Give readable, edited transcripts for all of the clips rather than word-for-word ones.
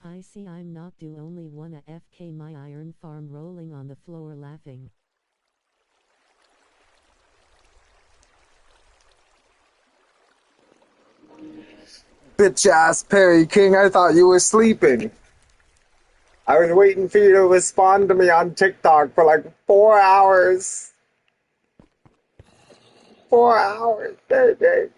I see I'm not the only one AFK my iron farm rolling on the floor laughing. Bitch ass Perry King, I thought you were sleeping. I was waiting for you to respond to me on TikTok for like 4 hours. 4 hours, baby.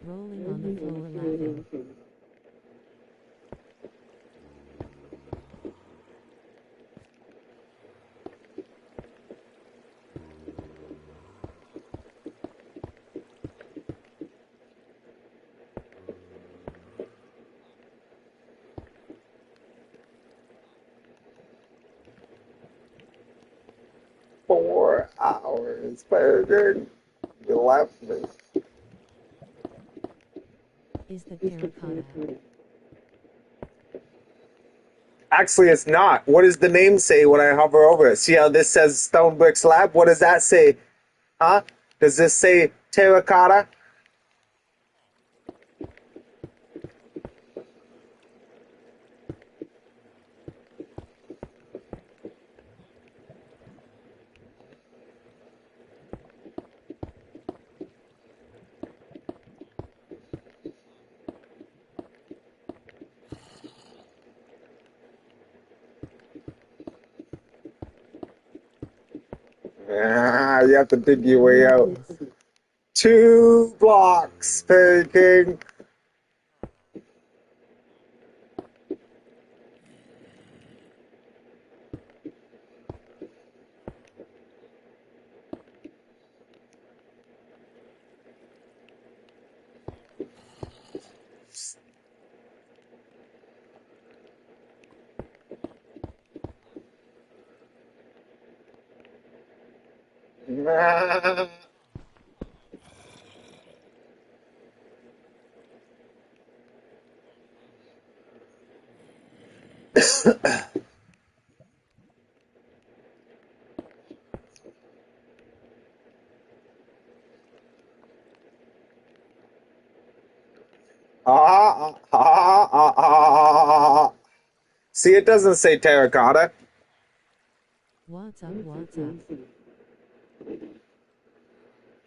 Rolling on the floor laughing. Four hours, baby. You left me. Is the terracotta? Actually, it's not. What does the name say when I hover over it? See how this says Stone Brick Slab? What does that say? Huh? Does this say terracotta? Ah, you have to dig your way out. 2 blocks, Perry King. Ah. See, it doesn't say terracotta. What's up, what's up?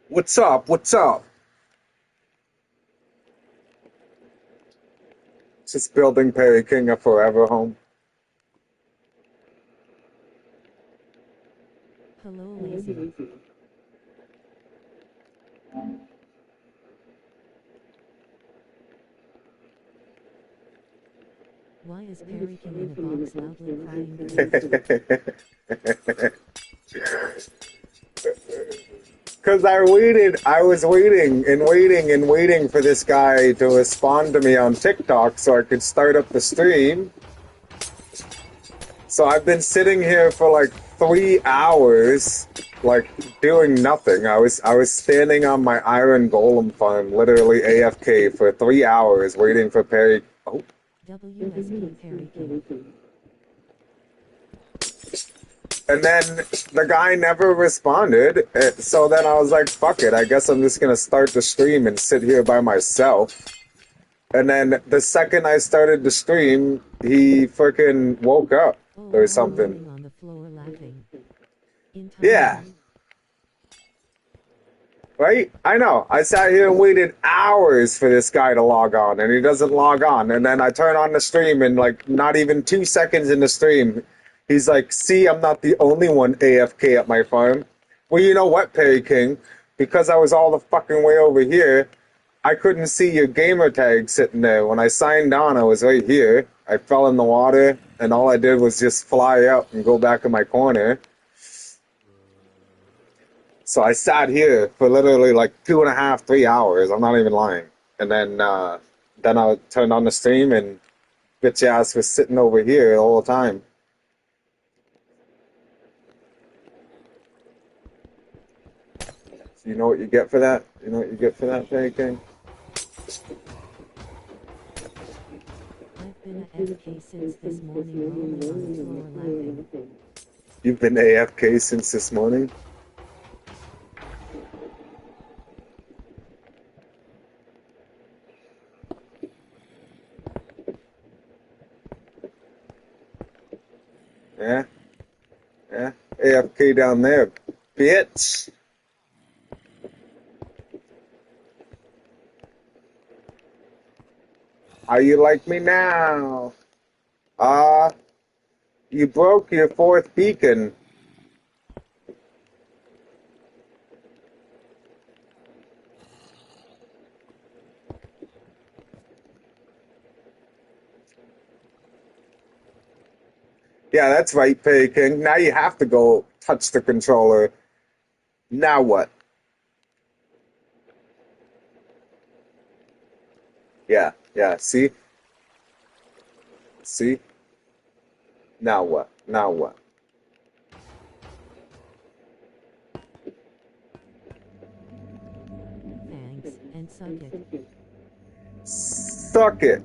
What's up? What's up? Just building Perry King a forever home. Hello, lazy. Why is Perry King in a box loudly crying? Because I was waiting and waiting and waiting for this guy to respond to me on TikTok so I could start up the stream. So I've been sitting here for like 3 hours, like doing nothing. I was standing on my iron golem farm, literally AFK for 3 hours waiting for Perry. Oh. WSP Perry King. And then the guy never responded, so then I was like, fuck it, I guess I'm just gonna start the stream and sit here by myself. And then the second I started the stream, he freaking woke up or something. On the floor laughing. Yeah. Right? I know. I sat here and waited hours for this guy to log on, and he doesn't log on. And then I turn on the stream, and like not even 2 seconds in the stream, he's like, see, I'm not the only one AFK at my farm. Well, you know what, Perry King? Because I was all the fucking way over here, I couldn't see your gamer tag sitting there. When I signed on, I was right here. I fell in the water, and all I did was just fly up and go back in my corner. So I sat here for literally like 2.5, 3 hours. I'm not even lying. And then I turned on the stream, and bitch ass was sitting over here the whole time. So you know what you get for that? You know what you get for that, Perry King? I've been at FK since this morning rolling on the floor laughing. You've been AFK since this morning? Yeah? Yeah? AFK down there, bitch! How you like me now? Ah, you broke your fourth beacon. Yeah, that's right, Pay King. Now you have to go touch the controller. Now what? Yeah, yeah, see? See? Now what? Now what? Thanks, and suck it. Suck it.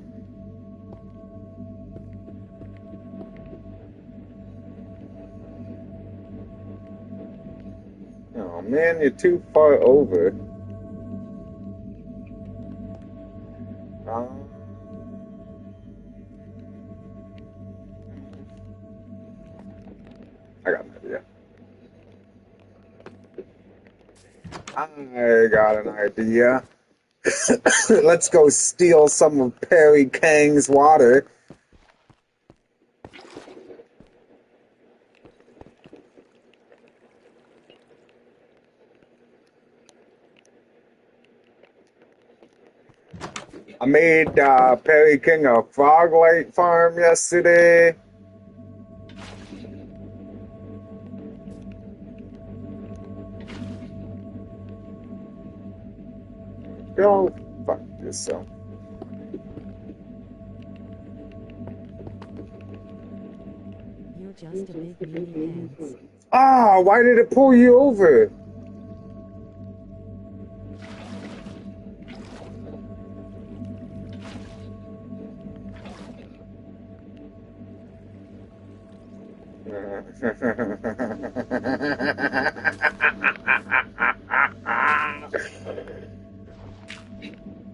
Oh man, you're too far over. Uh, I got an idea. I got an idea. Let's go steal some of Perry Kang's water. I made Perry King a frog light farm yesterday. Go fuck yourself. You're just a big meanie pants. Ah, why did it pull you over?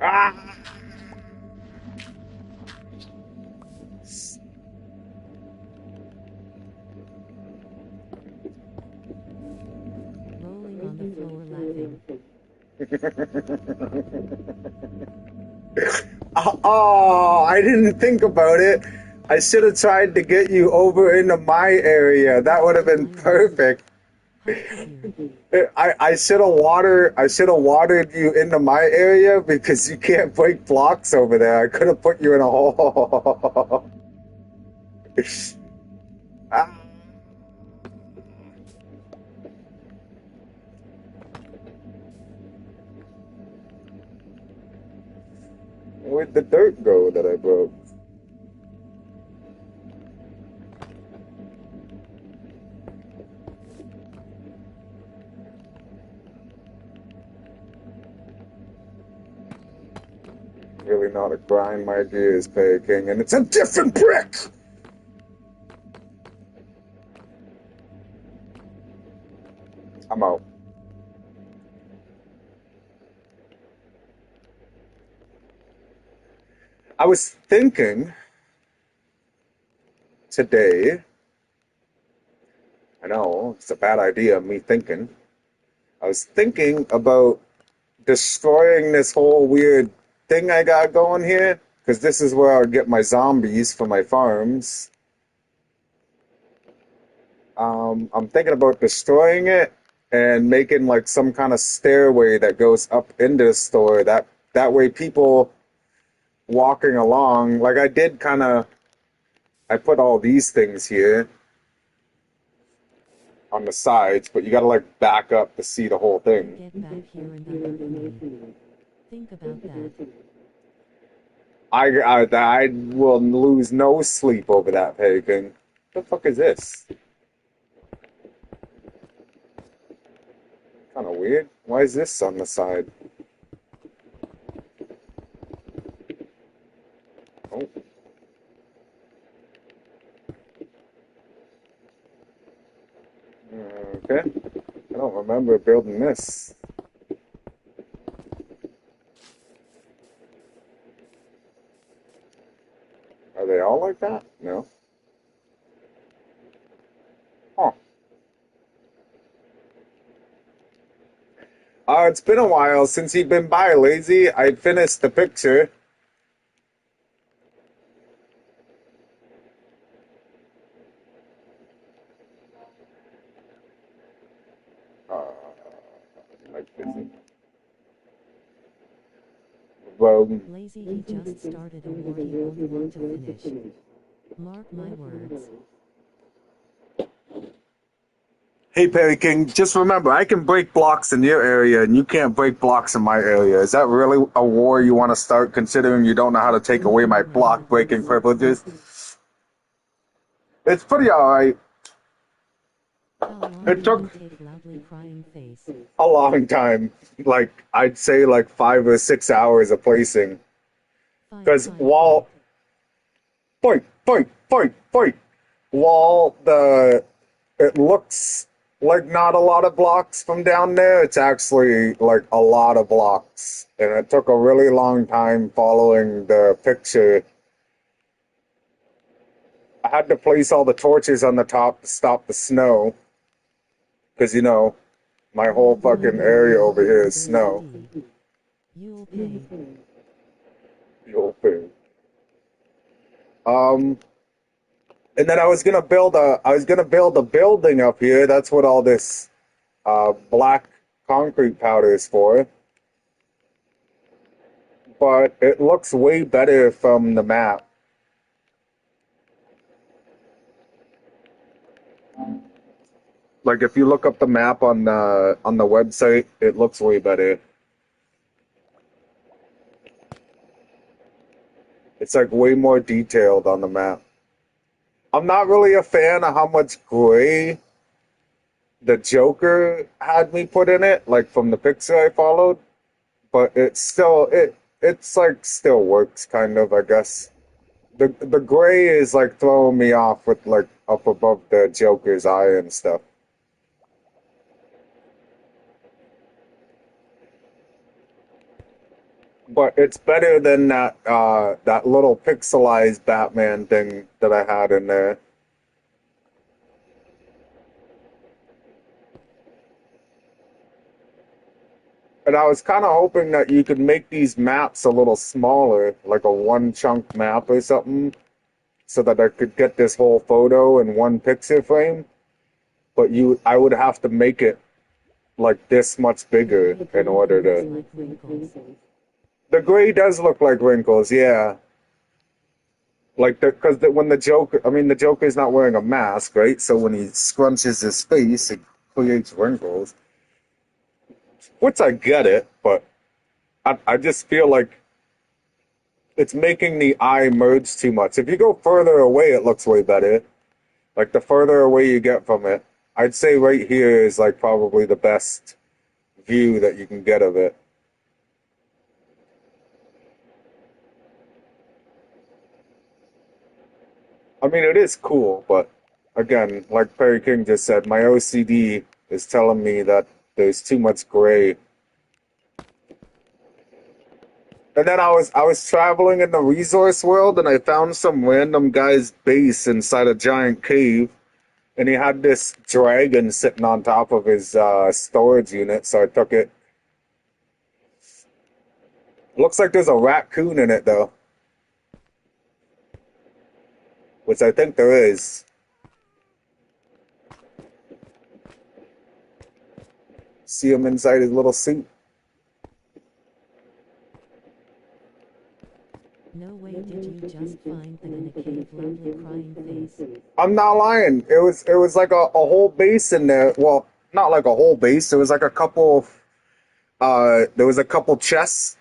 Ah! Rolling on the floor laughing. Oh, I didn't think about it. I should have tried to get you over into my area. That would have been perfect. How could you? I should have watered you into my area because you can't break blocks over there. I could have put you in a hole. Ah, where'd the dirt go that I broke? Really not a grind my gears, Pay King, and it's a different brick! I'm out. I was thinking today, I know, it's a bad idea, me thinking. I was thinking about destroying this whole weird thing I got going here, because this is where I'll get my zombies for my farms. I'm thinking about destroying it and making like some kind of stairway that goes up into the store. That way people walking along, like I did kind of, I put all these things here on the sides, but you gotta like back up to see the whole thing. Get back here and alert me. Think about that. I will lose no sleep over that, Pagan. What the fuck is this? Kind of weird. Why is this on the side? Oh. Okay. I don't remember building this. Are they all like that? No. Huh. It's been a while since you've been by, Lazy. I finished the picture. Uh, like busy. Well, Lazy, he just started a war he won't want to finish. Mark my words. hey, Perry King, just remember, I can break blocks in your area, and you can't break blocks in my area. Is that really a war you want to start, considering you don't know how to take away my block breaking privileges? It's pretty alright. How long It did took it take? Loudly crying face. a long time. Like, I'd say like 5 or 6 hours of placing. Fight, Because fight, while, fight, while it looks like not a lot of blocks from down there, it's actually like a lot of blocks. And it took a really long time following the picture. I had to place all the torches on the top to stop the snow. Because, you know, my whole fucking area over here is snow. You'll pay. You'll pay. And then I was gonna build a building up here. That's what all this black concrete powder is for. But it looks way better from the map. Like if you look up the map on the website, it looks way better. It's like way more detailed on the map. I'm not really a fan of how much gray the Joker had me put in it, like from the picture I followed. But it's like still works kind of, I guess. The gray is like throwing me off with like up above the Joker's eye and stuff. But it's better than that little pixelized Batman thing that I had in there. And I was kind of hoping that you could make these maps a little smaller, like a one chunk map or something, so that I could get this whole photo in one picture frame. But I would have to make it like this much bigger in order to. The gray does look like wrinkles, yeah. Like because when the Joker, I mean, the Joker's not wearing a mask, right? So when he scrunches his face, it creates wrinkles. Which I get it, but I just feel like it's making the eye merge too much. If you go further away, it looks way better. Like the further away you get from it, I'd say right here is like probably the best view that you can get of it. I mean, it is cool, but again, like Perry King just said, my OCD is telling me that there's too much gray. And then I was traveling in the resource world and I found some random guy's base inside a giant cave, and he had this dragon sitting on top of his storage unit, so I took it. Looks like there's a raccoon in it though, which I think there is. See him inside his little suit. No way did you just find that in a cave, loudly crying face. I'm not lying. It was like a whole base in there. Well, not like a whole base. There was like a couple. There was a couple chests.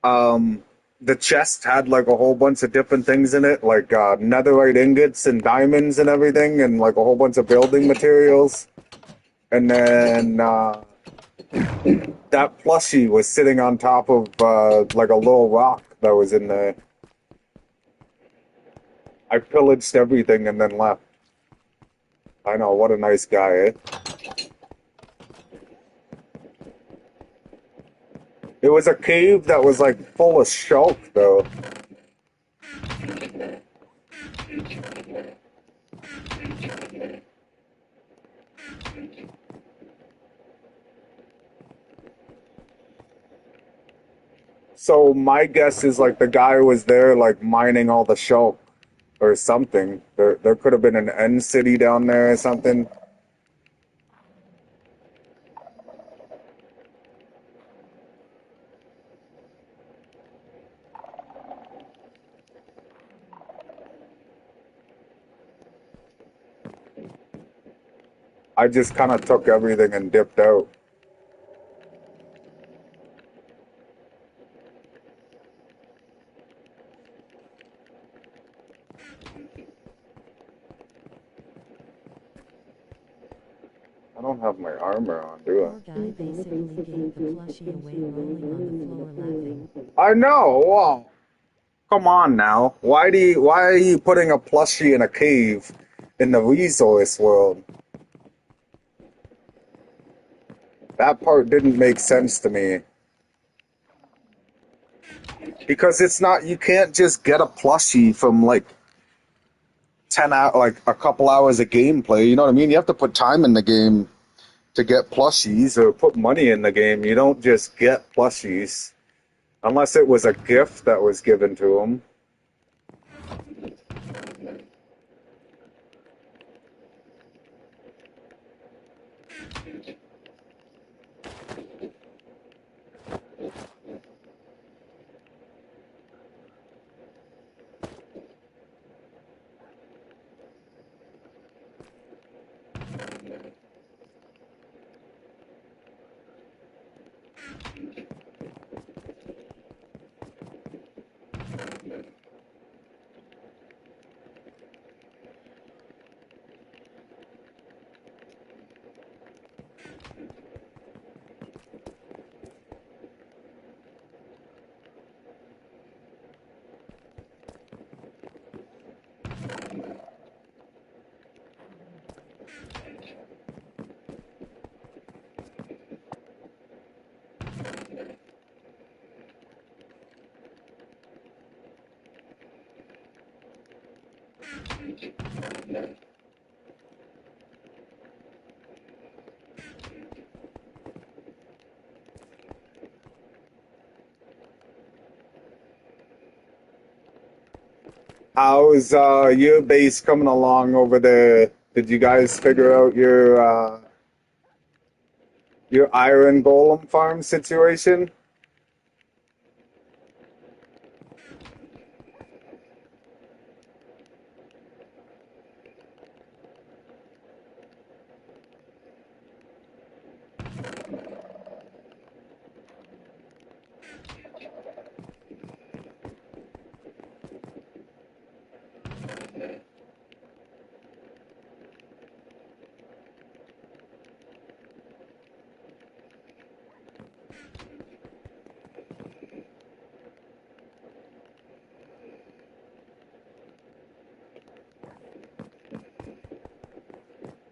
The chest had like a whole bunch of different things in it, like netherite ingots and diamonds and everything, and like a whole bunch of building materials. And then that plushie was sitting on top of like a little rock that was in there. I pillaged everything and then left. I know, what a nice guy, eh? It was a cave that was like full of shulk though. So my guess is like the guy was there like mining all the shulk or something. There could have been an end city down there or something. I just kind of took everything and dipped out. I don't have my armor on, do Poor guy basically gave the plushie away rolling on the floor laughing. I? I know. Well, come on now. Why are you putting a plushie in a cave in the resource world? That part didn't make sense to me. Because it's not, you can't just get a plushie from like 10 hours, like a couple hours of gameplay. You know what I mean? You have to put time in the game to get plushies or put money in the game. You don't just get plushies unless it was a gift that was given to them. How's your base coming along over there? Did you guys figure out your iron golem farm situation?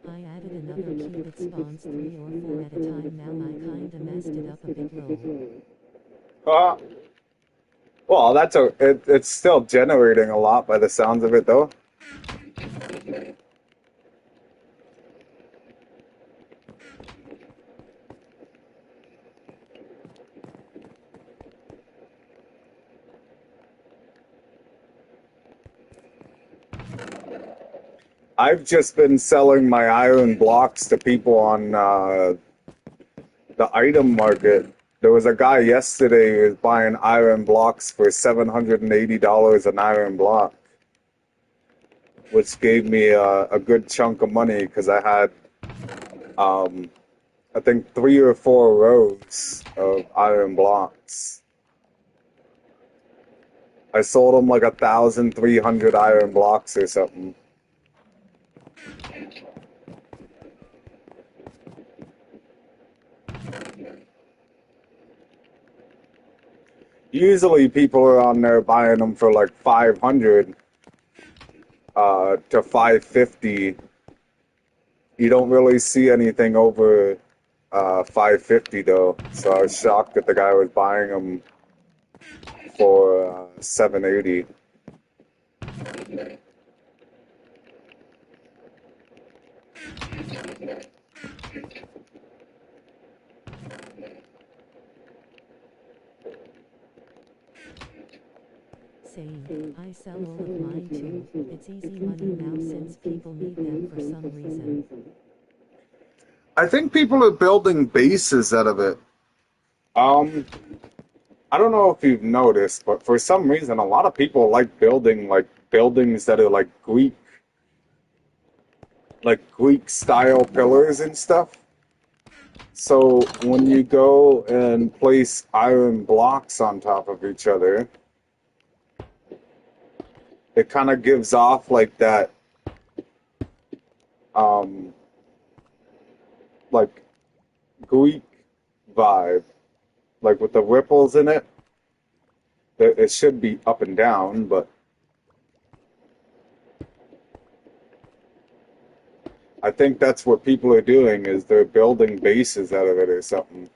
I added another cube, it spawns 3 or 4 at a time now. I kinda messed it up a bit low. Uh, well, it's still generating a lot by the sounds of it though. I've just been selling my iron blocks to people on the item market. There was a guy yesterday who was buying iron blocks for $780 an iron block, which gave me a good chunk of money because I had, I think, 3 or 4 rows of iron blocks. I sold him like 1,300 iron blocks or something. Usually people are on there buying them for like 500 to 550. You don't really see anything over $550 though. So I was shocked that the guy was buying them for $780. Saying, I sell all of mine too. It's easy money now since people need them for some reason. I think people are building bases out of it. I don't know if you've noticed, but for some reason, a lot of people like building like buildings that are like Greek style pillars and stuff. So when you go and place iron blocks on top of each other, it kind of gives off like that, like Greek vibe, like with the ripples in it. It should be up and down, but I think that's what people are doing is they're building bases out of it or something,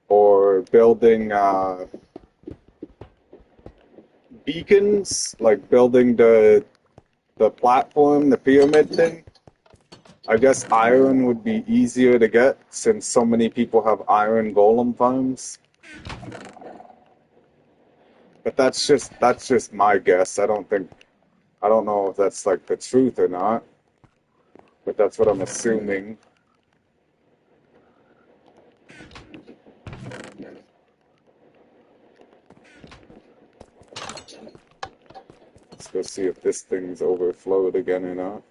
or building beacons, like building the platform, the pyramid thing. I guess iron would be easier to get since so many people have iron golem farms. But that's just my guess. I don't know if that's like the truth or not. But that's what I'm assuming. Let's go see if this thing's overflowed again or not.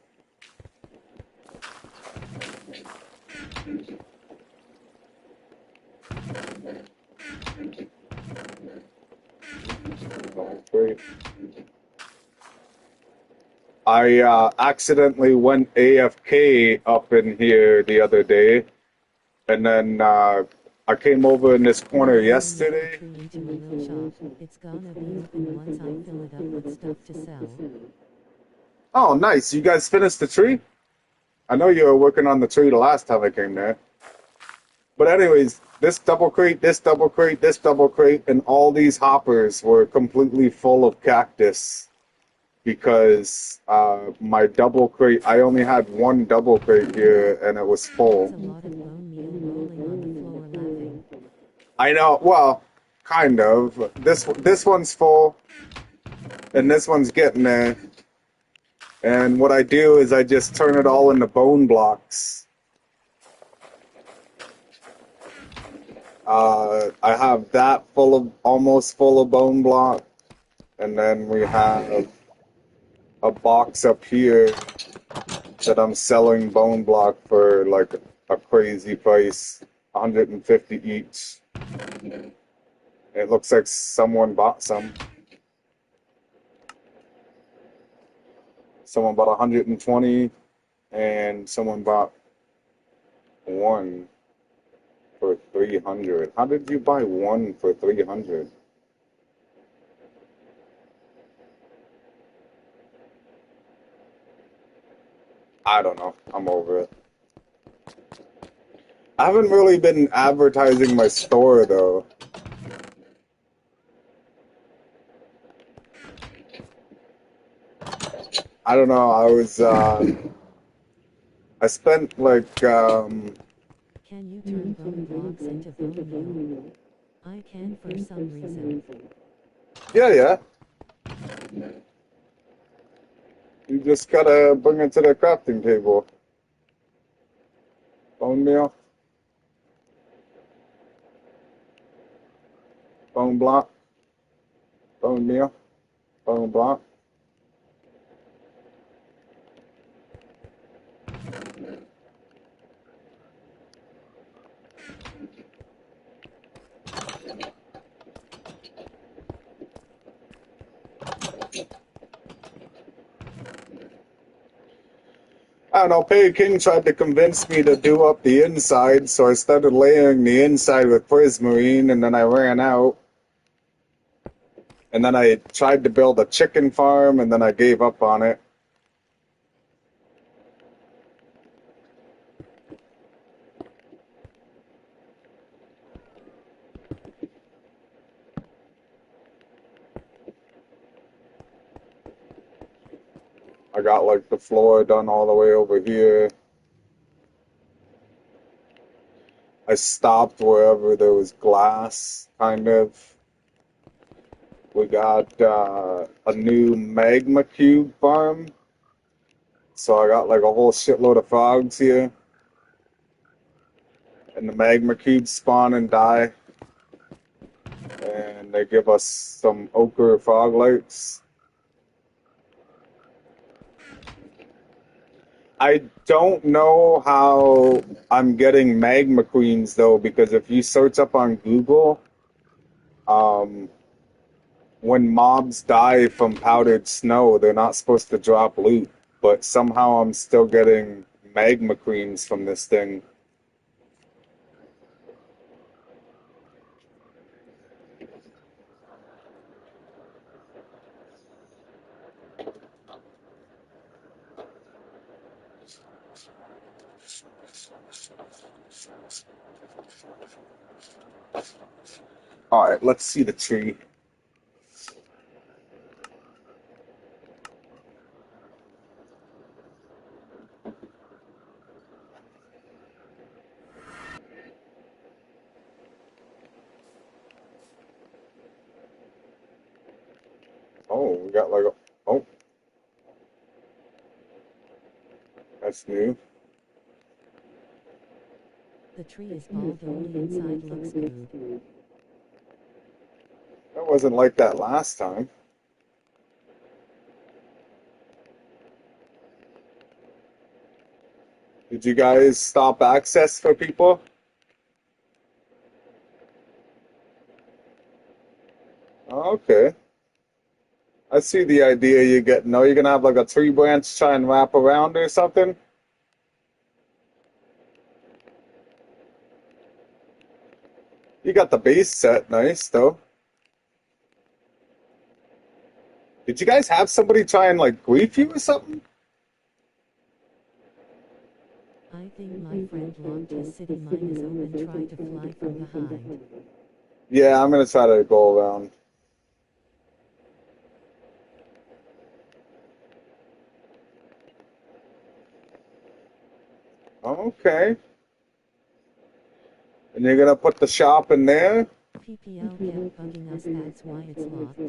Great. I accidentally went AFK up in here the other day, and then I came over in this corner yesterday. Into a little shop. It's gonna be open once I fill it up with stuff to sell. Oh, nice. You guys finished the tree? I know you were working on the tree the last time I came there. But anyways, this double crate, this double crate, this double crate, and all these hoppers were completely full of cactus. Because my double crate, I only had one double crate here, and it was full. That's a lot of bone meal rolling on the floor laughing. I know, well, kind of. This one's full, and this one's getting there. And what I do is I just turn it all into bone blocks. I have that almost full of bone block, and then we have a box up here that I'm selling bone block for like a crazy price, 150 each. It looks like someone bought some. Someone bought 120, and someone bought one for 300. How did you buy one for 300? I don't know. I'm over it. I haven't really been advertising my store though. I don't know. I spent like Can you turn bone blocks into bone meal? I can for some reason. yeah. You just gotta bring it to the crafting table. Bone meal. Bone block. Bone meal. Bone block. I don't know, Pay King tried to convince me to do up the inside, so I started layering the inside with prismarine, and then I ran out. And then I tried to build a chicken farm, and then I gave up on it. I got like the floor done all the way over here. I stopped wherever there was glass, kind of. We got a new magma cube farm. So I got like a whole shitload of frogs here. And the magma cubes spawn and die. And they give us some ochre frog lights. I don't know how I'm getting magma queens though, because if you search up on Google, um, when mobs die from powdered snow, they're not supposed to drop loot. But somehow I'm still getting magma queens from this thing. All right, let's see the tree. Oh, we got like a, oh, that's new. The tree is bald, only inside looks good. That wasn't like that last time. Did you guys stop access for people? Okay. I see the idea you're getting. No, you're gonna have like a tree branch try and wrap around or something. You got the base set, nice though. Did you guys have somebody try and like grief you or something? I think my friend locked his city. Mine is open. Try to fly from behind. Yeah, I'm gonna try to go around. Okay. And you're gonna put the shop in there? PPL kept bugging us, that's why it's locked.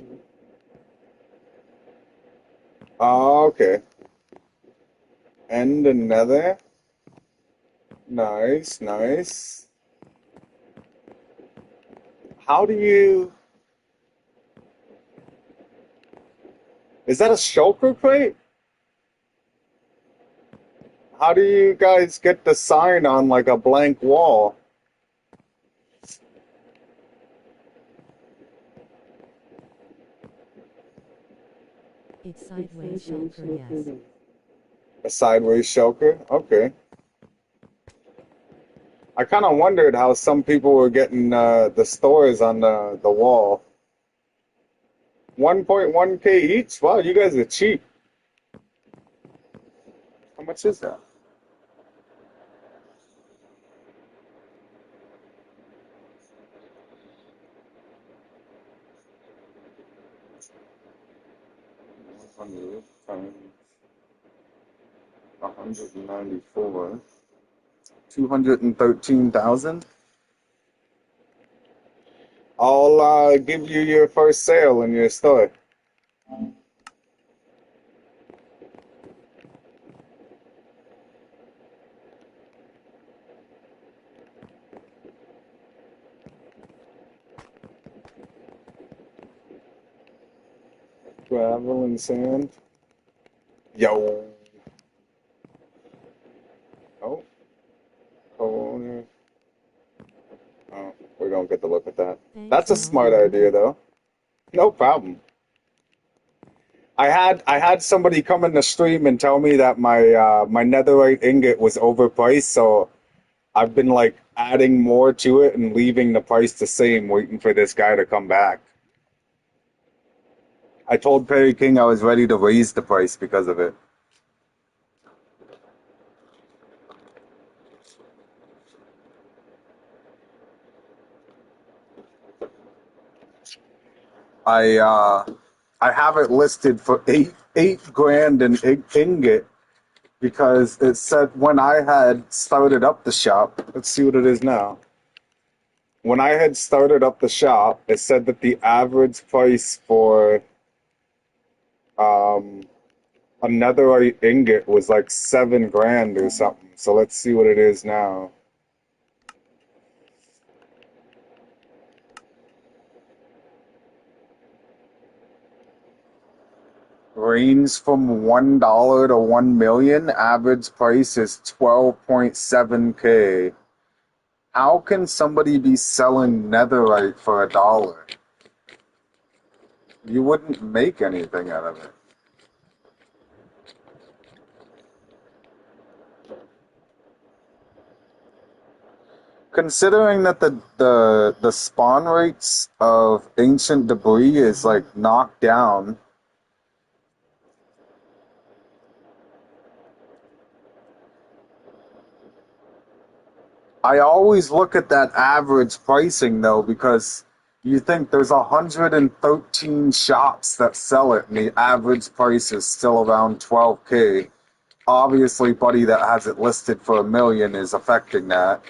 Oh, okay. And another. Nice, nice. How do you... Is that a shulker crate? How do you guys get the sign on like a blank wall? It's sideways shulker, yes. A sideways shulker? Okay. I kind of wondered how some people were getting the stores on the wall. 1.1K each? Wow, you guys are cheap. How much is that? $100 times 194. 213,000. I'll give you your first sale in your store. Gravel and sand. Yo. Oh, co-owner. Oh, we don't get to look at that. Thanks, That's a smart idea, though. No problem. I had somebody come in the stream and tell me that my netherite ingot was overpriced, so I've been like adding more to it and leaving the price the same, waiting for this guy to come back. I told Perry King I was ready to raise the price because of it. I uh I have it listed for 8 grand an ingot because it said when I had started up the shop. Let's see what it is now. When I had started up the shop, it said that the average price for um, a netherite ingot was like 7 grand or something. So let's see what it is now. Range from $1 to 1 million. Average price is 12.7K. How can somebody be selling netherite for $1? You wouldn't make anything out of it. Considering that the spawn rates of ancient debris is like knocked down. I always look at that average pricing though, because you think there's 113 shops that sell it and the average price is still around 12K. Obviously, buddy that has it listed for $1 million is affecting that.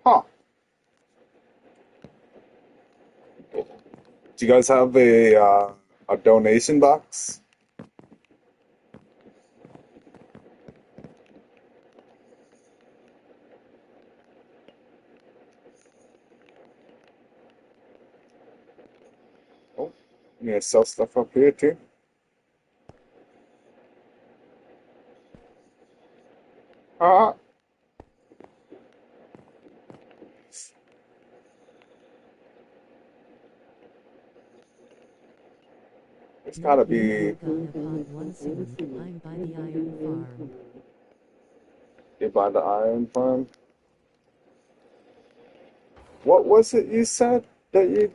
Huh. Do you guys have a donation box? Oh, you gonna sell stuff up here too? Ah, it's gotta be. Gonna pod one soon. I'm by the iron farm. You buy the iron farm? What was it you said that you?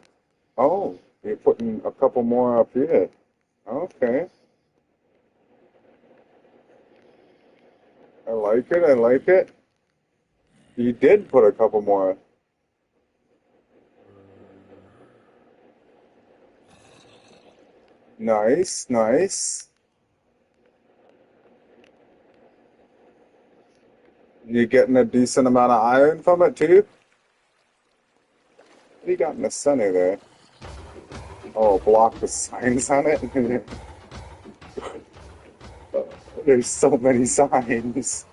Oh, you're putting a couple more up here. Okay, I like it. I like it. You did put a couple more. Nice, nice. You getting a decent amount of iron from it too? What do you got in the center there? Oh, a block with signs on it. There's so many signs.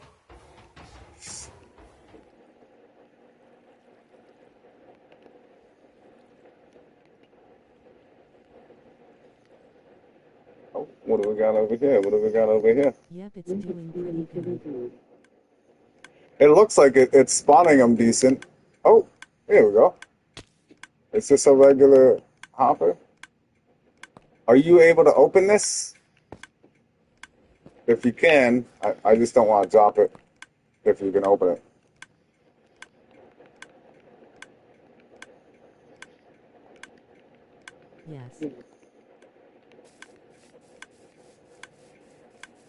Oh, what do we got over here? What do we got over here? Yep, it's doing pretty good. It looks like it's spawning them decent. Oh, here we go. Is this a regular hopper? Are you able to open this? If you can, I just don't want to drop it if you can open it. Yes.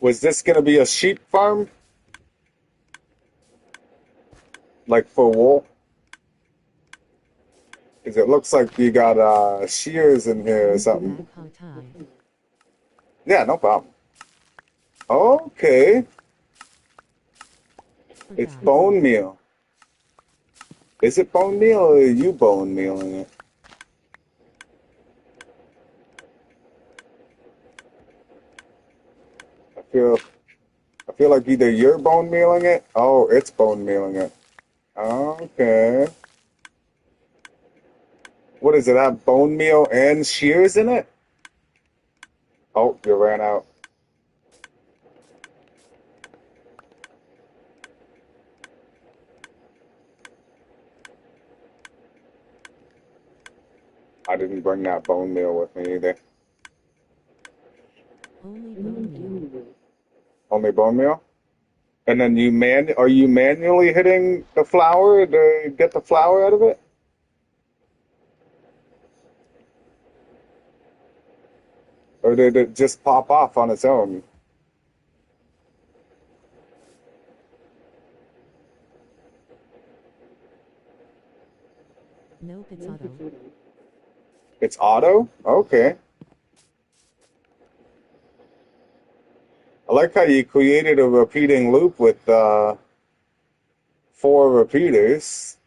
Was this going to be a sheep farm? Like for wool? Because it looks like you got shears in here or something. Yeah, no problem. Okay. It's bone meal. Is it bone meal or are you bone mealing it? I feel like either you're bone mealing it. Oh, it's bone mealing it. Okay. What does it have? Bone meal and shears in it? Oh, you ran out. I didn't bring that bone meal with me either. Only bone meal. Only bone meal? And then are you manually hitting the flour to get the flour out of it? Or did it just pop off on its own? Nope, it's auto. It's auto? Okay. I like how you created a repeating loop with 4 repeaters.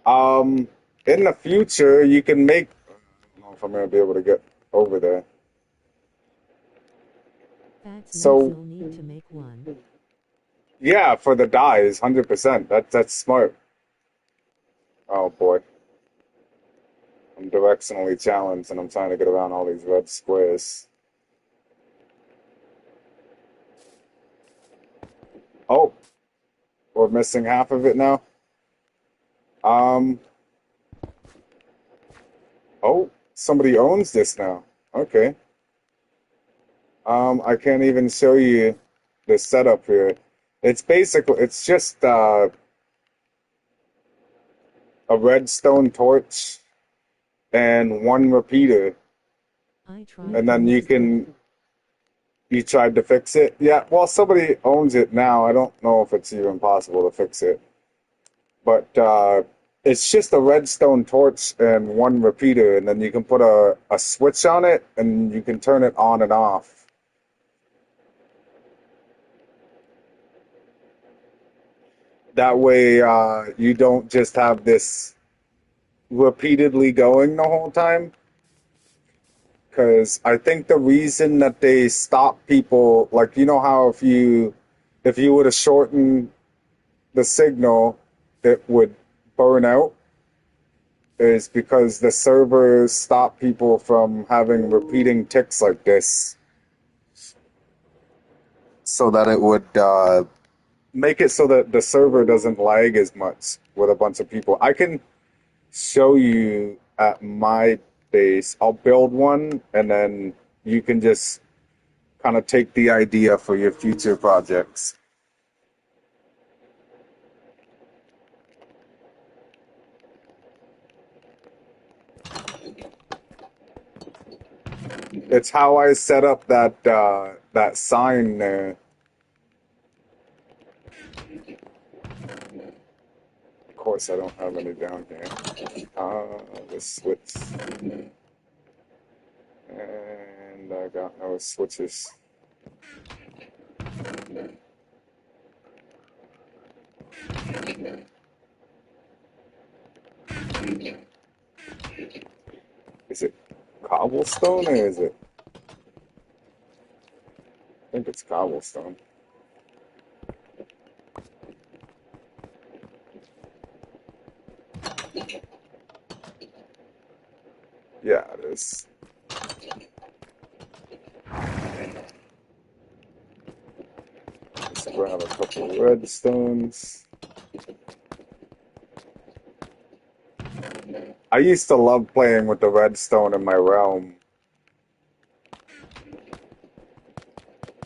In the future, you can make. I don't know if I'm gonna be able to get over there. That's nice. So You'll need to make one. yeah, for the dies, 100%. That's smart. Oh boy, I'm directionally challenged, and I'm trying to get around all these red squares. Oh, we're missing half of it now. Um. Oh, somebody owns this now. Okay. I can't even show you the setup here. It's just a redstone torch and 1 repeater, I tried and to then fix it. you tried to fix it. Yeah, well, somebody owns it now. I don't know if it's even possible to fix it, but it's just a redstone torch and 1 repeater, and then you can put a switch on it, and you can turn it on and off. That way, you don't just have this repeatedly going the whole time. Because I think the reason that they stop people, like, you know how if you were to shorten the signal, it would burn out, is because the servers stop people from having repeating ticks like this, so that it would make it so that the server doesn't lag as much with a bunch of people. I can show you at my base. I'll build one, and then you can just kind of take the idea for your future projects. It's how I set up that sign there. Of course, I don't have any down here. The switch, and I got no switches. Is it cobblestone or is it? I think it's cobblestone. Yeah, it is. Let's grab a couple of redstones. I used to love playing with the redstone in my realm.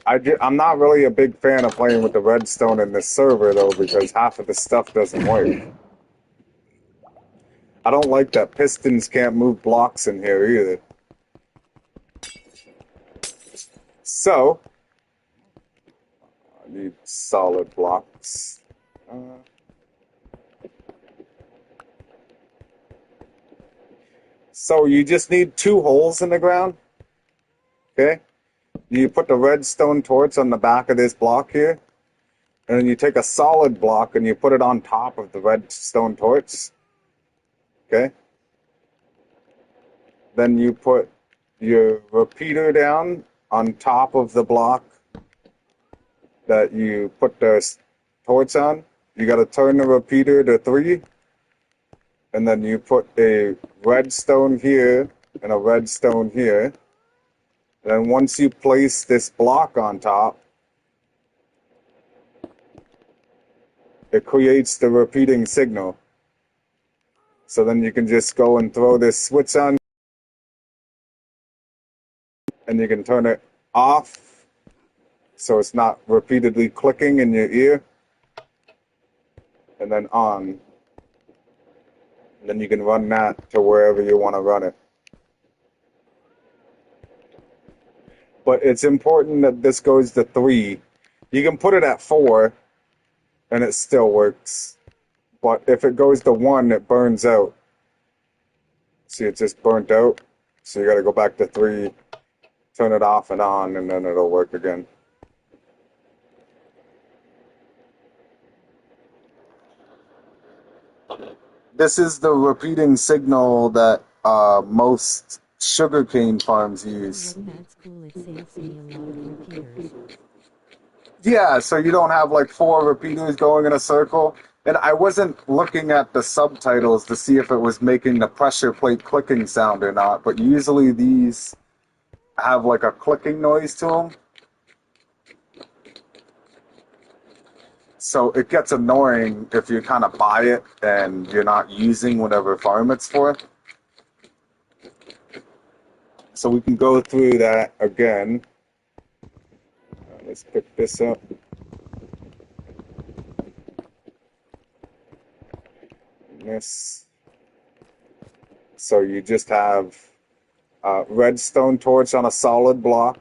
I'm not really a big fan of playing with the redstone in this server, though, because half of the stuff doesn't work. I don't like that pistons can't move blocks in here either. So, I need solid blocks. So you just need 2 holes in the ground, okay? You put the redstone torch on the back of this block here, and then you take a solid block and you put it on top of the redstone torch, okay? Then you put your repeater down on top of the block that you put the torch on. You got to turn the repeater to 3, and then you put a redstone here and a redstone here. And then once you place this block on top, it creates the repeating signal. So then you can just go and throw this switch on, and you can turn it off so it's not repeatedly clicking in your ear, and then on. And then you can run that to wherever you want to run it. but it's important that this goes to 3. You can put it at 4, and it still works. But if it goes to 1, it burns out. See, it just burnt out. So you got to go back to 3, turn it off and on, and then it'll work again. This is the repeating signal that most sugarcane farms use. That's cool. It saves me a lot of repeaters. Yeah, so you don't have like 4 repeaters going in a circle. And I wasn't looking at the subtitles to see if it was making the pressure plate clicking sound or not, but usually these have like a clicking noise to them. So it gets annoying if you kind of buy it and you're not using whatever farm it's for. So we can go through that again. Let's pick this up. This. So you just have redstone torch on a solid block,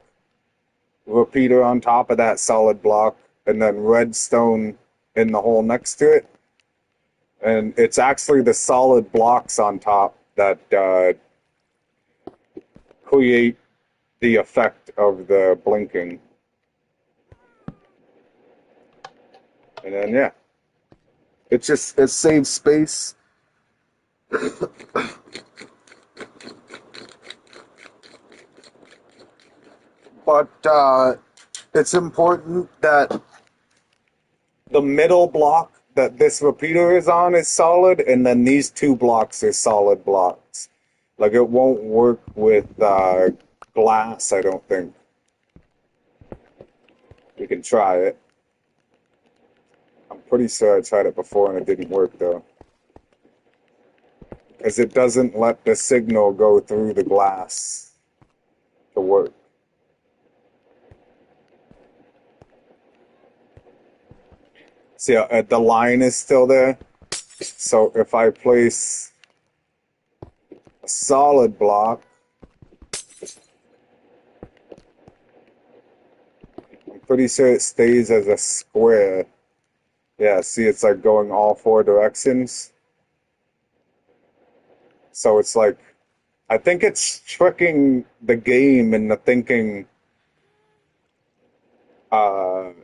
repeater on top of that solid block, and then redstone in the hole next to it. And it's actually the solid blocks on top that create the effect of the blinking. And then, yeah, it saves space. But it's important that the middle block that this repeater is on is solid, and then these 2 blocks are solid blocks. Like, it won't work with glass, I don't think. You can try it. I'm pretty sure I tried it before and it didn't work, though. Because it doesn't let the signal go through the glass to work. See, the line is still there. So if I place a solid block, I'm pretty sure it stays as a square. Yeah, see, it's like going all 4 directions. So it's like, I think it's tricking the game into thinking that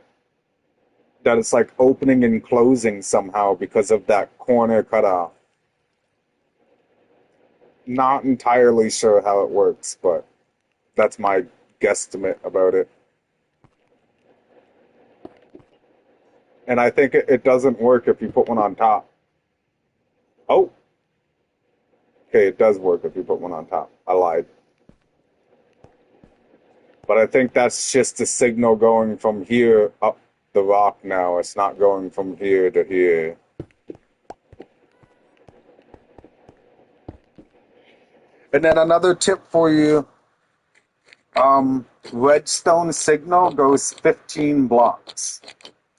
it's like opening and closing somehow because of that corner cutoff. Not entirely sure how it works, but that's my guesstimate about it. And I think it doesn't work if you put one on top. Oh! Okay, it does work if you put one on top. I lied. But I think that's just the signal going from here up the rock now. It's not going from here to here. And then another tip for you, redstone signal goes 15 blocks.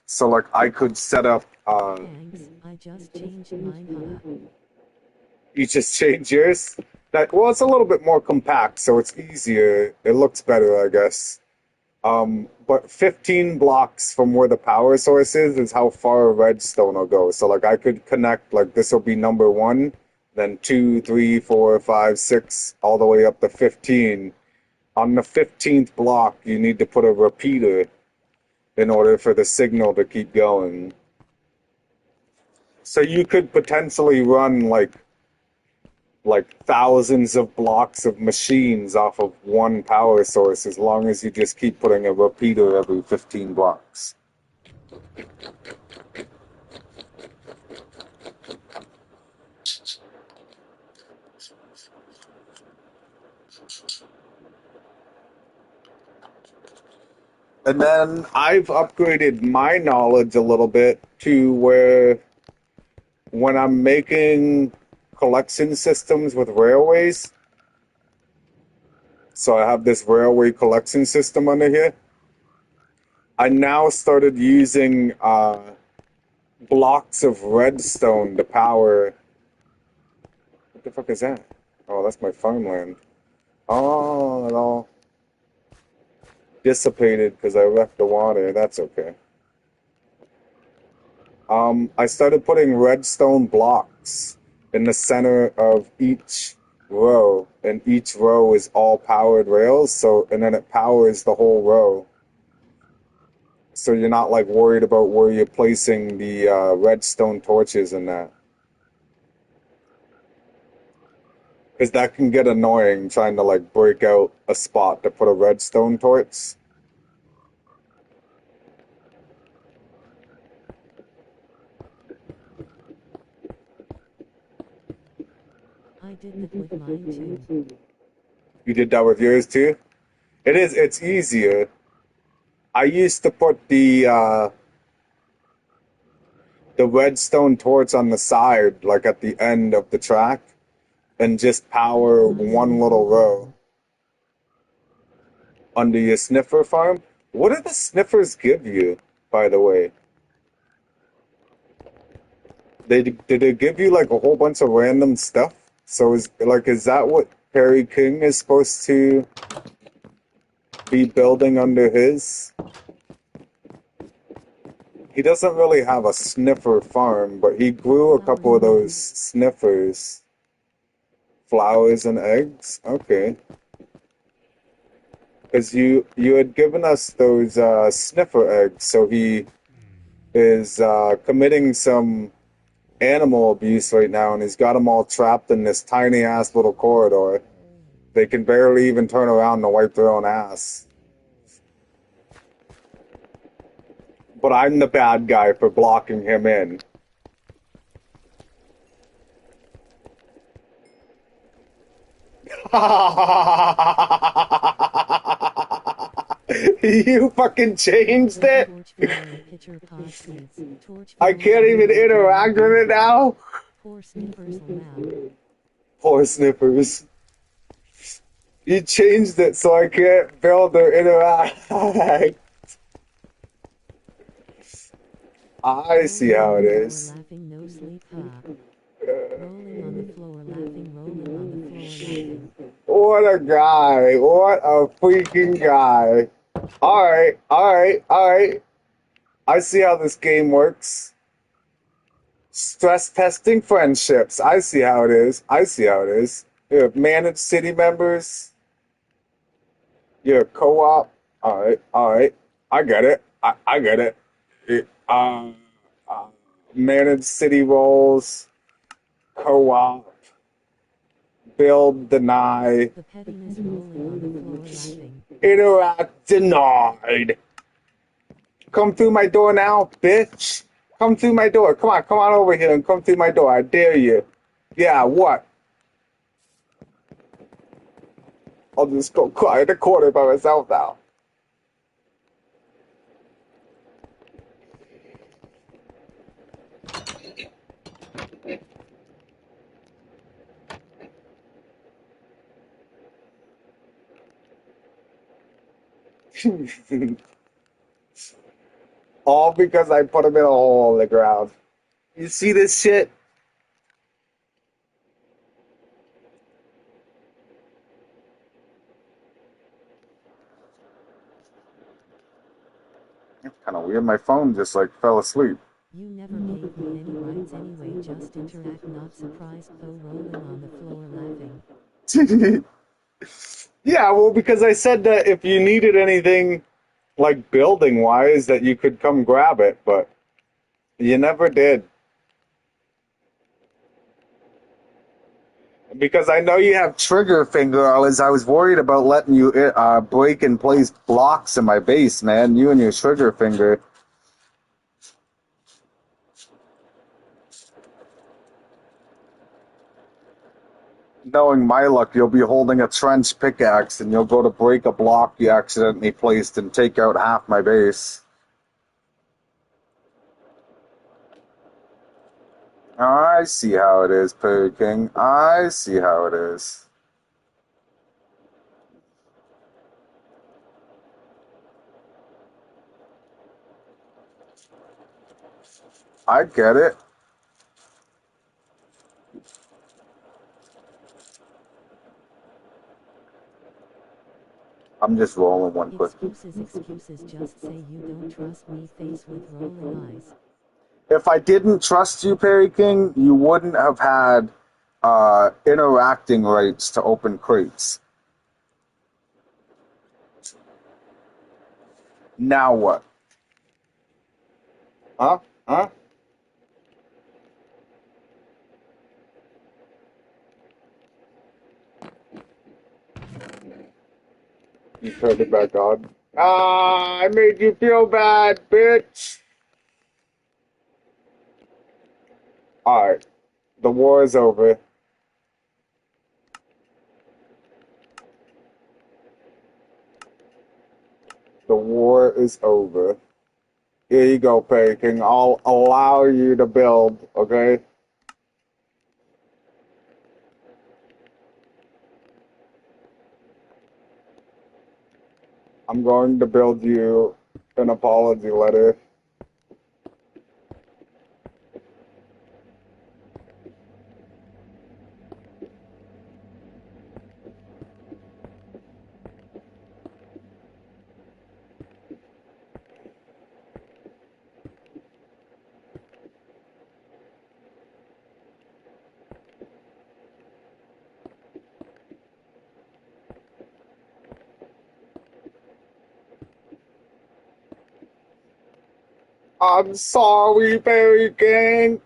So like I could set up... Thanks, I just changed mine, huh? You just change yours? Well, it's a little bit more compact, so it's easier. It looks better, I guess. But 15 blocks from where the power source is how far a redstone will go. So like I could connect, like this will be number 1, then 2, 3, 4, 5, 6, all the way up to 15. On the 15th block, you need to put a repeater in order for the signal to keep going. So you could potentially run like thousands of blocks of machines off of one power source as long as you just keep putting a repeater every 15 blocks. And then I've upgraded my knowledge a little bit to where when I'm making collection systems with railways, so I have this railway collection system under here, I now started using blocks of redstone to power... What the fuck is that? Oh, that's my farmland. Oh, no. dissipated because I left the water. That's okay. I started putting redstone blocks in the center of each row, and each row is all powered rails, so and then it powers the whole row. So you're not like worried about where you're placing the redstone torches and that. Because that can get annoying trying to like break out a spot to put a redstone torch. I did that with mine too. You did that with yours too? It's easier. I used to put the redstone torch on the side, like at the end of the track, and just power one little row under your sniffer farm. What do the sniffers give you, by the way? Did they give you like a whole bunch of random stuff? So is that what Perry King is supposed to be building under his? He doesn't really have a sniffer farm, but he grew a couple of those sniffers. Flowers and eggs? Okay. Because you had given us those sniffer eggs, so he is committing some animal abuse right now, and he's got them all trapped in this tiny ass little corridor. They can barely even turn around to wipe their own ass. But I'm the bad guy for blocking him in. You fucking changed it? I can't even interact with it now? Poor sniffers allowed. Poor sniffers. You changed it so I can't build or interact. I see how it is. Laughing, no sleep, rolling on the floor, laughing, rolling on the floor, laughing. What a guy. What a freaking guy. Alright, alright, alright. I see how this game works. Stress testing friendships. I see how it is. I see how it is. You have managed city members. You're a co-op. Alright, alright. I get it. I get it. Manage city roles. Co-op. Build, deny. The pettiness rolling on the floor, laughing. Interact denied. Come through my door now, bitch. Come through my door. Come on over here and come through my door. I dare you. Yeah, what? I'll just go cry in the corner by myself now. All because I put him in a hole in the ground. You see this shit? It's kind of weird. My phone just like fell asleep. You never gave me any rights anyway, just interact, not surprised, though rolling on the floor, laughing. Yeah, well, because I said that if you needed anything, like building-wise, that you could come grab it, but you never did. Because I know you have trigger finger, I was worried about letting you break and place blocks in my base, man. You and your trigger finger. Knowing my luck, you'll be holding a trench pickaxe and you'll go to break a block you accidentally placed and take out half my base. I see how it is, Perry King. I see how it is. I get it. I'm just rolling one quick. Excuses, just say you don't trust me, face with rolling eyes. If I didn't trust you, Perry King, you wouldn't have had interacting rights to open crates. Now what? Huh? Huh? You turned it back on. Ah, I made you feel bad, bitch. Alright. The war is over. The war is over. Here you go, Perry King. I'll allow you to build, okay? I'm going to build you an apology letter. I'm sorry, Perry King.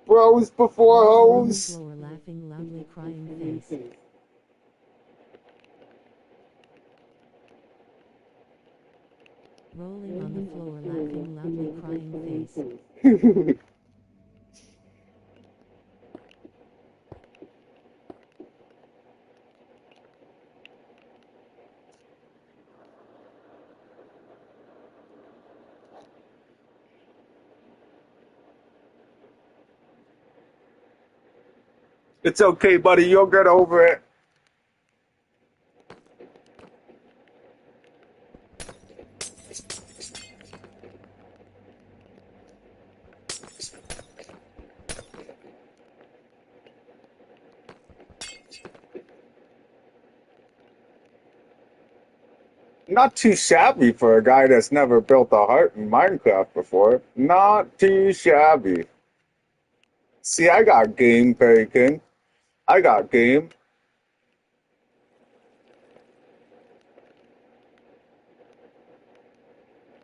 Bros before hoes. Floor, laughing loudly, crying face. Rolling on the floor, laughing loudly, crying face. It's okay, buddy. You'll get over it. Not too shabby for a guy that's never built a heart in Minecraft before. Not too shabby. See, I got game, Perry King. I got game.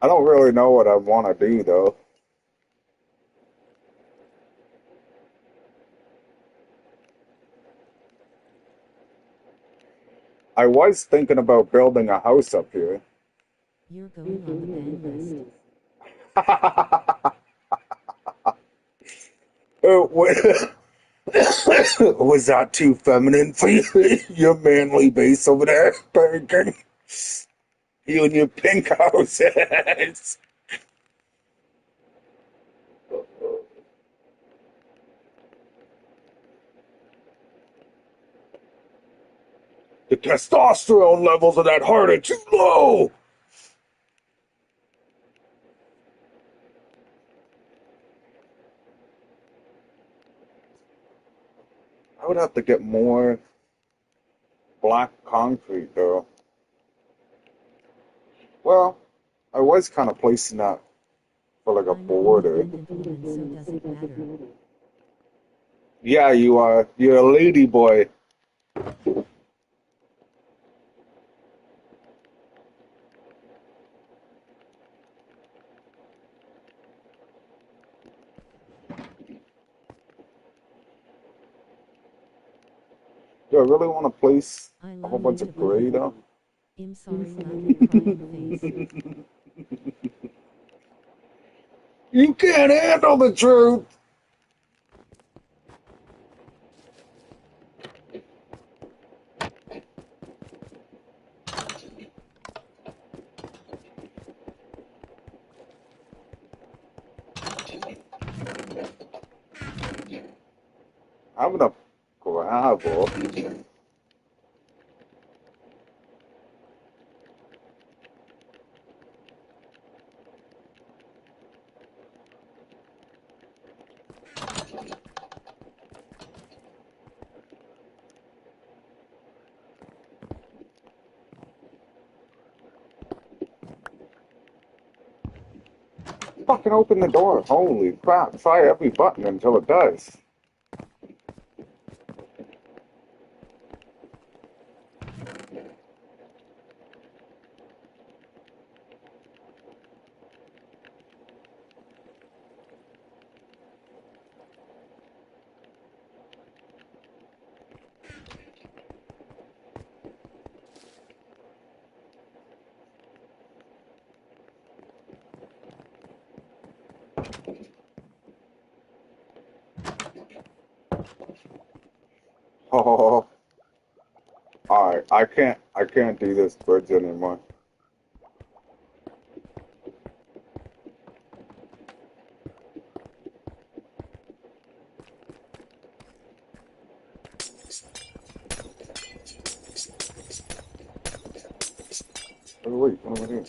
I don't really know what I want to do, though. I was thinking about building a house up here. You're going on the ban list. Was that too feminine for you? Your manly base over there, Perry King? You and your pink houses. The testosterone levels of that heart are too low. I would have to get more black concrete, though. Well, I was kind of placing that for like a border. Yeah, you are. You're a lady boy. Do I really want to place a whole bunch of gray, though? I'm sorry, laughing, crying face. You can't handle the truth. I'm gonna gravel. fucking open the door. Holy crap. Try every button until it does. Oh, alright. I can't do this bridge anymore. Oh, wait, what am I doing?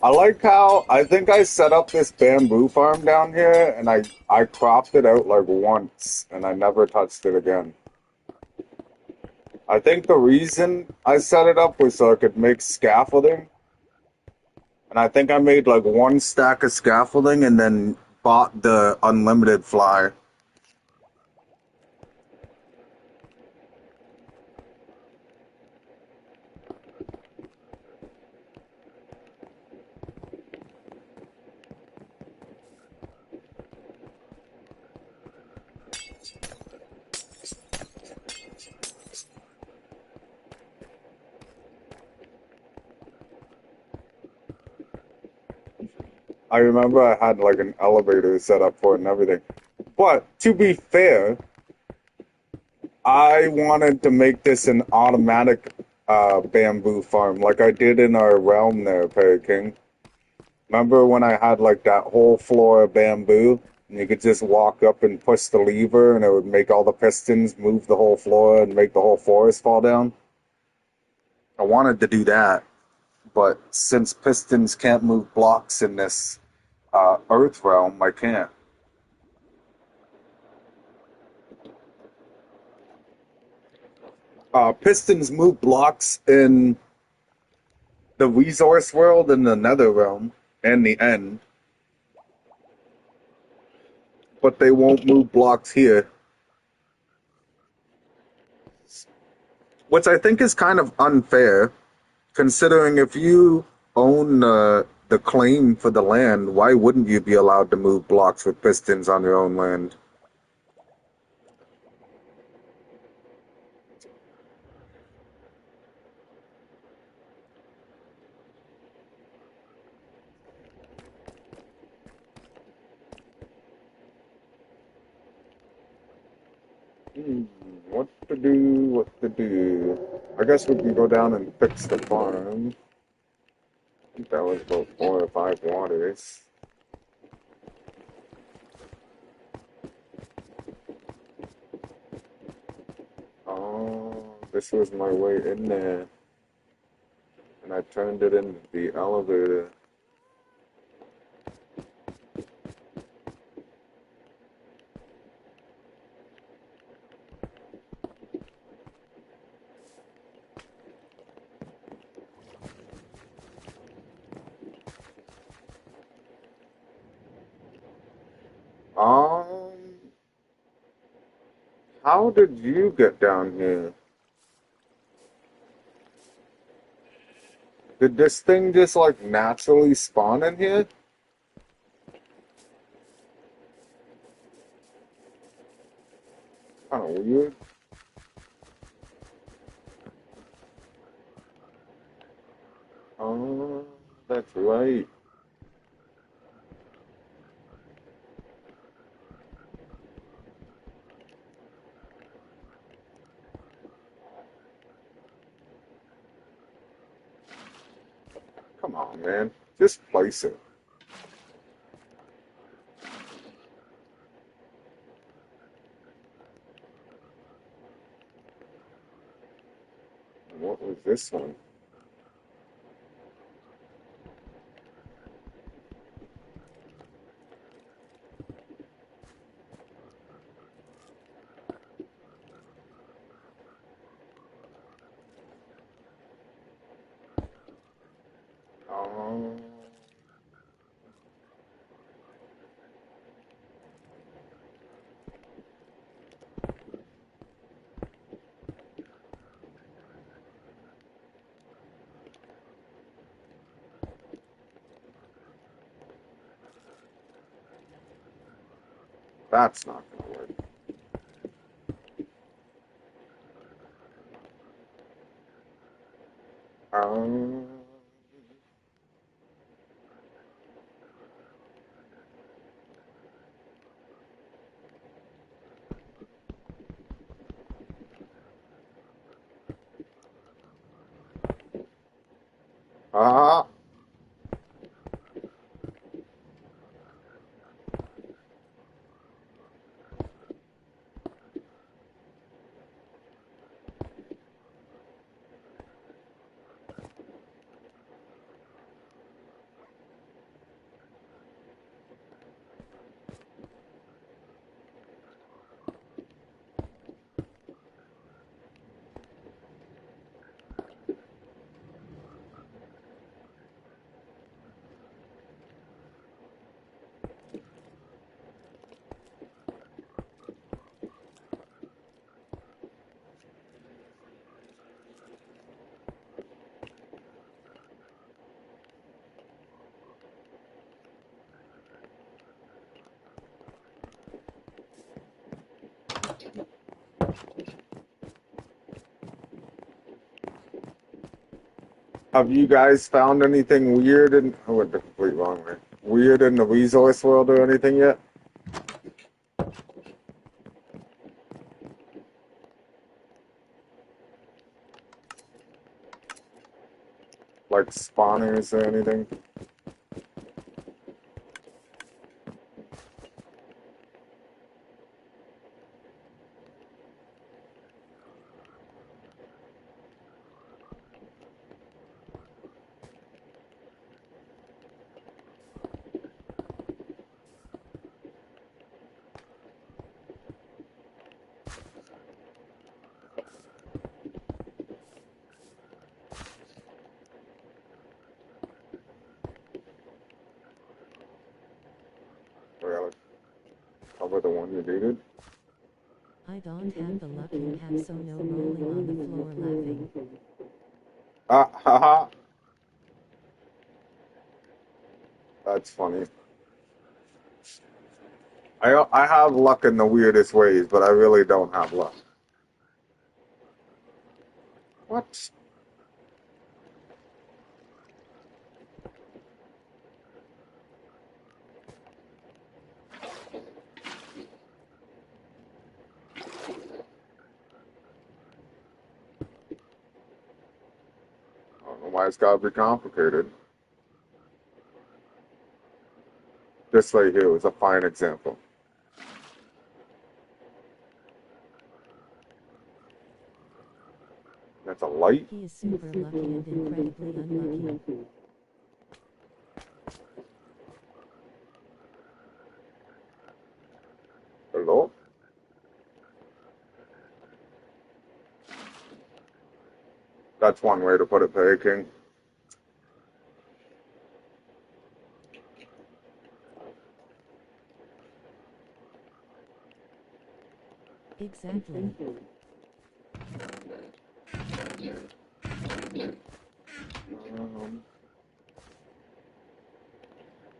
I like how I think I set up this bamboo farm down here and I cropped it out like once and I never touched it again. I think the reason I set it up was so I could make scaffolding. And I think I made like one stack of scaffolding and then bought the unlimited fly. I remember I had like an elevator set up for it and everything. But to be fair, I wanted to make this an automatic bamboo farm like I did in our realm there, Perry King. Remember when I had like that whole floor of bamboo and you could just walk up and push the lever and it would make all the pistons move the whole floor and make the whole forest fall down? I wanted to do that, but since pistons can't move blocks in this earth realm, I can't. Pistons move blocks in the resource world in the nether realm and the end, but they won't move blocks here. Which I think is kind of unfair, considering if you own the claim for the land, why wouldn't you be allowed to move blocks with pistons on your own land? What to do, what to do. I guess we can go down and fix the farm. I think that was about 4 or 5 waters. Oh, this was my way in there. And I turned it into the elevator. Um, how did you get down here? Did this thing just like naturally spawn in here? Kind of weird. Oh, that's right. Come on, man. Just place it. this one? Um, that's not gonna work. Um, ah, have you guys found anything weird in, I went the complete wrong way. Weird in the resource world or anything yet? Like spawners or anything? Really? Cover the one you needed? I don't have the luck you have, so no rolling on the floor laughing. Ah, haha. That's funny. I have luck in the weirdest ways, but I really don't have luck. What? I don't know why it's gotta be complicated. This right here was a fine example. That's a light? He is super lucky and incredibly unlucky. Hello? That's one way to put it, Perry King. Exactly.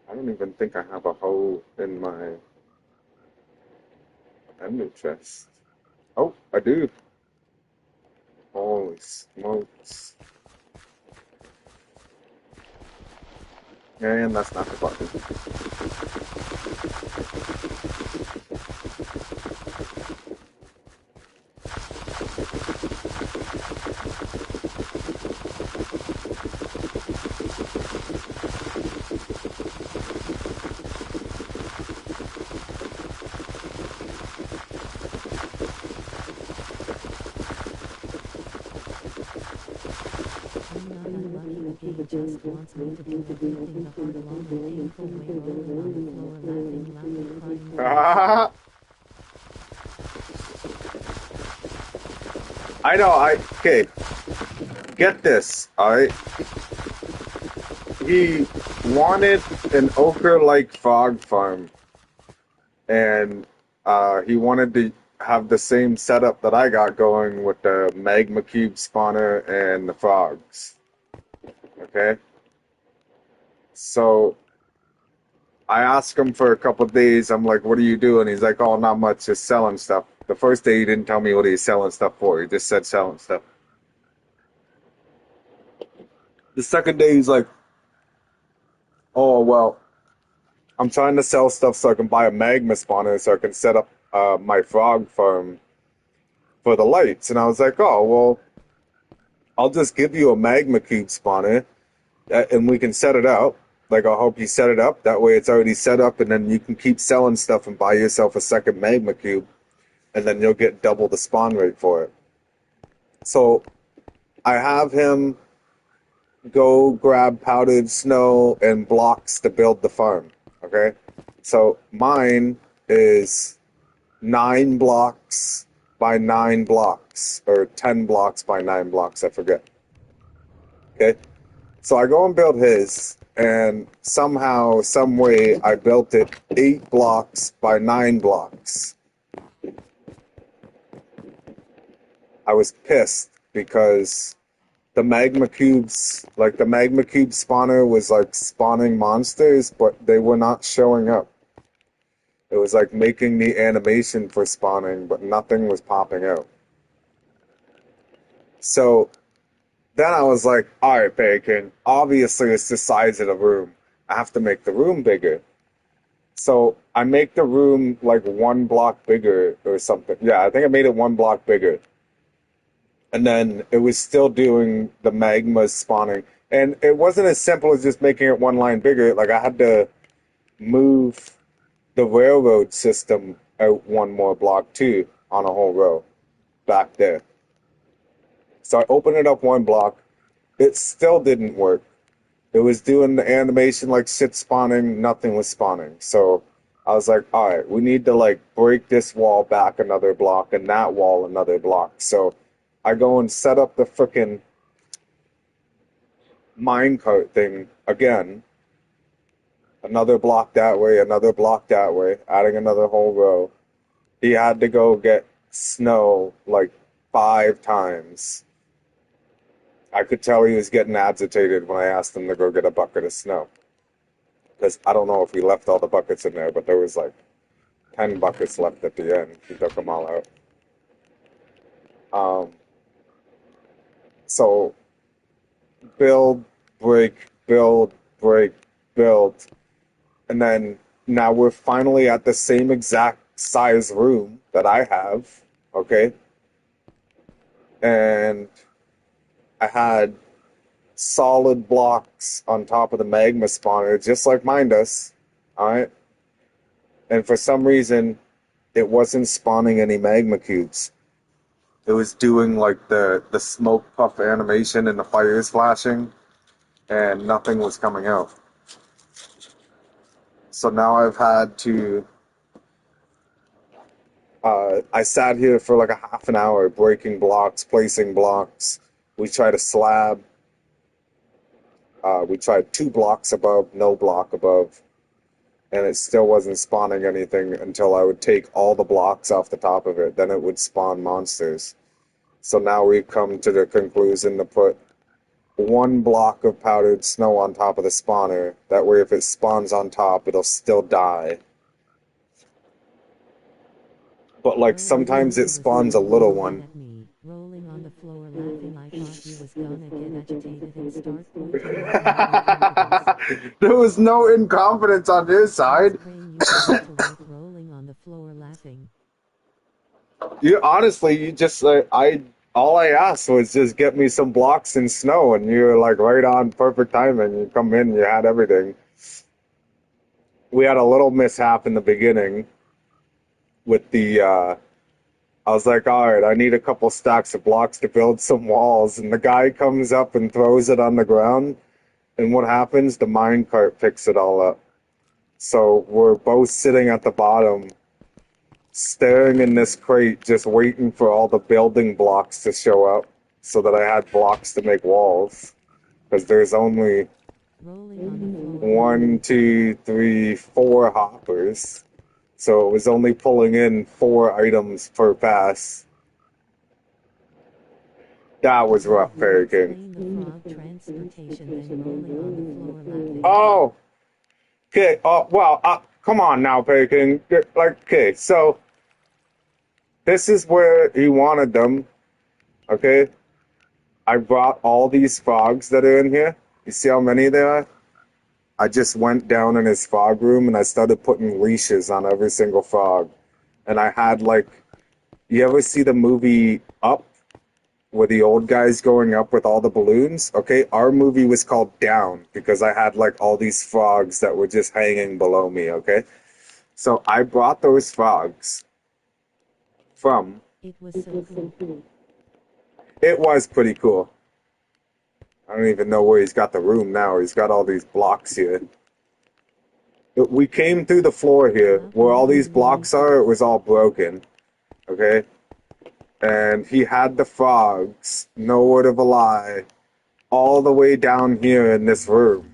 I don't even think I have a hole in my ender chest. Oh, I do. Holy smokes. And that's not the button. just wants me to do everything the hard, long, and painful way, rolling on the floor, laughing, crying. I know, okay, get this, alright? He wanted an ochre-like frog farm, and he wanted to have the same setup that I got going with the magma cube spawner and the frogs. Okay? So I asked him for a couple of days. I'm like, what are you doing? He's like, oh, not much, just selling stuff. The first day he didn't tell me what he's selling stuff for. He just said selling stuff. The second day he's like, oh, well, I'm trying to sell stuff so I can buy a magma spawner so I can set up my frog farm for the lights. And I was like, oh, well, I'll just give you a magma cube spawner and we can set it up. Like, I'll help you set it up. That way it's already set up, and then you can keep selling stuff and buy yourself a second magma cube, and then you'll get double the spawn rate for it. So I have him go grab powdered snow and blocks to build the farm. Okay? So mine is 9 blocks by 9 blocks, or 10 blocks by 9 blocks, I forget. Okay? So I go and build his, and somehow, some way, I built it 8 blocks by 9 blocks. I was pissed because the magma cubes, like the magma cube spawner was like spawning monsters, but they were not showing up. It was like making the animation for spawning, but nothing was popping out. So then I was like, all right, Bacon, obviously it's the size of the room. I have to make the room bigger. So I make the room like 1 block bigger or something. Yeah, I think I made it 1 block bigger. And then it was still doing the magma spawning. And it wasn't as simple as just making it 1 line bigger. Like, I had to move the railroad system out 1 more block too on a whole row back there. So I opened it up 1 block. It still didn't work. It was doing the animation like shit spawning. Nothing was spawning. So I was like, all right, we need to like break this wall back another block and that wall another block. So I go and set up the frickin' minecart thing again. Another block that way, another block that way, adding another whole row. He had to go get snow like 5 times. I could tell he was getting agitated when I asked him to go get a bucket of snow. Because I don't know if he left all the buckets in there, but there was like 10 buckets left at the end. He took them all out. So, build, break, build, break, build. And then now we're finally at the same exact size room that I have, okay? And I had solid blocks on top of the magma spawner, just like mine does, alright? And for some reason, it wasn't spawning any magma cubes. It was doing like the smoke puff animation and the fires flashing, and nothing was coming out. So now I've had to, I sat here for like a half an hour breaking blocks, placing blocks. We tried a slab. We tried 2 blocks above, no block above. And it still wasn't spawning anything until I would take all the blocks off the top of it. Then it would spawn monsters. So now we've come to the conclusion to put 1 block of powdered snow on top of the spawner. That way if it spawns on top, it'll still die. But like sometimes it spawns a little one. Rolling on the floor laughing, I thought he was gonna get agitated and start pointing. There was no incompetence on his side. Rolling on the floor laughing. You honestly, you just all I asked was just get me some blocks and snow, and you were like right on, perfect timing. You come in, you had everything. We had a little mishap in the beginning with the, I was like, all right, I need a couple stacks of blocks to build some walls, and the guy comes up and throws it on the ground, And what happens? The minecart picks it all up. So we're both sitting at the bottom, staring in this crate, just waiting for all the building blocks to show up so that I had blocks to make walls. Because there's only Rolling on the floor. 1, 2, 3, 4 hoppers. So it was only pulling in 4 items per pass. That was rough, Fairy King. Explain the frog transportation, then rolling on the floor laughing. Oh! Okay, well, come on now, Fairy King. Like, okay, so this is where he wanted them, okay? I brought all these frogs that are in here. You see how many there are? I just went down in his frog room and I started putting leashes on every single frog. And I had like, you ever see the movie Up, where the old guy's going up with all the balloons? Okay, our movie was called Down because I had like all these frogs that were just hanging below me, okay? So I brought those frogs from... It was so cool. It was pretty cool. I don't even know where he's got the room now. He's got all these blocks here. We came through the floor here. Where all these blocks are, it was all broken. Okay? And he had the frogs, no word of a lie, all the way down here in this room.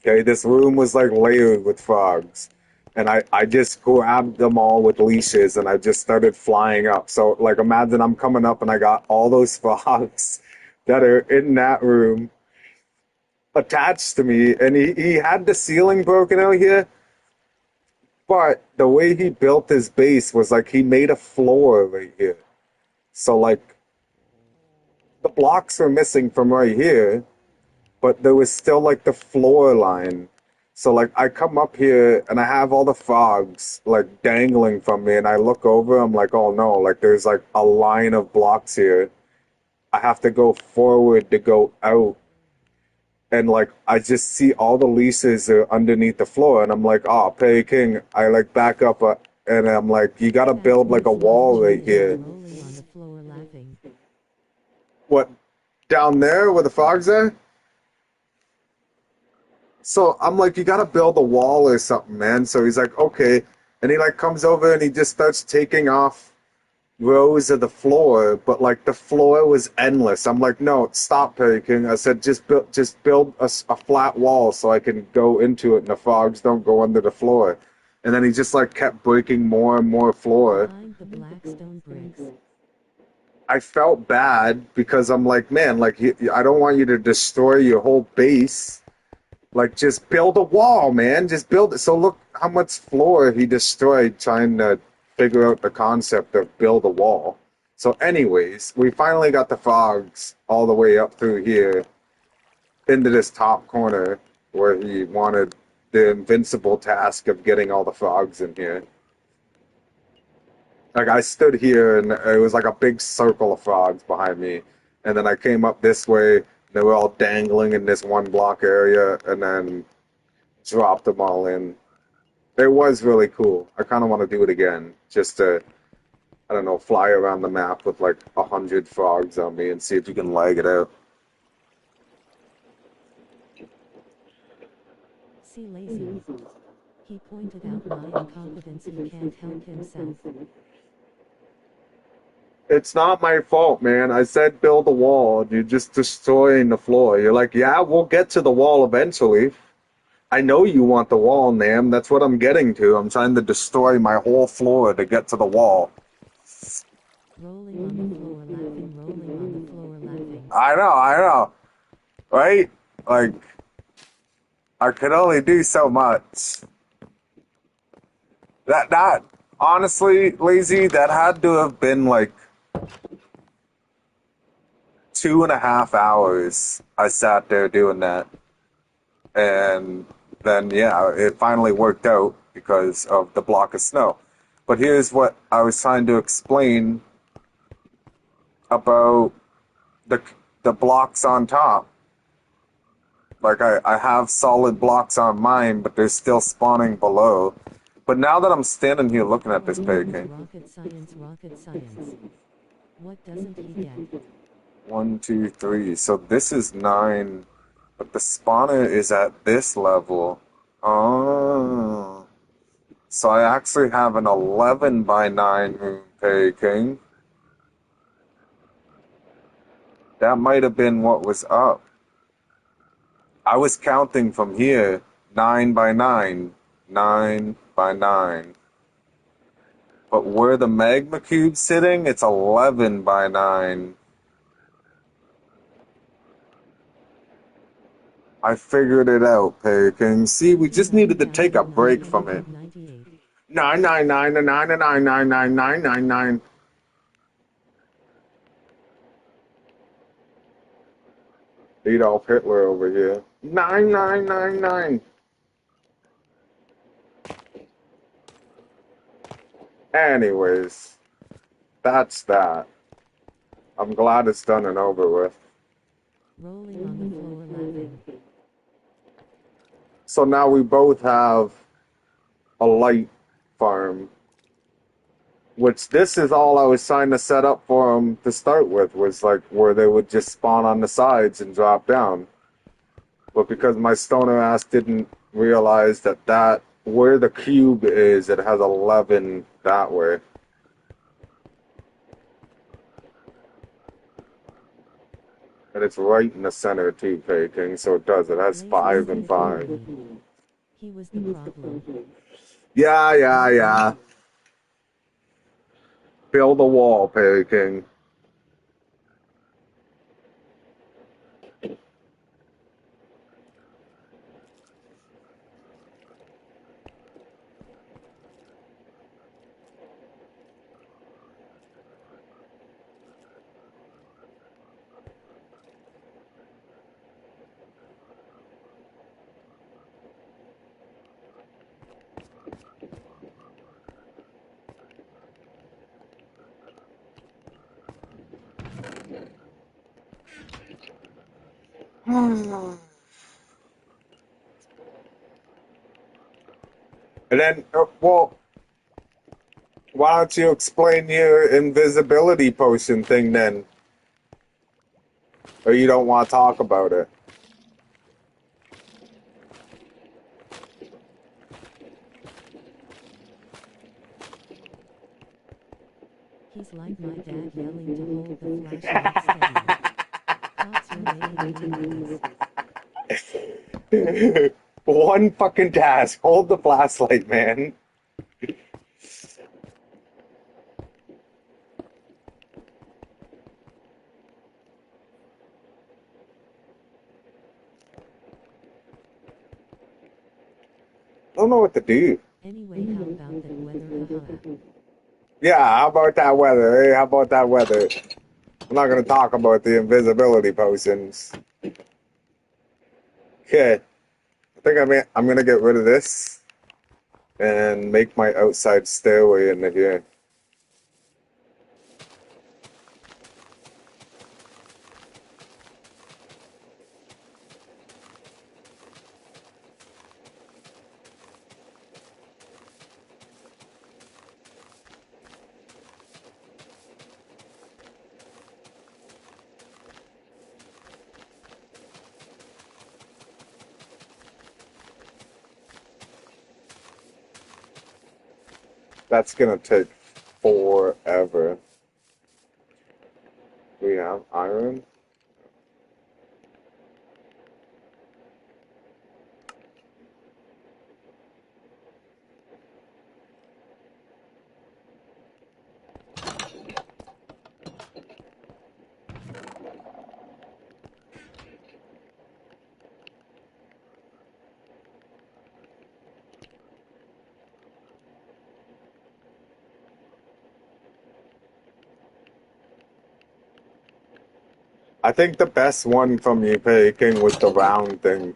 Okay? This room was like layered with frogs. And I just grabbed them all with leashes and I just started flying up. So, like, imagine I'm coming up and I got all those frogs that are in that room attached to me, and he had the ceiling broken out here, but the way he built his base was like he made a floor right here. So like the blocks were missing from right here, but there was still like the floor line. So like I come up here and I have all the frogs like dangling from me, and I look over, I'm like, oh no, like there's like a line of blocks here. I have to go forward to go out. And like I just see all the leases are underneath the floor, and I'm like, oh, Perry King. I like back up, and I'm like, you gotta build like a wall right here. Rolling on the floor laughing. What, down there where the frogs are? So I'm like, you gotta build a wall or something, man. So he's like, okay, and he like comes over and he just starts taking off rows of the floor, but like the floor was endless. I'm like, no, stop, Perry King. I said, just build a flat wall so I can go into it and the frogs don't go under the floor. And then he just like kept breaking more and more floor. Behind the black stone bricks. I felt bad because I'm like, man, like I don't want you to destroy your whole base. Like, just build a wall, man. Just build it. So look how much floor he destroyed trying to figure out the concept of build a wall. So anyways, we finally got the frogs all the way up through here into this top corner where he wanted the invincible task of getting all the frogs in here. Like, I stood here and it was like a big circle of frogs behind me. And then I came up this way. They were all dangling in this one block area and then dropped them all in. It was really cool. I kind of want to do it again, just to, I don't know, fly around the map with like 100 frogs on me and see if you can lag it out. See lazy. He pointed out my incompetence. He can't help himself. It's not my fault, man. I said build a wall, and you're just destroying the floor. You're like, yeah, we'll get to the wall eventually. I know you want the wall, Nam. That's what I'm getting to. I'm trying to destroy my whole floor to get to the wall. Rolling on the floor laughing, rolling on the floor laughing. I know. Right? Like, I could only do so much. That, honestly, Lazy, that had to have been like 2.5 hours I sat there doing that. And then, yeah, it finally worked out because of the block of snow. But here's what I was trying to explain about the blocks on top. Like, I have solid blocks on mine, but they're still spawning below. But now that I'm standing here looking at this painting... Rocket science, rocket science. What doesn't he get? 1, 2, 3. So this is 9. But the spawner is at this level. Oh. So I actually have an 11 by 9 room King. That might have been what was up. I was counting from here 9 by 9, 9 by 9. But where the magma cube's sitting, it's 11 by 9. I figured it out, King. See, we just needed to take a break from it. 99999999999. Adolf Hitler over here. 9999. Anyways, that's that. I'm glad it's done and over with. Rolling on the floor laughing. So now we both have a light farm. Which this is all I was trying to set up for them to start with, was like where they would just spawn on the sides and drop down. But because my stoner ass didn't realize that where the cube is, it has 11 that way. And it's right in the center too, King, so it does. It has 5 and 5. He was the problem. Yeah. Build a wall, King. And then, well, why don't you explain your invisibility potion thing then? Or you don't want to talk about it? He's like my dad yelling to hold the flashlight steady. Thoughts related to this. One fucking task. Hold the flashlight, man. I don't know what to do. Anyway, how about that weather, haha? Yeah, how about that weather? Hey, how about that weather? I'm not going to talk about the invisibility potions. Okay. I think I'm going to get rid of this and make my outside stairway into here. That's going to take forever. We have iron. I think the best one from you picking was the round thing.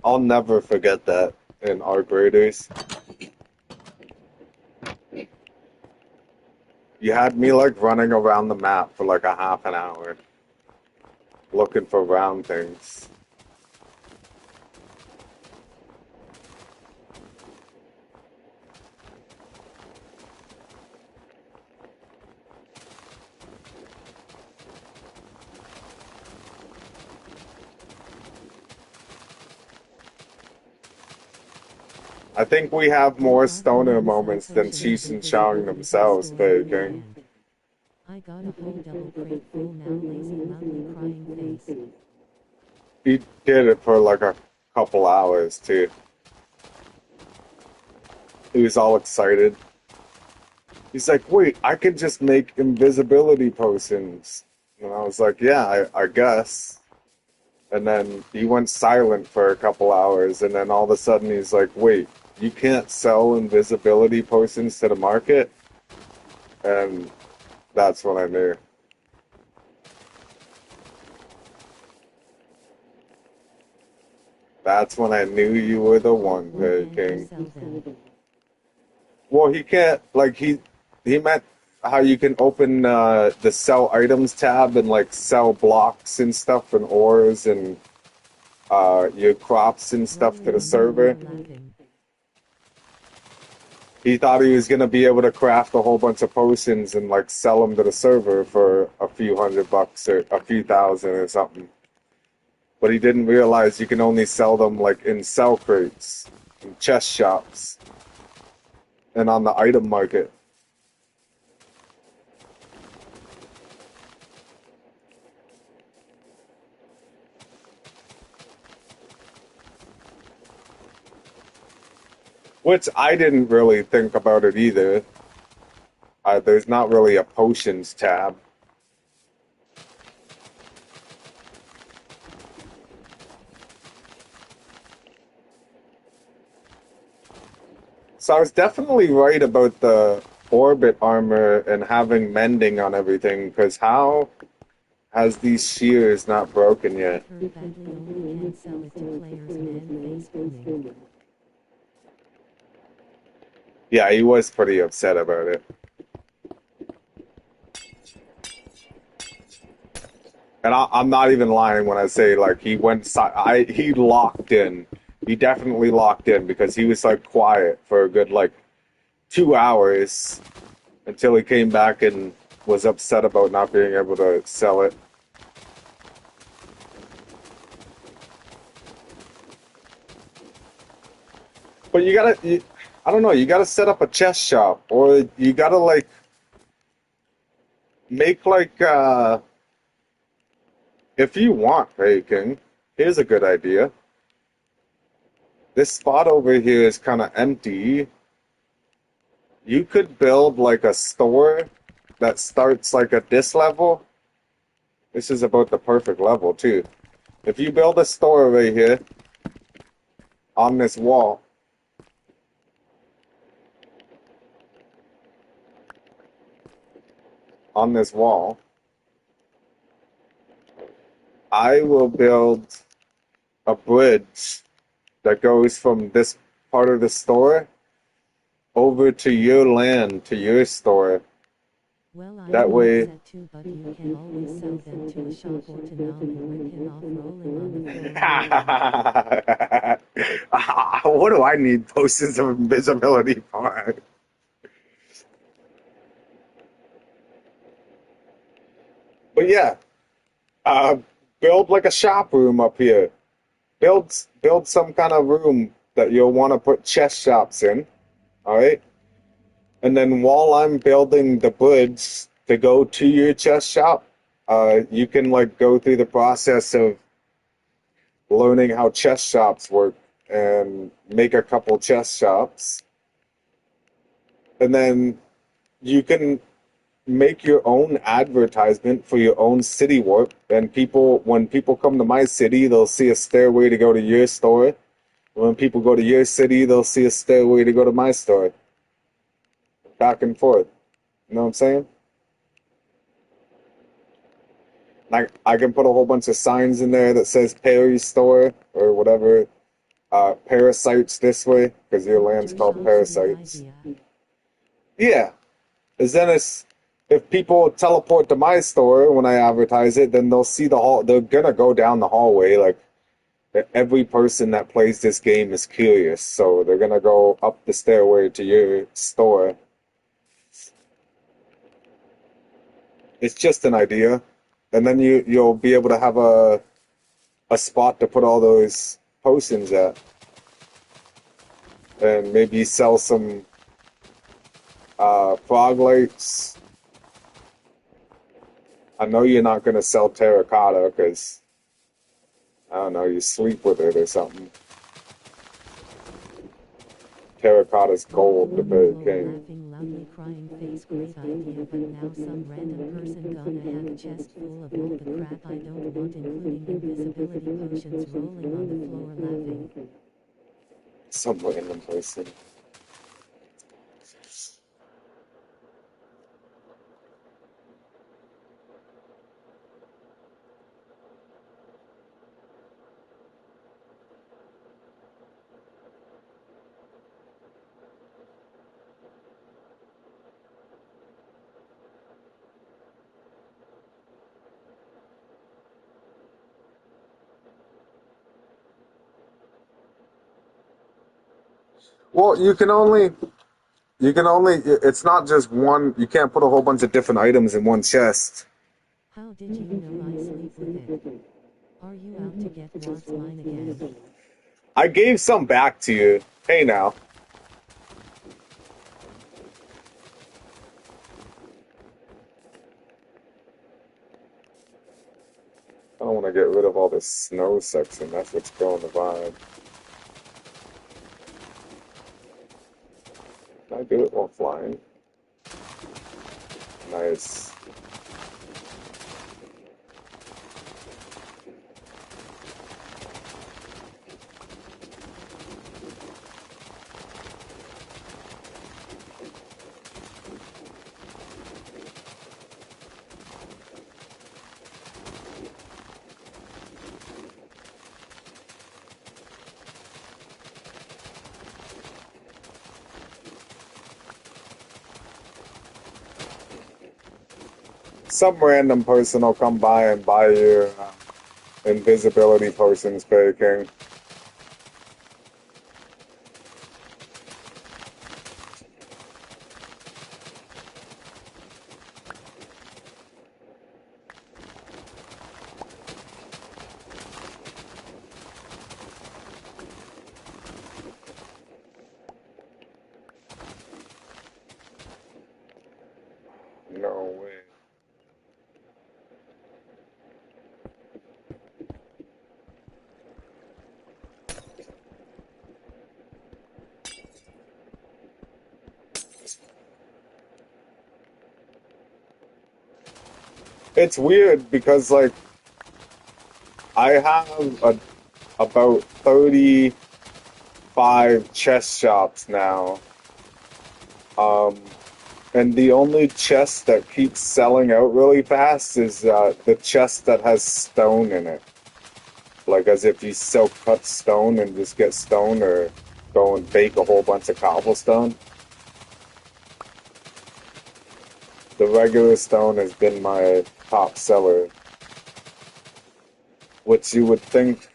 I'll never forget that in our graders. You had me like running around the map for like a half an hour looking for round things. I think we have more Bought the stoner non-sell moments than potion Cheech and of Chong invisibility themselves, store Perry on King. Nonamsland. I got a whole double crate full now, lazy, lovely, crying face. He did it for like a couple hours too. He was all excited. He's like, wait, I could just make invisibility potions. And I was like, yeah, I guess. And then he went silent for a couple hours, and then all of a sudden he's like, wait, you can't sell invisibility potions to the market? And that's when I knew. That's when I knew you were the one, Perry King. Well, he can't, like, he meant how you can open the sell items tab and, like, sell blocks and stuff and ores and your crops and stuff to the server. He thought he was going to be able to craft a whole bunch of potions and, like, sell them to the server for a few $100 or a few thousand or something. But he didn't realize you can only sell them, like, in sell crates, in chest shops, and on the item market. Which I didn't really think about it either. There's not really a potions tab. So I was definitely right about the orbit armor and having mending on everything, because how has these shears not broken yet? Yeah, he was pretty upset about it. And I'm not even lying when I say, like, he went, he locked in. He definitely locked in because he was, like, quiet for a good, like, 2 hours until he came back and was upset about not being able to sell it. But I don't know, you gotta set up a chest shop, or you gotta, like, make, like, if you want bacon, here's a good idea. This spot over here is kind of empty. You could build, like, a store that starts, like, at this level. This is about the perfect level, too. If you build a store right here on this wall, I will build a bridge that goes from this part of the store over to your land, to your store. Well, I that way, set too, but you can always sell them to a shop or to Nam and rip him off rolling on the floor. what do I need potions of invisibility for? But yeah, uh, build like a shop room up here. Build some kind of room that you'll want to put chest shops in. All right. And then while I'm building the bridge to go to your chest shop, you can like go through the process of learning how chest shops work and make a couple chest shops. And then you can make your own advertisement for your own city warp. And when people come to my city, they'll see a stairway to go to your store. When people go to your city, they'll see a stairway to go to my store. Back and forth. You know what I'm saying? I can put a whole bunch of signs in there that says Perry Store or whatever. Parasites this way, because your land's called Parasites. Yeah. Because then if people teleport to my store when I advertise it, then they'll see the hall. They're gonna go down the hallway. Like every person that plays this game is curious, so they're gonna go up the stairway to your store. It's just an idea, and then you'll be able to have a spot to put all those potions at. and maybe sell some frog legs. I know you're not gonna sell terracotta because I don't know, you sleep with it or something. Terracotta's gold, the bird king. Laughing loudly, crying face, great idea, but now some random person gonna have a chest full of all the crap I don't want, including invisibility potions, rolling on the floor laughing. Some random person. Well, it's not just one, you can't put a whole bunch of different items in one chest. How did you know I sleep with it? Are you out to get what's mine again? I gave some back to you. Hey now. I don't want to get rid of all this snow section. That's what's killing the vibe. Can I do it while flying? Nice. Some random person will come by and buy you invisibility potions, Fairy King. No way. It's weird because, like, I have about 35 chest shops now. And the only chest that keeps selling out really fast is the chest that has stone in it. Like, as if you silk cut stone and just get stone, or go and bake a whole bunch of cobblestone. The regular stone has been my top seller, which you would think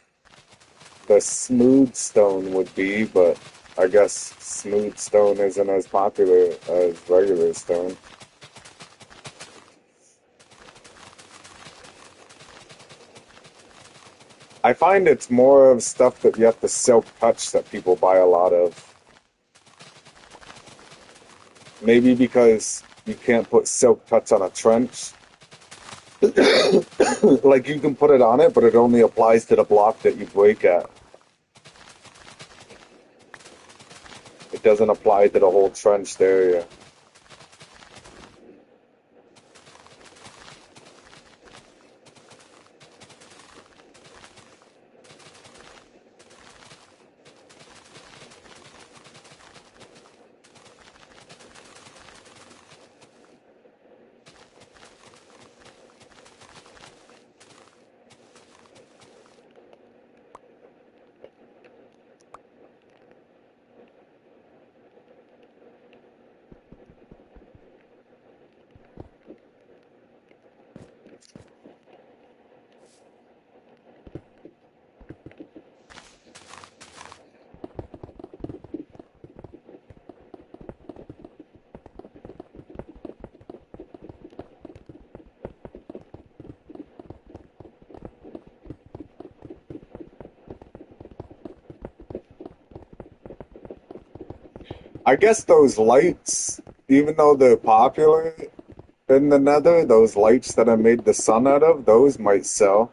the smooth stone would be, but I guess smooth stone isn't as popular as regular stone. I find it's more of stuff that you have to silk touch that people buy a lot of. Maybe because you can't put silk touch on a trench. Like, you can put it on it, but it only applies to the block that you break at. It doesn't apply to the whole trenched area. I guess those lights, even though they're popular in the Nether, those lights that I made the sun out of, those might sell.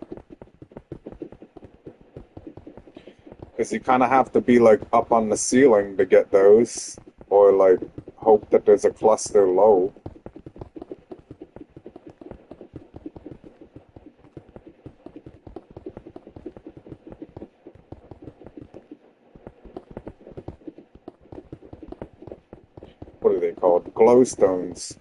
Because you kind of have to be like up on the ceiling to get those, or like hope that there's a cluster low. What are they called? Glowstones.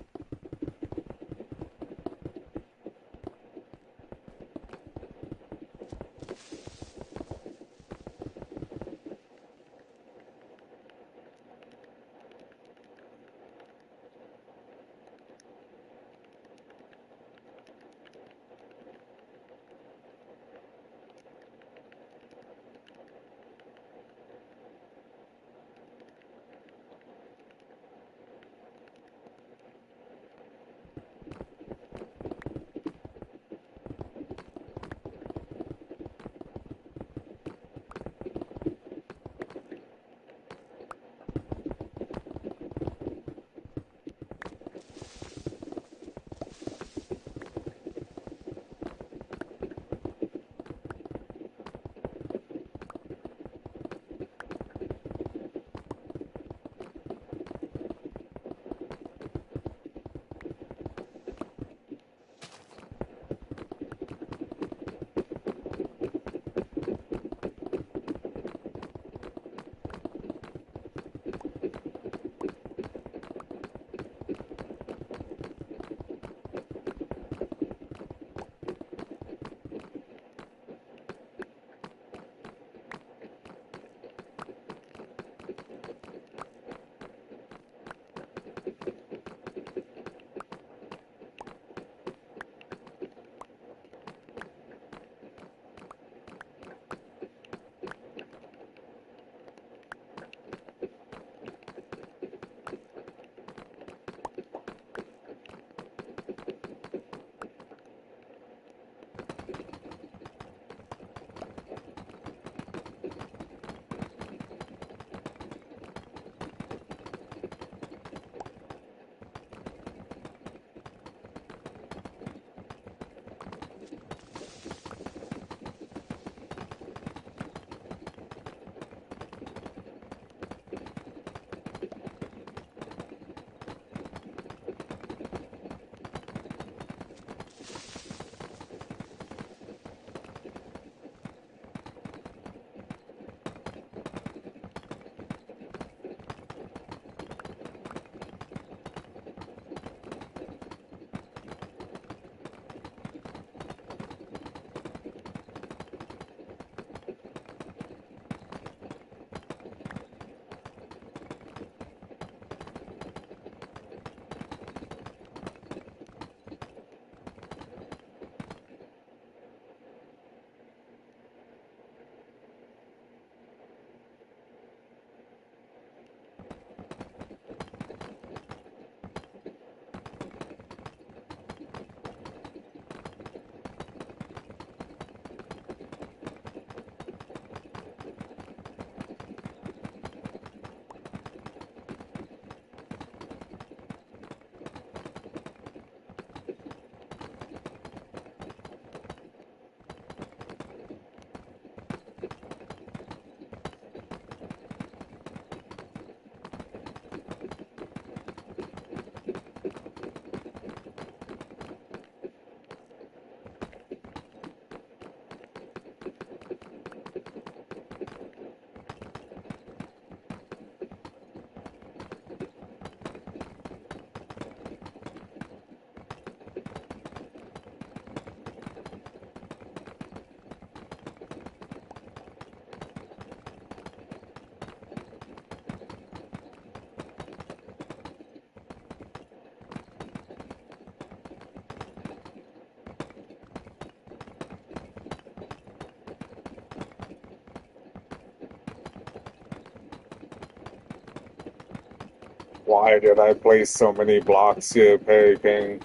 Why did I place so many blocks here, Peking?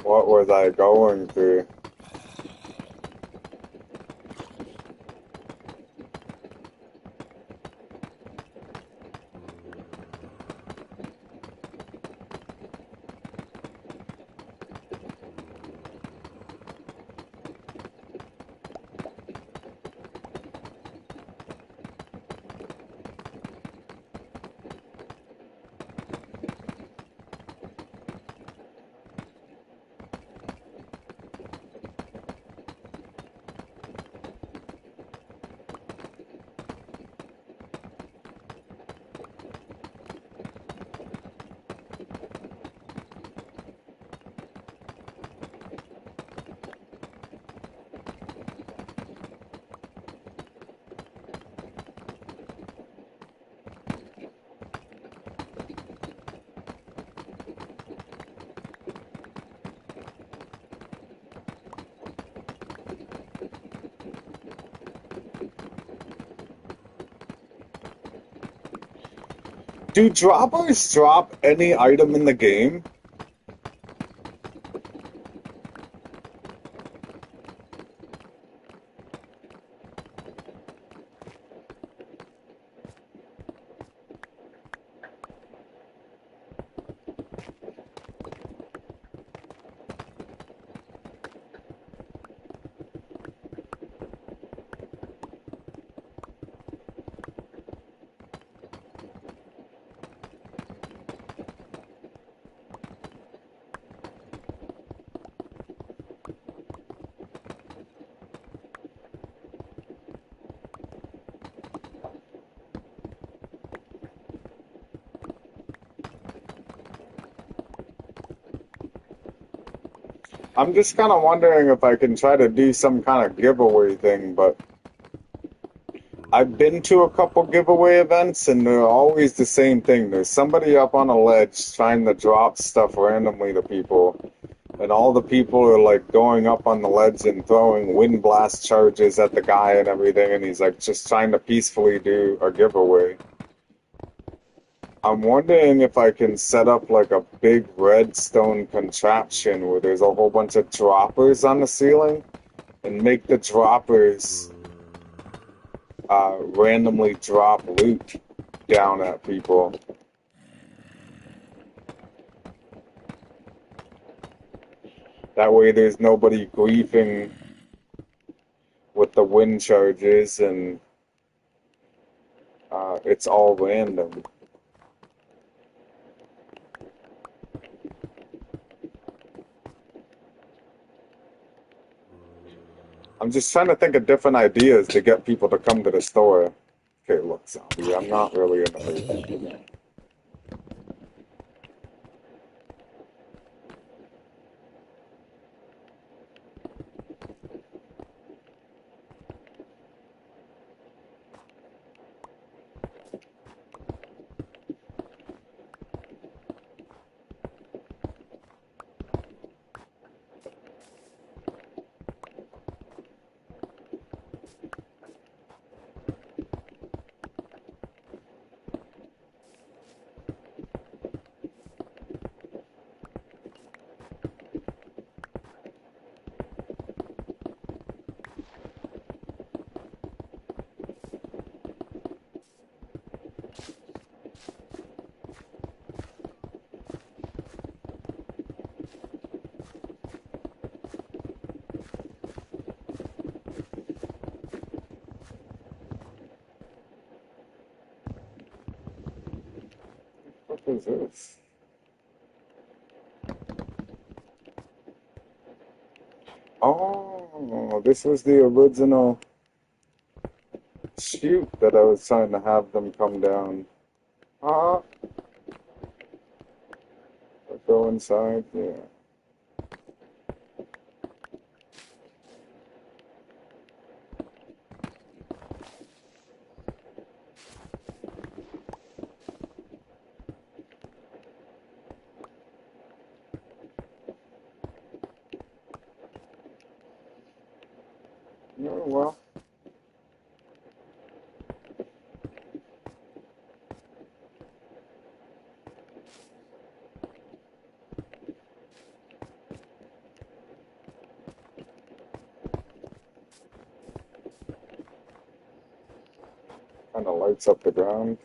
What was I going through? Do droppers drop any item in the game? I'm just kind of wondering if I can try to do some kind of giveaway thing, but I've been to a couple giveaway events and they're always the same thing. There's somebody up on a ledge trying to drop stuff randomly to people, and all the people are like going up on the ledge and throwing wind blast charges at the guy and everything, and he's like just trying to peacefully do a giveaway. I'm wondering if I can set up like a big redstone contraption where there's a whole bunch of droppers on the ceiling and make the droppers randomly drop loot down at people. That way there's nobody griefing with the wind charges and it's all random. I'm just trying to think of different ideas to get people to come to the store. Okay, look, zombie, I'm not really in the mood. What is this? Oh, this was the original chute that I was trying to have them come down. Ah, go inside, yeah. Oh, well. Kind of lights up the ground.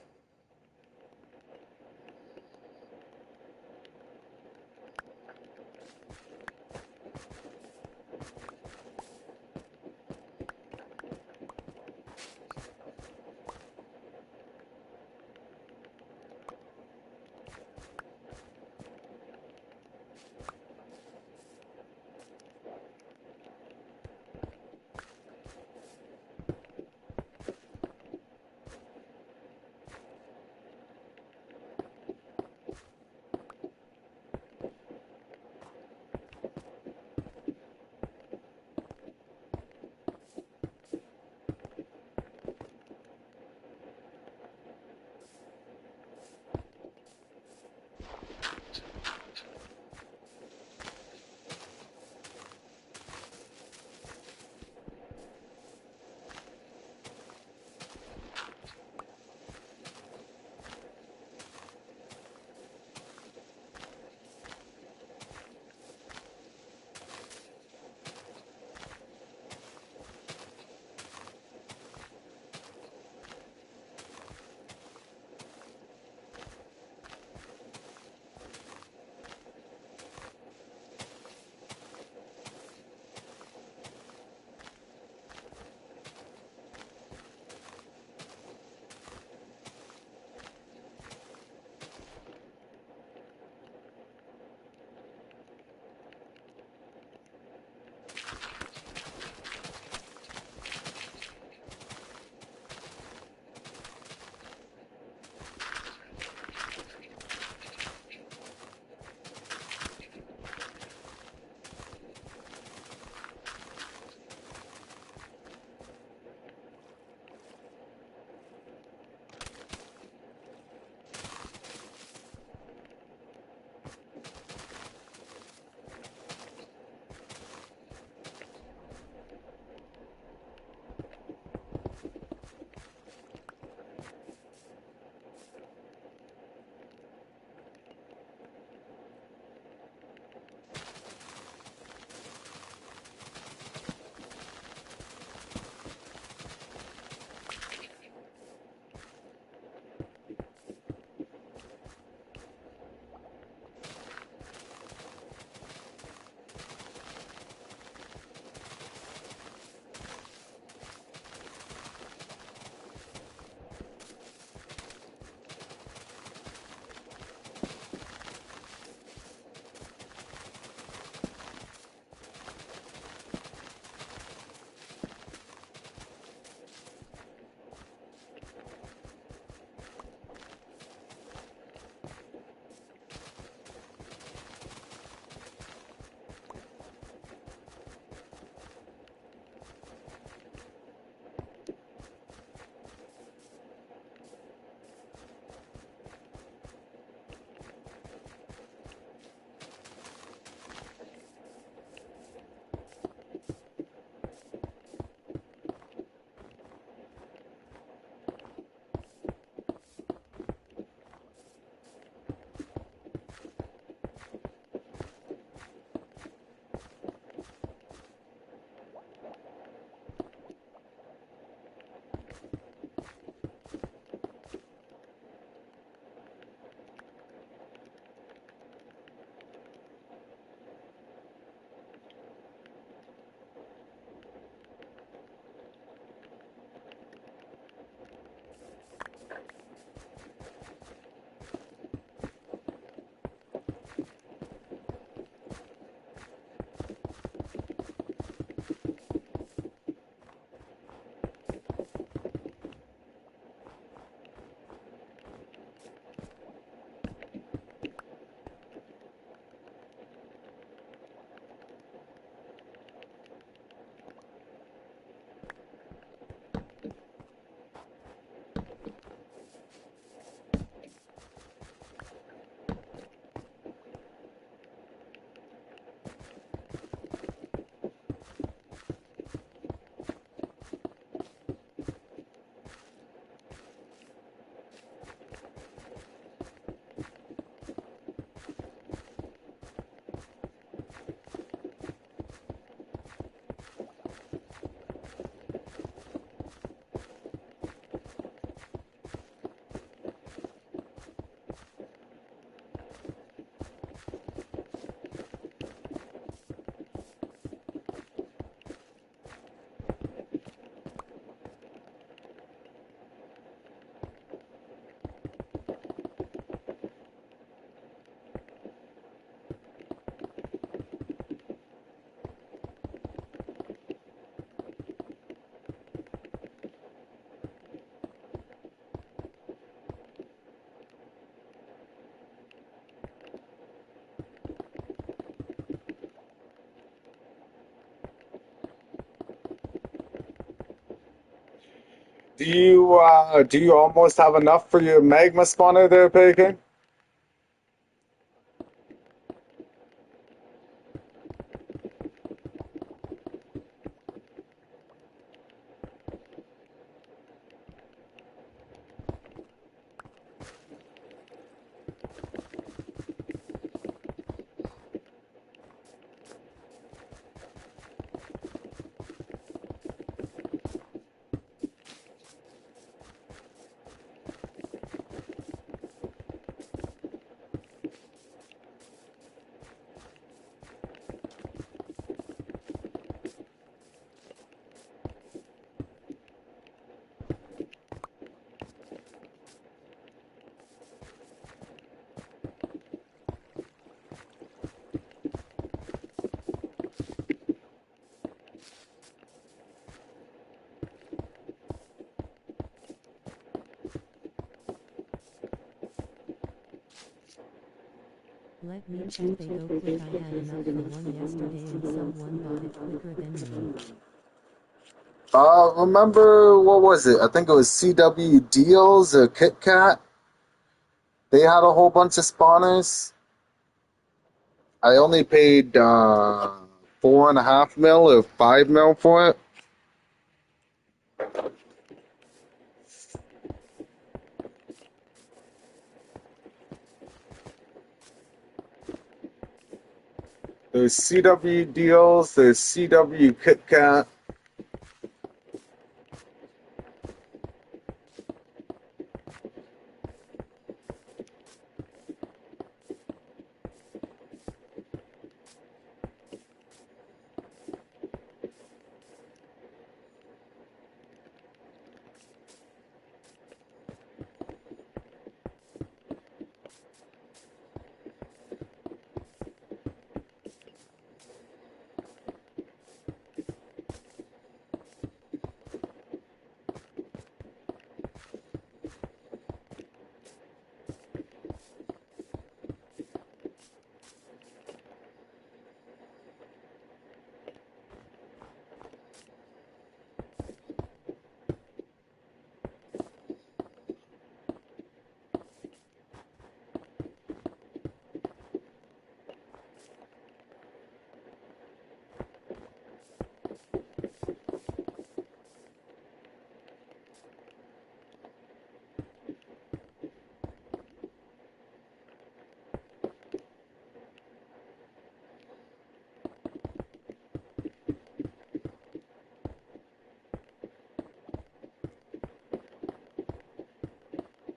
Do you almost have enough for your magma spawner there, Pagan? Let me check they go quick. I had enough for one yesterday and someone bought it quicker than me. Remember, what was it? I think it was CW Deals or Kit Kat. They had a whole bunch of spawners. I only paid 4.5 mil or 5 mil for it. There's CW Deals, there's CW Kit Kat.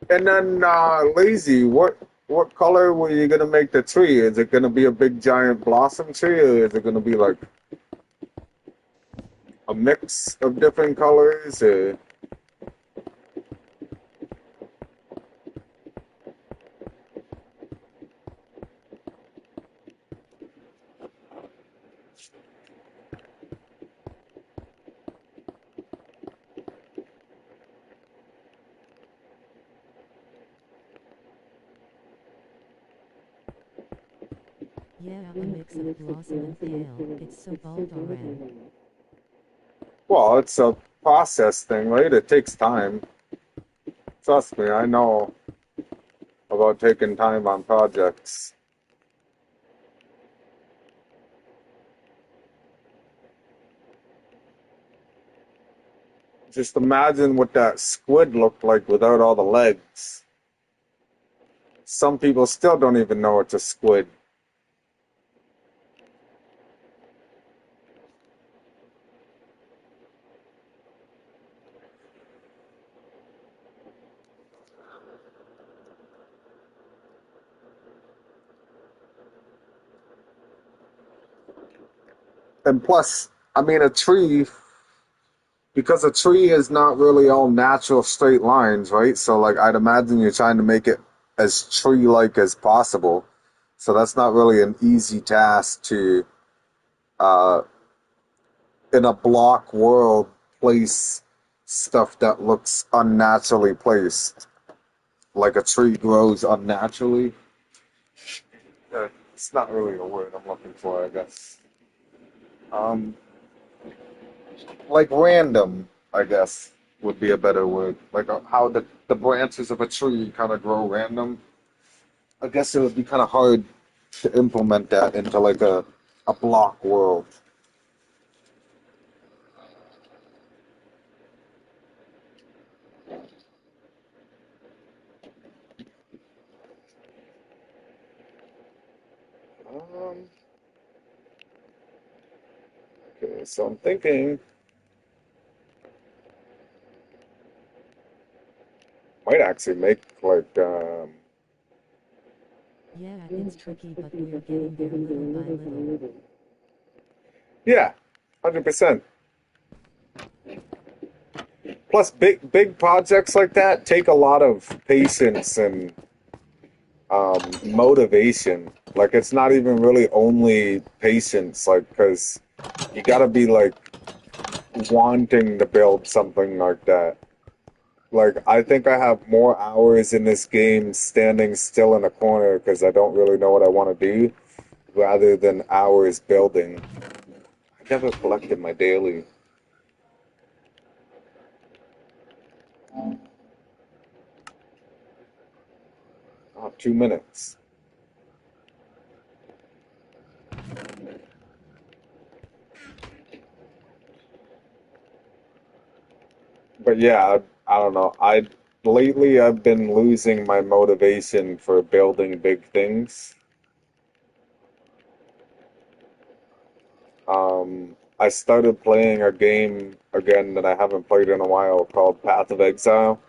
And then Lazy, what color were you gonna make the tree? Is it gonna be a big giant blossom tree, or is it gonna be like a mix of different colors? Or... Yeah, a mix of blossom and pale. It's so bald already. Well, it's a process thing, right? It takes time. Trust me, I know about taking time on projects. Just imagine what that squid looked like without all the legs. Some people still don't even know it's a squid. And plus, I mean, a tree, because a tree is not really all natural straight lines, right? So, like, I'd imagine you're trying to make it as tree-like as possible. So that's not really an easy task to, uh, in a block world, place stuff that looks unnaturally placed. Like a tree grows unnaturally. It's not really a word I'm looking for, I guess. Um, like random, I guess, would be a better word. Like how the branches of a tree kind of grow random. I guess it would be kind of hard to implement that into like a block world. Um, okay, so I'm thinking might actually make like Yeah, it's tricky, but we're getting there little by little. yeah, 100%. Plus, big projects like that take a lot of patience and motivation. Like it's not even really only patience, like because you gotta be like wanting to build something like that. Like I think I have more hours in this game standing still in a corner because I don't really know what I want to do, rather than hours building. I never collected my daily. Oh, 2 minutes. But yeah, I don't know. I lately I've been losing my motivation for building big things. I started playing a game again that I haven't played in a while called Path of Exile,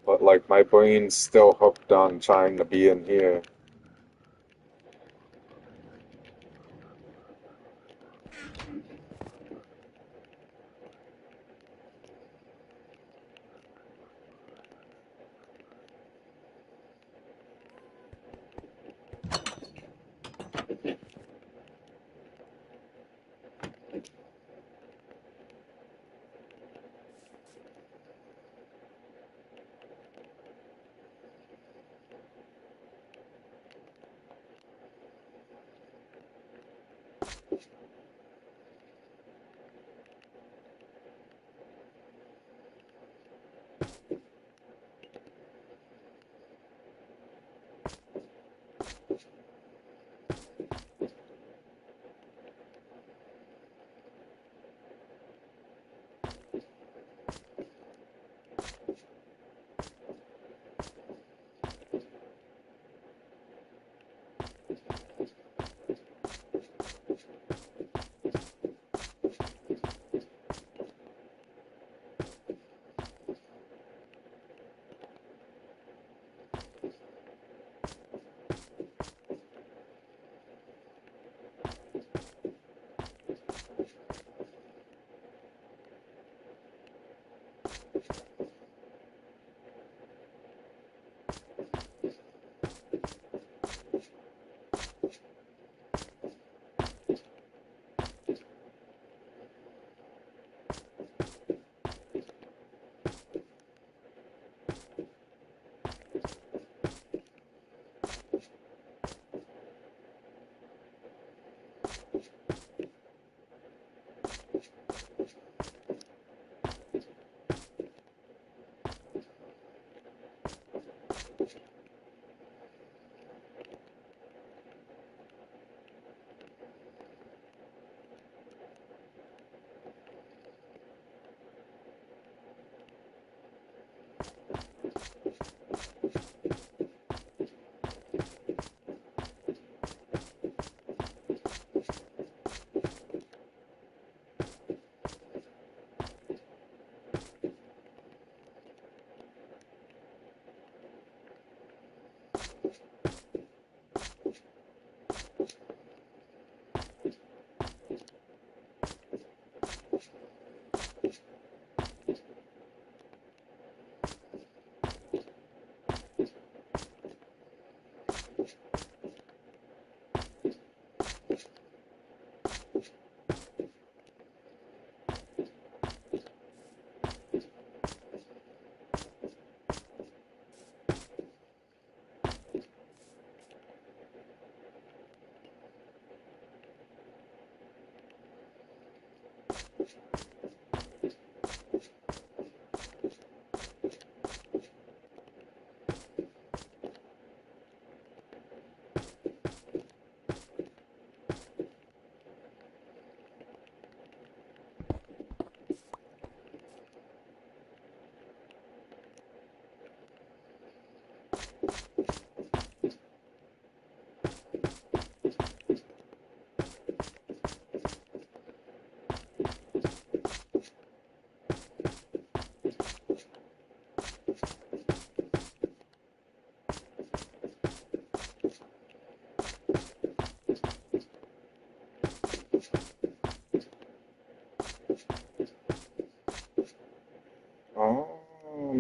but like my brain's still hooked on trying to be in here.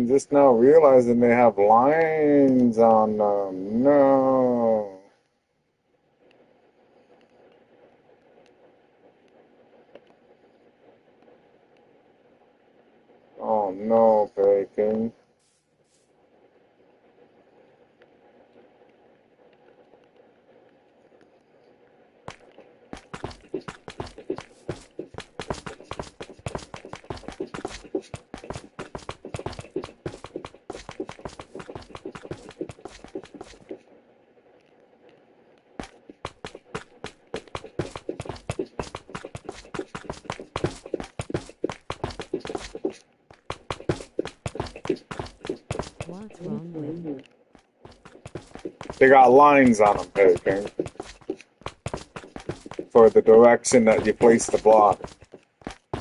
I'm just now realizing they have lines on them. No. Oh no, bacon. What's wrong with? They got lines on them, bacon. For the direction that you place the block. I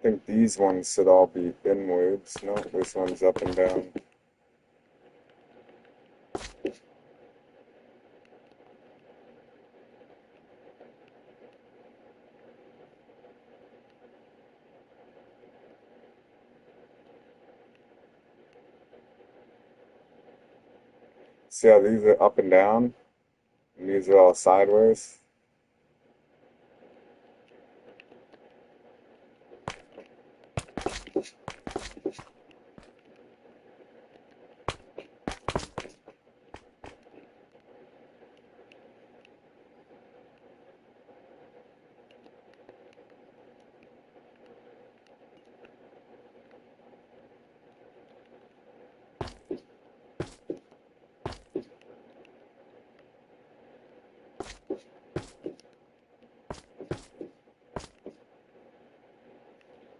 think these ones should all be inwards. No, this one's up and down. See how these are up and down? And these are all sideways?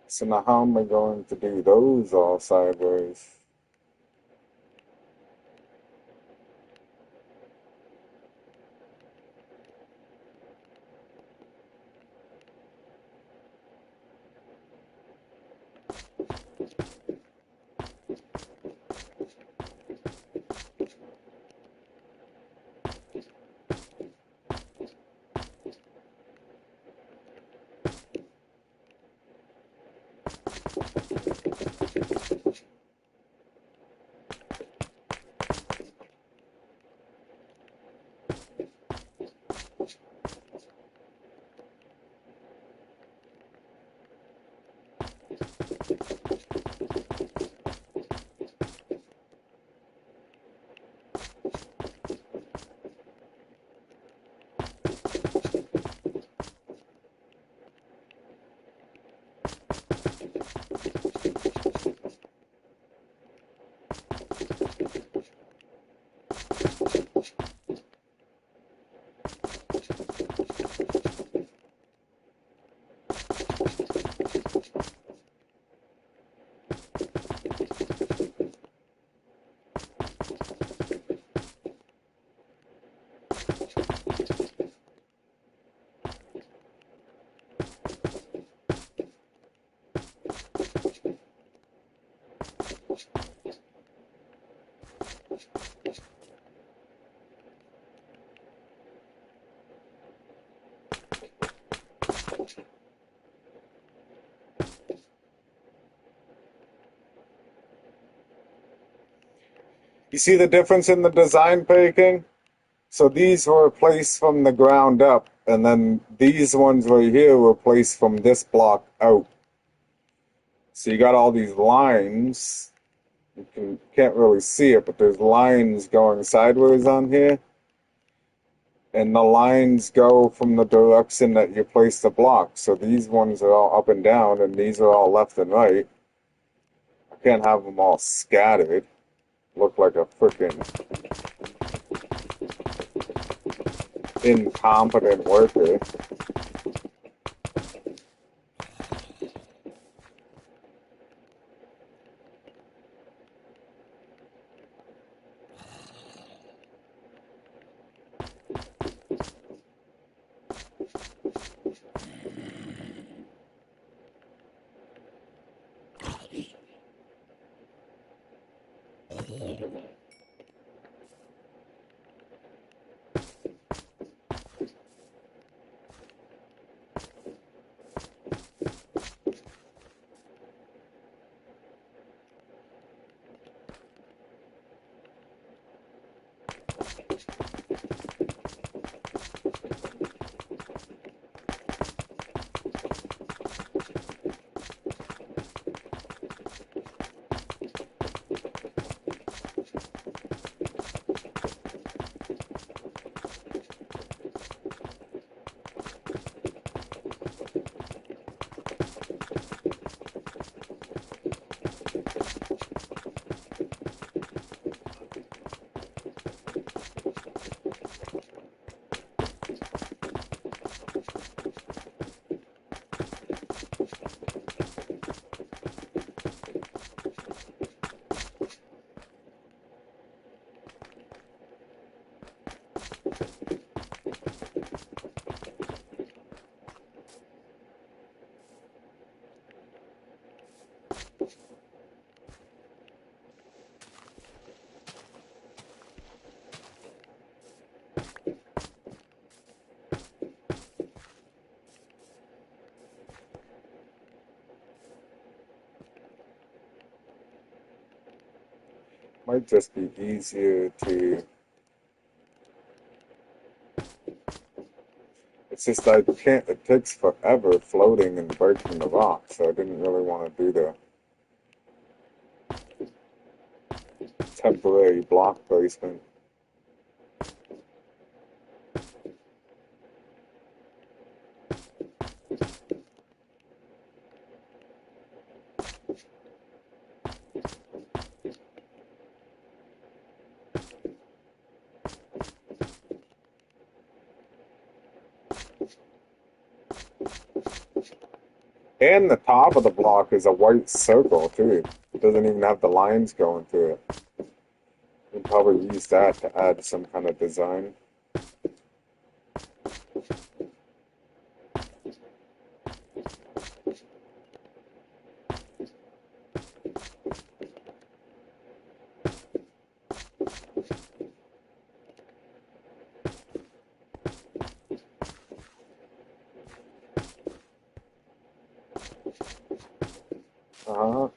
So now how am I going to do those all sideways? You see the difference in the design, Peking? So these were placed from the ground up, and then these ones right here were placed from this block out. So you got all these lines. Can't really see it, but there's lines going sideways on here. And the lines go from the direction that you place the block. So these ones are all up and down, and these are all left and right. I can't have them all scattered. Look like a freaking incompetent worker. Might just be easier to. It's just I can't. It takes forever floating and breaking the rock, so I didn't really want to do the temporary block placement. And the top of the block is a white circle too. It doesn't even have the lines going through it. You can probably use that to add some kind of design. Uh-huh.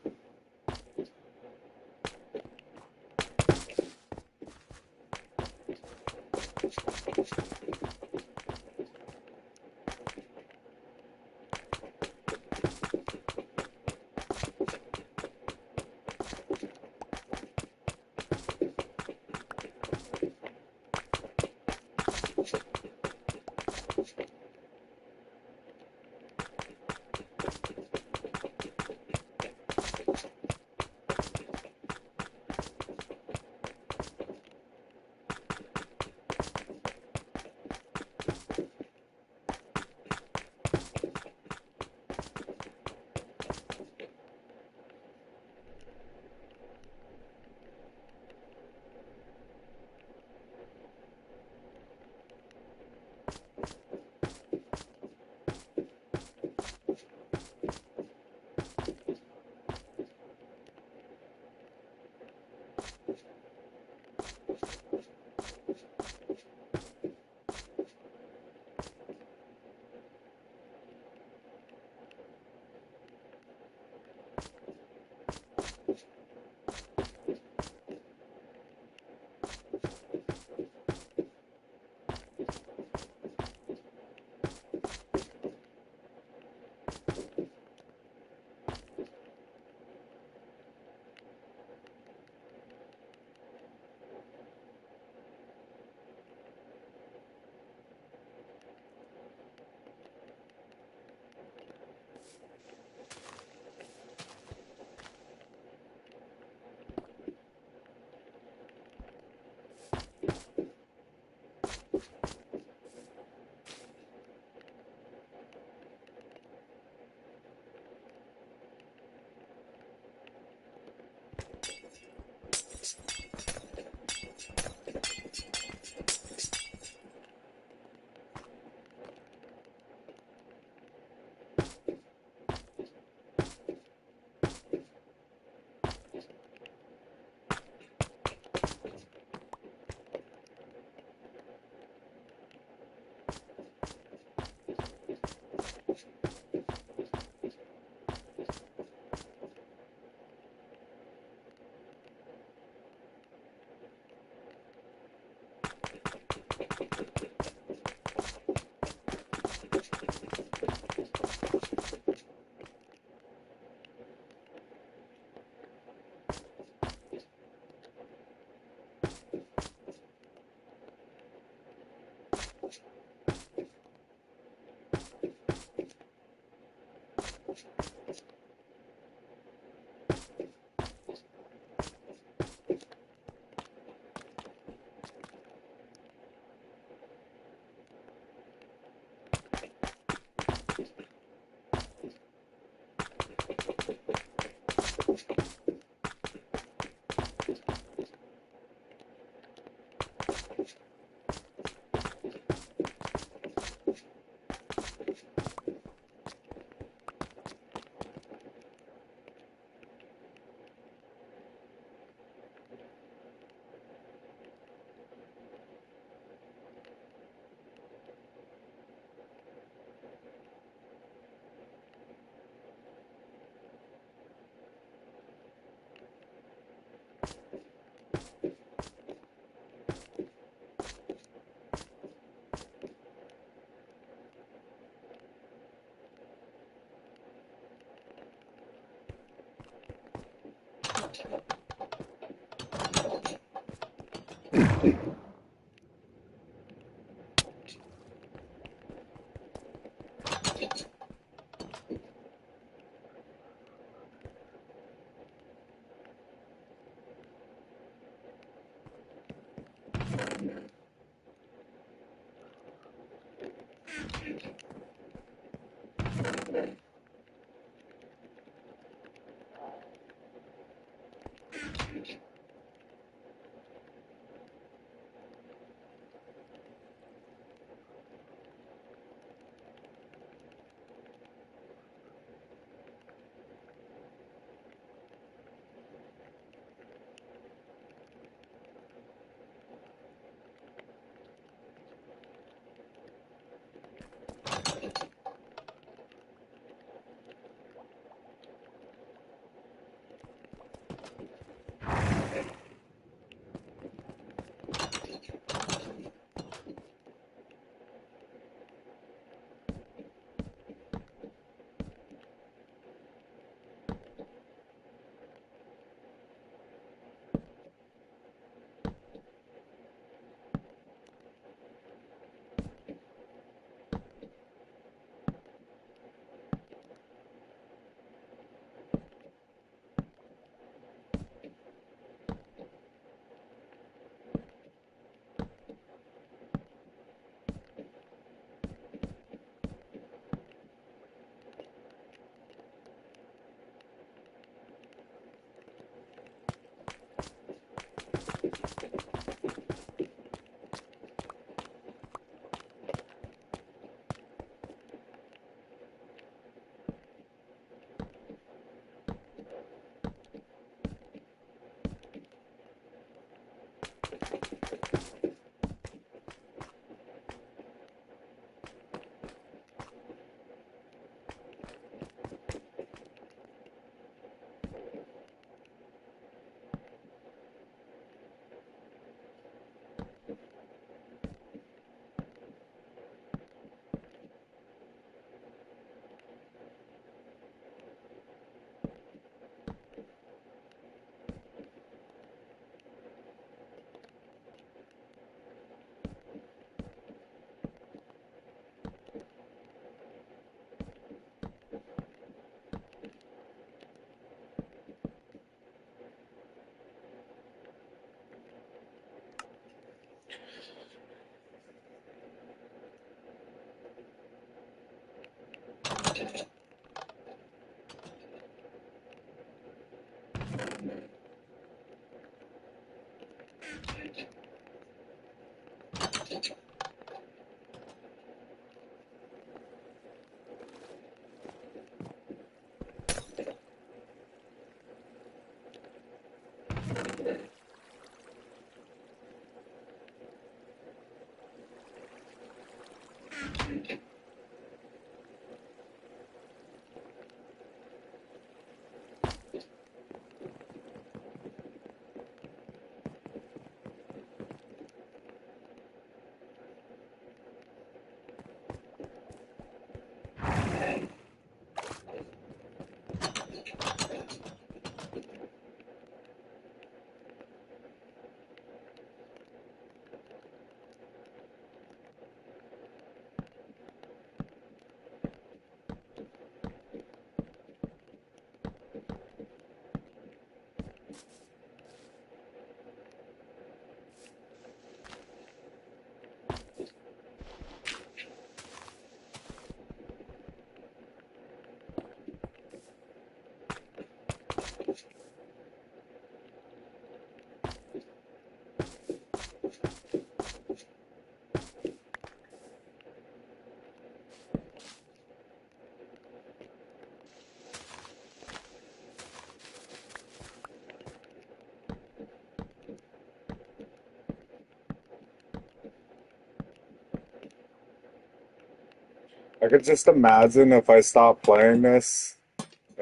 I could just imagine if I stopped playing this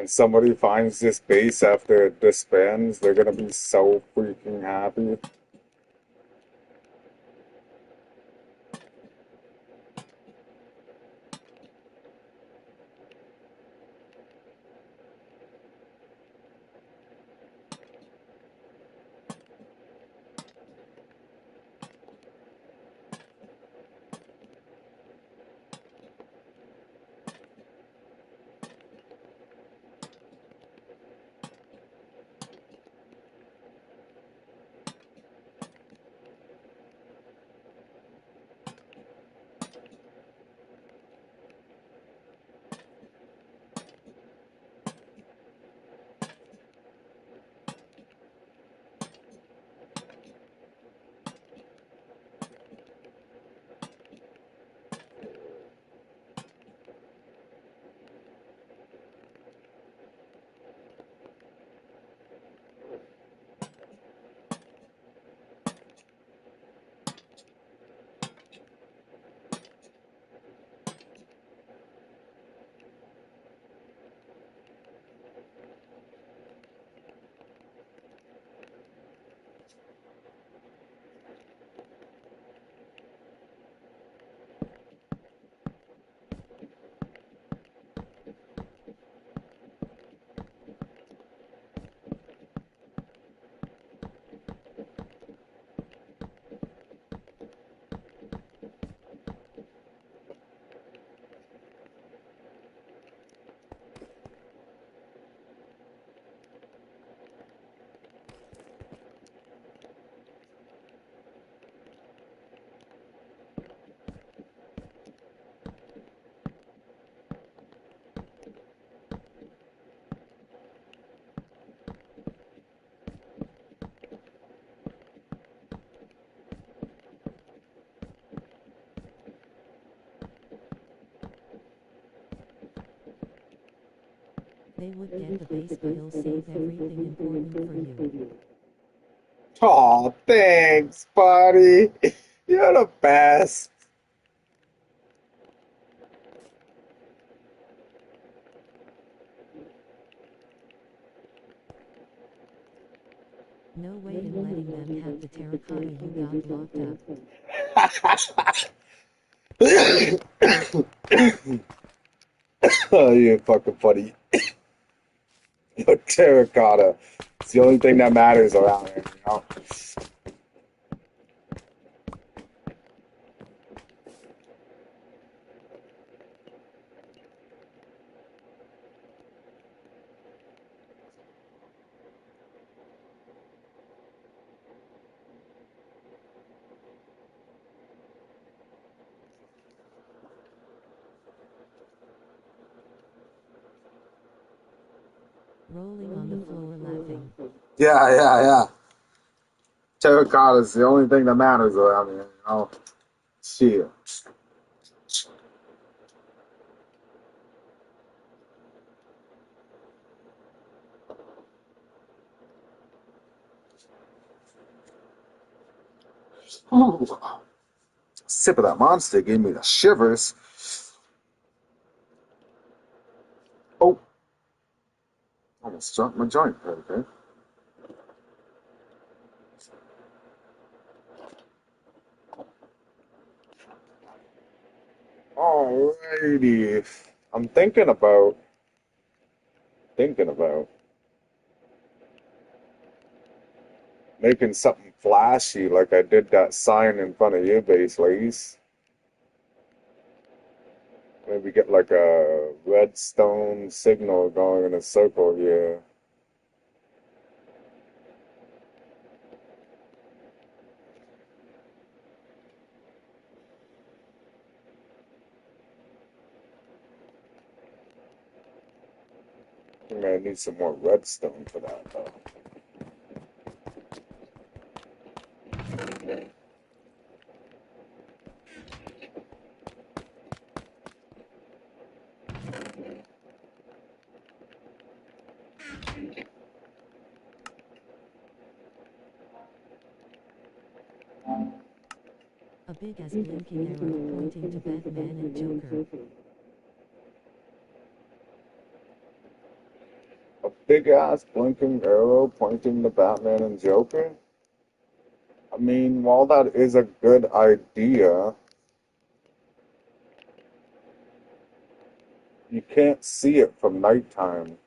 when somebody finds this base after it disbands, they're gonna be so freaking happy. They would get the base, but he'll save everything important for you. Aw, thanks, buddy. You're the best. No way in letting them have the terracotta you got locked up. Oh, you're fucking funny. Your terracotta. It's the only thing that matters around here, you know? Rolling on the floor laughing. Yeah. Terracotta's the only thing that matters around here, you know? Shit. Ooh. Sip of that monster gave me the shivers. Oh, almost dropped my joint. Okay. Alrighty. I'm thinking about making something flashy like I did that sign in front of you, base ladies. Maybe get like a redstone signal going in a circle here. I'm gonna need some more redstone for that though. A big as blinking arrow pointing to Batman and Joker. Big ass blinking arrow pointing to Batman and Joker? I mean, while that is a good idea, you can't see it from nighttime.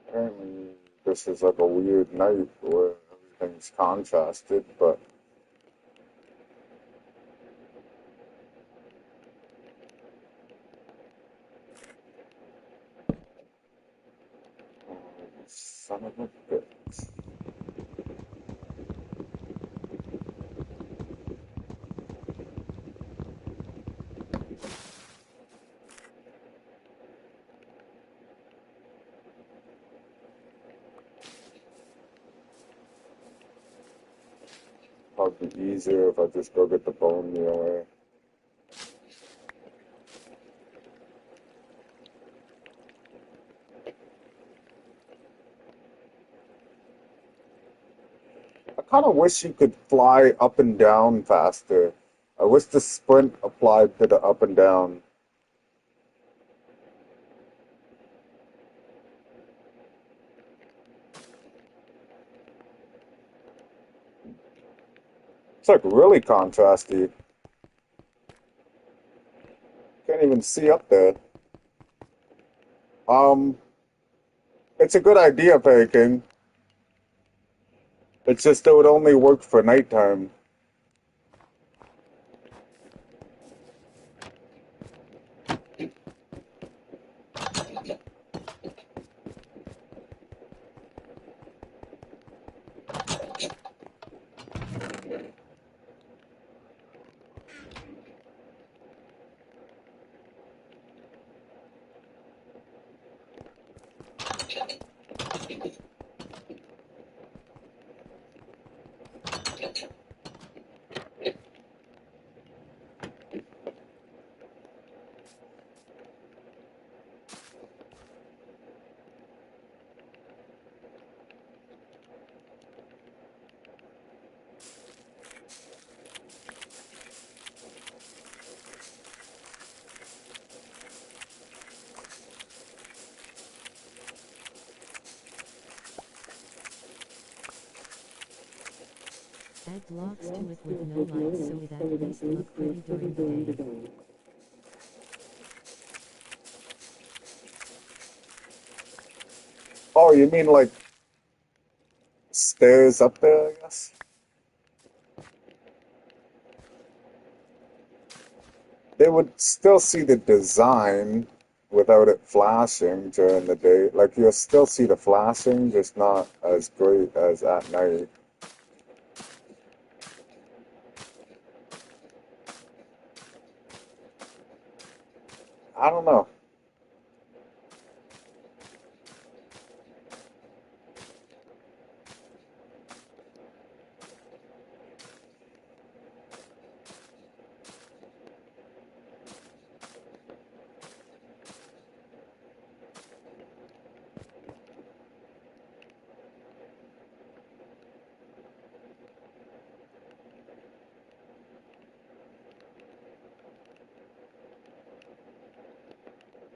Apparently, this is like a weird night where everything's contrasted, but oh, son of a bitch. Probably be easier if I just go get the bone meal away. I kind of wish you could fly up and down faster. I wish the sprint applied to the up and down. It's like really contrasty. Can't even see up there. Um, it's a good idea, Fairy King. It's just it would only work for nighttime. Add blocks to it with no lights so it at least look pretty during the day. Oh, you mean like stairs up there, I guess? They would still see the design without it flashing during the day. Like you'll still see the flashing, just not as great as at night. I don't know.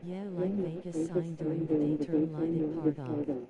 Yeah, like Vegas sign during the day, turn lighted part off.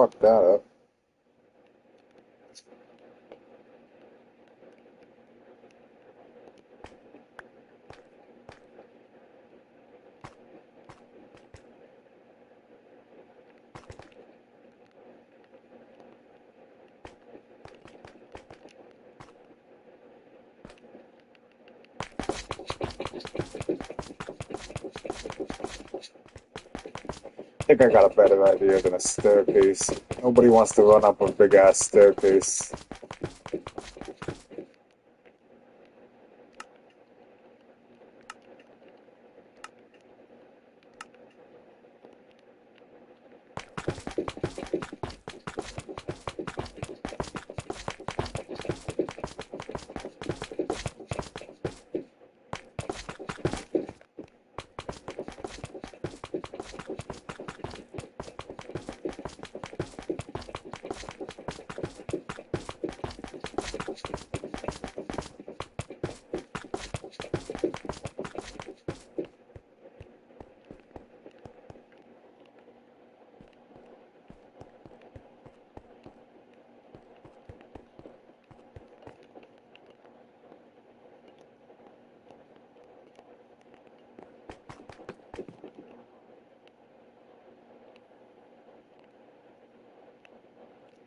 fucked that up. I think I got a better idea than a staircase. Nobody wants to run up a big ass staircase.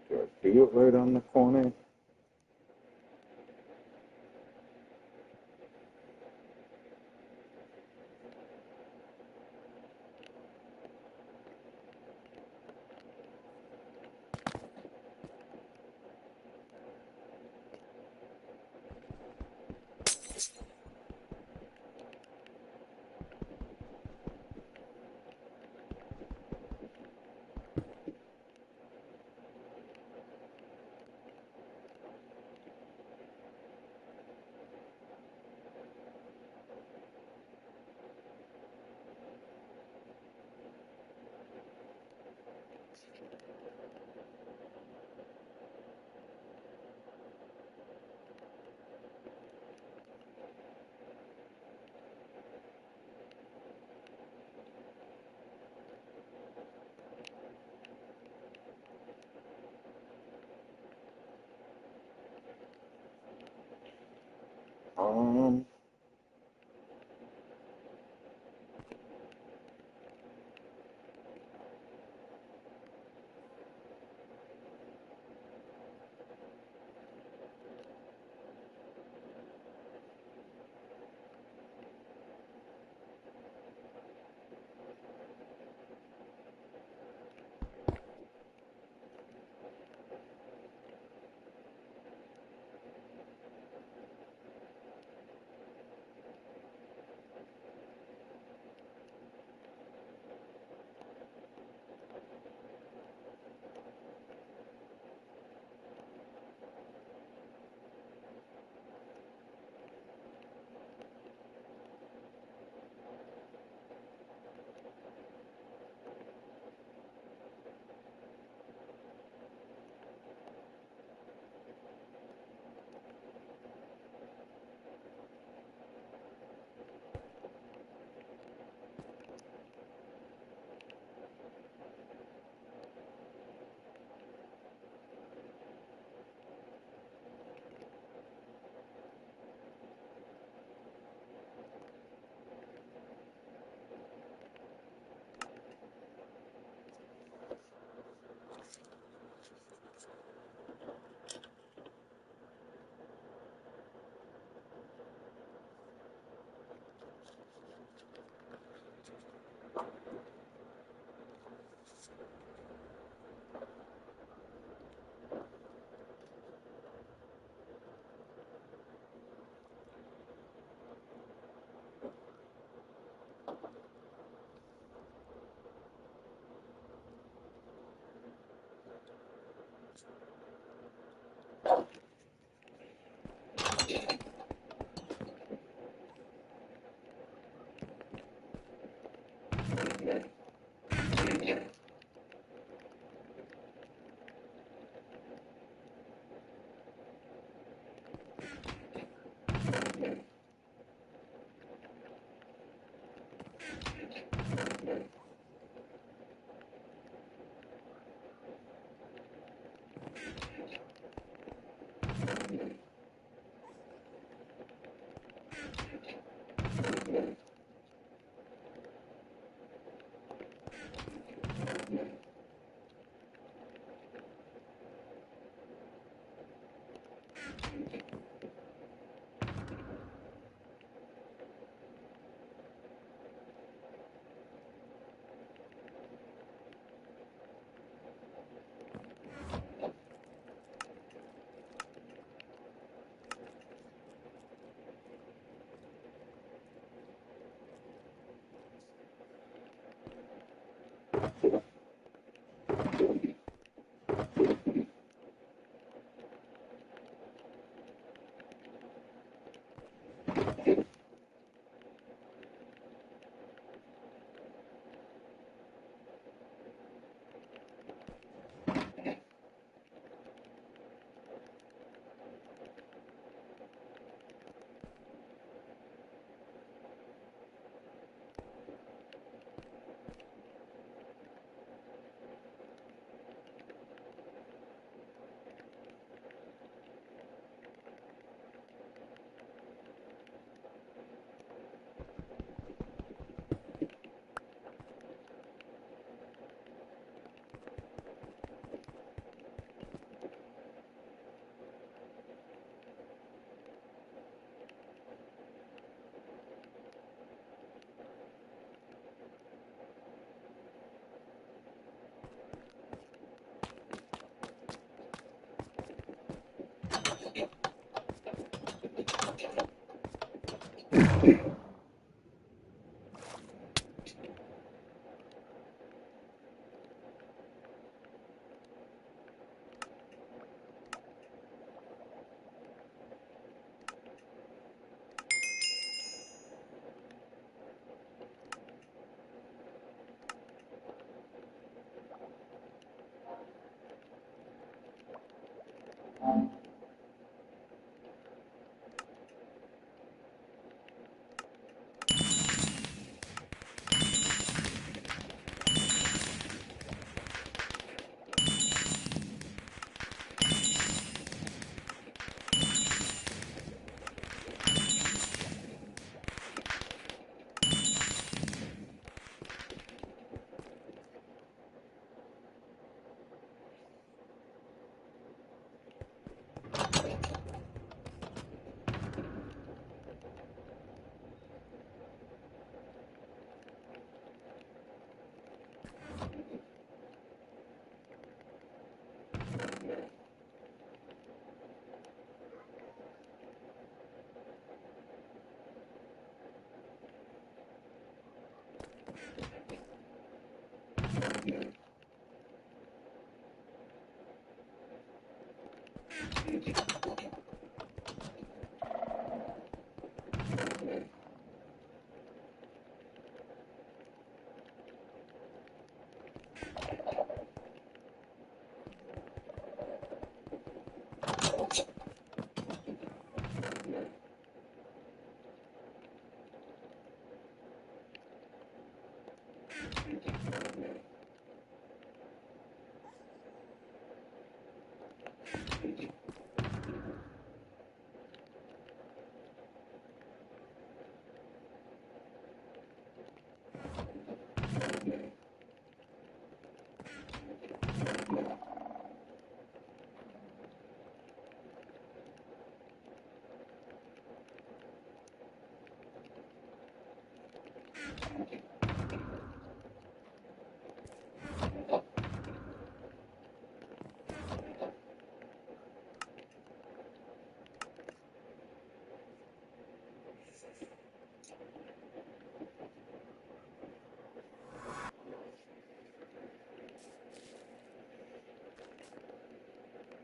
Do I do it right on the corner?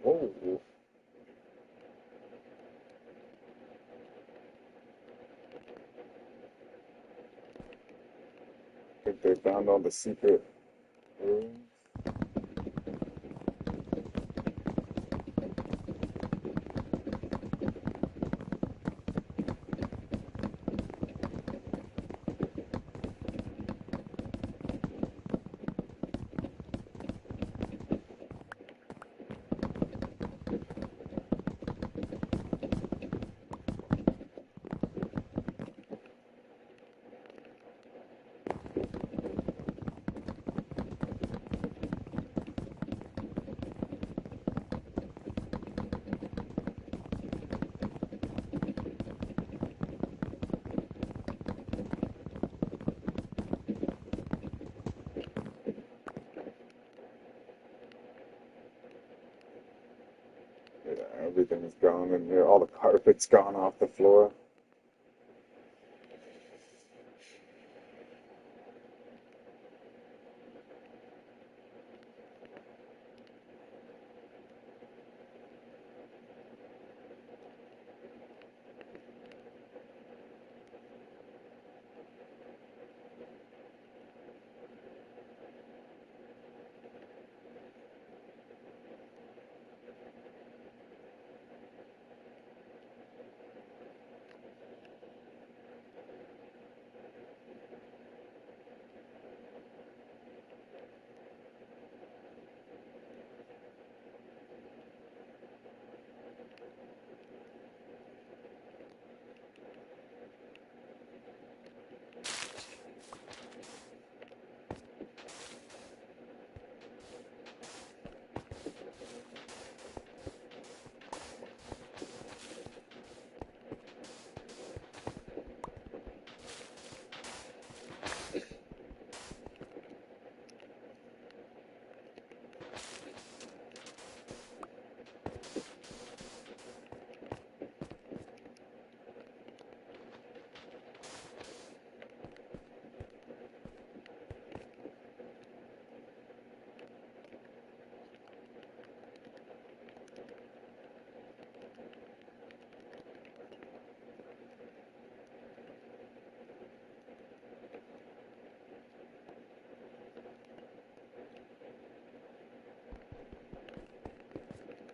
Oh, I think they found all the secret rooms. Everything's gone in here. All the carpet's gone off the floor.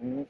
Mhm.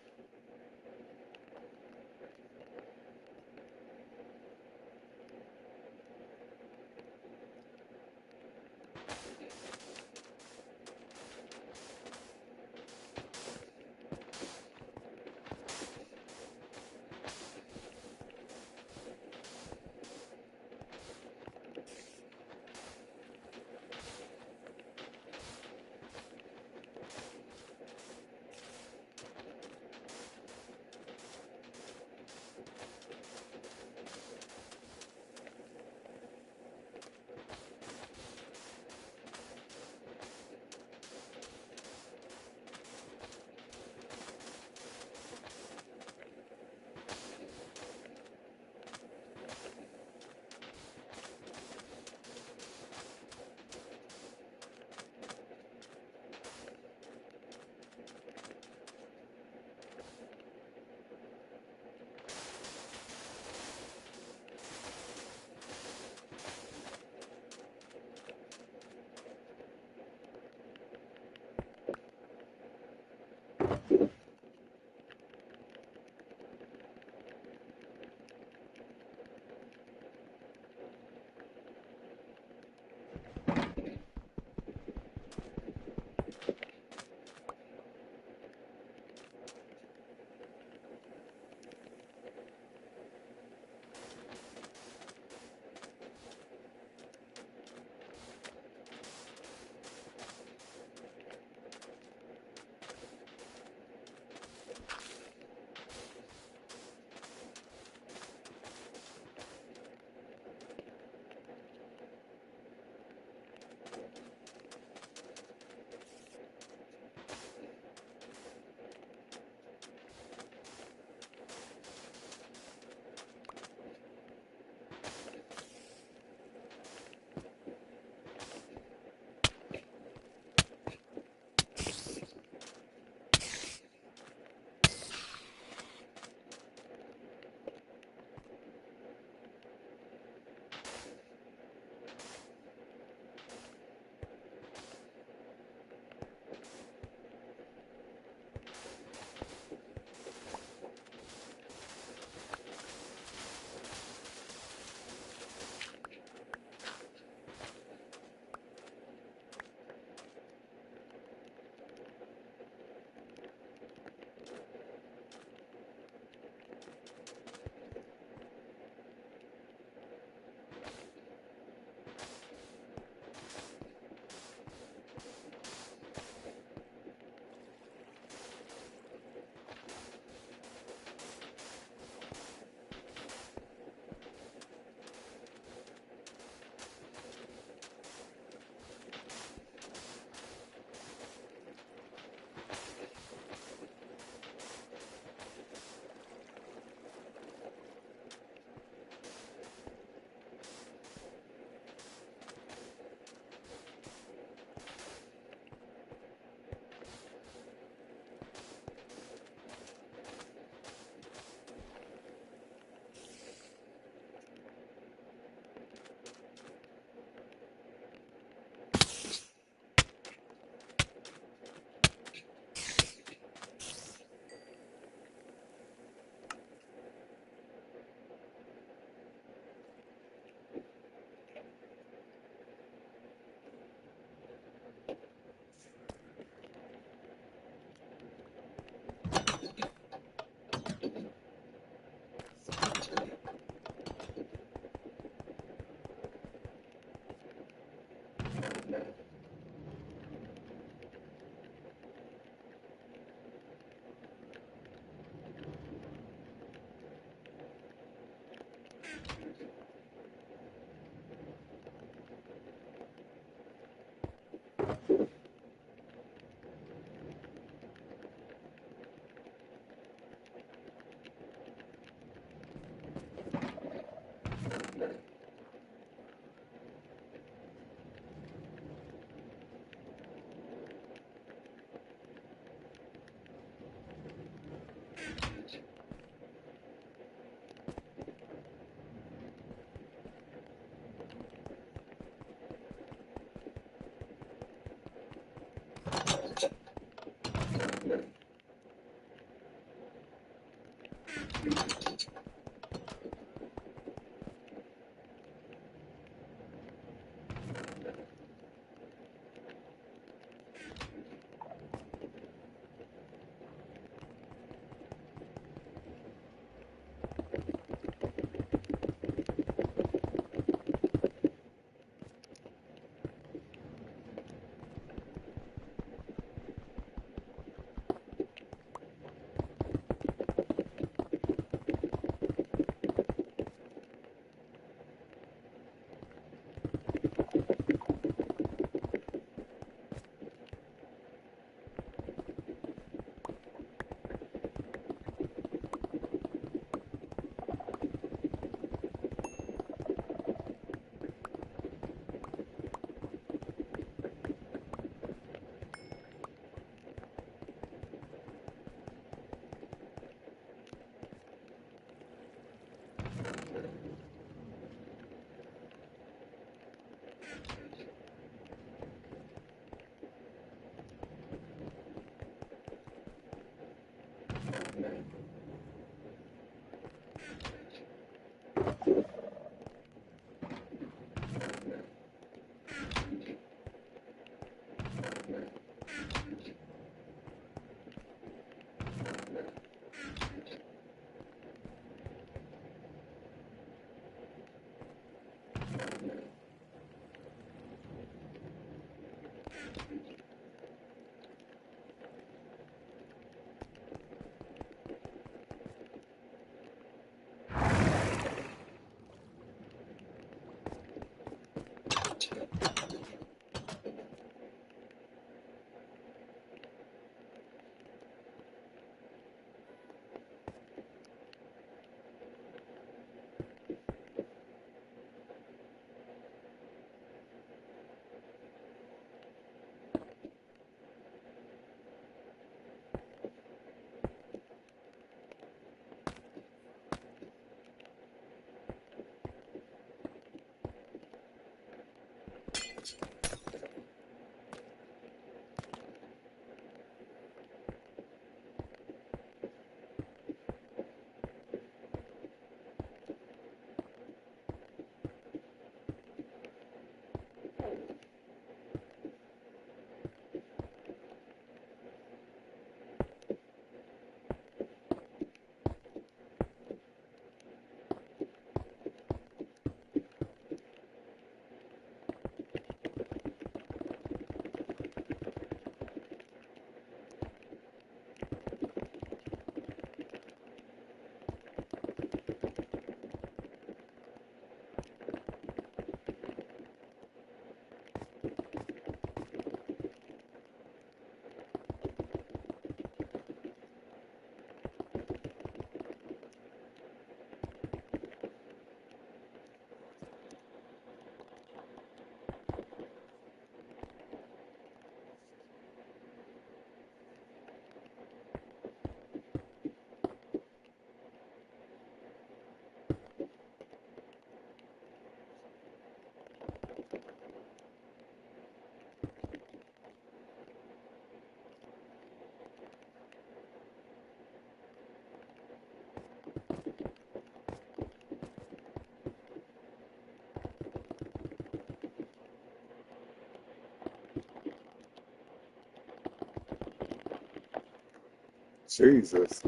Jesus.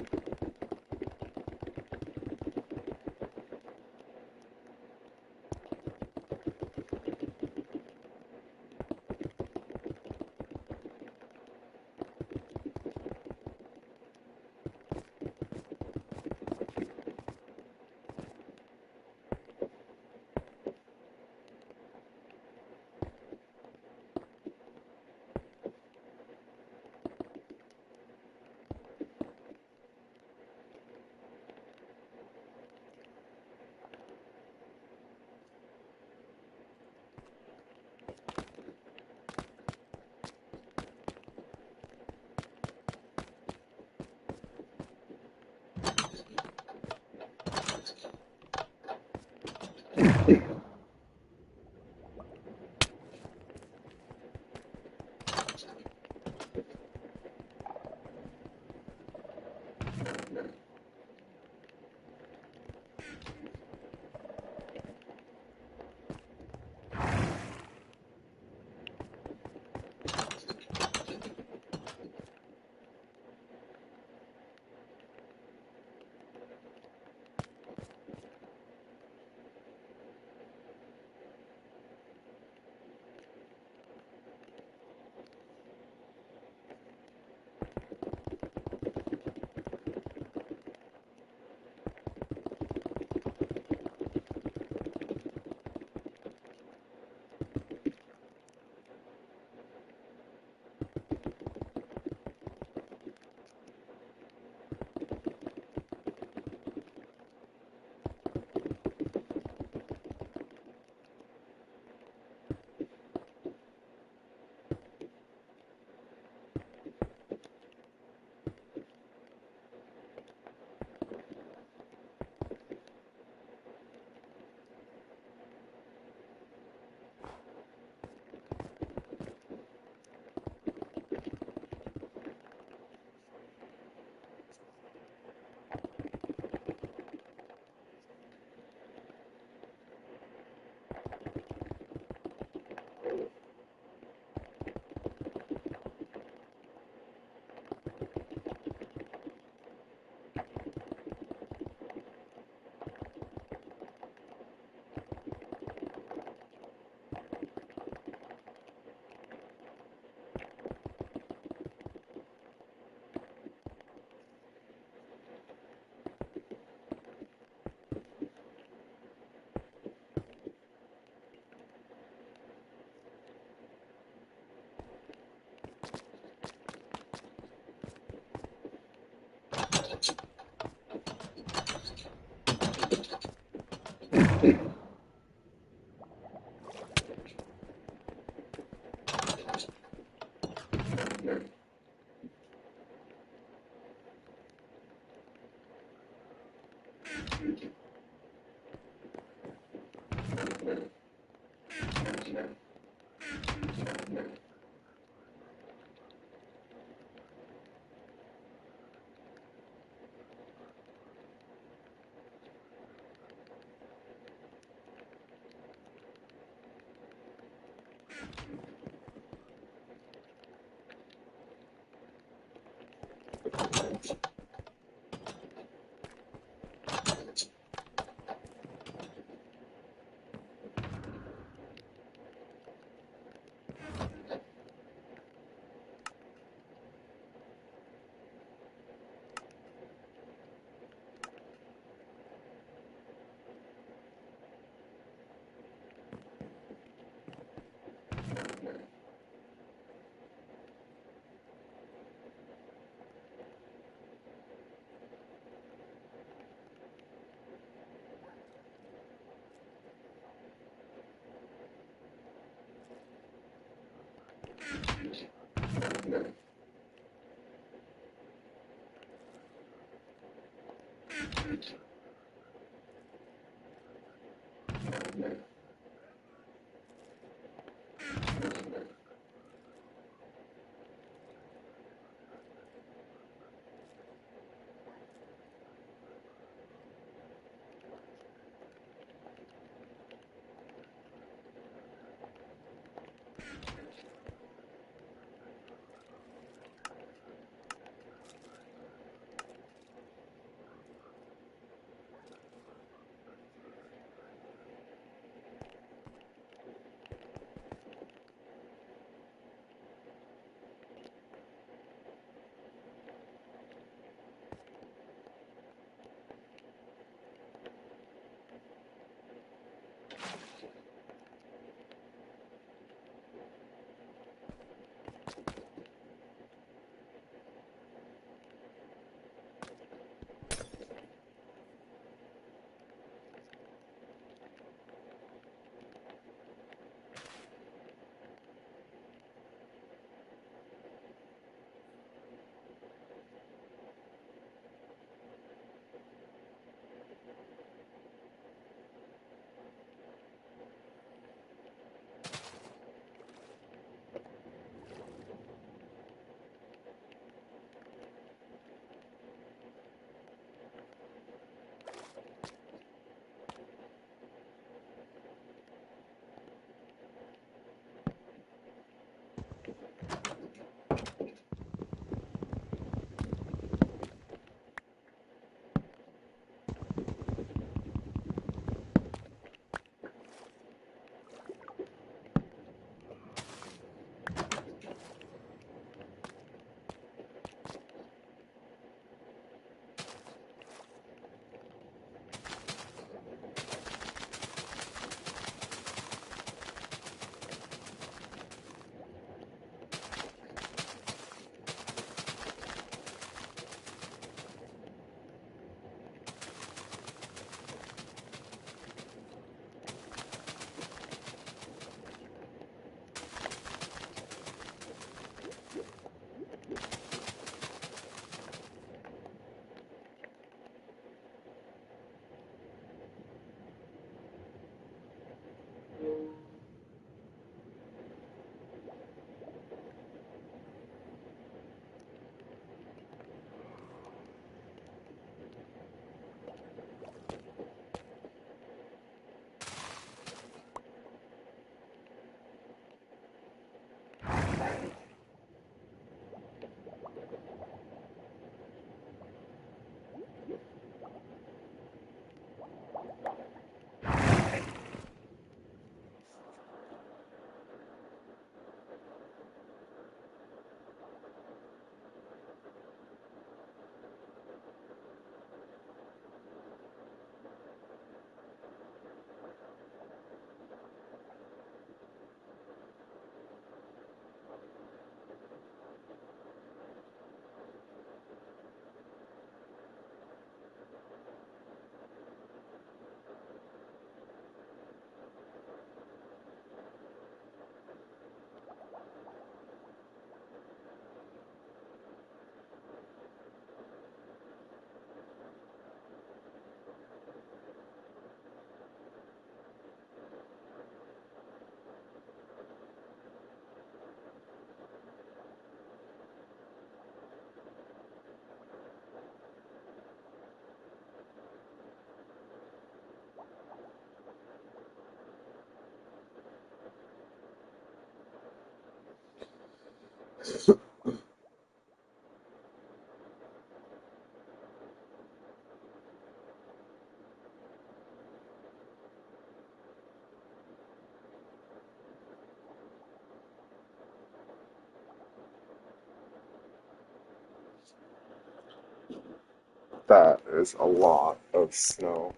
That is a lot of snow.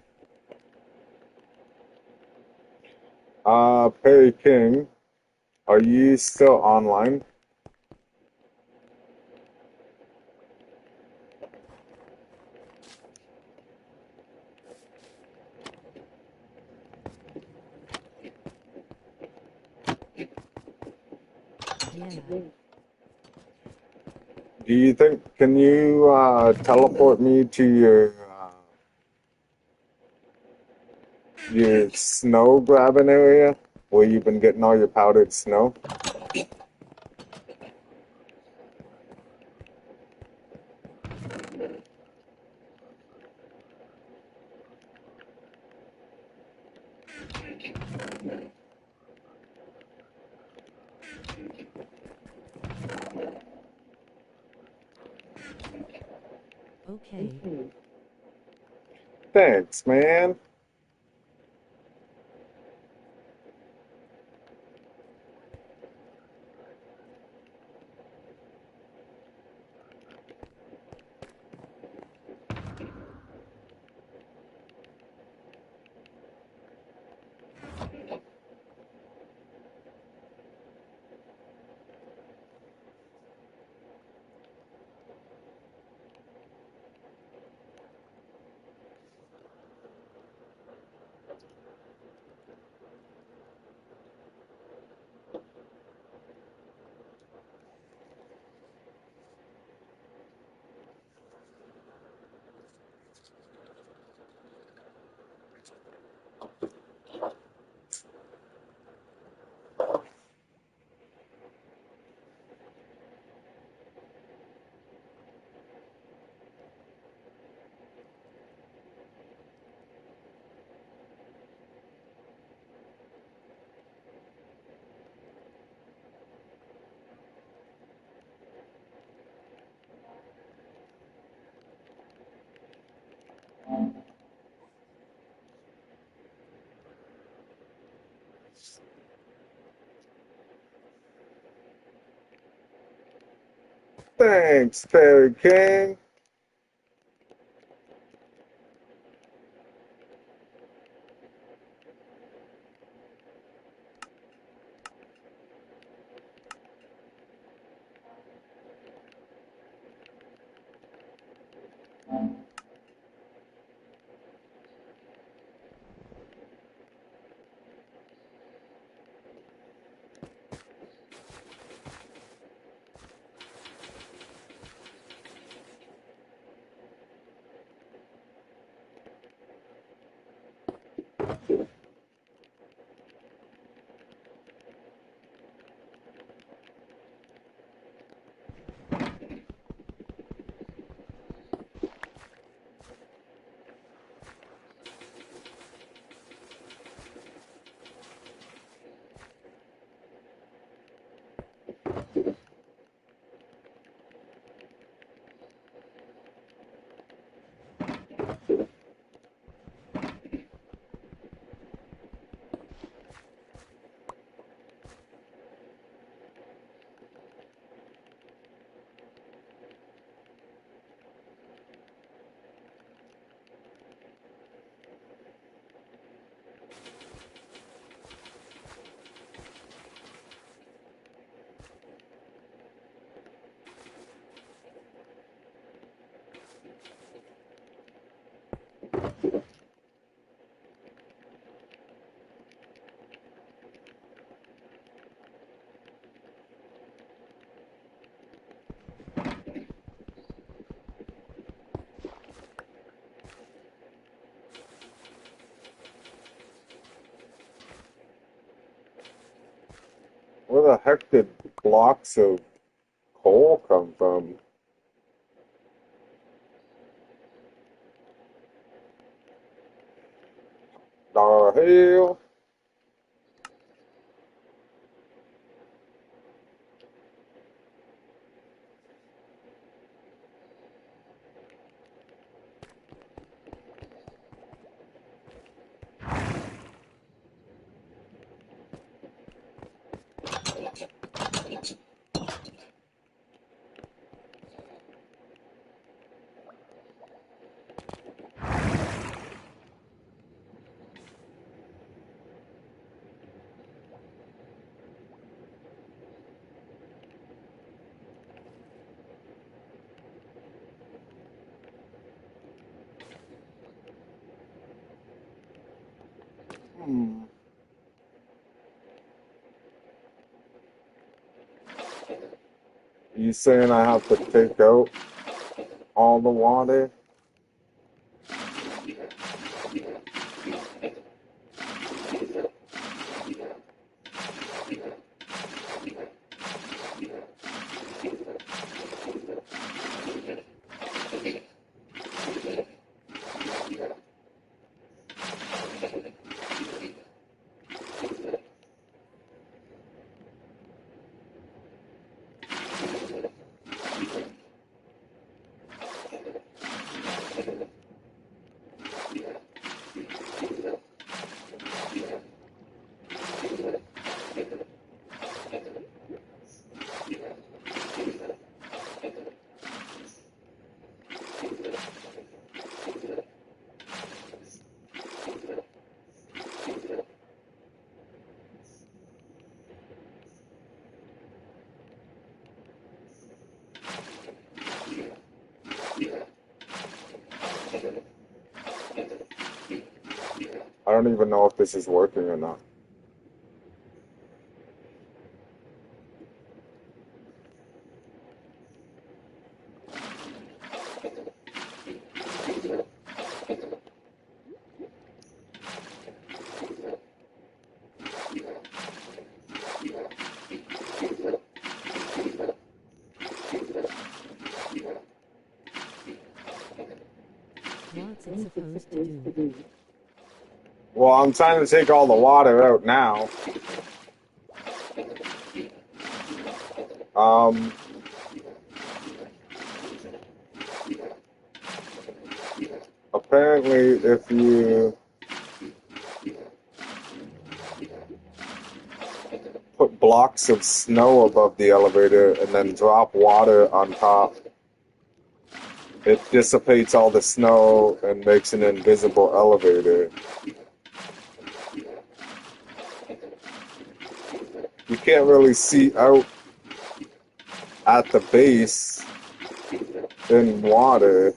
Perry King, are you still online? Yeah. Do you think, can you teleport me to your snow grabbing area where you've been getting all your powdered snow? Okay. Thanks, man. Thanks, Perry King. Where the heck did blocks of coal come from? The hell? Hmm. You saying I have to take out all the water? I don't even know if this is working or not. What's it supposed to do? Well, I'm trying to take all the water out now. Um, Apparently, if you put blocks of snow above the elevator and then drop water on top, it dissipates all the snow and makes an invisible elevator. You can't really see out at the base in water.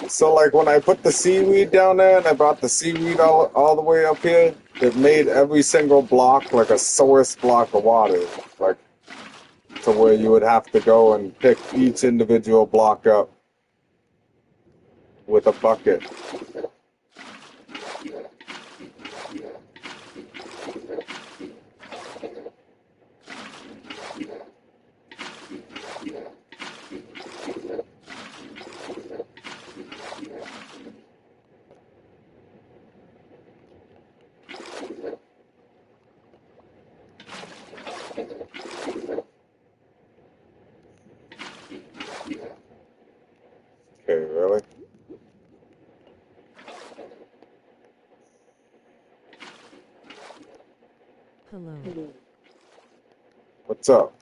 So, like, when I put the seaweed down there and I brought the seaweed all the way up here, it made every single block like a source block of water. Like, to where you would have to go and pick each individual block up with a bucket. Okay, really? Hello. What's up?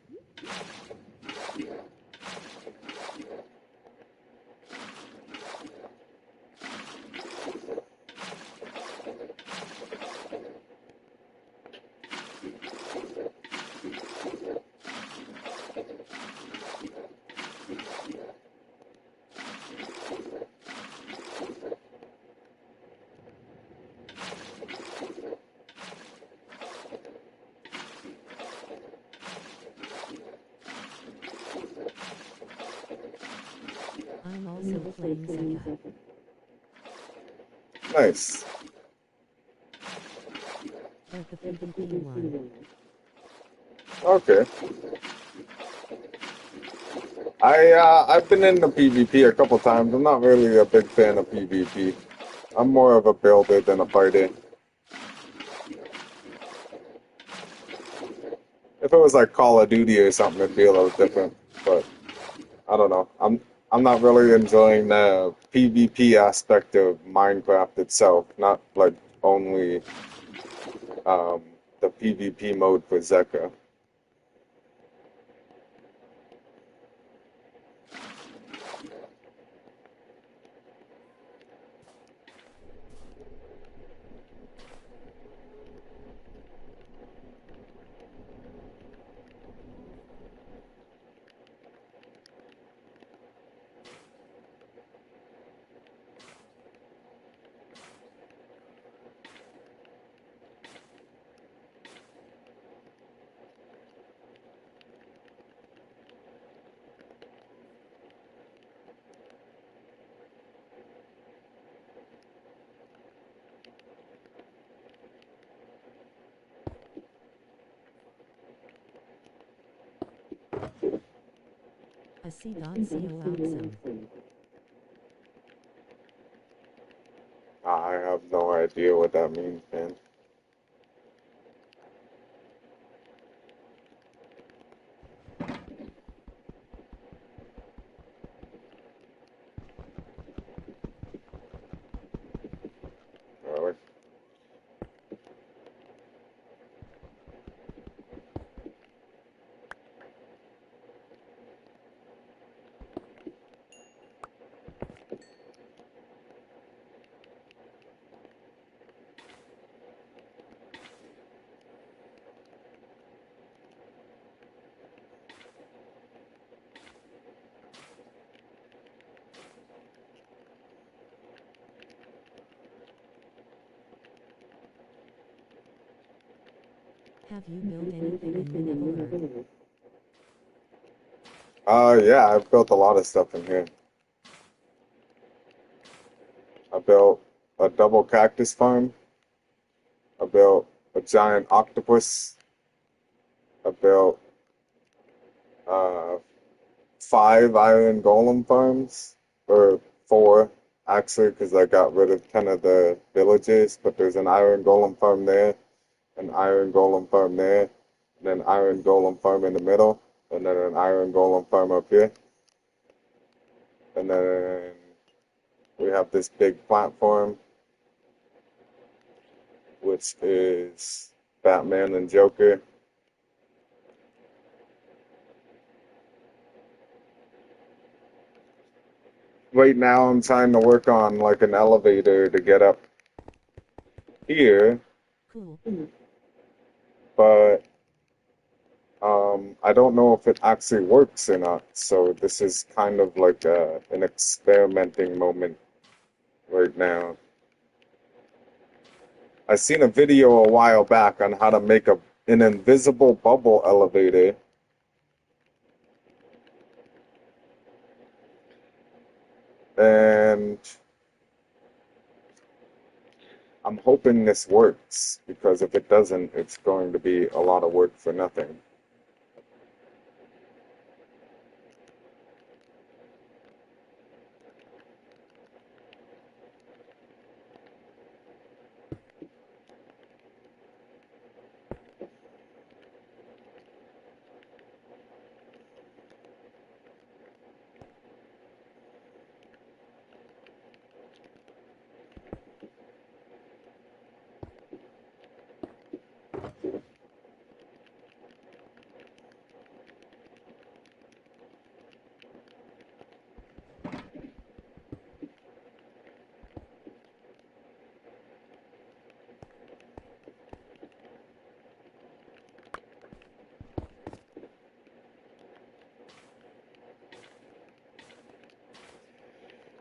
also playing Zeqa. Nice. But the PvP one. Okay. I've been in the PvP a couple times. I'm not really a big fan of PvP. I'm more of a builder than a fighter. If it was like Call of Duty or something, it'd be a little different. But I don't know. I'm not really enjoying the PvP aspect of Minecraft itself. Not like only the PvP mode for Zeqa. A C.co outsome. I have no idea what that means, man. Really? Have you built anything in Mineville? Yeah, I've built a lot of stuff in here. I built a double cactus farm. I built a giant octopus. I built uh, 5 iron golem farms, or 4 actually, because I got rid of 10 of the villages. But there's an iron golem farm there, an iron golem farm there, and then iron golem farm in the middle, and then an iron golem farm up here. And then we have this big platform, which is Batman and Joker. Right now, I'm trying to work on like an elevator to get up here, Cool. but I don't know if it actually works or not. So this is kind of like an experimenting moment right now. I seen a video a while back on how to make an invisible bubble elevator. And I'm hoping this works, because if it doesn't, it's going to be a lot of work for nothing.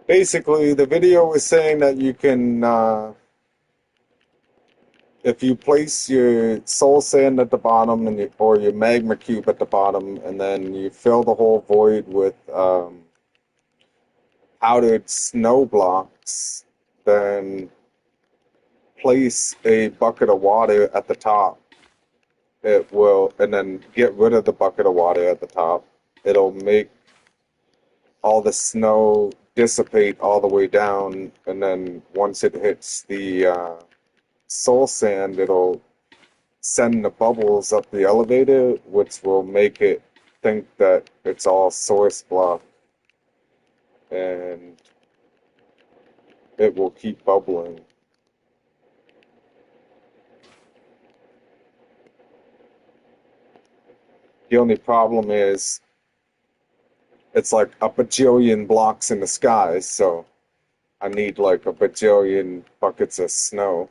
Basically, the video was saying that you can, if you place your soul sand at the bottom or your magma cube at the bottom, and then you fill the whole void with powdered snow blocks, then place a bucket of water at the top. It will, and then get rid of the bucket of water at the top. It'll make all the snow dissipate all the way down, and then once it hits the soul sand, it'll send the bubbles up the elevator, which will make it think that it's all source block, and it will keep bubbling. The only problem is it's like a bajillion blocks in the sky, so I need like a bajillion buckets of snow.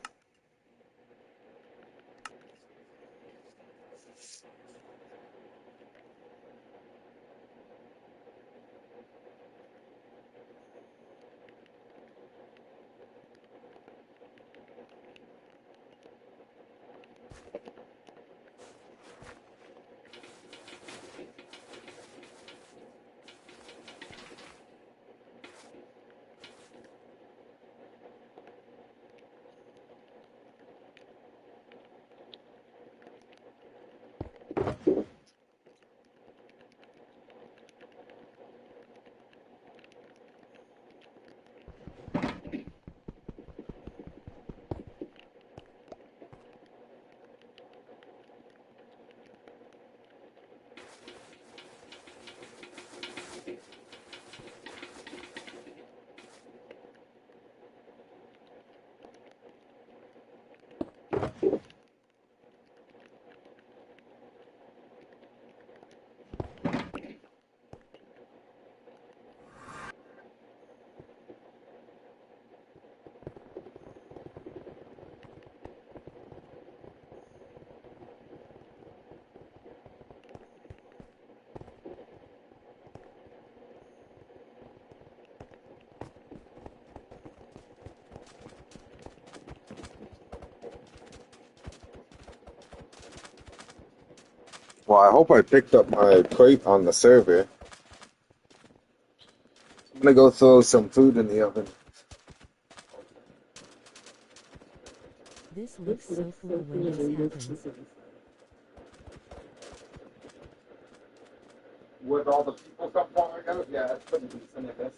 Well, I hope I picked up my crate on the server. I'm gonna go throw some food in the oven. This looks so cool when this happens. With all the people come pouring out, yeah, it's pretty decent, I guess.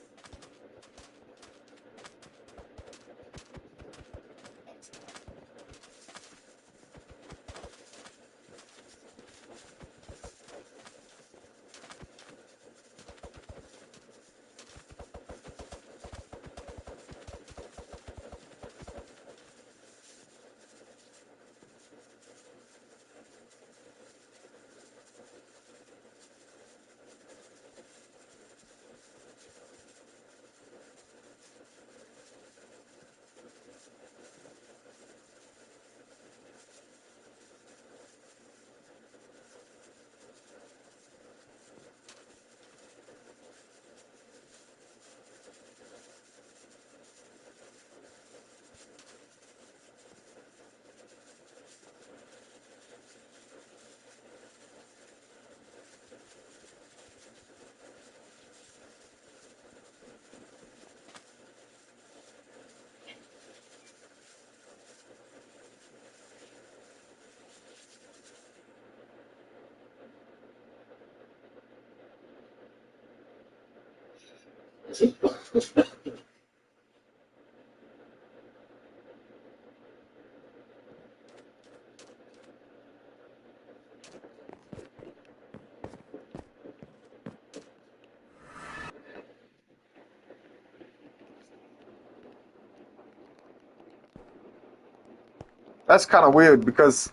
That's kind of weird because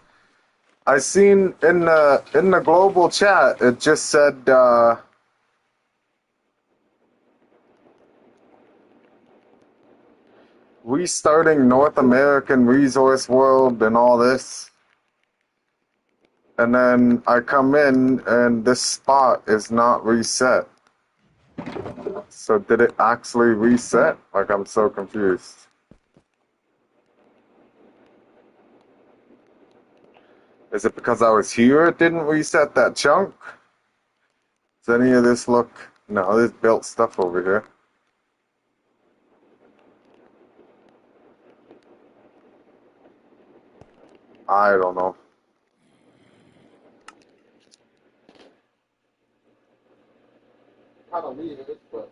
I seen in the global chat it just said restarting North American Resource World and all this, and then I come in and this spot is not reset. So did it actually reset? Like, I'm so confused. Is it because I was here it didn't reset that chunk? Does any of this look... No, there's built stuff over here. I don't know. Kind of weird, but.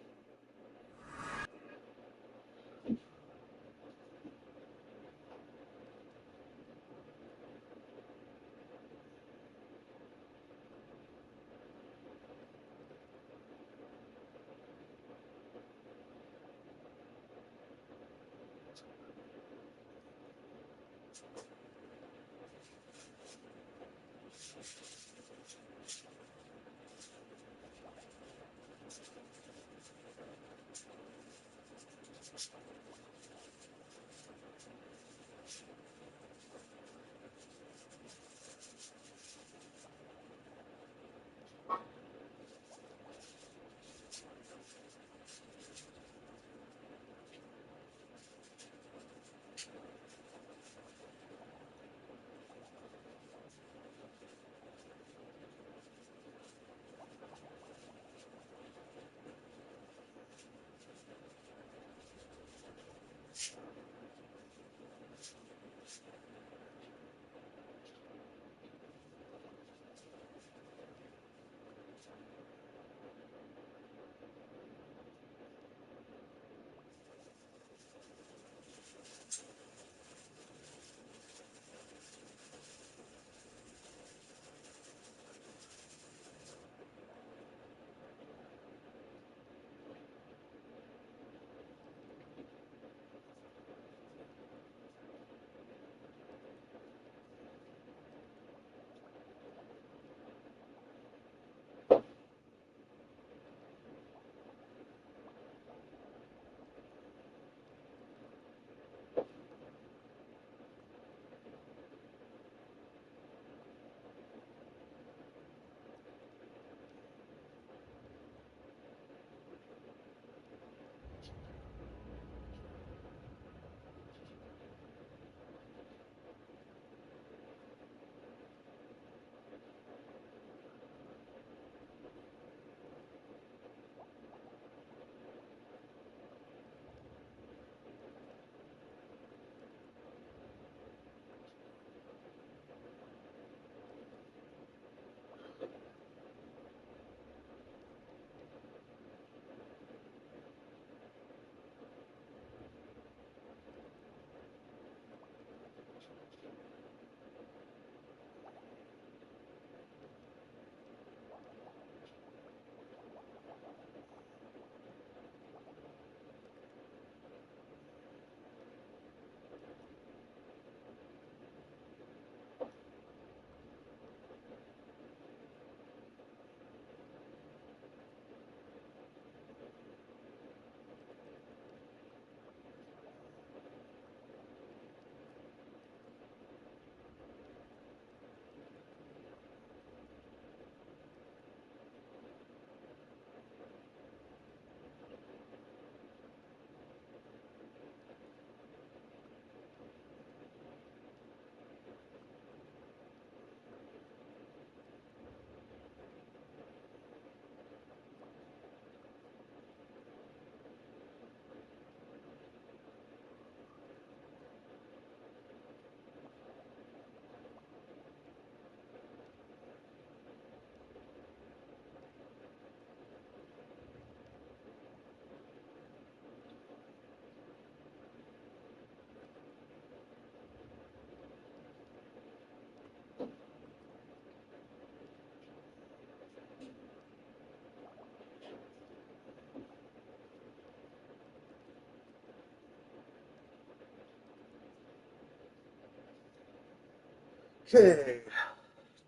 Okay,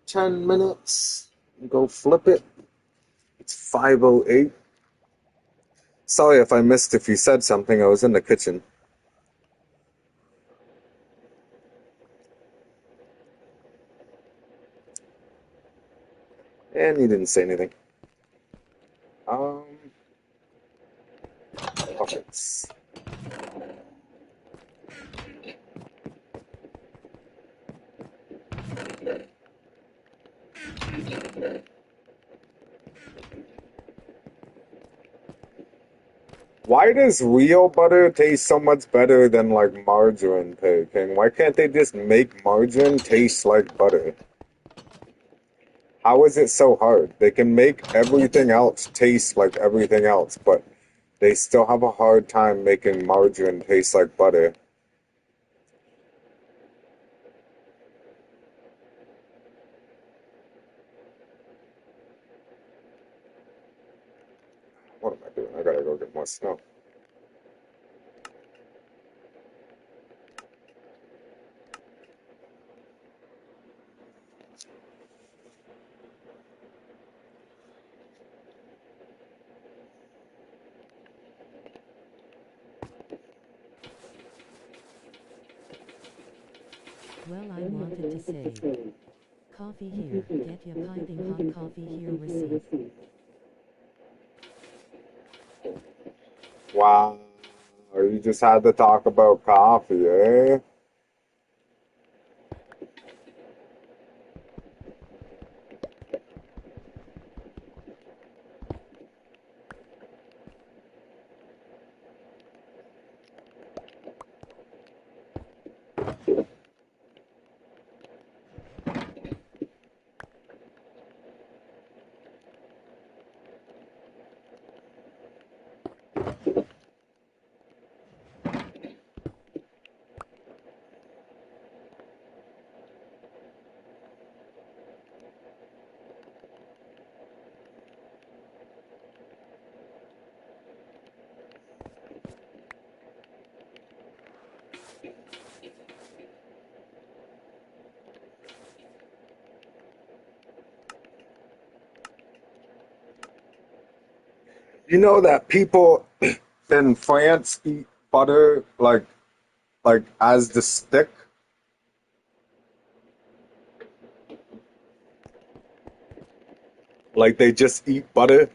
10 minutes. Go flip it. It's 5:08. Sorry if I missed if you said something. I was in the kitchen. And you didn't say anything. Pockets. Why does real butter taste so much better than like margarine, King? Why can't they just make margarine taste like butter? How is it so hard? They can make everything else taste like everything else, but they still have a hard time making margarine taste like butter. What am I doing? I gotta go get more snow. Well, I wanted to say. Coffee here. Get ya piping hot coffee here receipt. Wow, you just had to talk about coffee, eh? You know that people in France eat butter like as the stick? Like they just eat butter?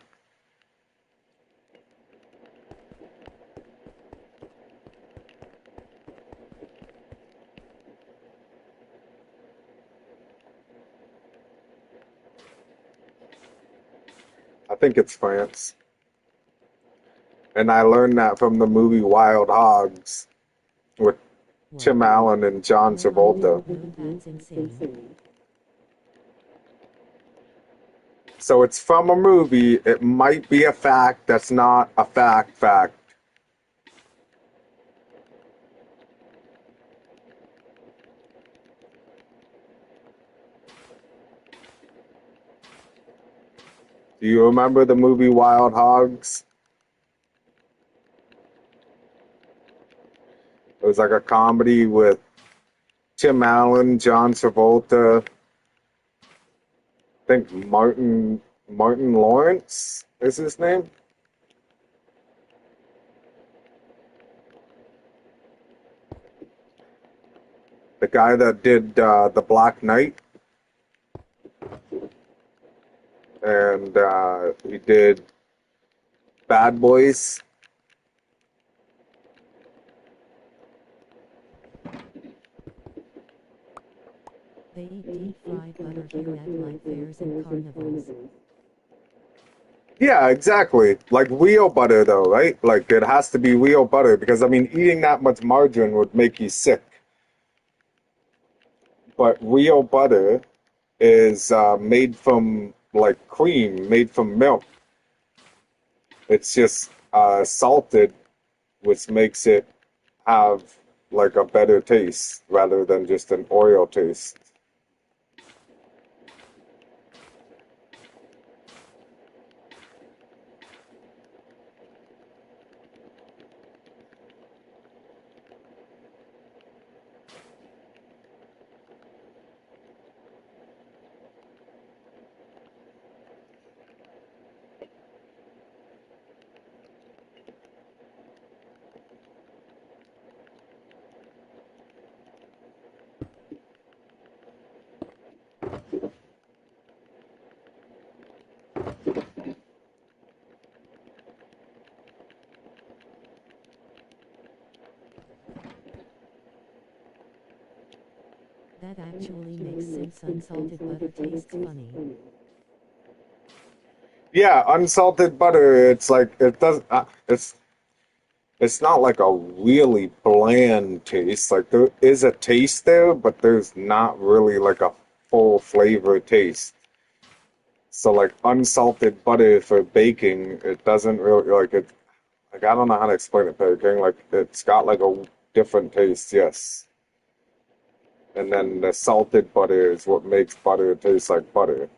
I think it's France. And I learned that from the movie Wild Hogs with What? Tim Allen and John Well, I Travolta. don't know, that's insane. So it's from a movie. It might be a fact that's not a fact. Do you remember the movie Wild Hogs? It was like a comedy with Tim Allen, John Travolta, I think Martin Lawrence is his name. The guy that did The Black Knight, and he did Bad Boys. They eat deep fried butter here at like fairs and carnivals. Yeah, exactly. Like real butter, though, right? Like it has to be real butter because I mean, eating that much margarine would make you sick. But real butter is made from like cream, made from milk. It's just salted, which makes it have like a better taste rather than just an oil taste. That actually makes sense. Unsalted butter tastes funny. Yeah, unsalted butter. It's like it does. It's It's not like a really bland taste. Like there is a taste there, but there's not really like a full flavor taste. So like unsalted butter for baking, it doesn't really like it. Like I don't know how to explain it, Perry King. Like it's got like a different taste, yes. And then the salted butter is what makes butter taste like butter.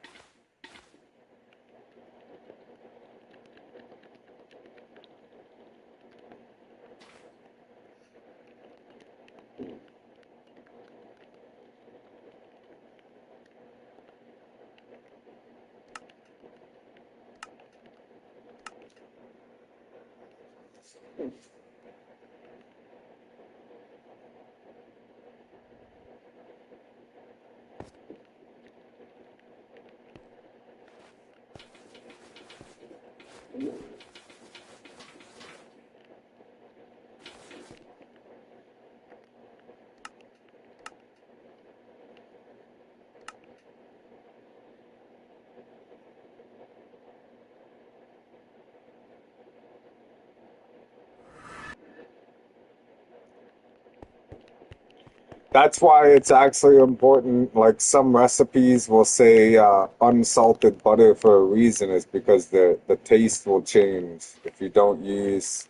That's why it's actually important. Like some recipes will say unsalted butter for a reason, is because the taste will change. If you don't use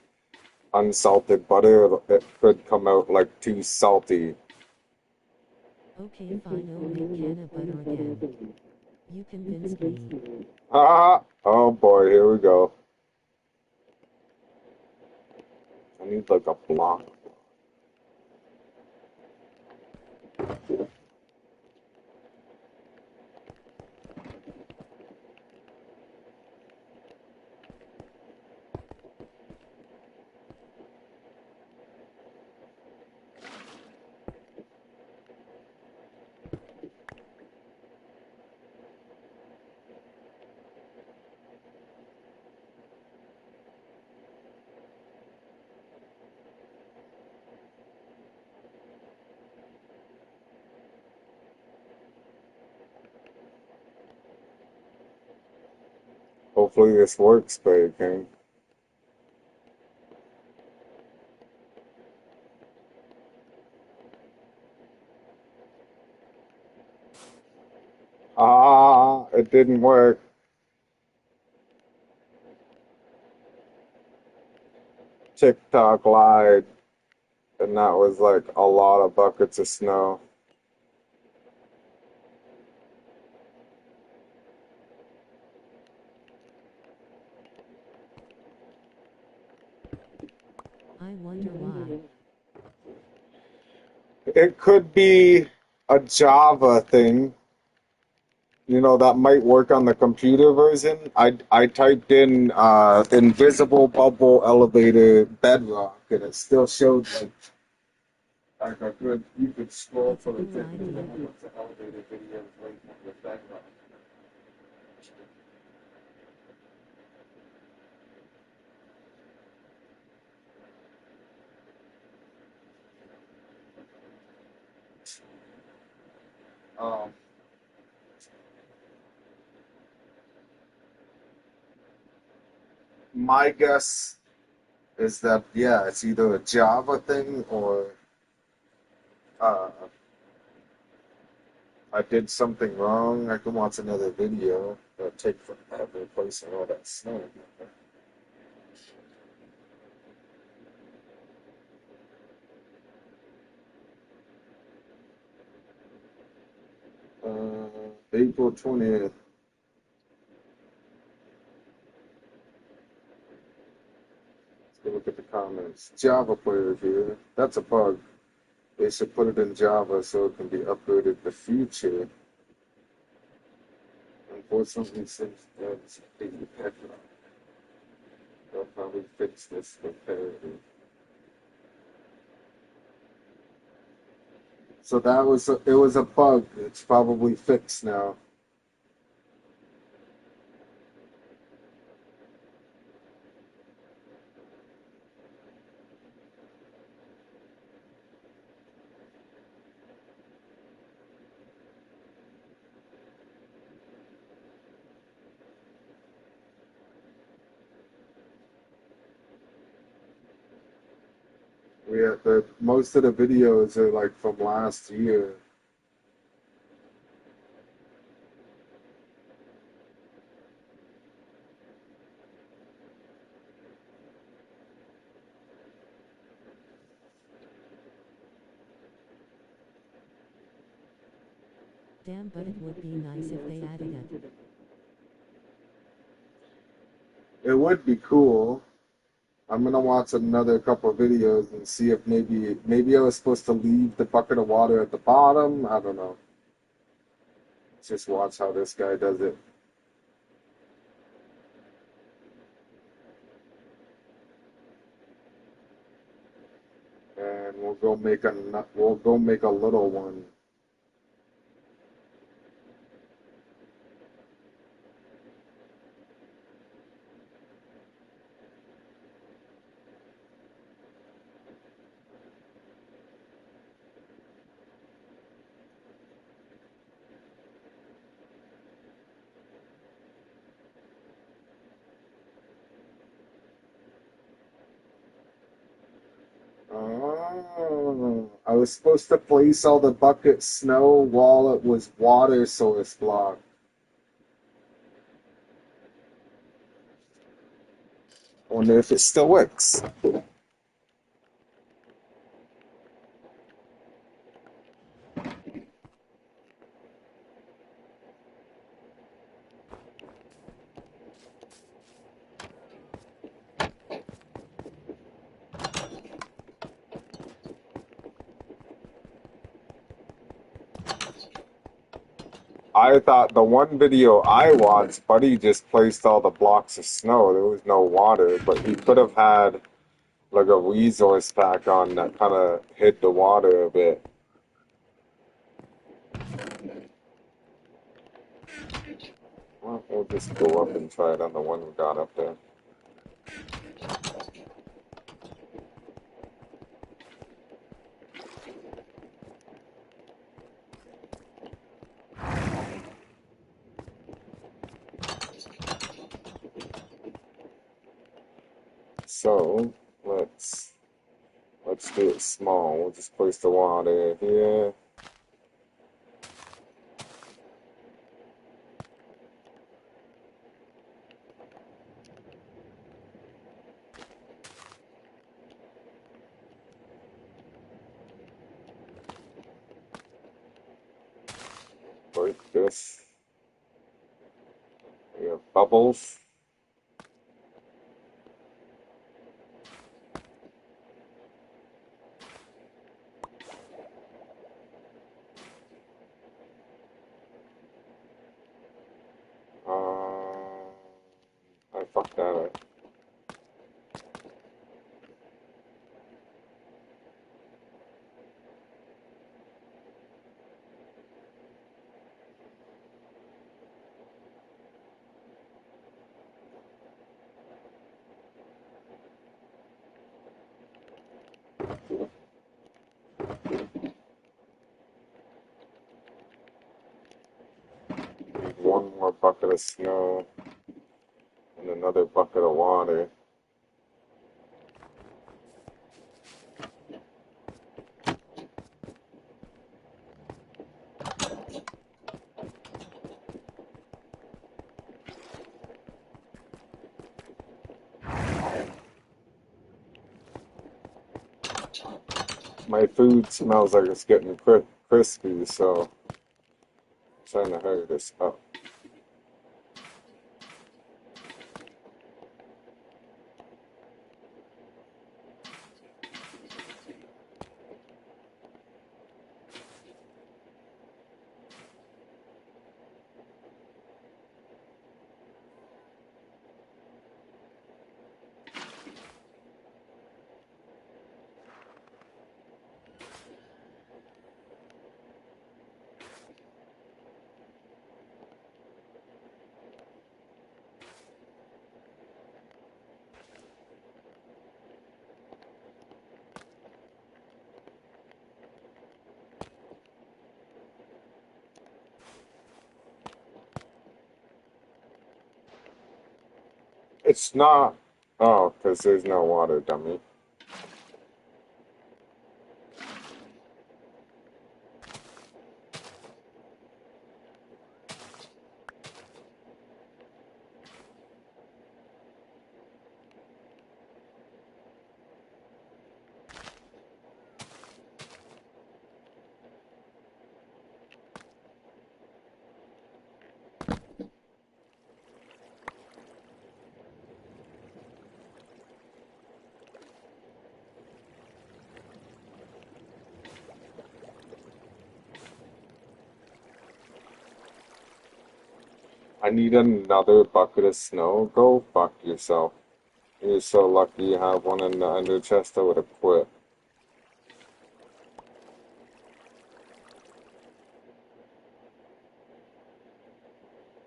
unsalted butter, it could come out like too salty. Okay, fine, I'll make can of butter again. You convinced me. Ah, oh boy, here we go. I need like a block. Hopefully this works, Barry King. Ah, it didn't work. TikTok lied, and that was like a lot of buckets of snow. I wonder why. It could be a Java thing, that might work on the computer version. I typed in invisible bubble elevator bedrock, and it still showed like a good. You could scroll That's a for the cool idea. elevator videos right from the bedrock. Um, my guess is that yeah, it's either a Java thing or uh, I did something wrong. I can watch another video. It'll take forever placing all that snow. April 20th. Let's go look at the comments. Java player here. That's a bug. They should put it in Java so it can be uploaded in the future. Unfortunately, since that's a Petra, they'll probably fix this with parity. So it was a bug. It's probably fixed now. Most of the videos are like from last year. Damn, but it would be nice if they added it. It would be cool. I'm gonna watch another couple videos and see if maybe I was supposed to leave the bucket of water at the bottom. I don't know. Just watch how this guy does it. And we'll go make a little one. Oh, I was supposed to place all the bucket snow while it was water source blocked. I wonder if it still works. I thought the one video I watched, Buddy just placed all the blocks of snow. There was no water, but he could have had like a resource pack on that kind of hid the water a bit. Well, we'll just go up and try it on the one we got up there. So let's do it small. We'll just place the water here. Like this. We have bubbles. I fucked that up. Need one more bucket of snow and another bucket of water. My food smells like it's getting crispy, so I'm trying to hurry this up. It's not. Oh, because there's no water, dummy. I need another bucket of snow. Go fuck yourself. You're so lucky you have one in the under chest. I would have quit.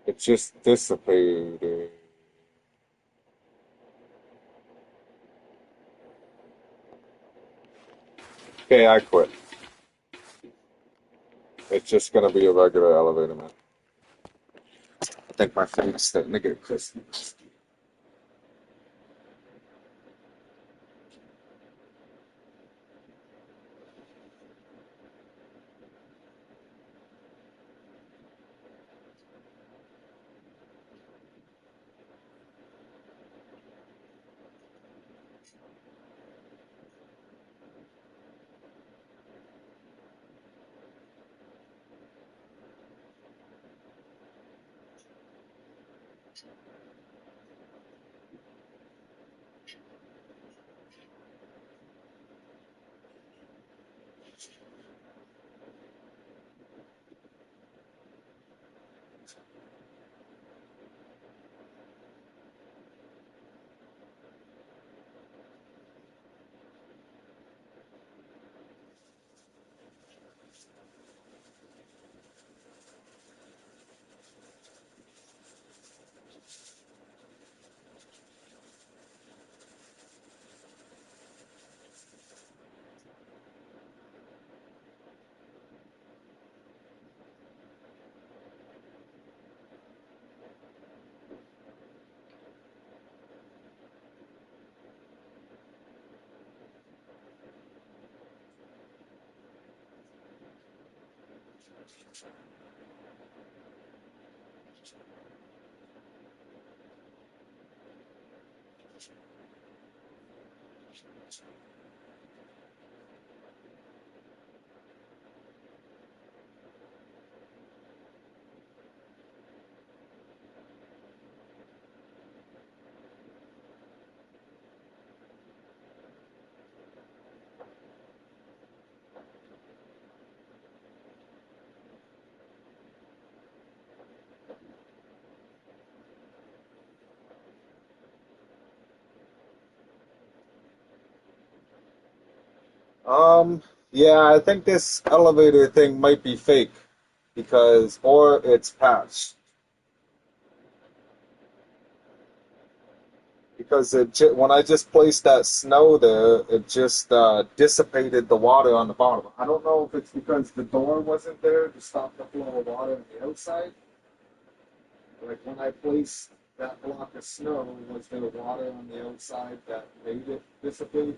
It just dissipated. Okay, I quit. It's just gonna be a regular elevator, man. I think my face is starting to get crispy. Yeah, I think this elevator thing might be fake because, or it's patched because when I just placed that snow there, it just dissipated the water on the bottom. I don't know if it's because the door wasn't there to stop the flow of water on the outside. Like when I placed that block of snow, was there water on the outside that made it dissipate?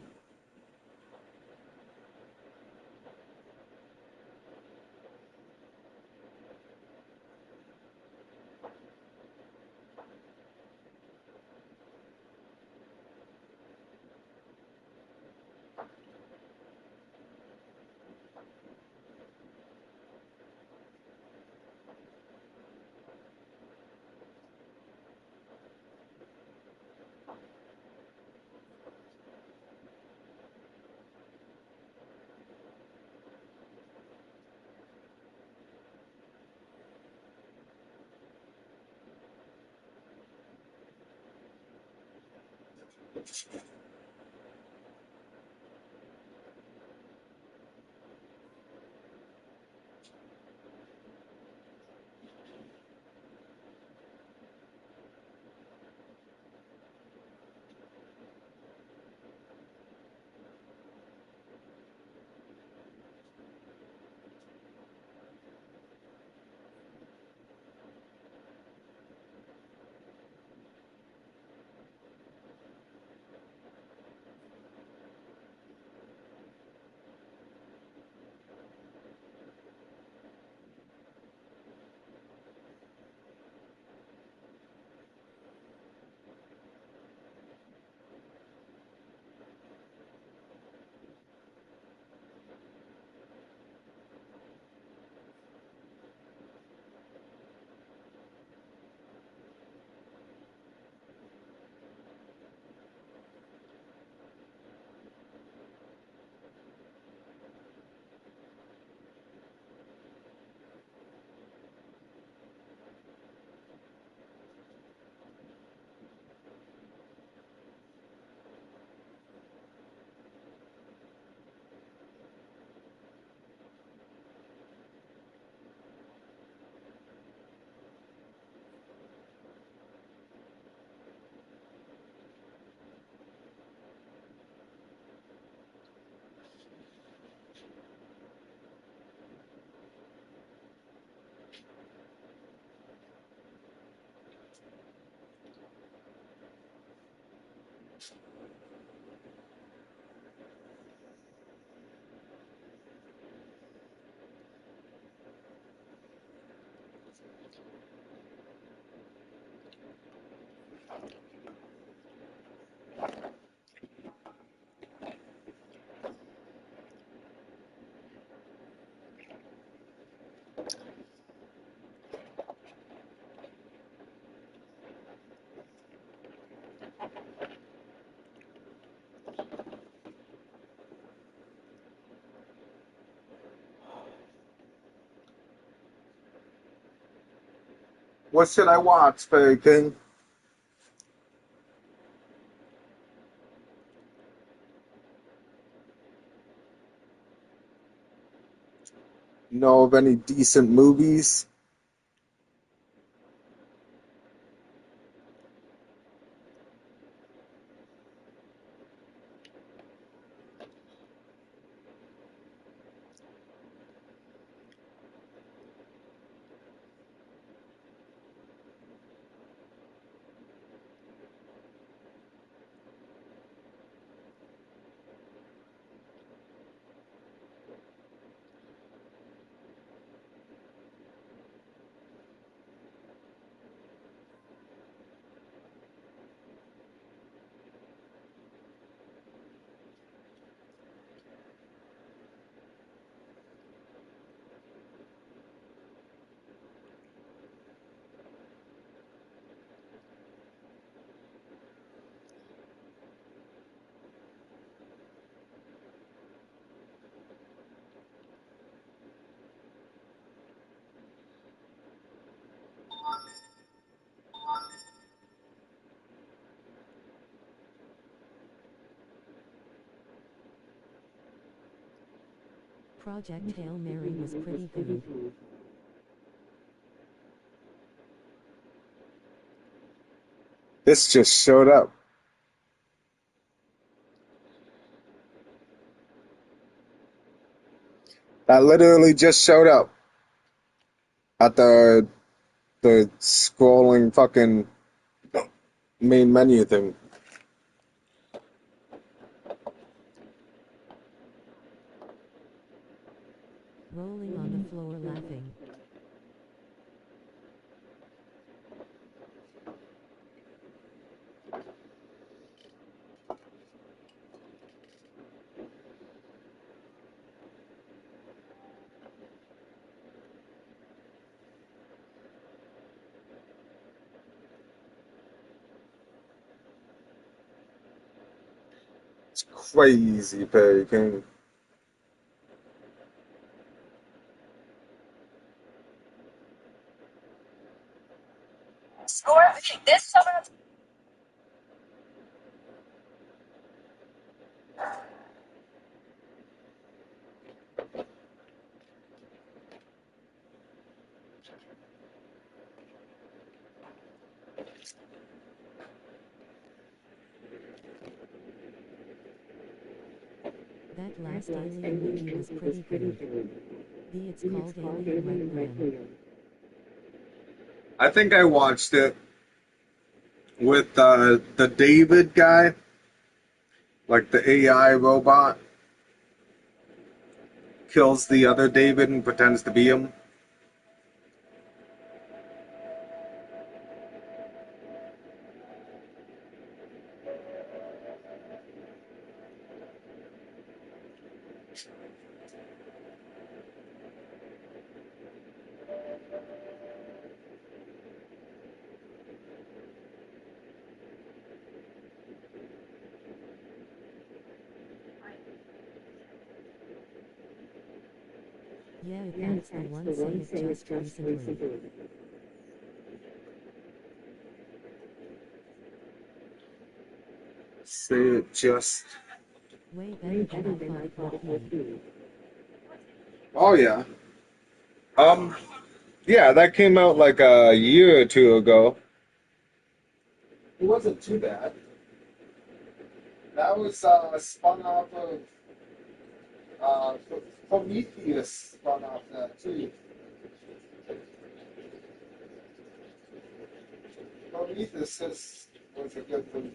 What should I watch, Perry King? Know of any decent movies? Project Hail Mary was pretty good. This just showed up. That literally just showed up at the scrolling fucking main menu thing. Rolling on the floor laughing. It's crazy, Perry King. That last Alien movie was pretty good. It's called Alien Requiem. I think I watched it with the David guy, like the AI robot, kills the other David and pretends to be him. Yeah, that's the one. Say it just recently. Say it just. Way better than I thought it would be. Oh yeah. Um. Yeah, that came out like a year or two ago. It wasn't too bad. That was spun off of Prometheus spun off that too. Was a good movie.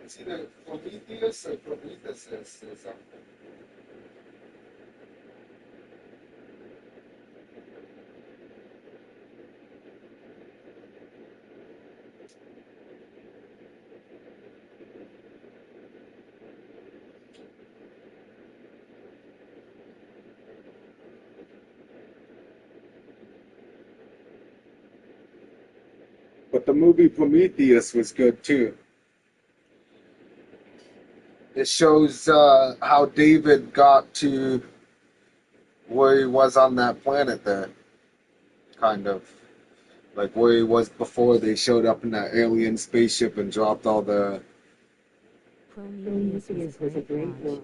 It's either Prometheus or Prometheus or something. But the movie Prometheus was good too. It shows how David got to where he was on that planet there, kind of. like where he was before they showed up in that alien spaceship and dropped all the. Prometheus was a great watch.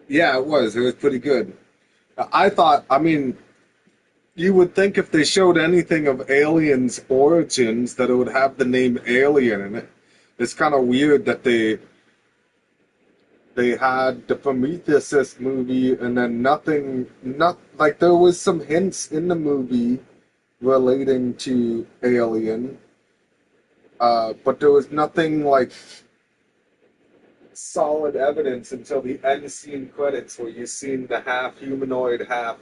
Yeah, it was. It was pretty good. I thought. I mean, you would think if they showed anything of aliens' origins that it would have the name Alien in it. It's kind of weird that they had the Prometheus movie and then nothing, not like there was some hints in the movie relating to Alien, but there was nothing like solid evidence until the end scene credits where you seen the half humanoid, half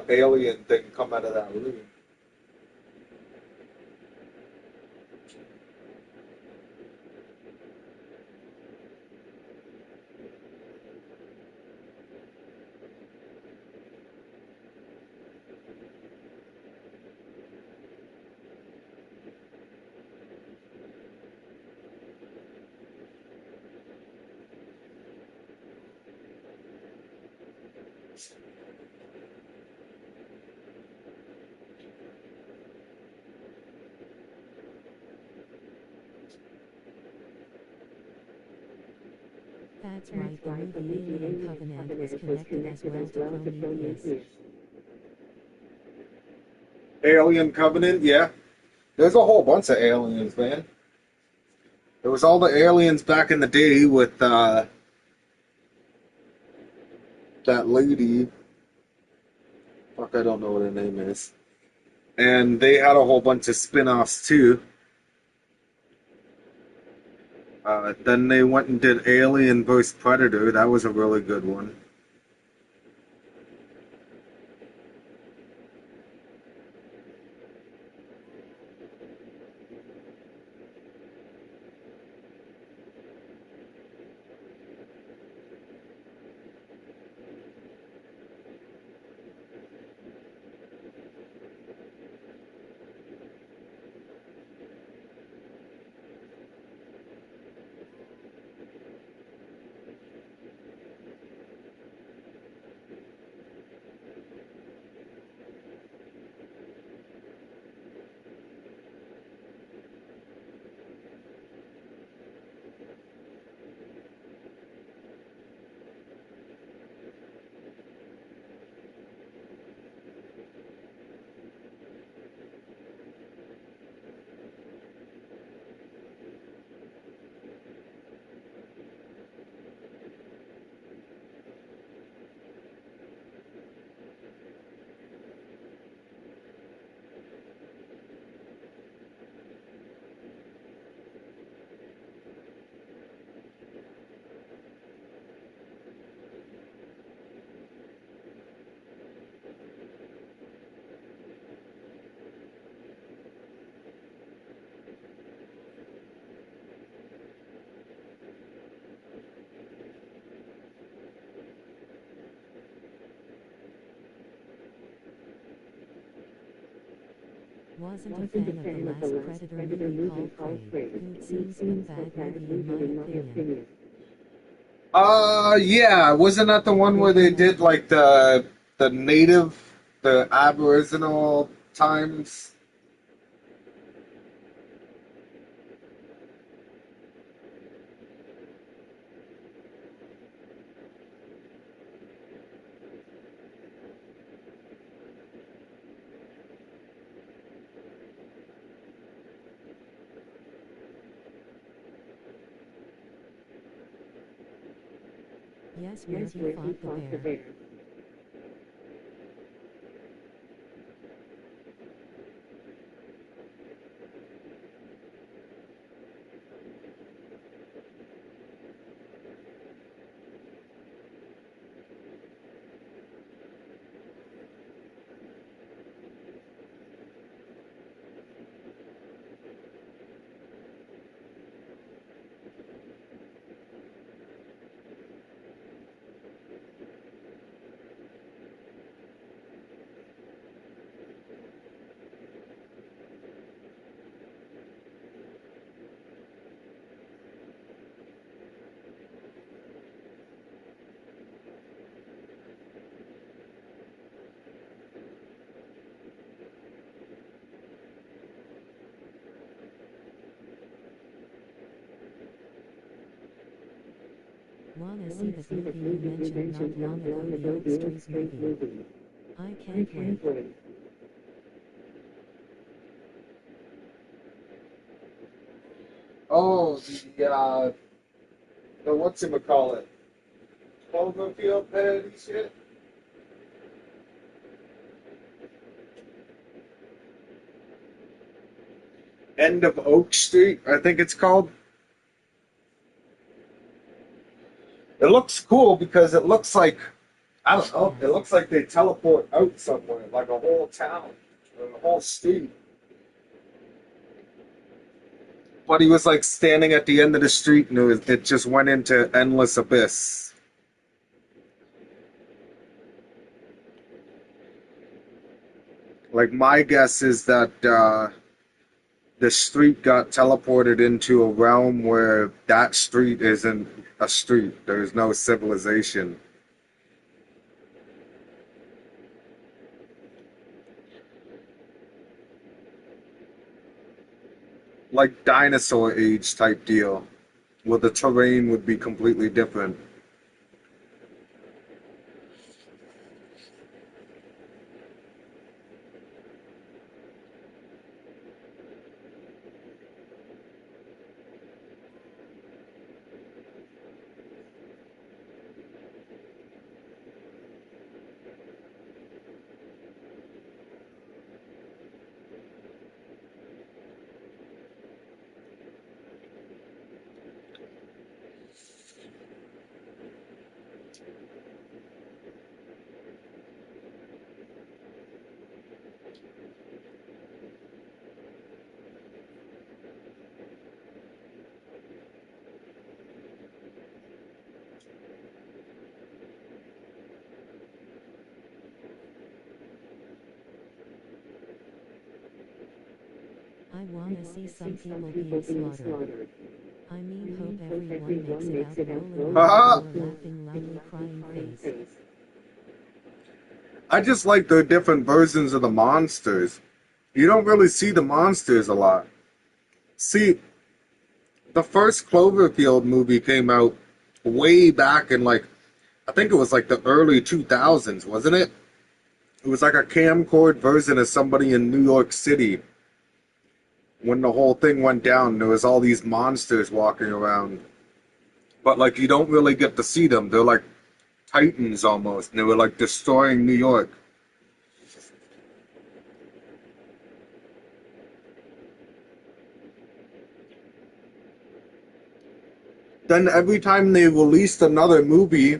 alien thing come out of that room. That's right, the movie Alien Covenant was connected as well to Prometheus. Alien Covenant, yeah. There's a whole bunch of aliens, man. There was all the aliens back in the day with that lady. Fuck, I don't know what her name is. And they had a whole bunch of spin-offs too. Then they went and did Alien vs. Predator. That was a really good one. Wasn't a fan of the last Predator movie called Prey. Good scenes but bad movie in my opinion. Yeah, wasn't that the one where they did like the native, the Aboriginal times? Yes, where he fought the bear. Wanna see that movie you mentioned not long ago, the old street movie? I can't wait. Oh, the whatchamacallit? Cloverfield parody shit? End of Oak Street, I think it's called. It looks cool because it looks like, I don't know, it looks like they teleport out somewhere, like a whole town, or a whole street. But he was like standing at the end of the street and it just went into endless abyss. Like, my guess is that the street got teleported into a realm where that street isn't a street. There's no civilization. Like dinosaur age type deal, where the terrain would be completely different. I wanna see some people being slaughtered. I mean, hope everyone makes it out rolling on the Haha! floor, laughing loudly, crying face. I just like the different versions of the monsters. You don't really see the monsters a lot. See, the first Cloverfield movie came out way back in, like, I think it was like the early 2000s, wasn't it? It was like a camcord version of somebody in New York City. When the whole thing went down, there was all these monsters walking around. But like you don't really get to see them. They're like titans almost. And they were like destroying New York. Then every time they released another movie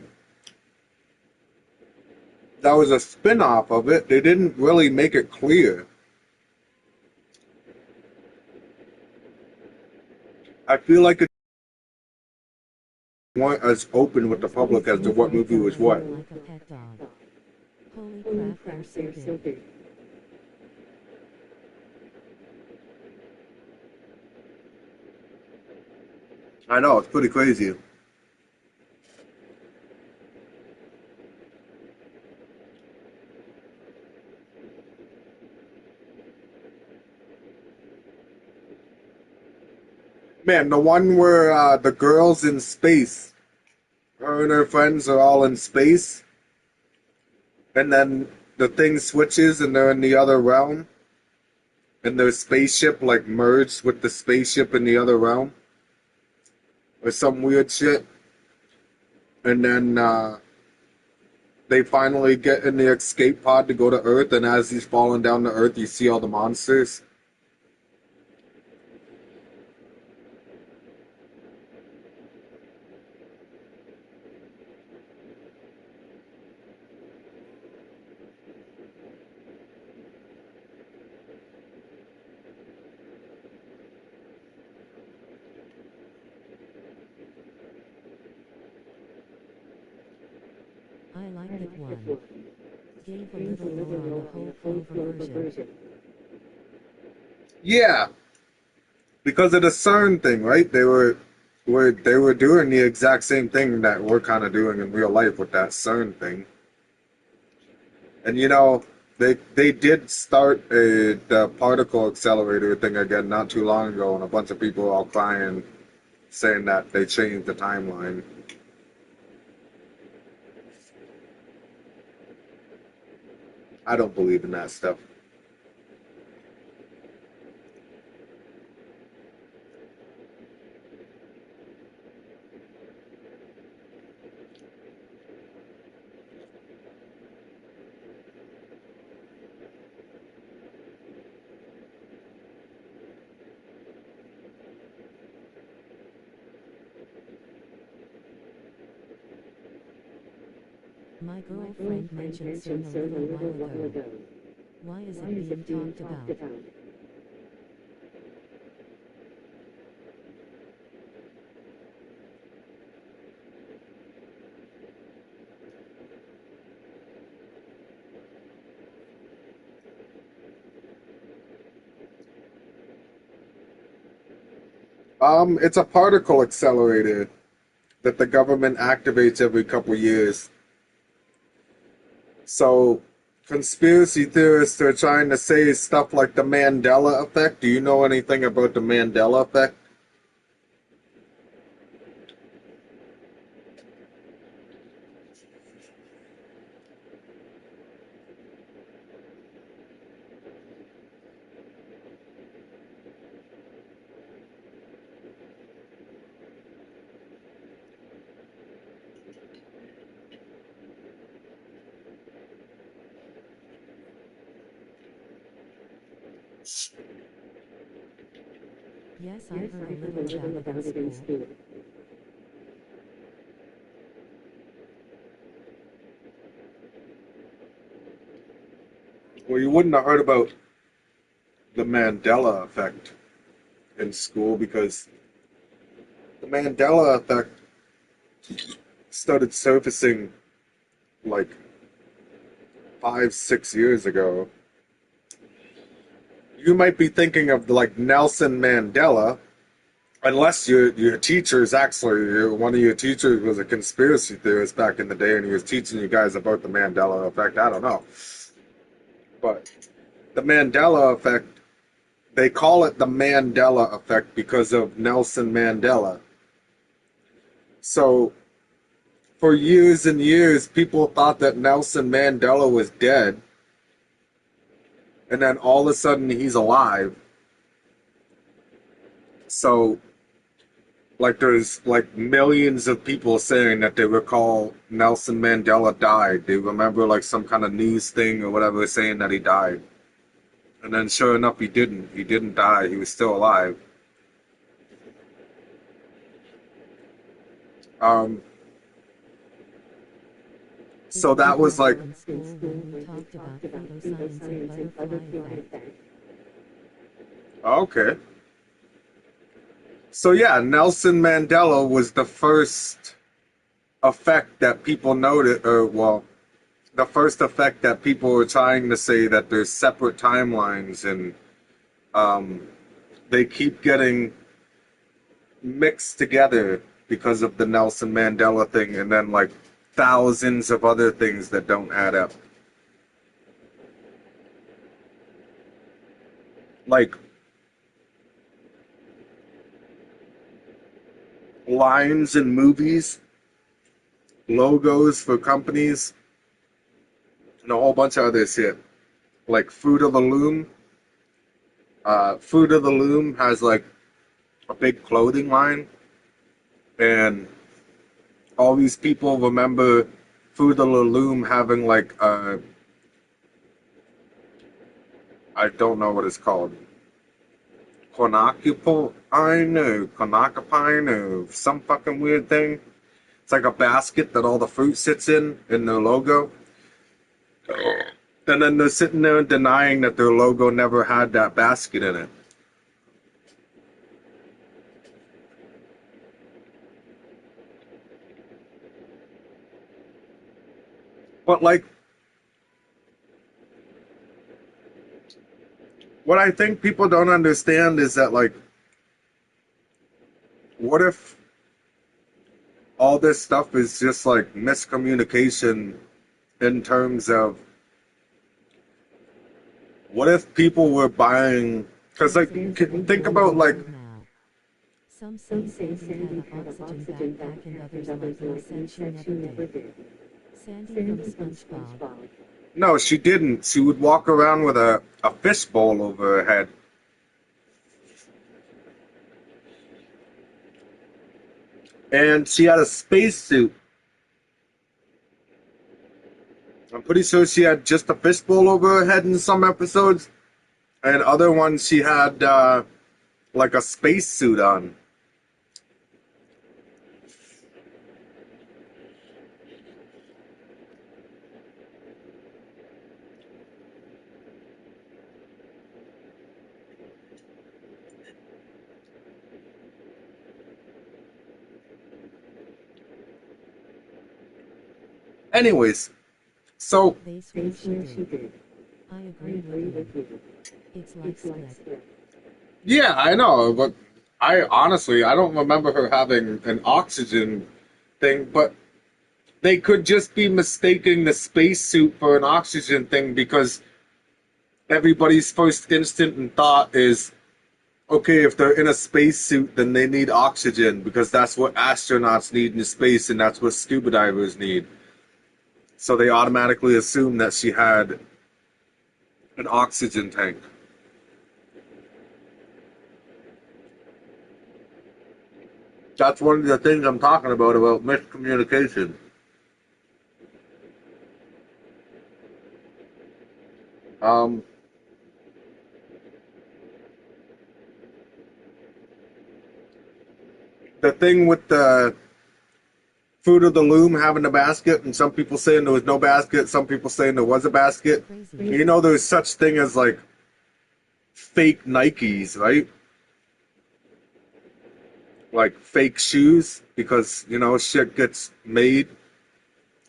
that was a spin-off of it, they didn't really make it clear. I feel like it weren't as open with the public as to what movie was what. Like a pet dog. Holy crap, they're so big. I know, it's pretty crazy. Man, the one where the girl's in space, her and her friends are all in space, and then the thing switches and they're in the other realm, and their spaceship like merged with the spaceship in the other realm, or some weird shit. And then they finally get in the escape pod to go to Earth, and as he's falling down to Earth, you see all the monsters. I like that one. Gave a little more on the whole Clover version. Yeah, because of the CERN thing, right? They were doing the exact same thing that we're kind of doing in real life with that CERN thing. And you know, they did start the particle accelerator thing again not too long ago, and a bunch of people were all crying, saying that they changed the timeline. I don't believe in that stuff. My girlfriend mentioned CERN a little while ago. Why is it being talked about? It's a particle accelerator that the government activates every couple years. So, conspiracy theorists are trying to say stuff like the Mandela effect. Do you know anything about the Mandela effect? Yes, I heard a little about it in school. Well, you wouldn't have heard about the Mandela effect in school because the Mandela effect started surfacing like 5, 6 years ago. You might be thinking of like Nelson Mandela, unless your teacher is actually one of your teachers was a conspiracy theorist back in the day, and he was teaching you guys about the Mandela effect. I don't know, but the Mandela effect, they call it the Mandela effect because of Nelson Mandela. So for years and years, people thought that Nelson Mandela was dead, and then all of a sudden he's alive. So like there's like millions of people saying that they recall Nelson Mandela died. They remember like some kind of news thing or whatever saying that he died. And then sure enough he didn't. He didn't die. He was still alive. Um so that was like In school when we talked about photoscience and butterfly effect. okay. So yeah, Nelson Mandela was the first effect that people noted, or well, the first effect that people were trying to say that there's separate timelines and um, they keep getting mixed together because of the Nelson Mandela thing and then like thousands of other things that don't add up. Like lines in movies, logos for companies, and a whole bunch of other shit. Like Fruit of the Loom. Fruit of the Loom has like a big clothing line, and all these people remember Fruit of the Loom having like I don't know what it's called, Conocupine or some fucking weird thing. It's like a basket that all the fruit sits in their logo. And then they're sitting there denying that their logo never had that basket in it. But like, what I think people don't understand is that like, what if all this stuff is just like miscommunication in terms of what if people were buying, because like think about like Some say Sandy had an oxygen backpack and others like me said she never did. Sandy from SpongeBob. No, she didn't. She would walk around with a fishbowl over her head. And she had a spacesuit. I'm pretty sure she had just a fishbowl over her head in some episodes, and other ones she had like a spacesuit on. Anyways, so They swear she did. I agree with you. It's like split. yeah, I know, but I don't remember her having an oxygen thing, but they could just be mistaking the spacesuit for an oxygen thing because everybody's first instant and thought is, okay, if they're in a spacesuit, then they need oxygen because that's what astronauts need in space and that's what scuba divers need. So they automatically assume that she had an oxygen tank. That's one of the things I'm talking about miscommunication. Um, the thing with the Fruit of the Loom having a basket, and some people saying there was no basket, some people saying there was a basket. Crazy. You know, there's such thing as like fake Nikes, right? Like fake shoes, because you know shit gets made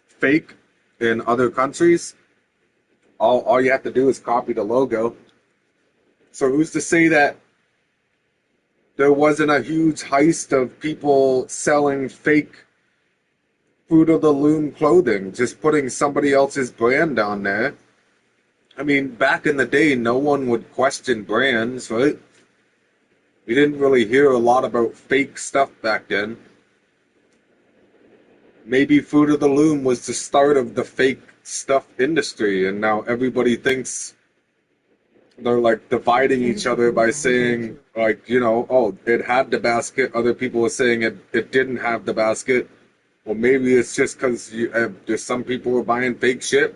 fake in other countries. All you have to do is copy the logo. So who's to say that there wasn't a huge heist of people selling fake Fruit of the Loom clothing, just putting somebody else's brand on there? I mean, back in the day, no one would question brands, right? We didn't really hear a lot about fake stuff back then. Maybe Fruit of the Loom was the start of the fake stuff industry, and now everybody thinks they're like dividing each other by saying, like, you know, oh, it had the basket. Other people are saying it didn't have the basket. Well, maybe it's just because there's some people who are buying fake shit,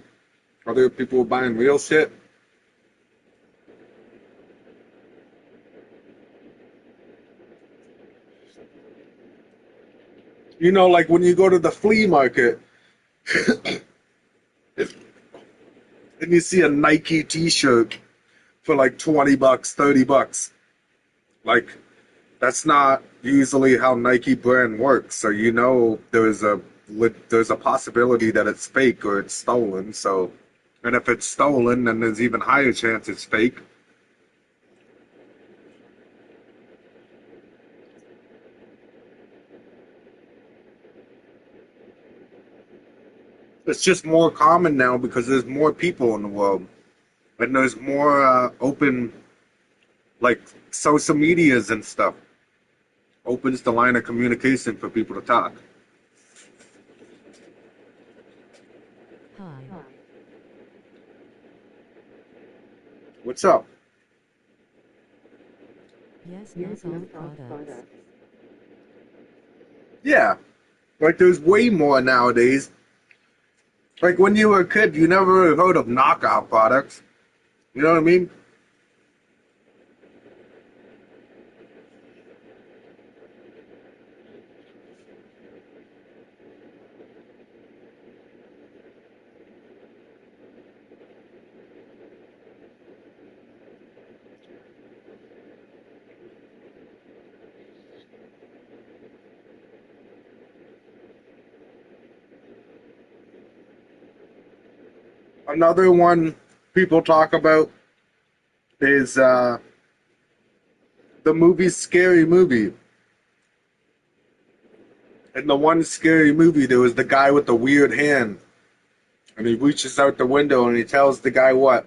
other people are buying real shit. You know, like when you go to the flea market and you see a Nike T-shirt for like 20 bucks, 30 bucks. Like, that's not usually how Nike brand works. So you know there's a possibility that it's fake or it's stolen. So, and if it's stolen, then there's even higher chance it's fake. It's just more common now because there's more people in the world, and there's more open, like social medias and stuff. Opens the line of communication for people to talk. Hi. What's up? Yes, knockoff products. Yeah, like there's way more nowadays. Like when you were a kid, you never really heard of knockout products. You know what I mean? Another one people talk about is the movie Scary Movie. In the one Scary Movie, there was the guy with the weird hand, and he reaches out the window and he tells the guy what?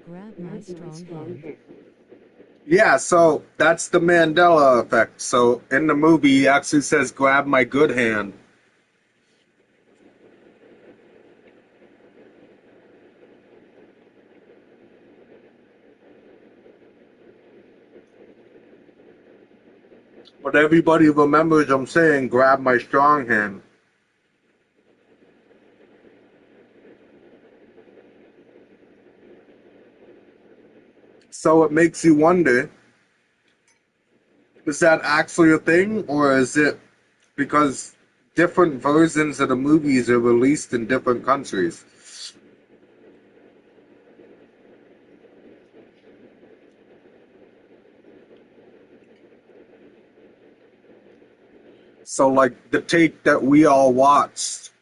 Grab my strong hand. Yeah, so that's the Mandela effect. So in the movie, he actually says, grab my good hand. But everybody remembers him saying, grab my strong hand. So it makes you wonder, is that actually a thing? Or is it because different versions of the movies are released in different countries? So like the take that we all watched,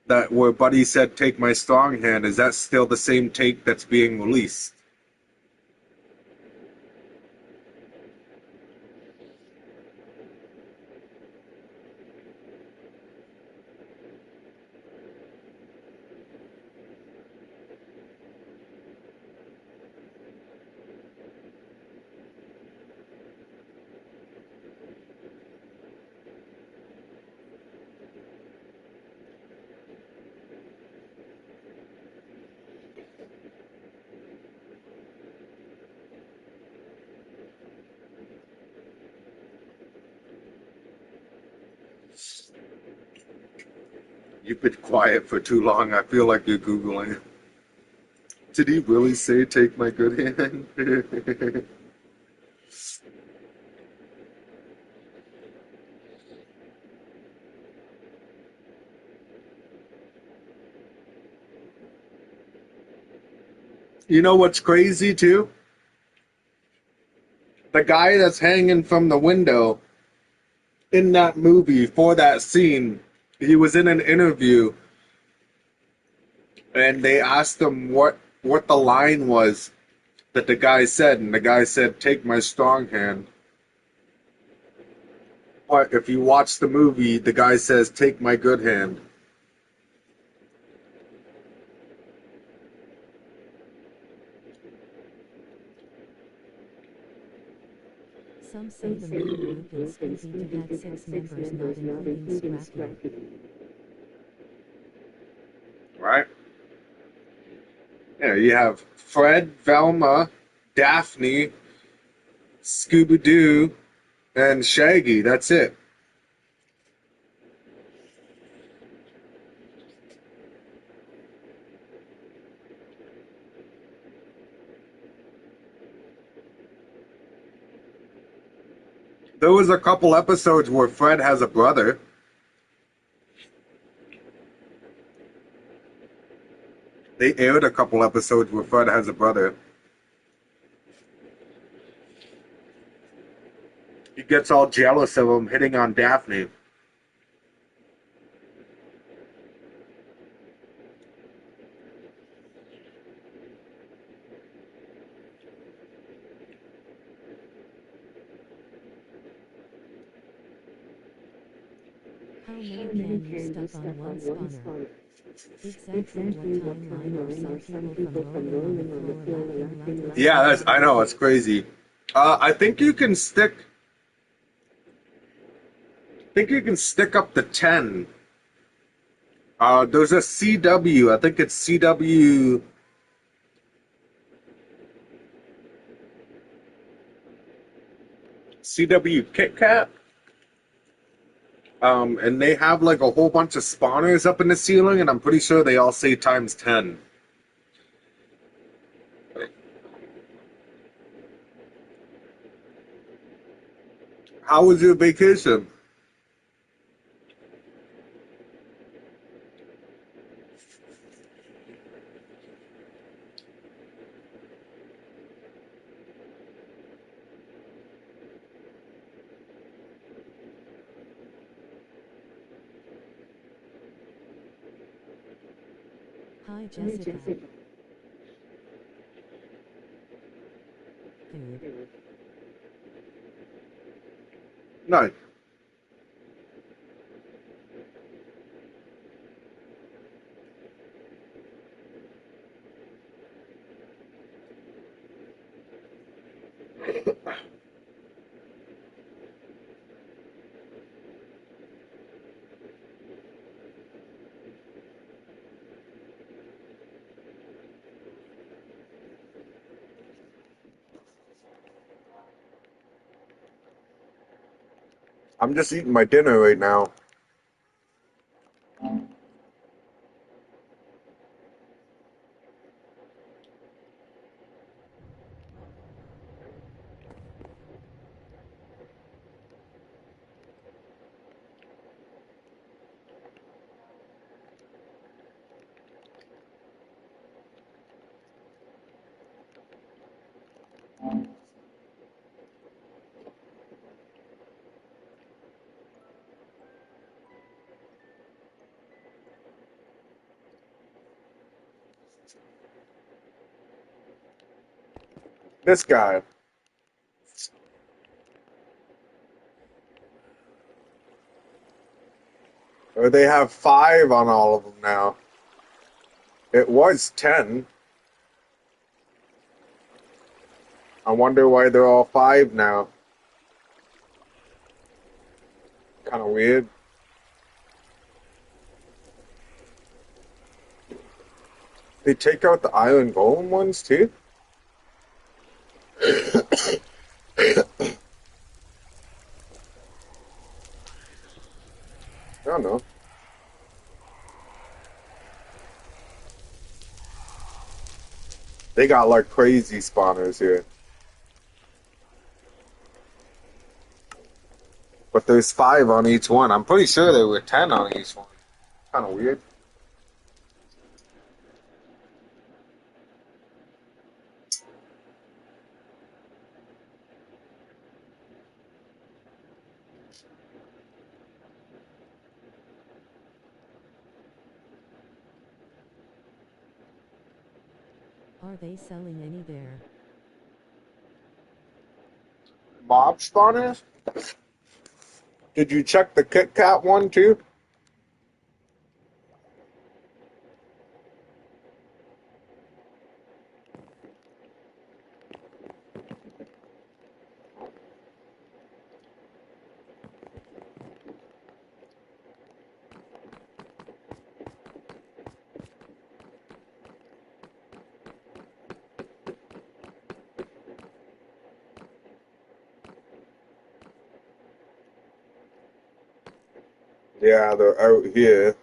that where Buddy said, take my strong hand, is that still the same take that's being released? You've been quiet for too long. I feel like you're Googling. Did he really say take my good hand? You know what's crazy too? The guy that's hanging from the window in that movie for that scene, he was in an interview and they asked him what the line was that the guy said, and the guy said, take my strong hand. But if you watch the movie, the guy says, take my good hand. Some say the main group in Scooby-Doo had 6 members, not including Scrappy. Right? Yeah, you have Fred, Velma, Daphne, Scooby-Doo, and Shaggy. That's it. There was a couple episodes where Fred has a brother. They aired a couple episodes where Fred has a brother. He gets all jealous of him hitting on Daphne. How many can you stuff on one spawner? Exactly what timeline are some people from rolling on the floor laughing loud? Yeah, I know, it's crazy. I think you can stick. I think you can stick up to 10. There's a CW. I think it's CW. CW Kit Kat. And they have like a whole bunch of spawners up in the ceiling, and I'm pretty sure they all say times 10. How was your vacation? Hi Jessica. Dude. No. I'm just eating my dinner right now. This guy. Or they have 5 on all of them now. It was 10. I wonder why they're all 5 now. Kind of weird. They take out the Iron Golem ones too? I don't know. They got like crazy spawners here. But there's 5 on each one. I'm pretty sure there were 10 on each one. Kind of weird. Are they selling any there? Mob spawners? Did you check the Kit Kat one too? Yeah, they're out here.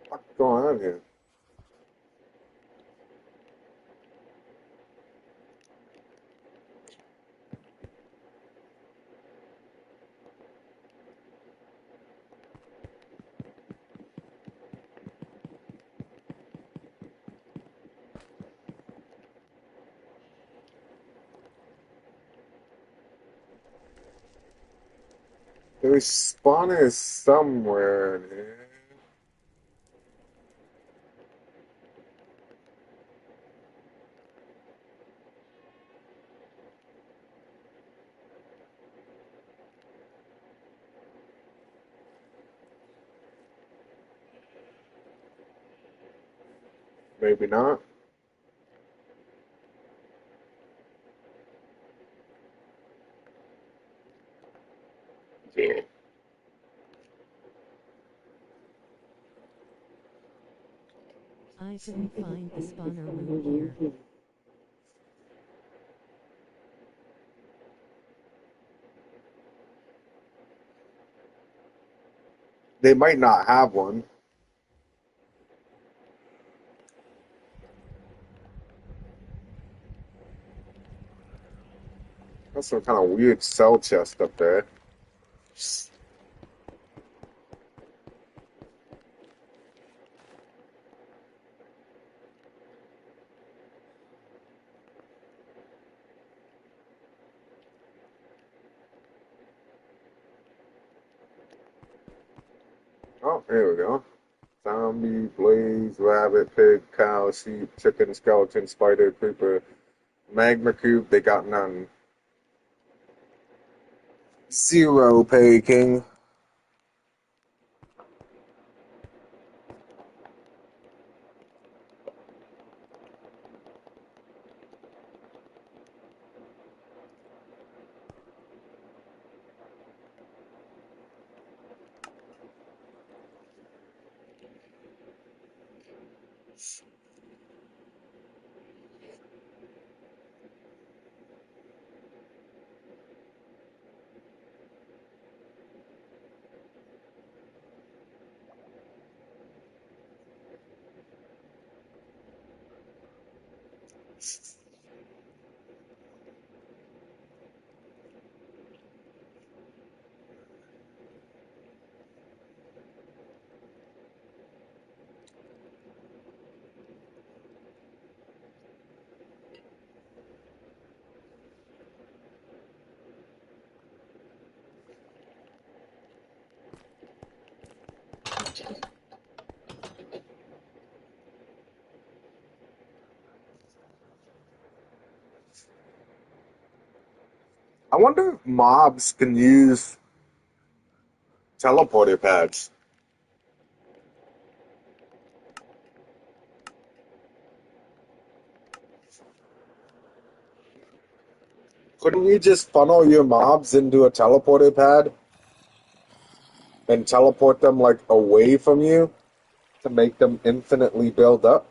What's going on here? There's spawners somewhere in here. Maybe not. Yeah. I couldn't find the spawner room here. They might not have one. That's some kind of weird cell chest up there. Oh, here we go. zombie, blaze, rabbit, pig, cow, sheep, chicken, skeleton, spider, creeper, magma cube. They got none. Zero pay, king. I wonder if mobs can use teleporter pads. Couldn't you just funnel your mobs into a teleporter pad and teleport them like away from you to make them infinitely build up?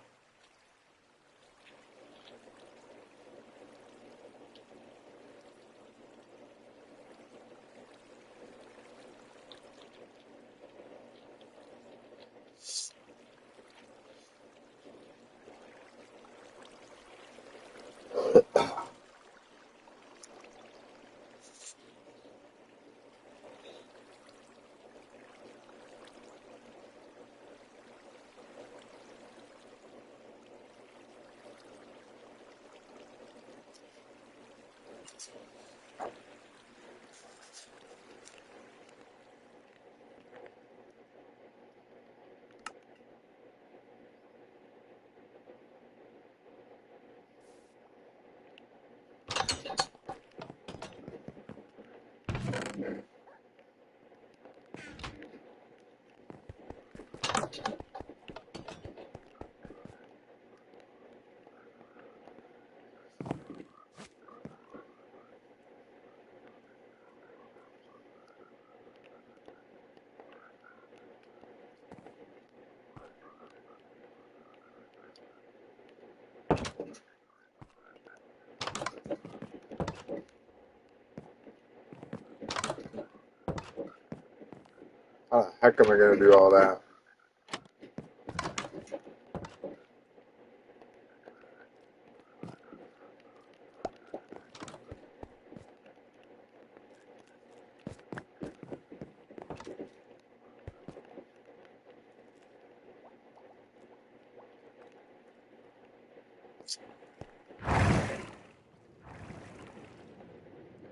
How the heck am I going to do all that?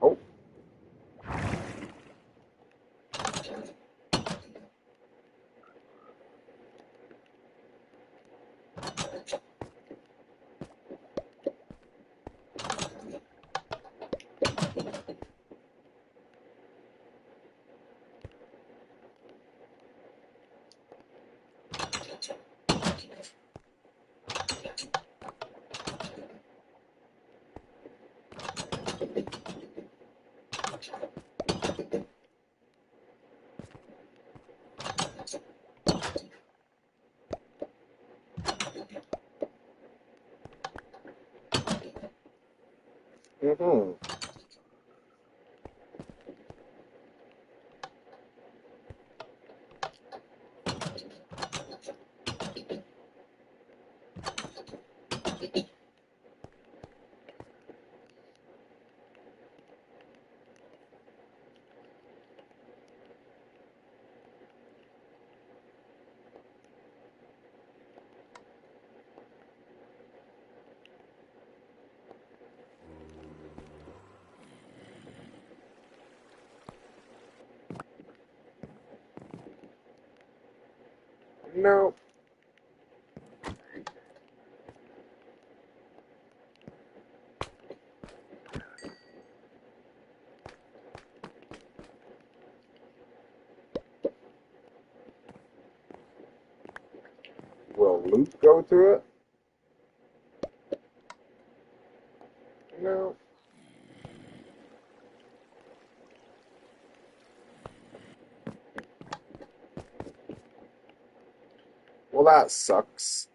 Oh, mm-hmm. No. loop go through it? No. Well, that sucks.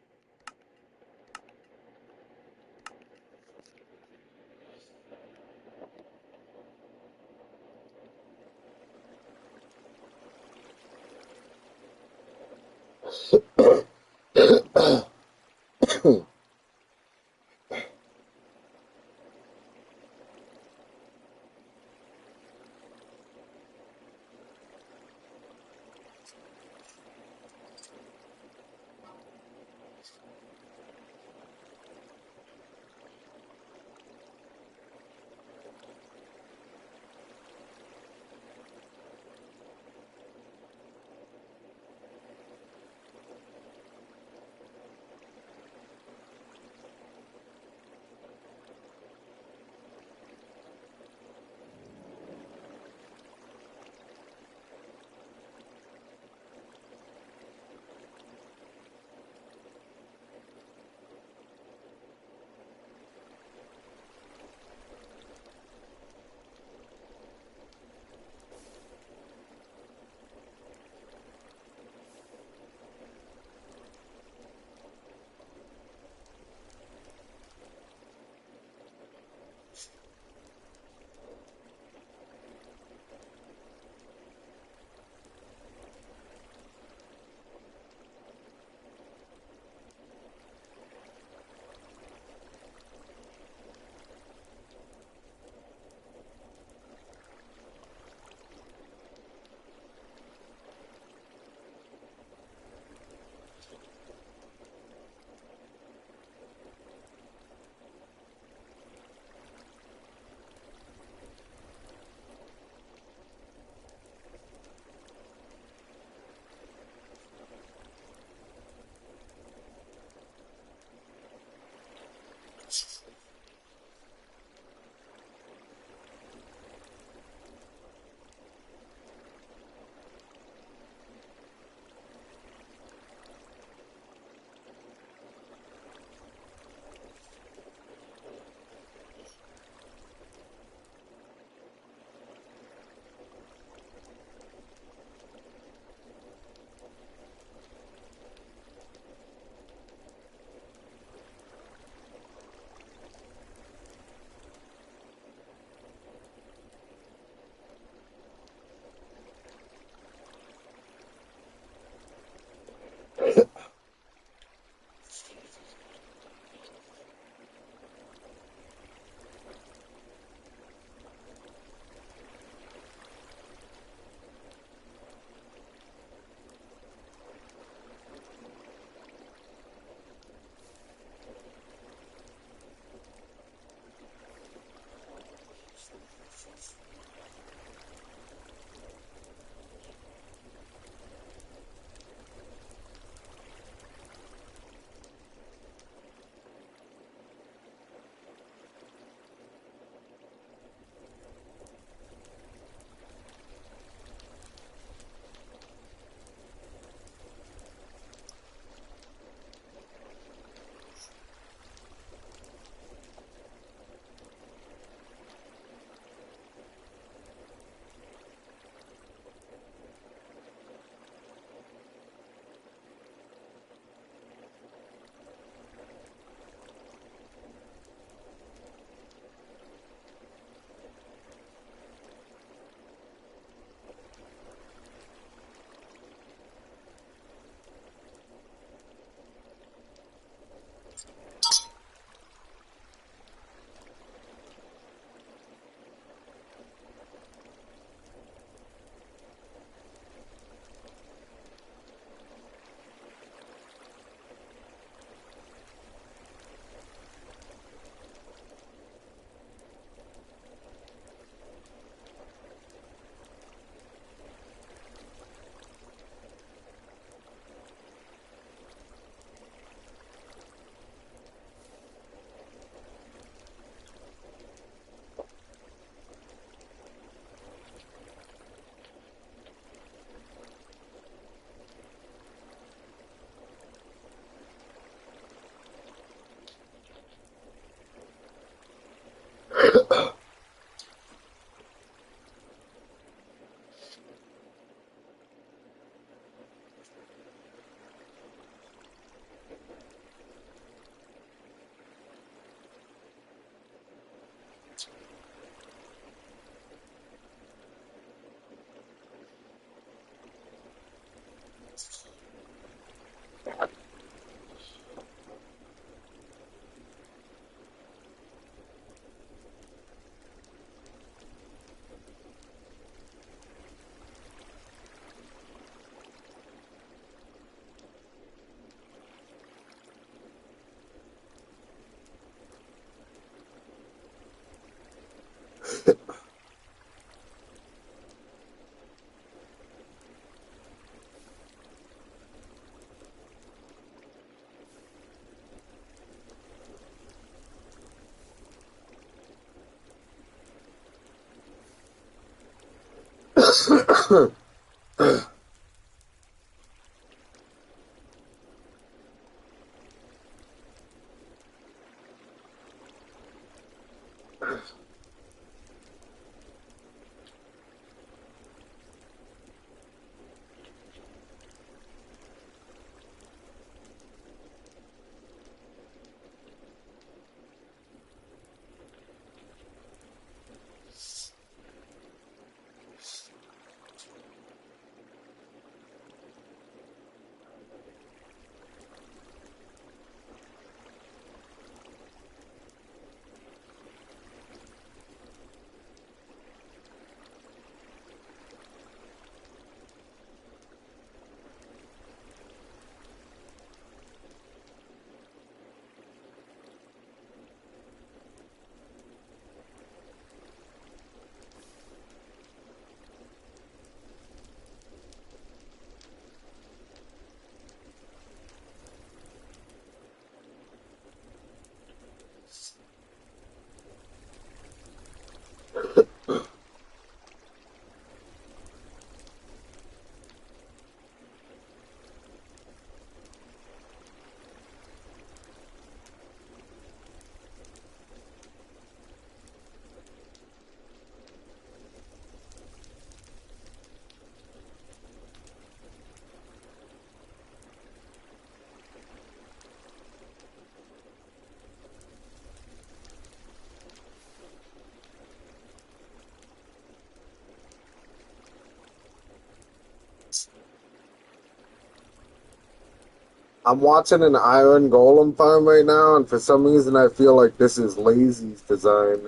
I'm watching an iron golem farm right now, and for some reason I feel like this is Lazy's design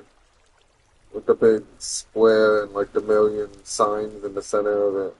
with the big square and like the million signs in the center of it.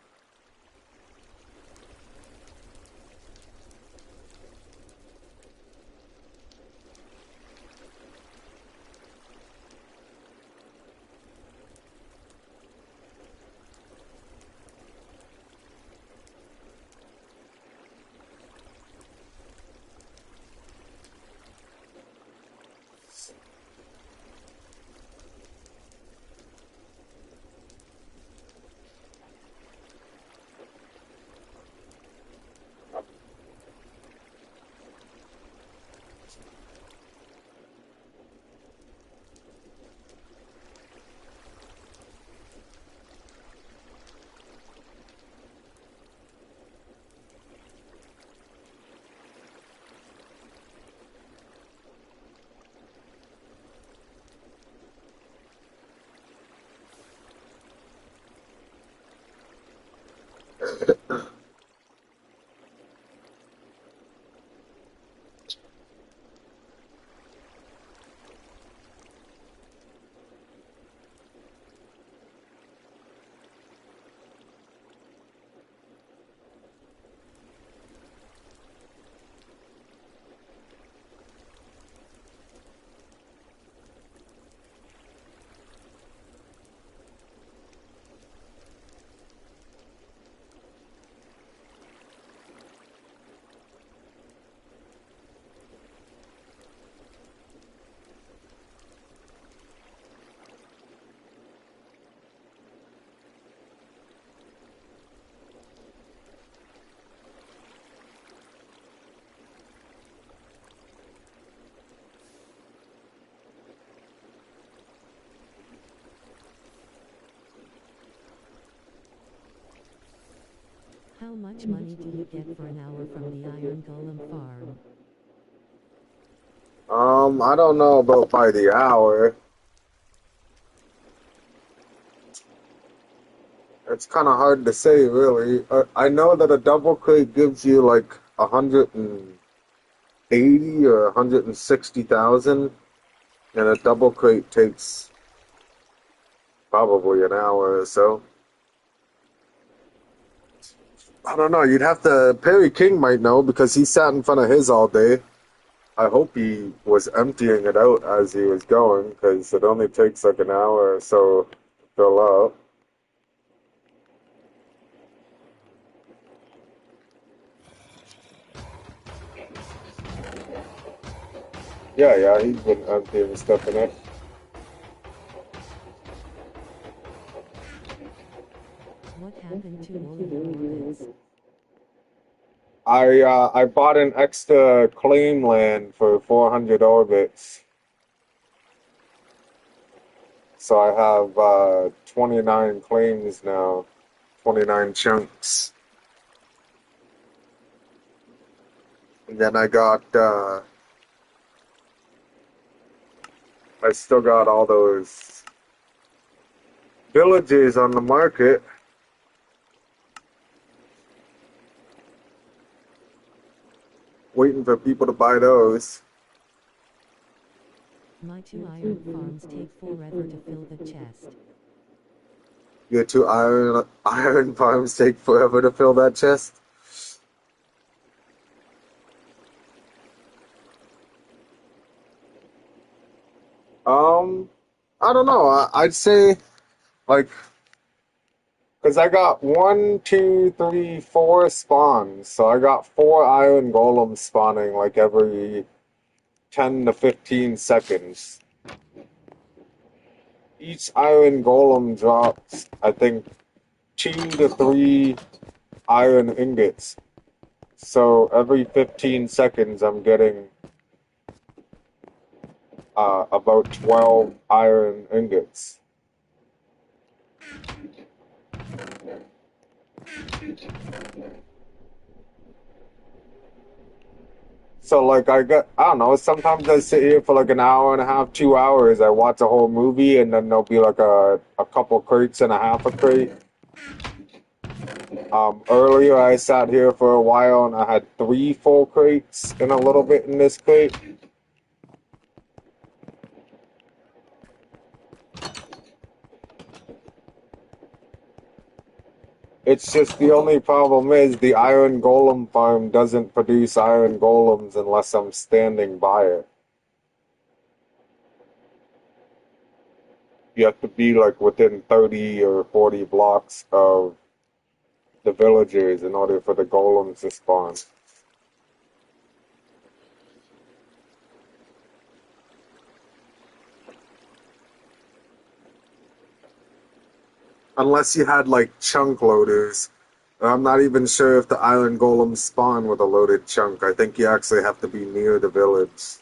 How much money do you get for an hour from the Iron Golem farm? I don't know about by the hour. It's kind of hard to say, really. I know that a double crate gives you like 180 or 160,000, and a double crate takes probably an hour or so. I don't know. You'd have to. Perry King might know because he sat in front of his all day. I hope he was emptying it out as he was going because it only takes like an hour or so to fill up. Yeah, he's been emptying stuff in it. What happened to all your orbits? I bought an extra claim land for 400 orbits. So I have 29 claims now, 29 chunks. And then I still got all those villages on the market. Waiting for people to buy those. My 2 iron farms take forever to fill the chest. Your 2 iron farms take forever to fill that chest. I don't know. I'd say like, because I got 1, 2, 3, 4 spawns, so I got 4 iron golems spawning like every 10 to 15 seconds. Each iron golem drops, I think, 2 to 3 iron ingots. So every 15 seconds, I'm getting about 12 iron ingots. So like I don't know, sometimes I sit here for like an hour and a half, 2 hours. I watch a whole movie and then there'll be like a couple crates and a half a crate. Earlier I sat here for a while and I had 3 full crates and a little bit in this crate. It's just the only problem is the iron golem farm doesn't produce iron golems unless I'm standing by it. You have to be like within 30 or 40 blocks of the villagers in order for the golems to spawn. Unless you had like chunk loaders. I'm not even sure if the iron golems spawn with a loaded chunk. I think you actually have to be near the village.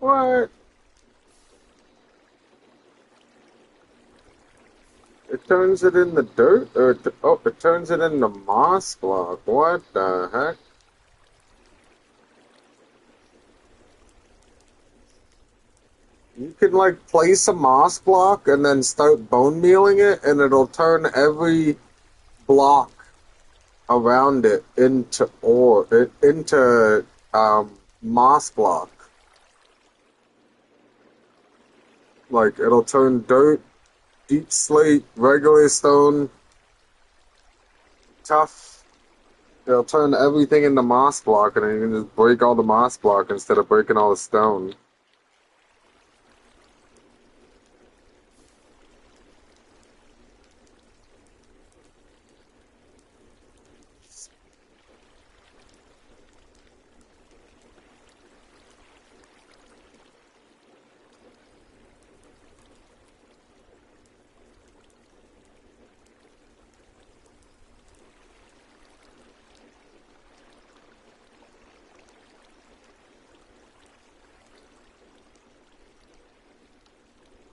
What? It turns it in the dirt? Or oh, it turns it into moss block. What the heck? You can like place a moss block and then start bone mealing it, and it'll turn every block around it into moss block. Like it'll turn dirt, deep slate, regular stone, tough. It'll turn everything into moss block, and then you can just break all the moss block instead of breaking all the stone.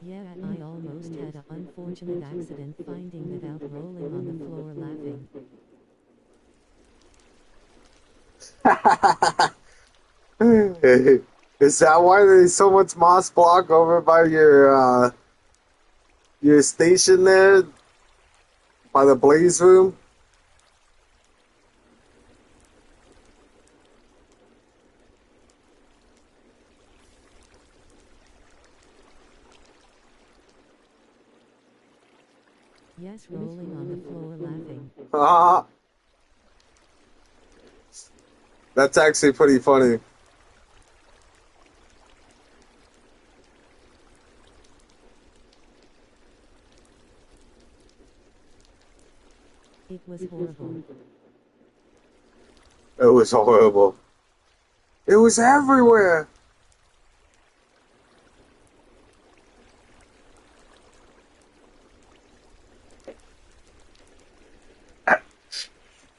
Yeah, I almost had an unfortunate accident finding that out rolling on the floor laughing. Is that why there's so much moss block over by your station there? By the blaze room? Yes, rolling on the floor laughing. Ah, that's actually pretty funny. It was horrible. It was horrible. It was everywhere.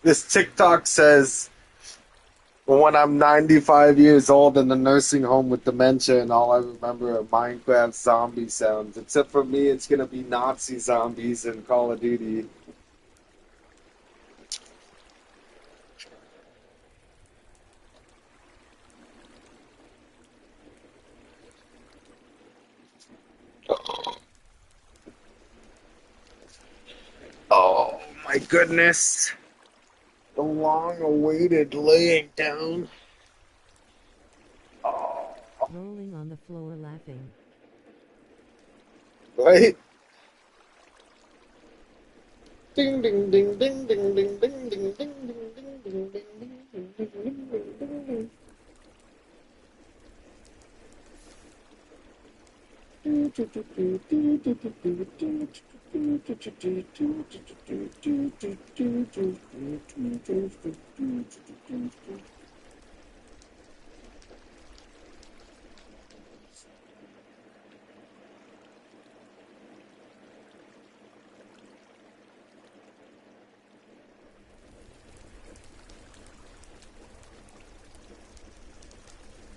This TikTok says, when I'm 95 years old in a nursing home with dementia and all I remember are Minecraft zombie sounds, except for me, it's going to be Nazi zombies in Call of Duty. Oh my goodness. The long-awaited laying down. Oh, Rolling on the floor laughing. right? Ding ding ding ding ding ding ding ding ding ding ding ding ding ding ding.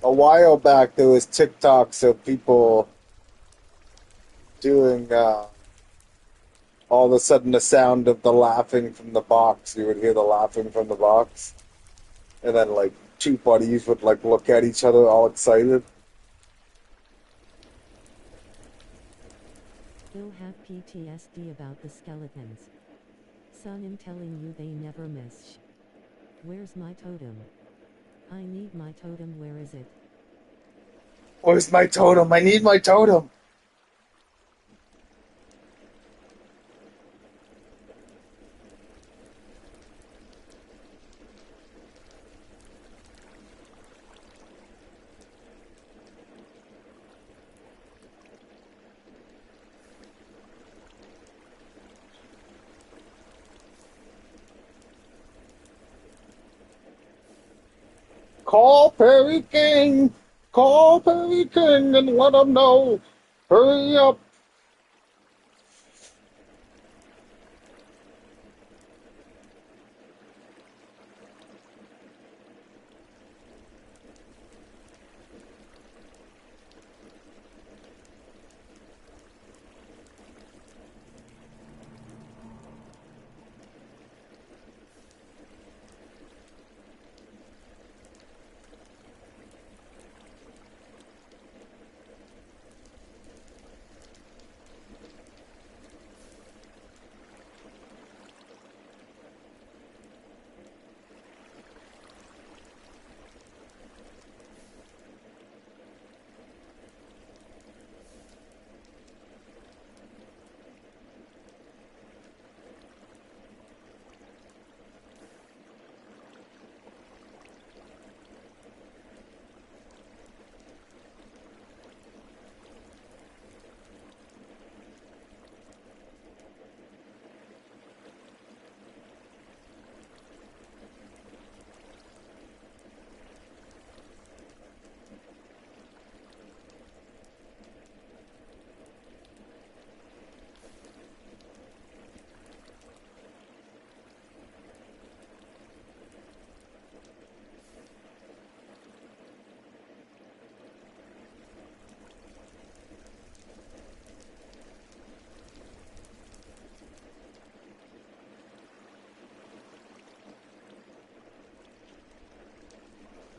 A while back, there was TikToks of people doing all of a sudden the sound of the laughing from the box. You would hear the laughing from the box, and then like two buddies would like look at each other all excited. Still have PTSD about the skeletons. Son, I'm telling you they never miss. Where's my totem? I need my totem, where is it? Where's my totem? I need my totem. Call Perry King. Call Perry King and let him know. Hurry up.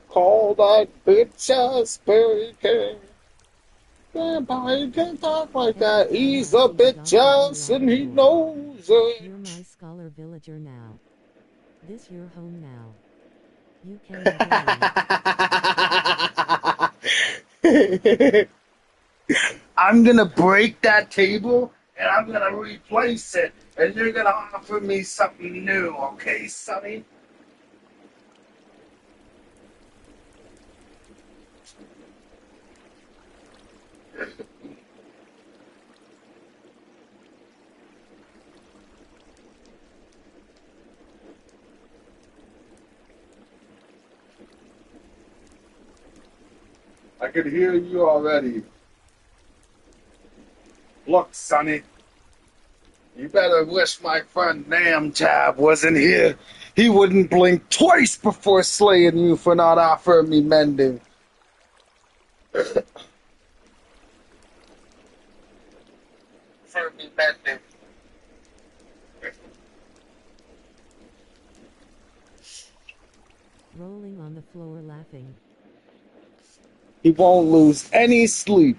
Call that bitch a King. Vampire can talk like that. He's a bitch ass and he knows it. You're my scholar villager now. This your home now. You can never leave. I'm gonna break that table and I'm gonna replace it, and you're gonna offer me something new, okay, Sonny? I could hear you already. Look, Sonny, you better wish my friend Namtab wasn't here. He wouldn't blink twice before slaying you for not offering me mending. For me mending. Rolling on the floor laughing. He won't lose any sleep.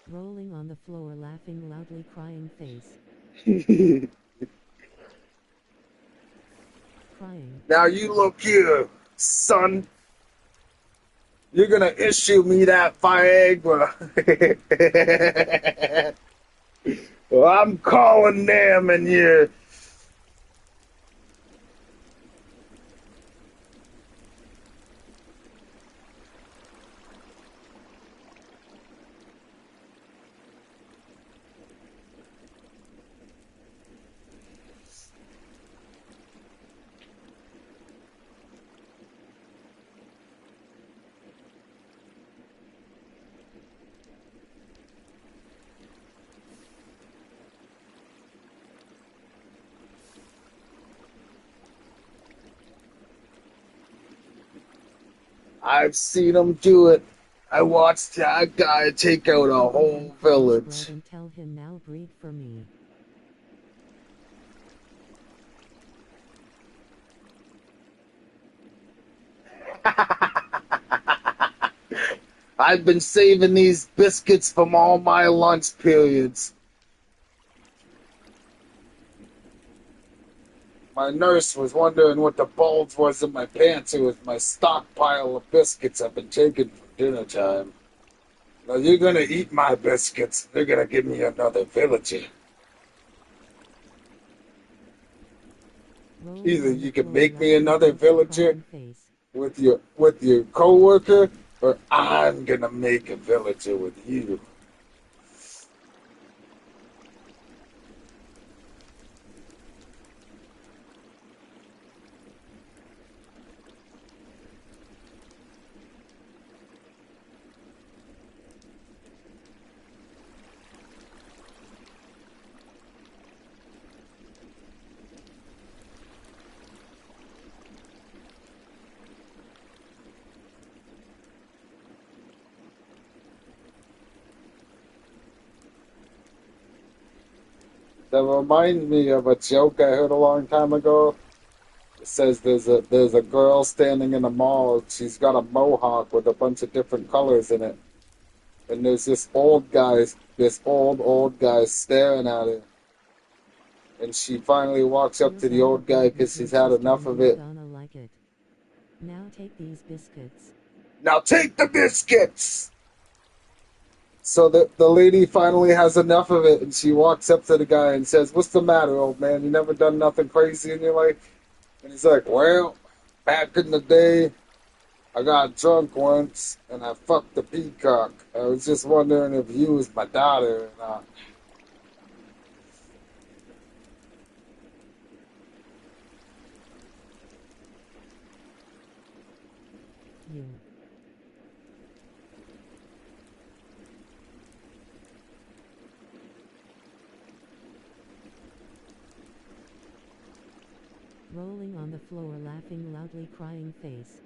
Rolling on the floor laughing loudly crying face. Crying. Now you look here, son. You're gonna issue me that Viagra. Well, I'm calling them and you. I've seen him do it. I watched that guy take out a whole village. And tell him now breed for me. I've been saving these biscuits from all my lunch periods. My nurse was wondering what the bulge was in my pants. It was my stockpile of biscuits I've been taking for dinner time. Now you're gonna eat my biscuits. They're gonna give me another villager. Either you can make me another villager with your coworker, or I'm gonna make a villager with you. That reminds me of a joke I heard a long time ago. It says there's a girl standing in a mall. She's got a mohawk with a bunch of different colors in it, and there's this old guy staring at her. And she finally walks up to the old guy because she's had enough of it. Now take these biscuits. Now take the biscuits! So the lady finally has enough of it, and she walks up to the guy and says, "What's the matter, old man? You never done nothing crazy in your life?" And he's like, "Well, back in the day, I got drunk once, and I fucked a peacock. I was just wondering if you was my daughter or not." You. Rolling on the floor laughing loudly crying face.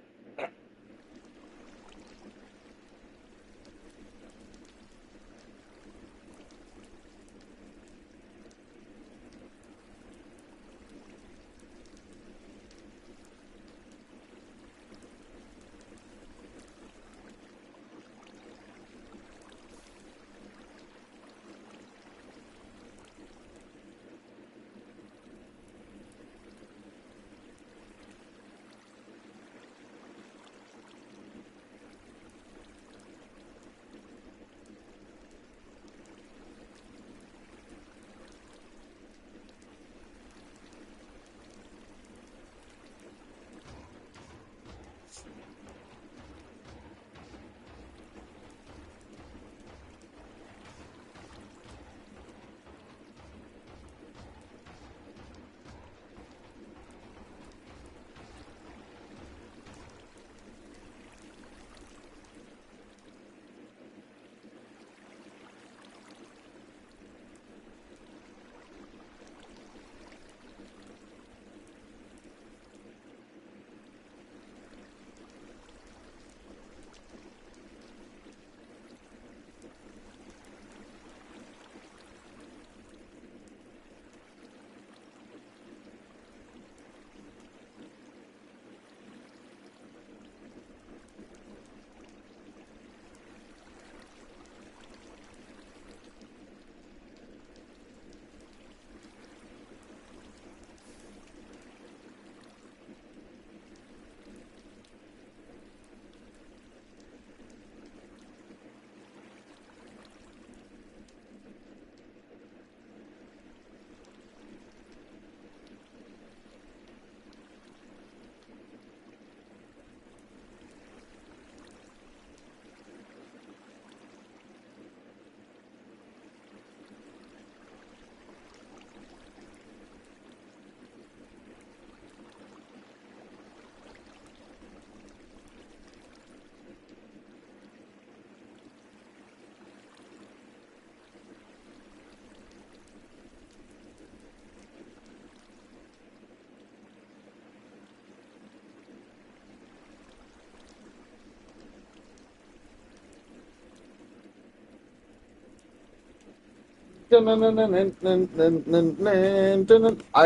I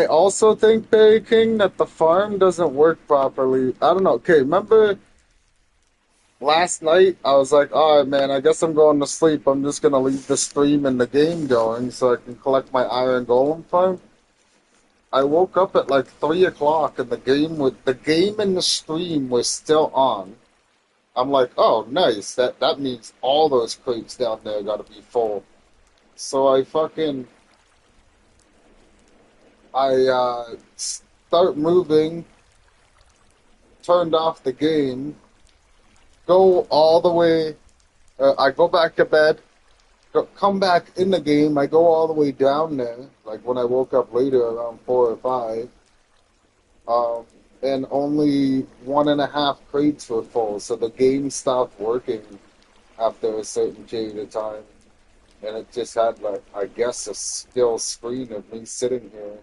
also think, Barry King, that the farm doesn't work properly. I don't know. Okay, remember last night I was like, all right, man, I guess I'm going to sleep. I'm just gonna leave the stream and the game going so I can collect my iron golem farm. I woke up at like 3 o'clock and the game and the stream was still on. I'm like, oh, nice. That means all those crates down there got to be full. So I start moving, turned off the game, go all the way. I go back to bed, come back in the game. I go all the way down there, like when I woke up later around 4 or 5, and only 1.5 crates were full. So the game stopped working after a certain period of time, and it just had like I guess a still screen of me sitting here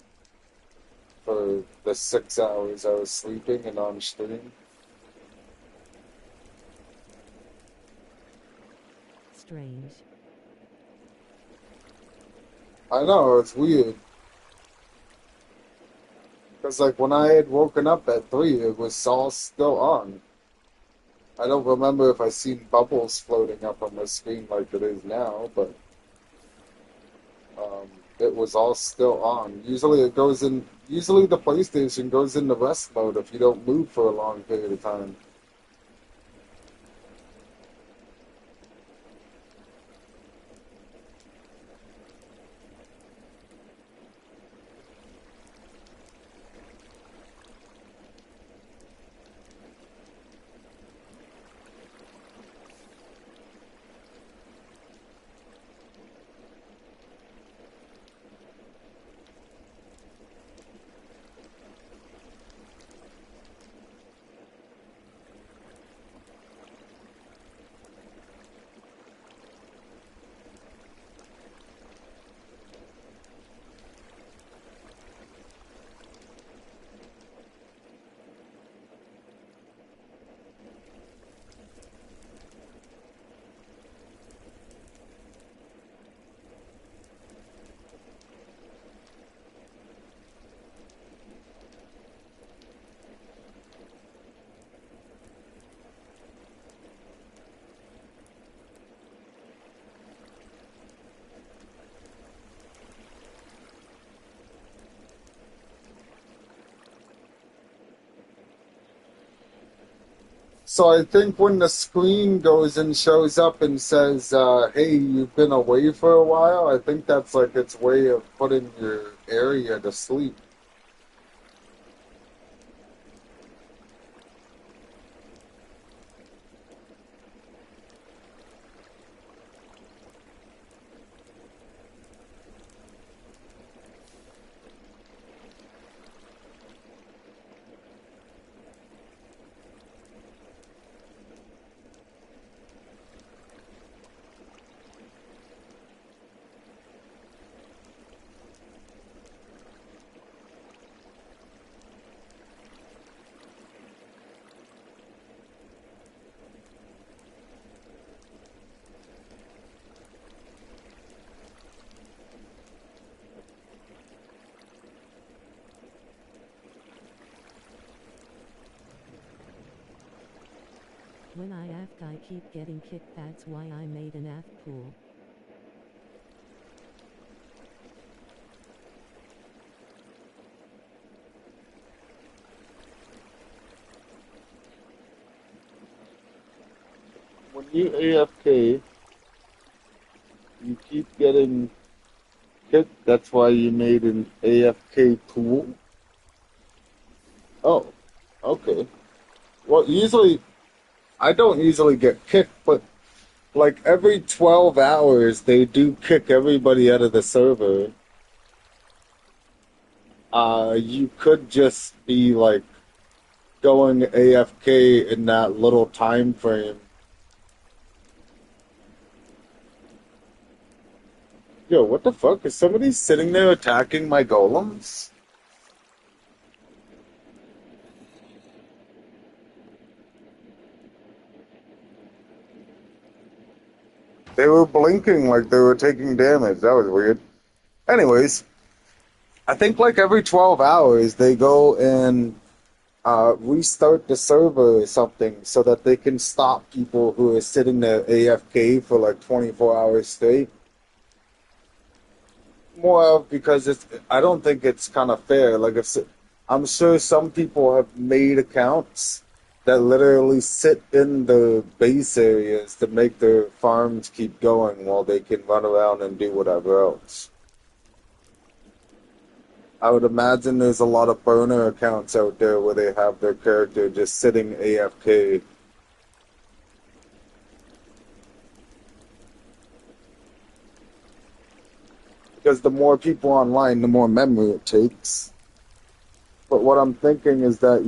for the 6 hours I was sleeping and on stream. Strange. I know, it's weird. Because, like, when I had woken up at 3, it was all still on. I don't remember if I seen bubbles floating up on the screen like it is now, but um, it was all still on. Usually the PlayStation goes into rest mode if you don't move for a long period of time. So I think when the screen goes and shows up and says, hey, you've been away for a while, I think that's like its way of putting your area to sleep. When I aft I keep getting kicked, that's why I made an aft pool. When you AFK, you keep getting hit. That's why you made an AFK pool. Oh, okay. Well, usually I don't usually get kicked, but like every 12 hours they do kick everybody out of the server. You could just be like going AFK in that little time frame. Yo, what the fuck? Is somebody sitting there attacking my golems? They were blinking like they were taking damage. That was weird. Anyways, I think like every 12 hours they go and restart the server or something so that they can stop people who are sitting there AFK for like 24 hours straight. More of because I don't think it's kind of fair. Like I'm sure some people have made accounts that literally sit in the base areas to make their farms keep going while they can run around and do whatever else. I would imagine there's a lot of burner accounts out there where they have their character just sitting AFK. Because the more people online, the more memory it takes. But what I'm thinking is that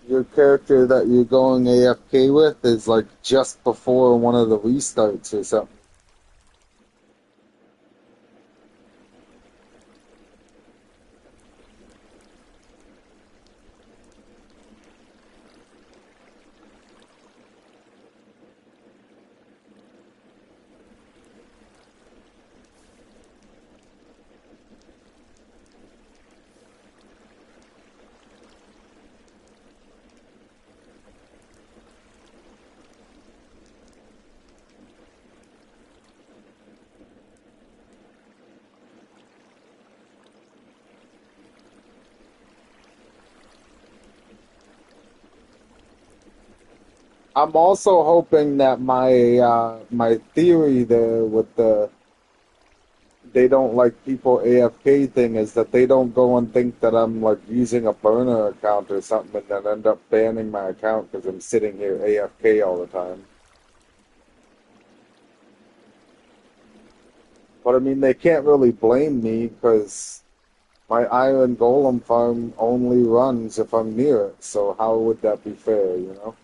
your character that you're going AFK with is like just before one of the restarts or something. I'm also hoping that my theory there with the they don't like people AFK thing is that they don't go and think that I'm like using a burner account or something and then end up banning my account because I'm sitting here AFK all the time. But I mean, they can't really blame me because my iron golem farm only runs if I'm near it. So how would that be fair, you know?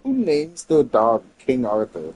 Who names their dog King Arthur?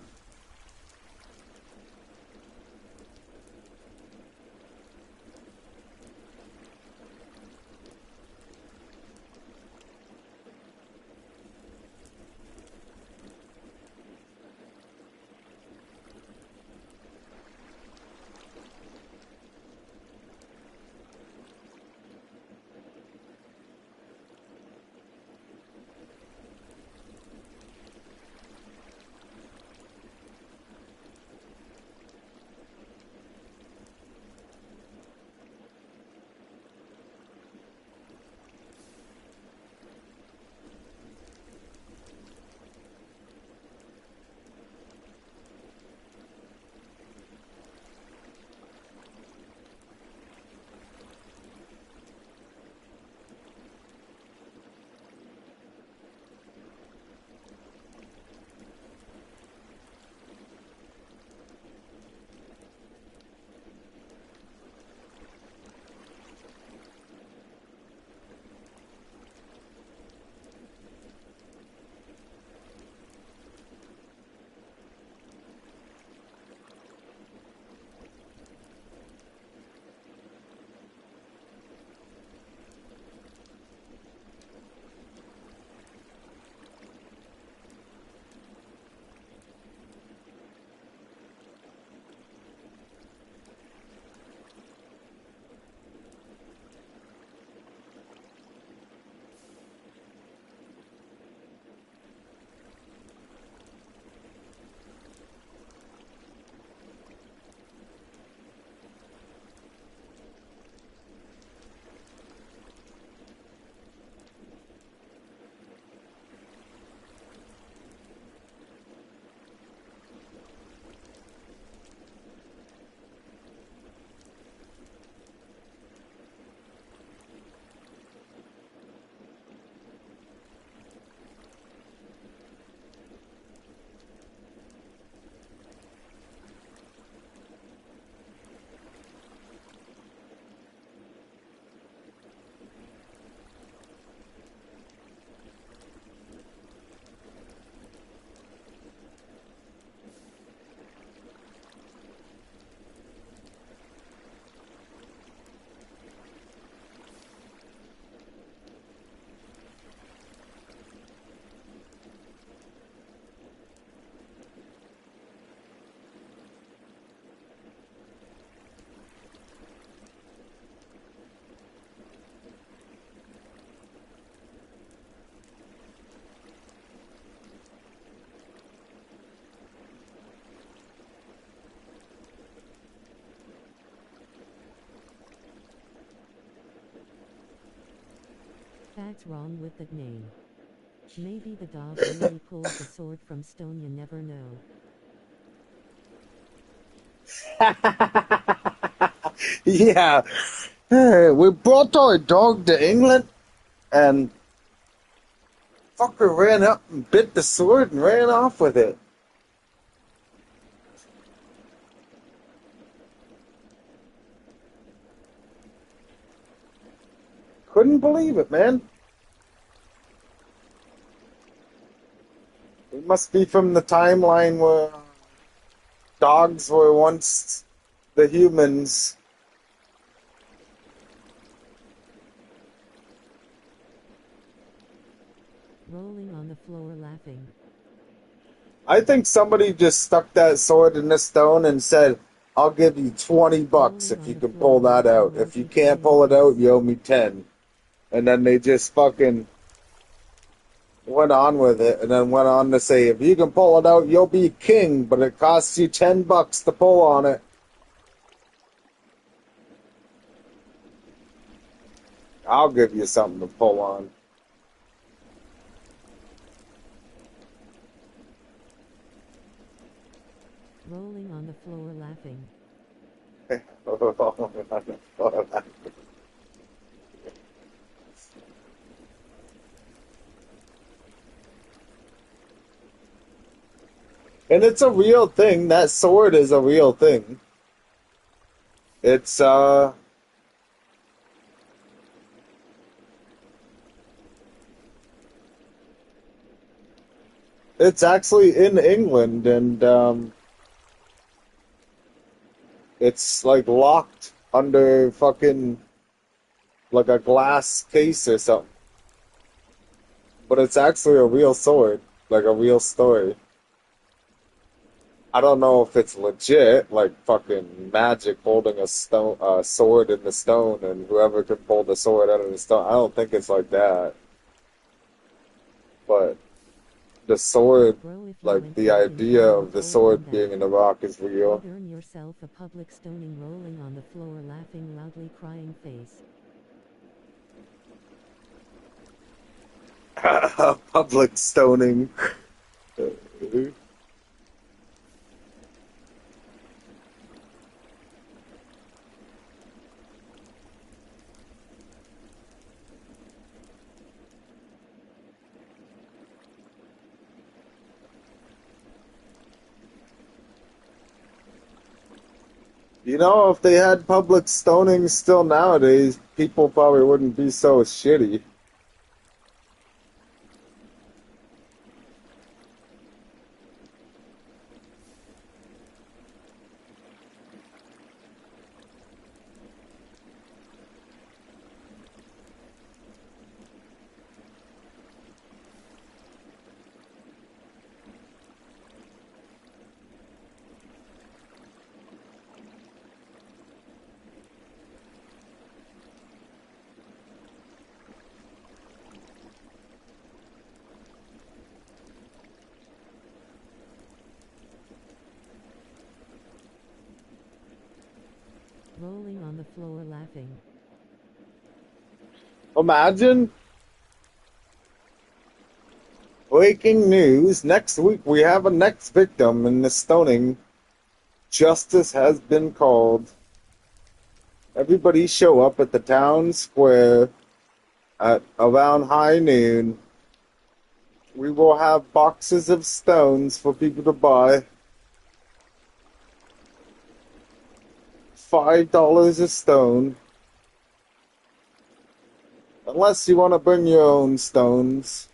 Hashtag's wrong with the name. Maybe the dog really pulled the sword from stone, you never know. Yeah. Hey, we brought our dog to England and fucker ran up and bit the sword and ran off with it. Couldn't believe it, man. It must be from the timeline where dogs were once the humans. Rolling on the floor laughing. I think somebody just stuck that sword in the stone and said, I'll give you $20 if you can pull that out. If you can't pull it out, you owe me 10. And then they just fucking went on with it and then went on to say, if you can pull it out, you'll be king, but it costs you $10 to pull on it. I'll give you something to pull on. Rolling on the floor laughing. And it's a real thing. That sword is a real thing. It's it's actually in England, and it's like locked under fucking like a glass case or something. But it's actually a real sword, like a real story. I don't know if it's legit, like fucking magic holding a stone, sword in the stone, and whoever can pull the sword out of the stone. I don't think it's like that. But the sword, like the idea of the sword being in the rock is real. Earn yourself a public stoning, rolling on the floor laughing loudly, crying face. Public stoning. You know, if they had public stoning still nowadays, people probably wouldn't be so shitty. Rolling on the floor laughing. Imagine breaking news. Next week we have a next victim in the stoning. Justice has been called. Everybody show up at the town square at around high noon. We will have boxes of stones for people to buy. $5 a stone. Unless you want to bring your own stones.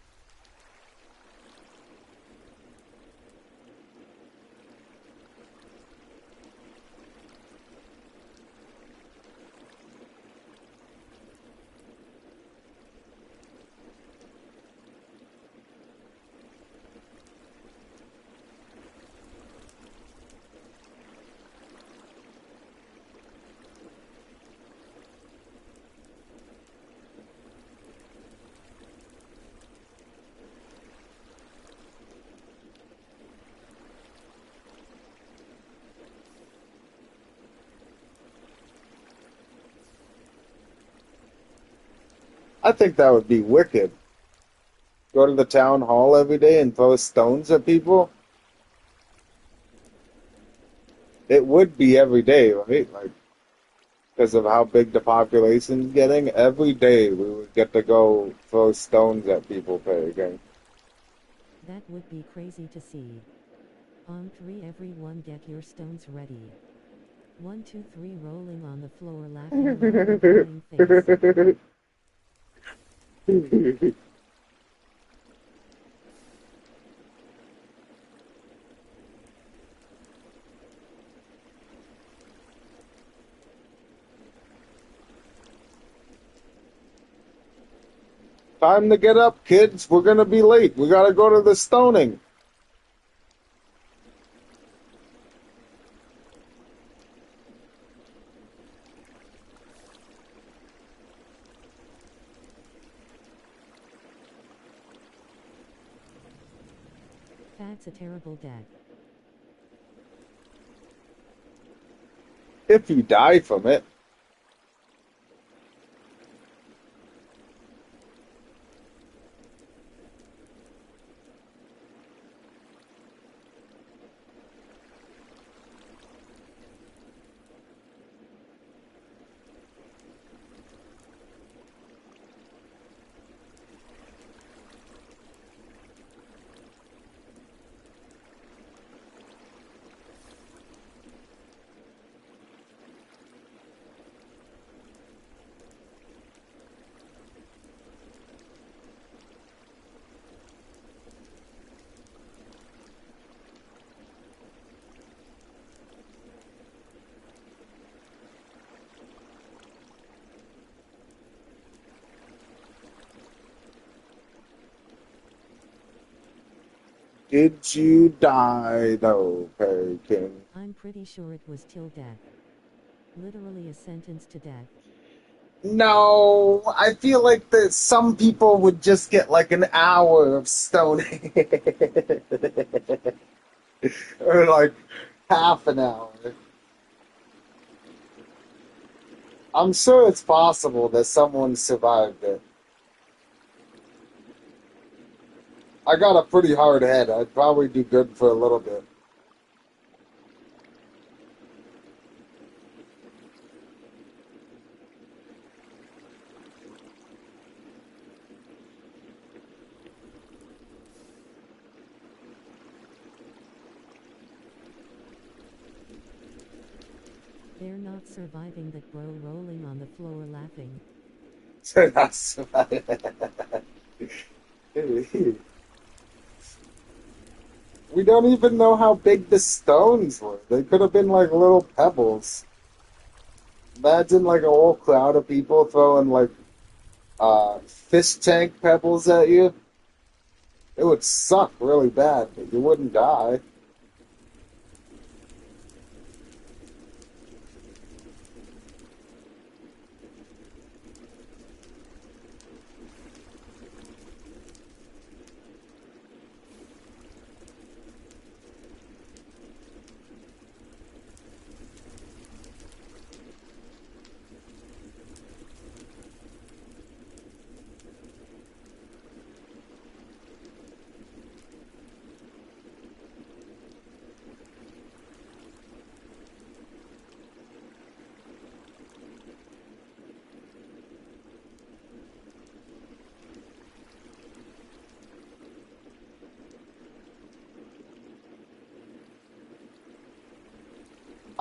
I think that would be wicked. Go to the town hall every day and throw stones at people. It would be every day, right? Like, because of how big the population's getting, every day we would get to go throw stones at people again. That would be crazy to see. On 3, everyone get your stones ready. 1, 2, 3, rolling on the floor, laughing, crying face. Time to get up, kids. We're gonna be late. We gotta go to the stoning. That's a terrible death. If you die from it. Did you die though, Perry King? I'm pretty sure it was till death. Literally a sentence to death. No, I feel like that some people would just get like an hour of stoning. Or like half an hour. I'm sure it's possible that someone survived it. I got a pretty hard head. I'd probably do good for a little bit. They're not surviving that, bro, rolling on the floor laughing. They're not surviving. We don't even know how big the stones were. They could have been like little pebbles. Imagine like a whole crowd of people throwing like fish tank pebbles at you. It would suck really bad, but you wouldn't die.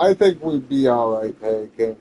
I think we'd be alright, Perry King.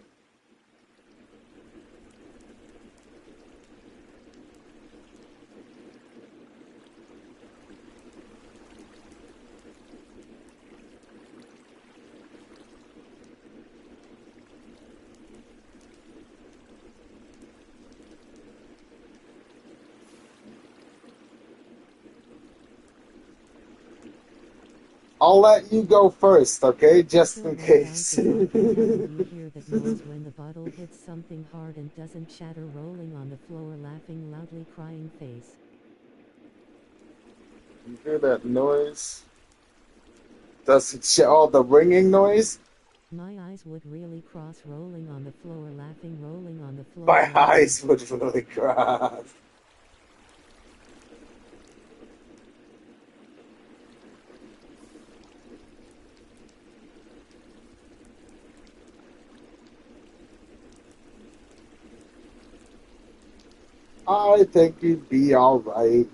I'll let you go first, okay? Just in case. You hear that noise when the bottle hits something hard and doesn't shatter, rolling on the floor, laughing loudly, crying face. You hear that noise? Does it all the ringing noise? My eyes would really cross rolling on the floor laughing rolling on the floor My laughing. eyes would really cry. I think you'd be alright.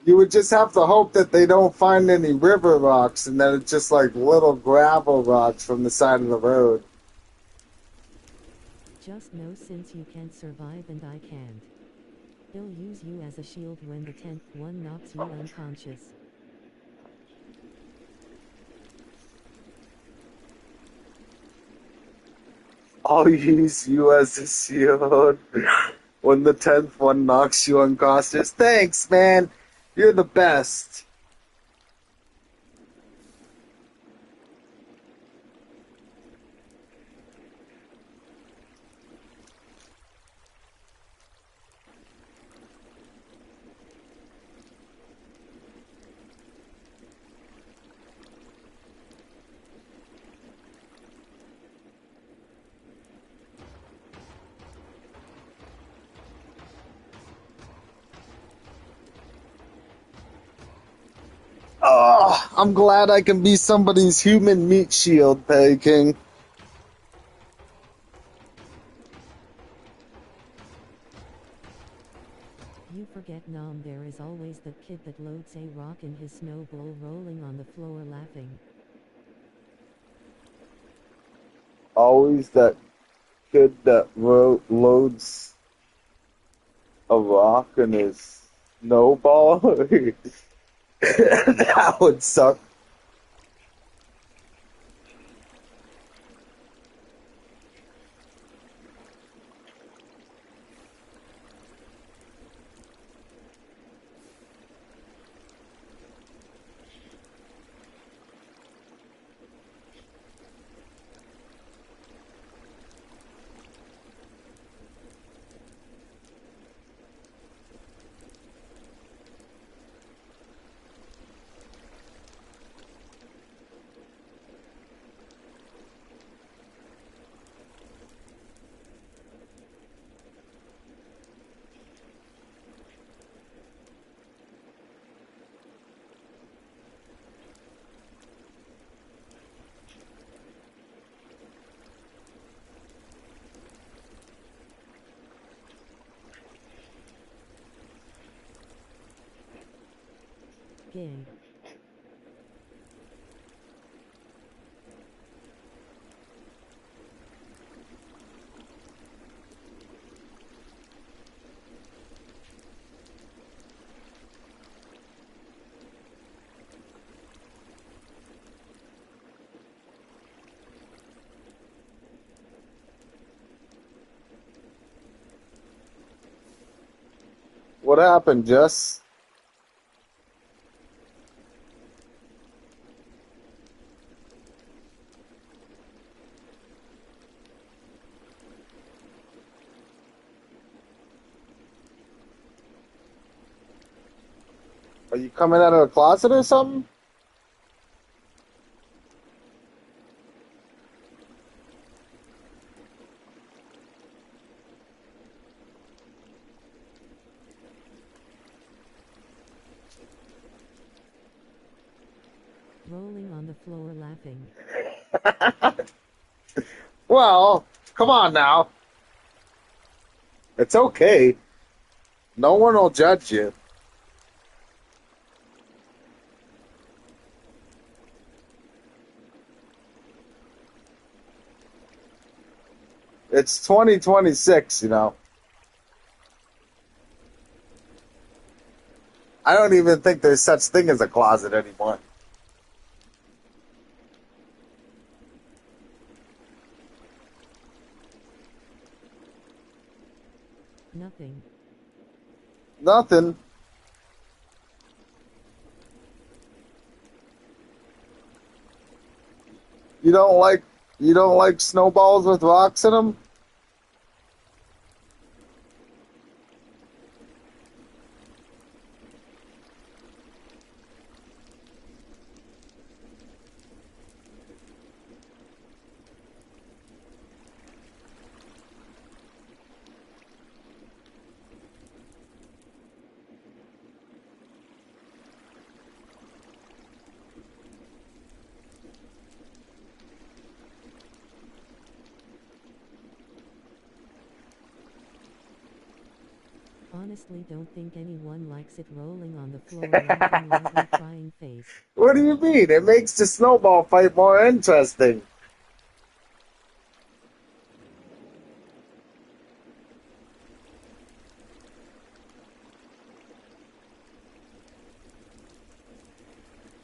You would just have to hope that they don't find any river rocks and that it's just like little gravel rocks from the side of the road. Just know since you can't survive and I can't. He'll use you as a shield when the 10th one knocks you unconscious. I'll use you as a shield when the 10th one knocks you unconscious. Thanks, man. You're the best. Oh, I'm glad I can be somebody's human meat shield, Petty King. You forget Nom, there is always the kid that loads a rock in his snowball rolling on the floor laughing. Always that kid that loads a rock in his snowball. That would suck. Gay. What happened, Jess? Are you coming out of a closet or something? rolling on the floor laughing. Well, come on now. It's okay. No one will judge you. It's 2026, you know. I don't even think there's such thing as a closet anymore. Nothing. Nothing. You don't like snowballs with rocks in them? Honestly, don't think anyone likes it rolling on the floor laughing loudly crying face. What do you mean? It makes the snowball fight more interesting.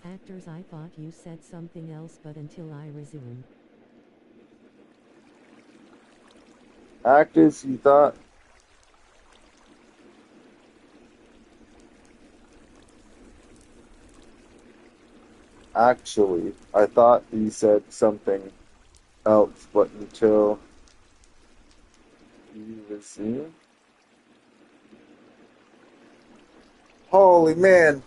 Actors, I thought you said something else, but until I resume. Actors, you thought? Actually, I thought you said something else, but until you resume? Holy man,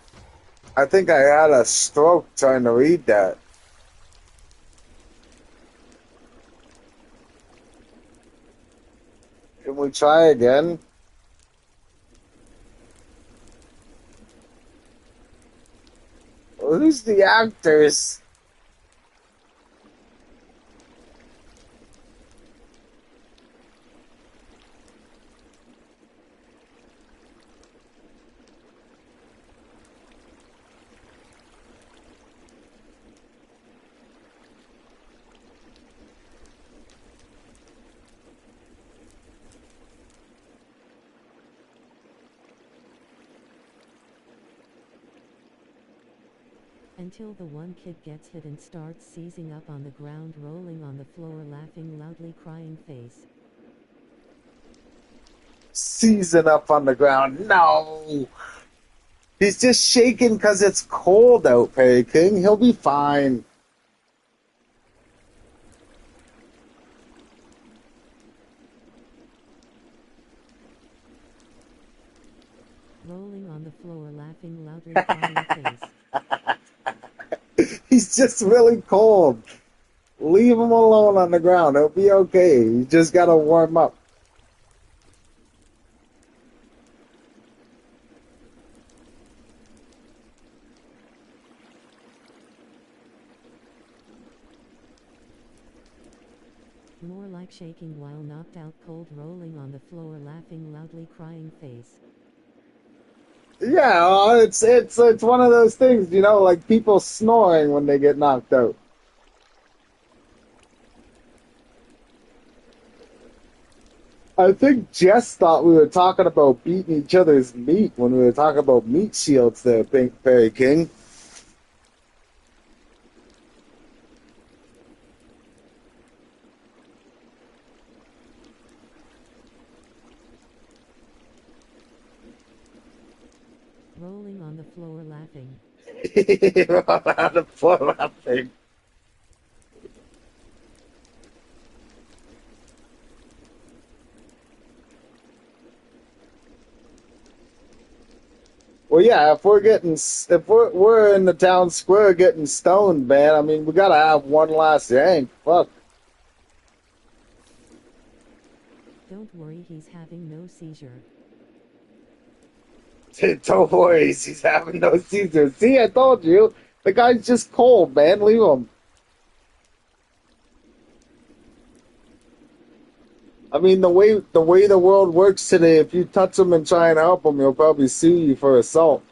I think I had a stroke trying to read that. Can we try again? Who's the actors? Until the one kid gets hit and starts seizing up on the ground, rolling on the floor laughing loudly crying face. Season up on the ground. No! He's just shaking because it's cold out, Perry King. He'll be fine. Rolling on the floor laughing loudly crying face. He's just really cold. Leave him alone on the ground. He'll be okay. You just gotta warm up. More like shaking while knocked out cold, rolling on the floor laughing loudly crying face. Yeah, well, it's one of those things, you know, like people snoring when they get knocked out. I think Jess thought we were talking about beating each other's meat when we were talking about meat shields there, Pink Fairy King. Rolling on the floor laughing. On the floor laughing. Well, yeah, if we're in the town square getting stoned, man, I mean, we gotta have one last yank. Fuck. Don't worry, he's having no seizure. Don't worry, he's having no seizures. See, I told you. The guy's just cold, man. Leave him. I mean, the way the world works today, if you touch him and try and help him, he'll probably sue you for assault.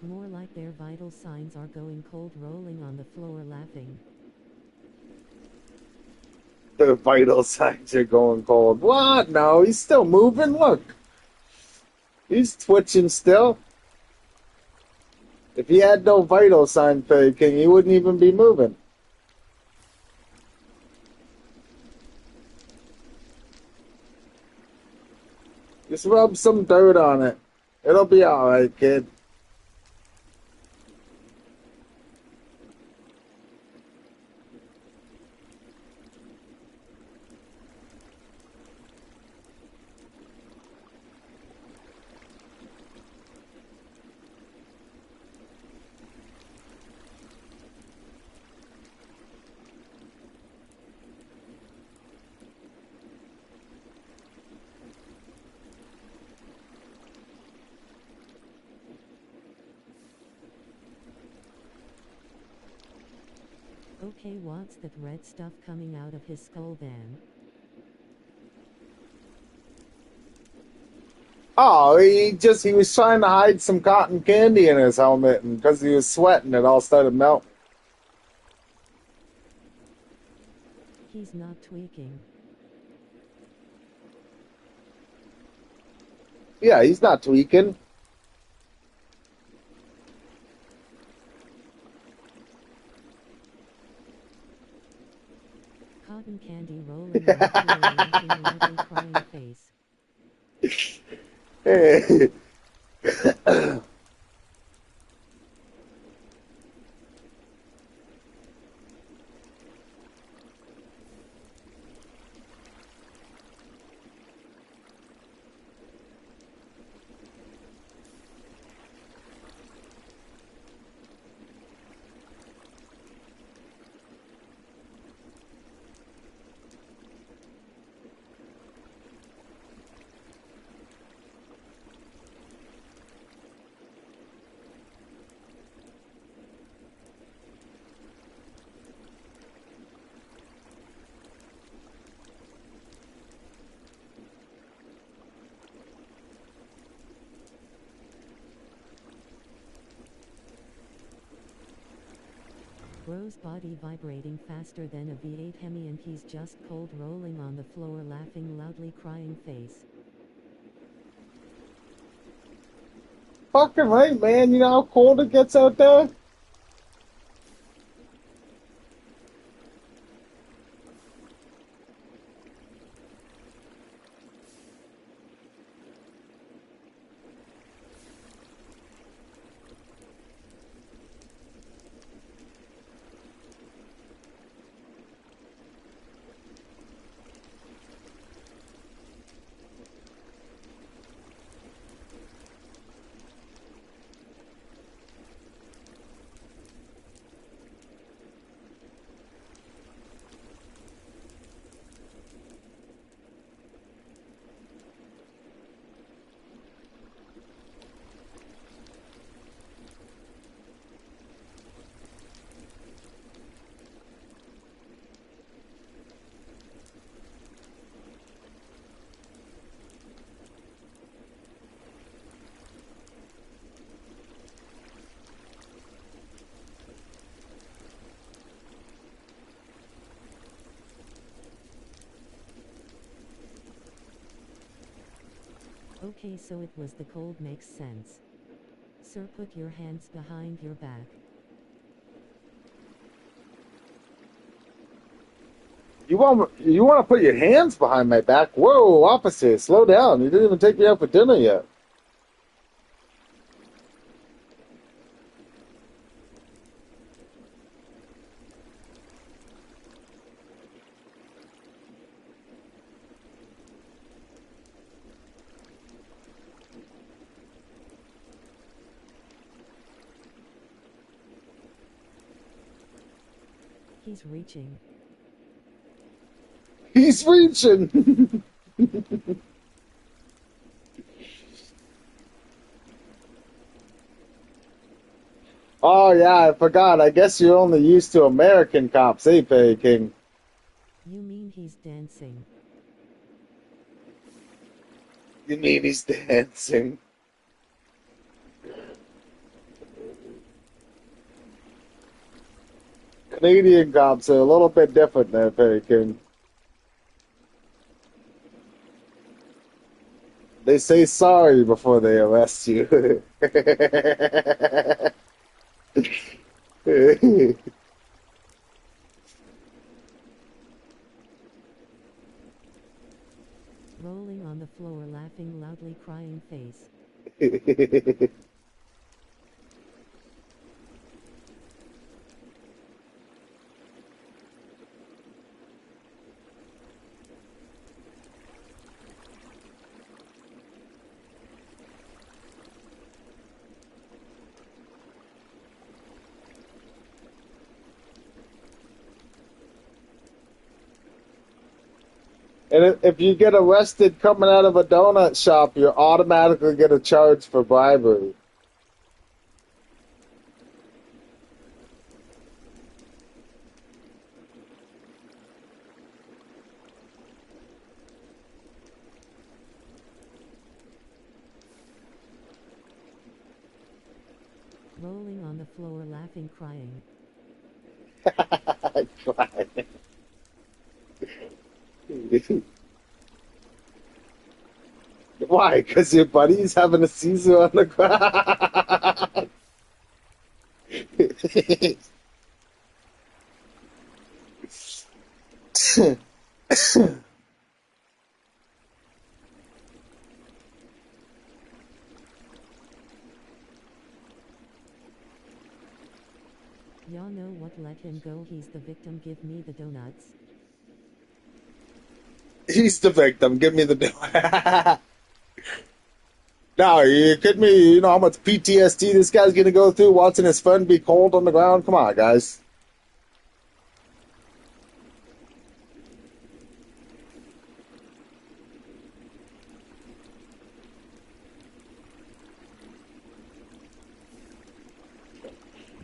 More like their vital signs are going cold, rolling on the floor laughing. The vital signs are going cold. What? No, he's still moving. Look. He's twitching still. If he had no vital sign, Fairy King, he wouldn't even be moving. Just rub some dirt on it. It'll be alright, kid. Okay, what's that red stuff coming out of his skull then? Oh, he was trying to hide some cotton candy in his helmet, and because he was sweating, it all started melting. He's not tweaking. Yeah, he's not tweaking. Cotton candy rolling on the floor, laughing loudly, crying face. Hey. Bro's body vibrating faster than a V8 Hemi, and he's just cold, rolling on the floor, laughing loudly, crying face. Fucking right, man. You know how cold it gets out there? Okay, so it was the cold, makes sense. Sir, put your hands behind your back. You want to put your hands behind my back? Whoa, officer, slow down. You didn't even take me out for dinner yet. He's reaching. He's reaching! Oh yeah, I forgot. I guess you're only used to American cops, eh, Perry King? You mean he's dancing? You mean he's dancing? Canadian cops are a little bit different there, Perry King. They say sorry before they arrest you. Rolling on the floor, laughing loudly, crying face. And if you get arrested coming out of a donut shop, you're automatically get a charge for bribery. Rolling on the floor, laughing, crying. Why? Because your buddy's having a seizure on the ground. Y'all know what, let him go, he's the victim, give me the donuts. He's the victim. Give me the. No, you kidding me? You know how much PTSD this guy's gonna go through watching his friend be cold on the ground? Come on, guys.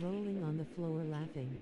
Rolling on the floor, laughing.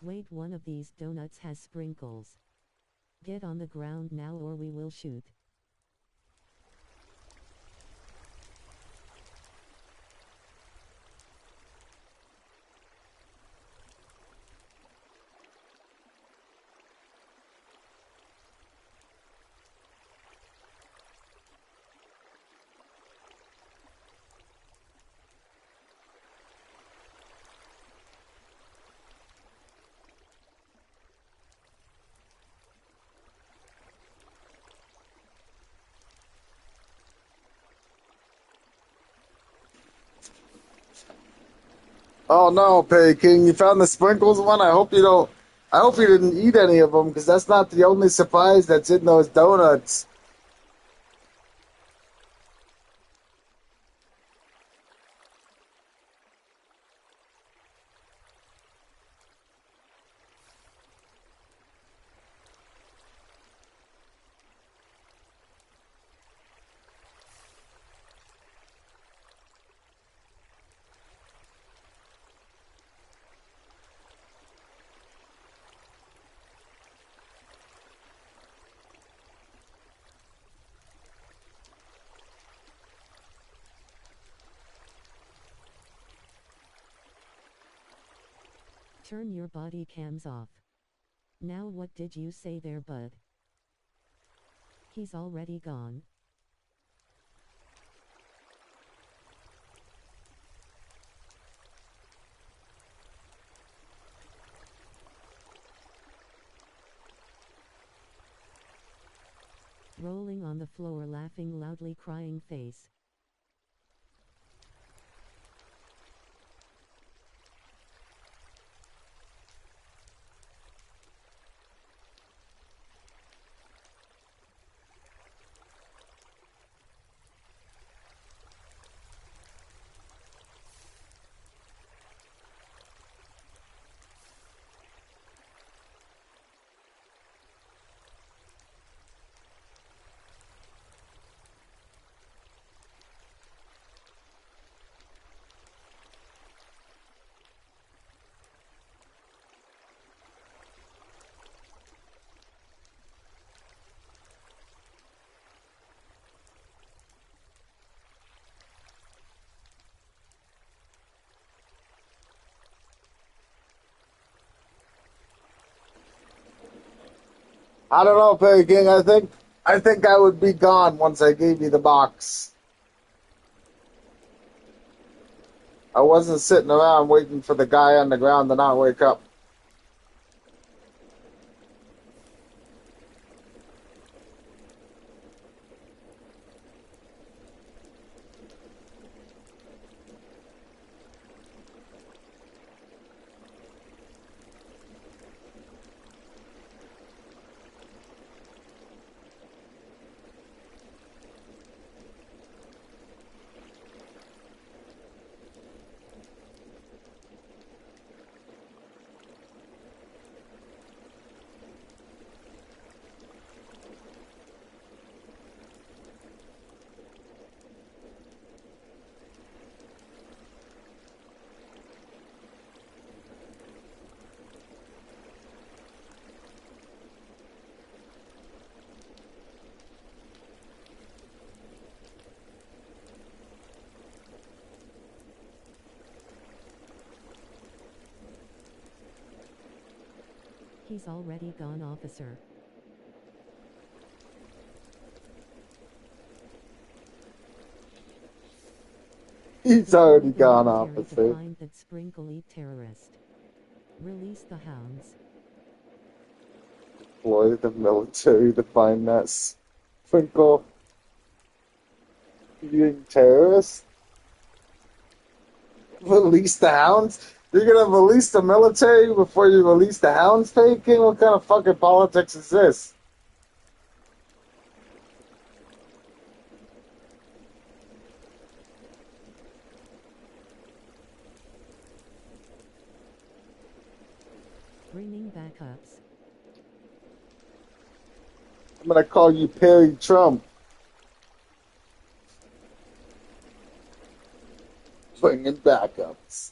Wait, one of these donuts has sprinkles. Get on the ground now or we will shoot. Oh no, Pay King, you found the sprinkles one? I hope you don't. I hope you didn't eat any of them because that's not the only surprise that's in those donuts. Turn your body cams off. Now what did you say there, bud? He's already gone. Rolling on the floor, laughing loudly, crying face. I don't know, Pay King. I think I would be gone once I gave you the box. I wasn't sitting around waiting for the guy on the ground to not wake up. He's already gone, officer. He's already The gone, military to officer. find that sprinkle eat terrorist. Release the hounds. Deploy the military to find that sprinkle eating terrorist. Release the hounds? You're gonna release the military before you release the hounds, Pay King? What kind of fucking politics is this? Bringing backups. I'm gonna call you Perry Trump. Bringing backups.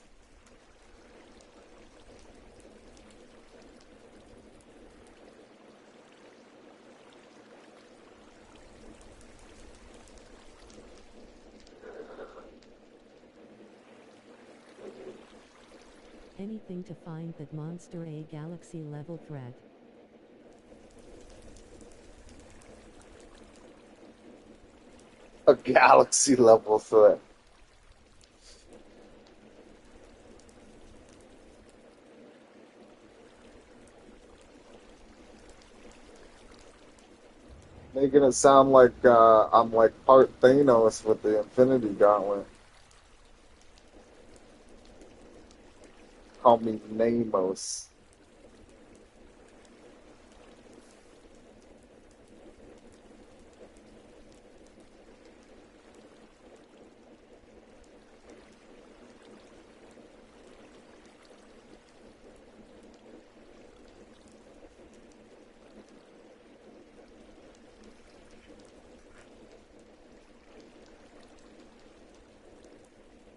Anything to find that monster, a galaxy level threat. A galaxy level threat. Making it sound like I'm like part Thanos with the Infinity Gauntlet. Call me Namos.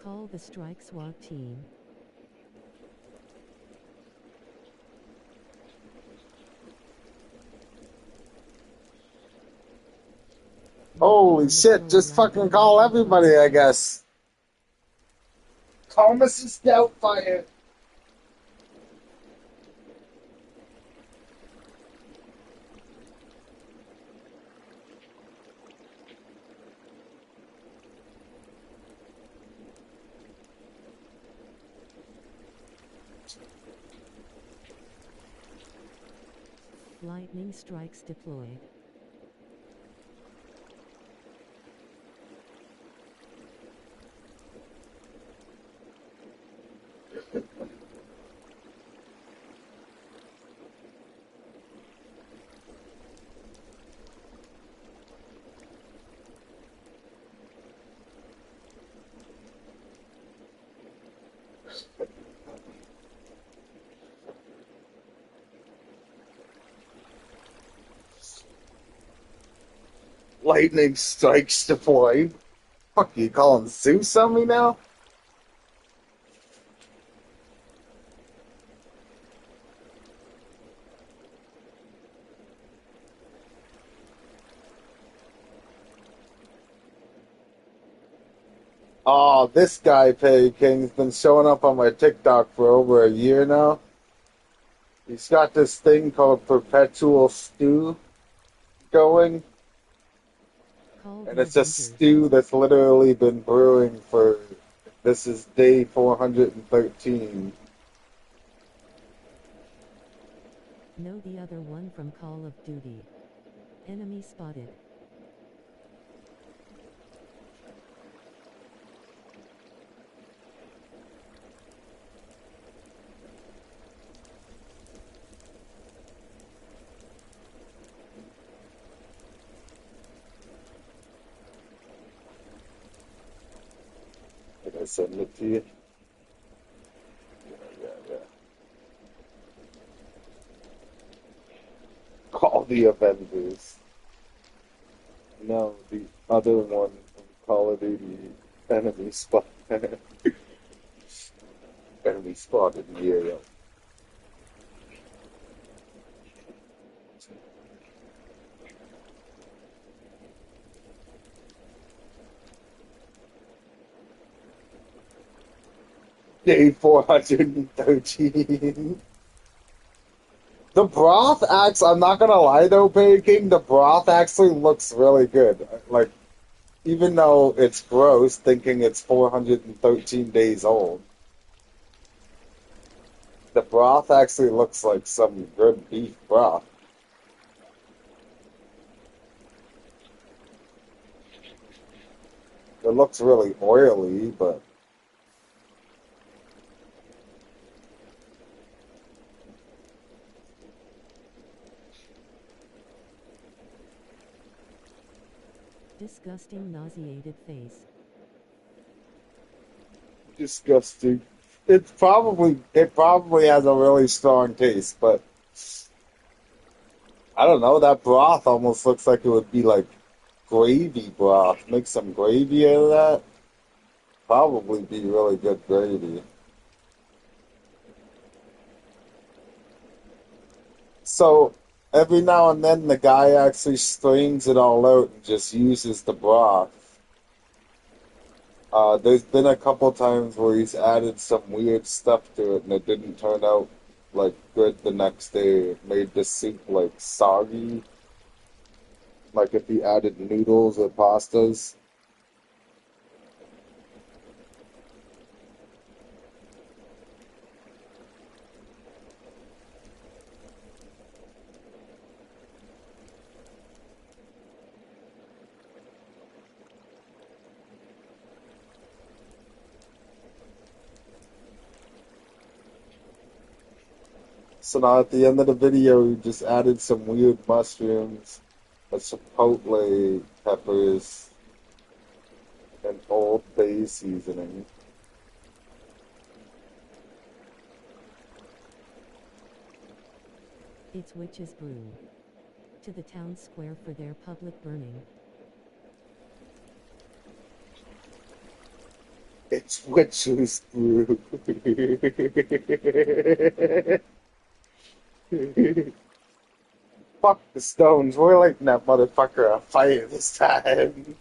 Call the strike SWAT team. Holy shit, just fucking call everybody, I guess. Call Mrs. Doubtfire. Lightning strikes deployed. Lightning strikes deployed. Fuck, you calling Zeus on me now? Oh, this guy, Pay King's been showing up on my TikTok for over a year now. He's got this thing called Perpetual Stew going, Call and the it's a inventors. stew that's literally been brewing for, this is day 413. Know the other one from Call of Duty. Enemy spotted. Did I send it to you? Yeah. Call the Avengers. No, the other one from Call of Duty, enemy spot. Enemy spotted in the area. Day 413. The broth I'm not gonna lie though, King, the broth actually looks really good. Like, even though it's gross, thinking it's 413 days old, the broth actually looks like some good beef broth. It looks really oily, but Disgusting nauseated face. disgusting. It probably has a really strong taste, but I don't know, that broth almost looks like it would be like gravy broth. Make some gravy out of that. Probably be really good gravy. So every now and then the guy actually strains it all out and just uses the broth. There's been a couple times where he's added some weird stuff to it and it didn't turn out like good the next day. It made the soup like soggy, like if he added noodles or pastas. So now at the end of the video, we just added some weird mushrooms, a chipotle peppers, and Old Bay seasoning. It's witches' brew. To the town square for their public burning. It's witch's brew. Fuck the stones. We're lighting that motherfucker on fire this time.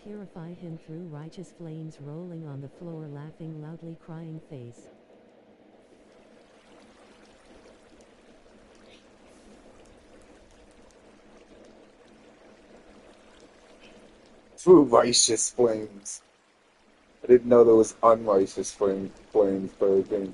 Purify him through righteous flames rolling on the floor, laughing loudly, crying face. Through righteous flames. I didn't know there was unrighteous flames, but again.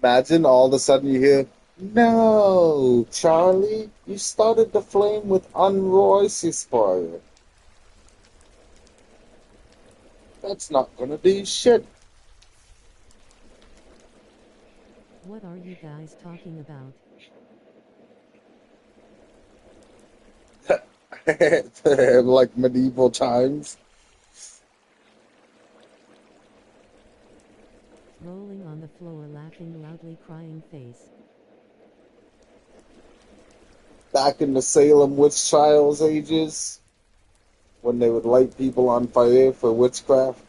Imagine all of a sudden you hear, "No, Charlie, you started the flame with unrighteous fire. That's not gonna do shit." What are you guys talking about? Like medieval times. Rolling on the floor, laughing loudly, crying face. Back in the Salem witch trials ages, when they would light people on fire for witchcraft.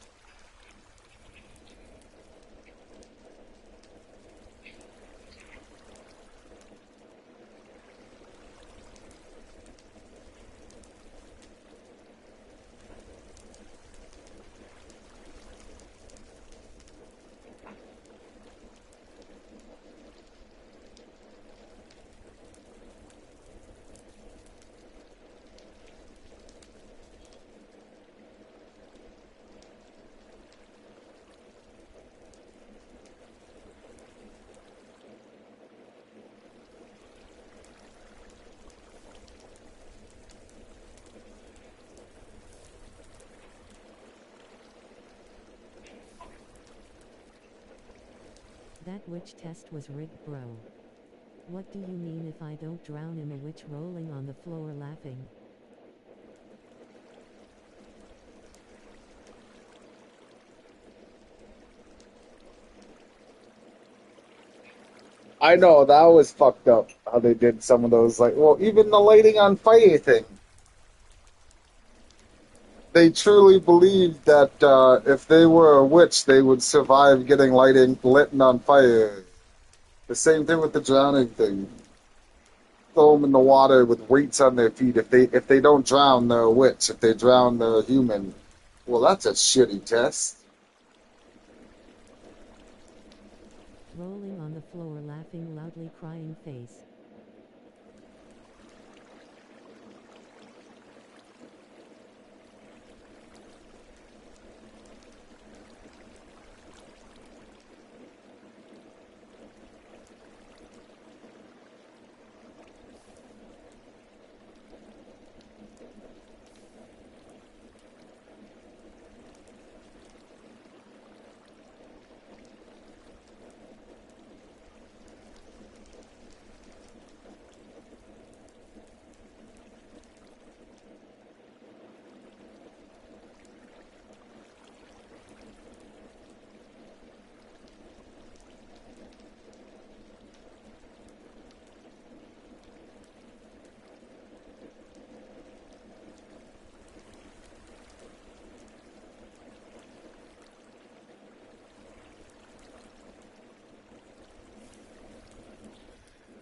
That witch test was rigged, bro. What do you mean if I don't drown in a witch rolling on the floor laughing? I know, that was fucked up how they did some of those. Like, well, even the lighting on fire thing. They truly believed that if they were a witch, they would survive getting lit on fire. The same thing with the drowning thing. Throw them in the water with weights on their feet. If they don't drown, they're a witch. If they drown, they're a human. Well, that's a shitty test. Rolling on the floor, laughing loudly, crying face.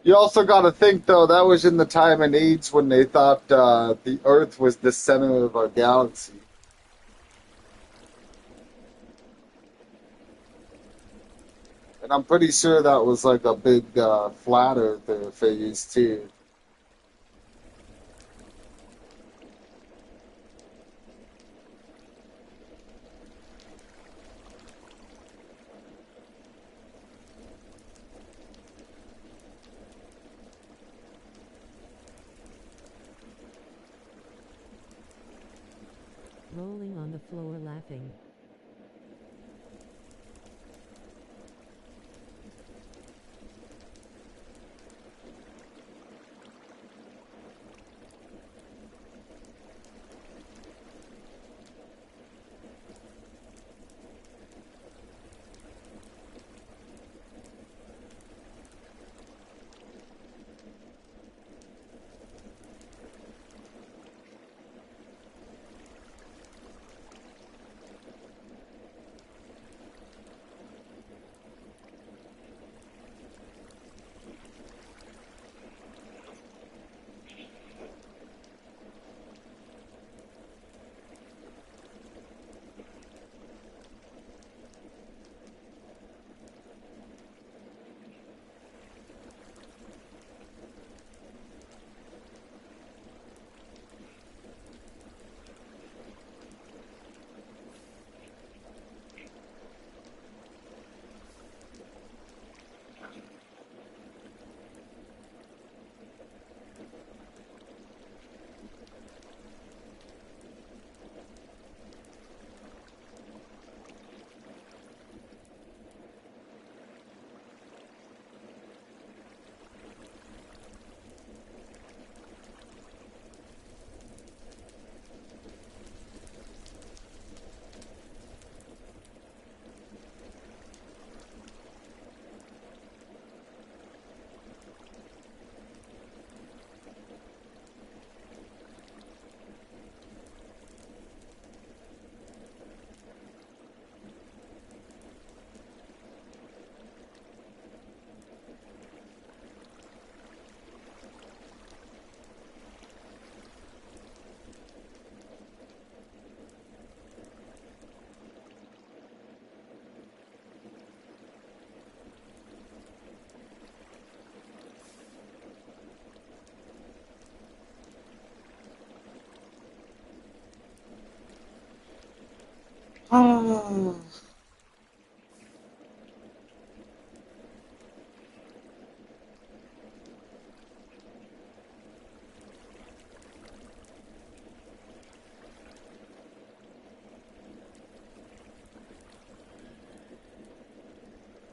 You also got to think, though, that was in the time and age when they thought the Earth was the center of our galaxy. And I'm pretty sure that was like a big flat earther phase, too. Rolling on the floor, laughing.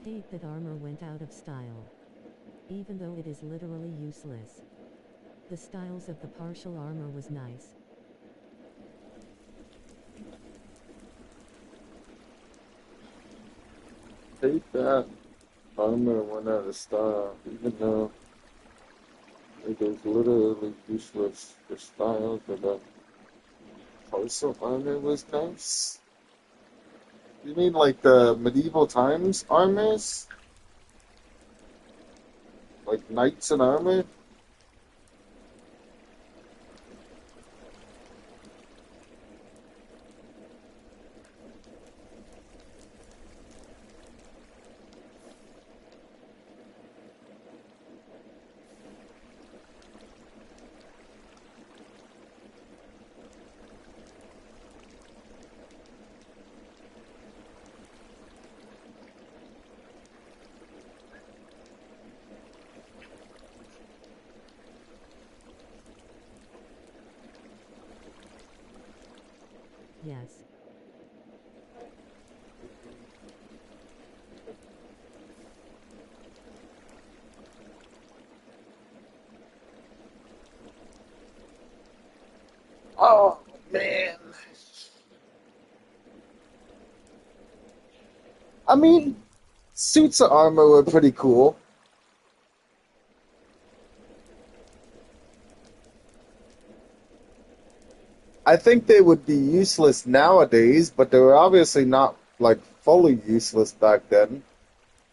Hate that armor went out of style. Even though it is literally useless. The styles of the partial armor was nice. Hate that armor went out of style, even though it is literally useless. The style of the partial armor was nice. You mean like the medieval times armors? Like knights in armor? Yes. Oh, man. I mean, suits of armor were pretty cool. I think they would be useless nowadays, but they were obviously not like fully useless back then,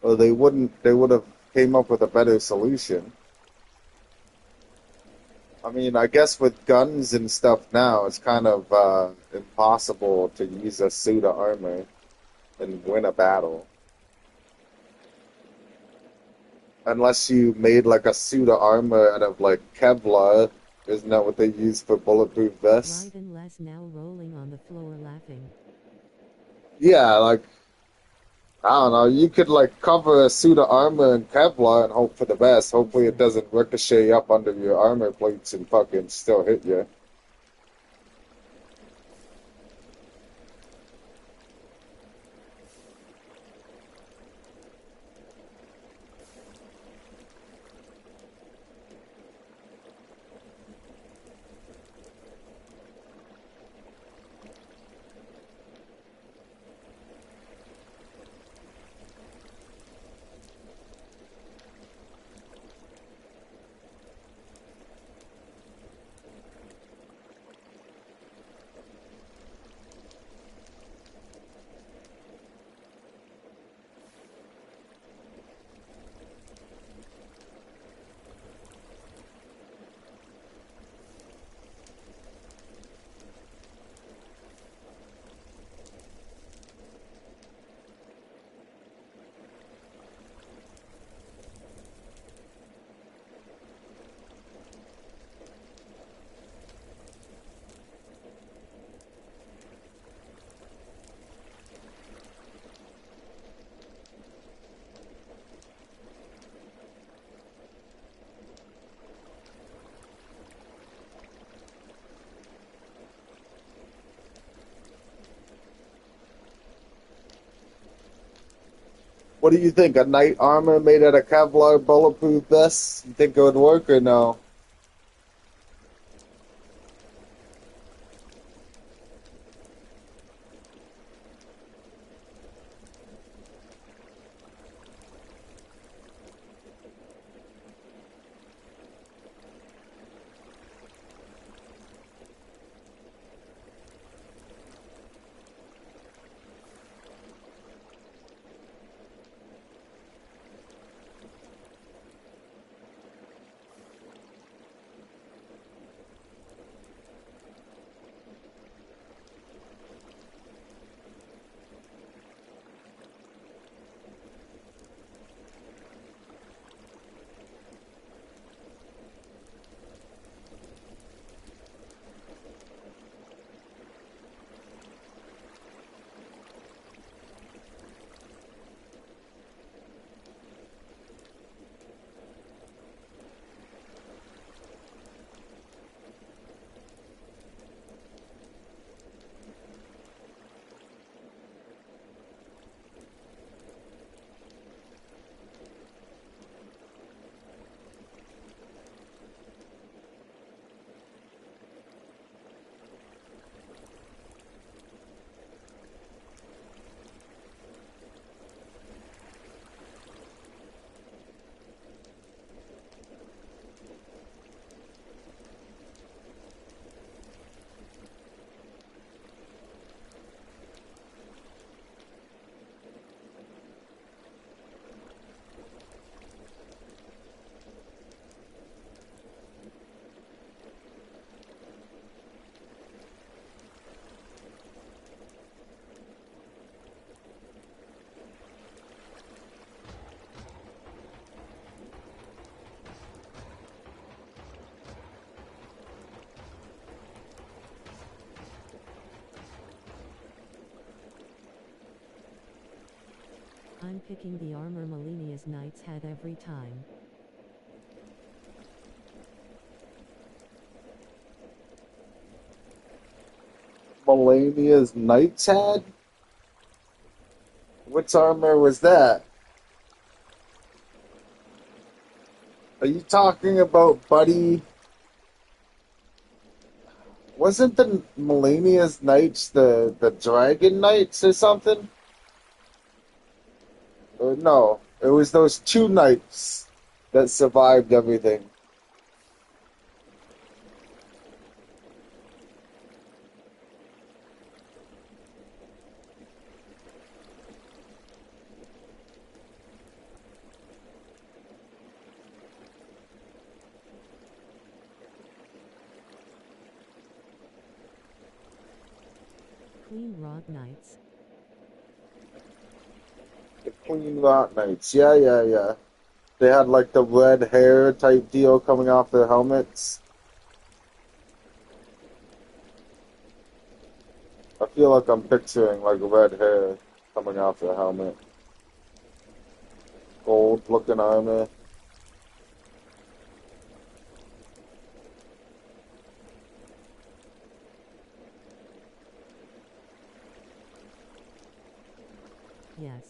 or they would have came up with a better solution. I mean, I guess with guns and stuff now, it's kind of impossible to use a suit of armor and win a battle. Unless you made like a suit of armor out of like Kevlar, isn't that what they use for bulletproof vests? Right and Les now rolling on the floor laughing. Yeah, like I don't know, you could like cover a suit of armor in Kevlar and hope for the best. Hopefully it doesn't ricochet up under your armor plates and fucking still hit you. What do you think? A knight armor made out of Kevlar bulletproof vest? You think it would work or no? I'm picking the armor Melinia's knights had every time. Melania's knights had? Which armor was that? Are you talking about Buddy? Wasn't the Melania's knights the dragon knights or something? Or no, it was those two knights that survived everything. Clean Rod Knights. The Queen Lot Knights. Yeah, yeah, yeah. They had like the red hair type deal coming off their helmets. I feel like I'm picturing like red hair coming off their helmet. Gold looking armor. Yes.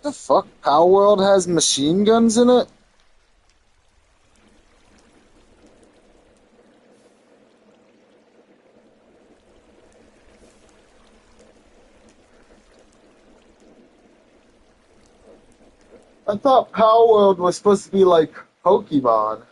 The fuck? Power World has machine guns in it? I thought Power World was supposed to be like Pokemon.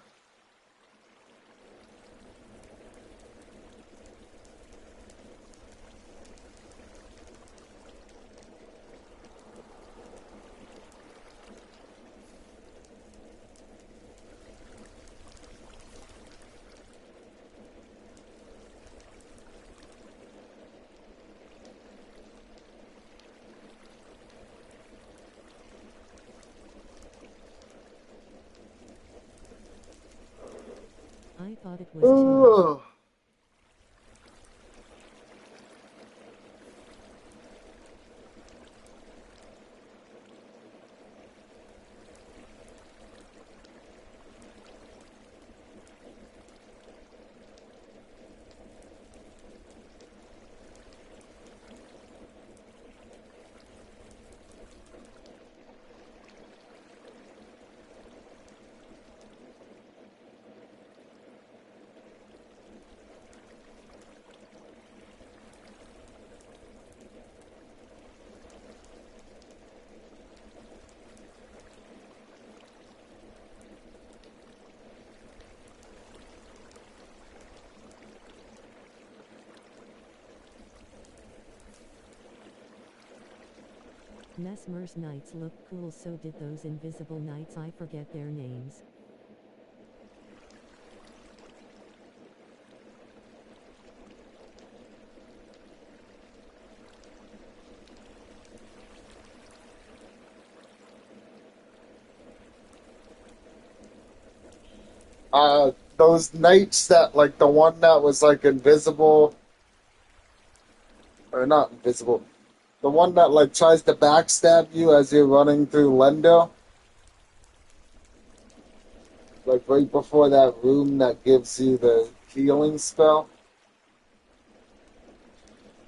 I thought it was too. Ugh. Mesmer's knights look cool, so did those invisible knights. I forget their names. Those knights that like the one that was like invisible or not invisible. The one that like tries to backstab you as you're running through Lendo. like right before that room that gives you the healing spell.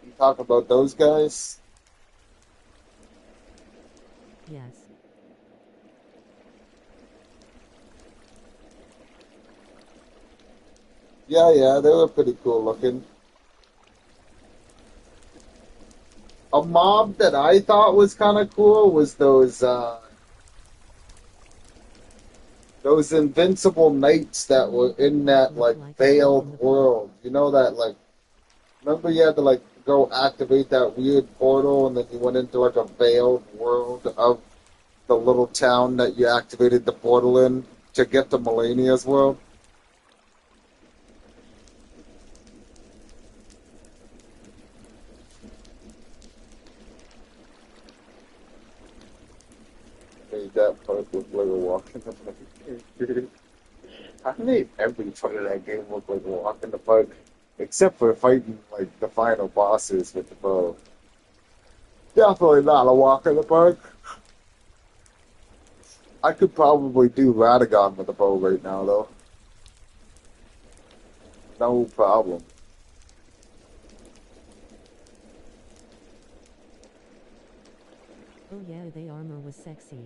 You talk about those guys? Yes. Yeah, yeah, they were pretty cool looking. A mob that I thought was kind of cool was those invincible knights that were in that Look like like a hole in veiled the park. world. You know that like remember you had to like go activate that weird portal and then you went into like a veiled world of the little town that you activated the portal in to get to Melania's world. Made that part look like a walk in the park. I made every part of that game look like a walk in the park, except for fighting like the final bosses with the bow. Definitely not a walk in the park. I could probably do Radagon with a bow right now, though. No problem. Oh yeah, the armor was sexy.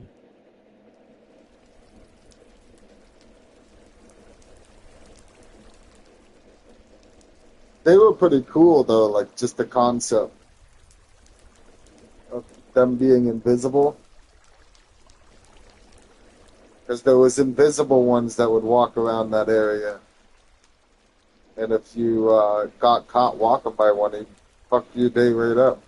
They were pretty cool, though, like just the concept of them being invisible. Because there was invisible ones that would walk around that area. And if you got caught walking by one, he'd fuck your day right up.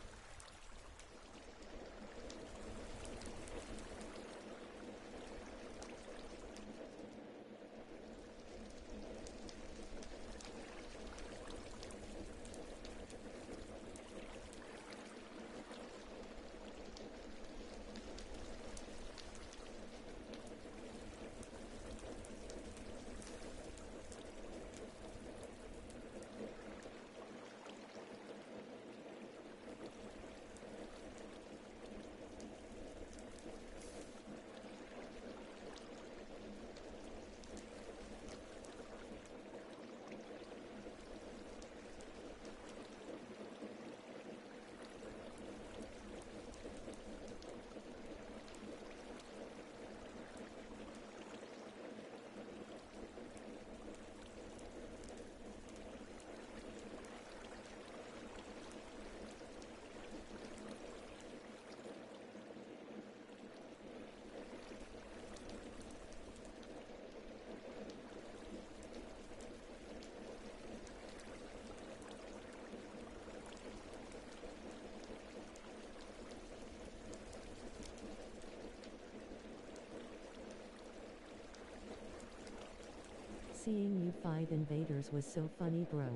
Seeing you fight invaders was so funny, bro.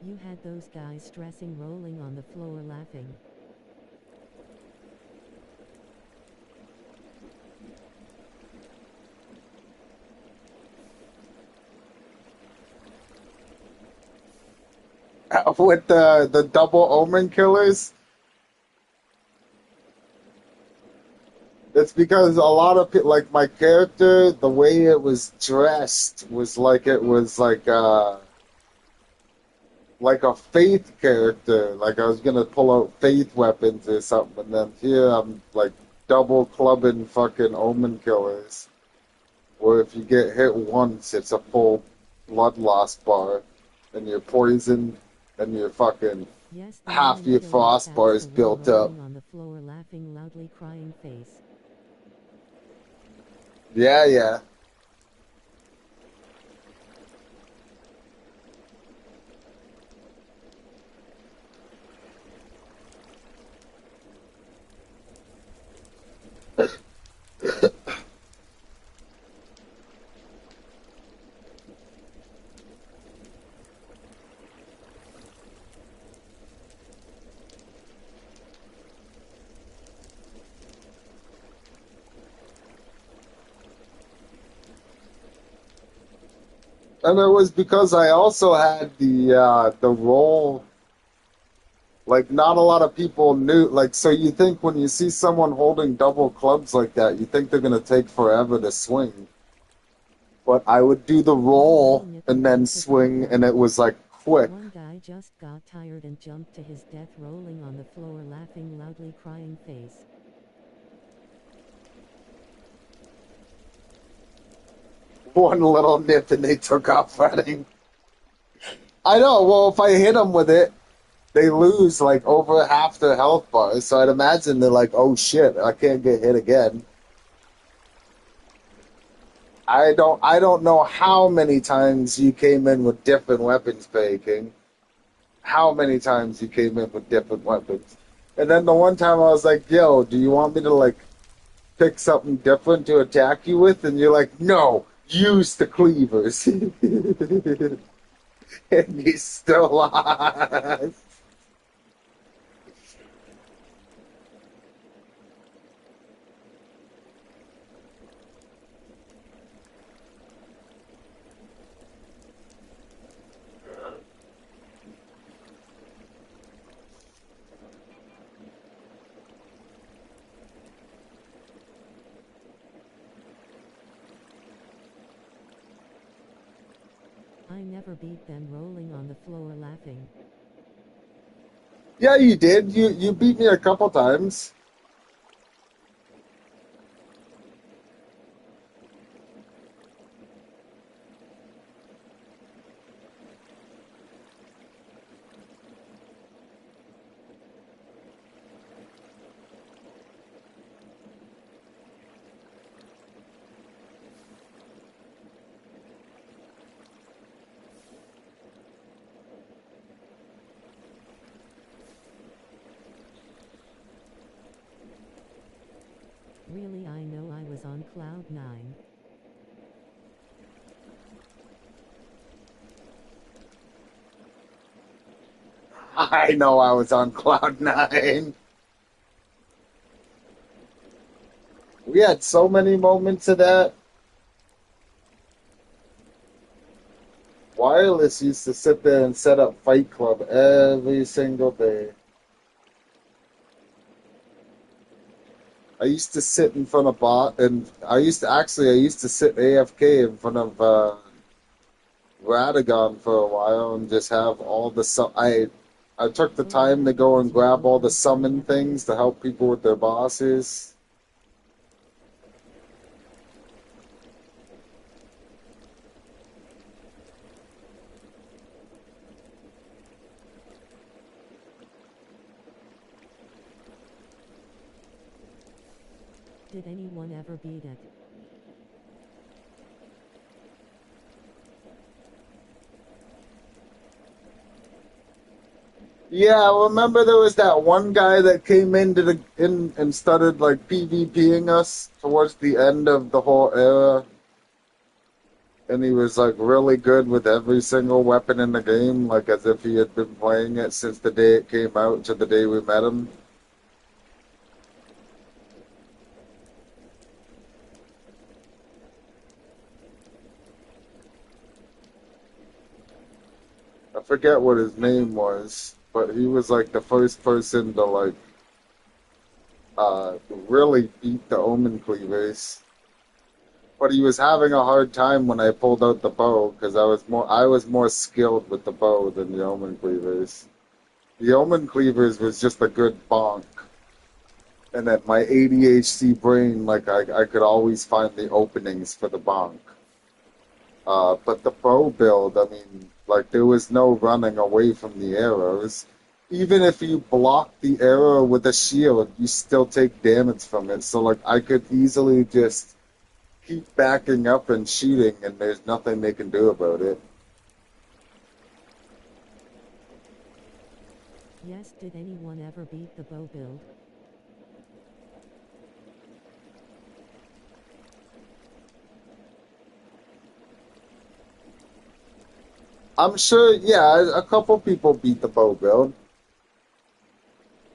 You had those guys stressing, rolling on the floor laughing. With the double omen killers, it's because a lot of people, like my character, the way it was dressed was like it was like a faith character. Like I was gonna pull out faith weapons or something, and then here I'm like double clubbing fucking omen killers. Where if you get hit once, it's a full blood loss bar, and you're poisoned, and you're fucking Yes, the half omen your killer frost bar stabs is the one built up. rolling on the floor laughing loudly crying face. Yeah, yeah. And it was because I also had the role. Like not a lot of people knew. Like so, you think when you see someone holding double clubs like that, you think they're gonna take forever to swing. But I would do the roll Rolling it and away then 'cause I swing, and found it it. was like quick. One guy just got tired and jumped to his death rolling on the floor laughing loudly crying face. One little nip and they took off running. I know, well, if I hit them with it, they lose like over half their health bars. So I'd imagine they're like, oh shit, I can't get hit again. I don't know how many times you came in with different weapons, King. How many times you came in with different weapons. And then the one time I was like, yo, do you want me to like pick something different to attack you with? And you're like, no, use the cleavers. And you still lost. I never beat them rolling on the floor laughing. Yeah, you did. You beat me a couple times. Really, I know I was on cloud 9. I know I was on cloud nine. We had so many moments of that. Wireless used to sit there and set up Fight Club every single day. I used to sit in front of bot, and I used to sit AFK in front of Radagon for a while and just have all the I took the Oh time to yeah, that go and was grab really all the fun playing summon things FPS. to help people with their bosses. Did anyone ever beat it? Yeah, remember there was that one guy that came into the in and started like PvPing us towards the end of the whole era, and he was like really good with every single weapon in the game, like as if he had been playing it since the day it came out to the day we met him. I forget what his name was, but he was like the first person to like really beat the Omen Cleavers. But he was having a hard time when I pulled out the bow because I was more skilled with the bow than the Omen Cleavers. The Omen Cleavers was just a good bonk. And that my ADHD brain, like I could always find the openings for the bonk. But the bow build, I mean, like there was no running away from the arrows. Even if you block the arrow with a shield, you still take damage from it. So like I could easily just keep backing up and shooting, and there's nothing they can do about it. Yes, did anyone ever beat the bow build? I'm sure, yeah, a couple people beat the bow build.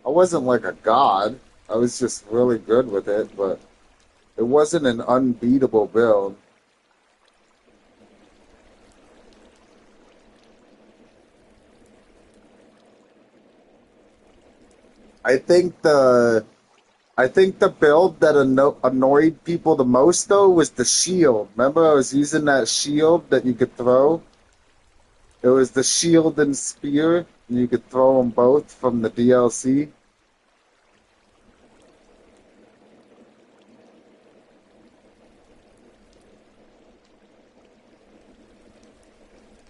I wasn't like a god. I was just really good with it, but it wasn't an unbeatable build. I think I think the build that annoyed people the most though was the shield. Remember, I was using that shield that you could throw. It was the shield and spear, and you could throw them both from the DLC.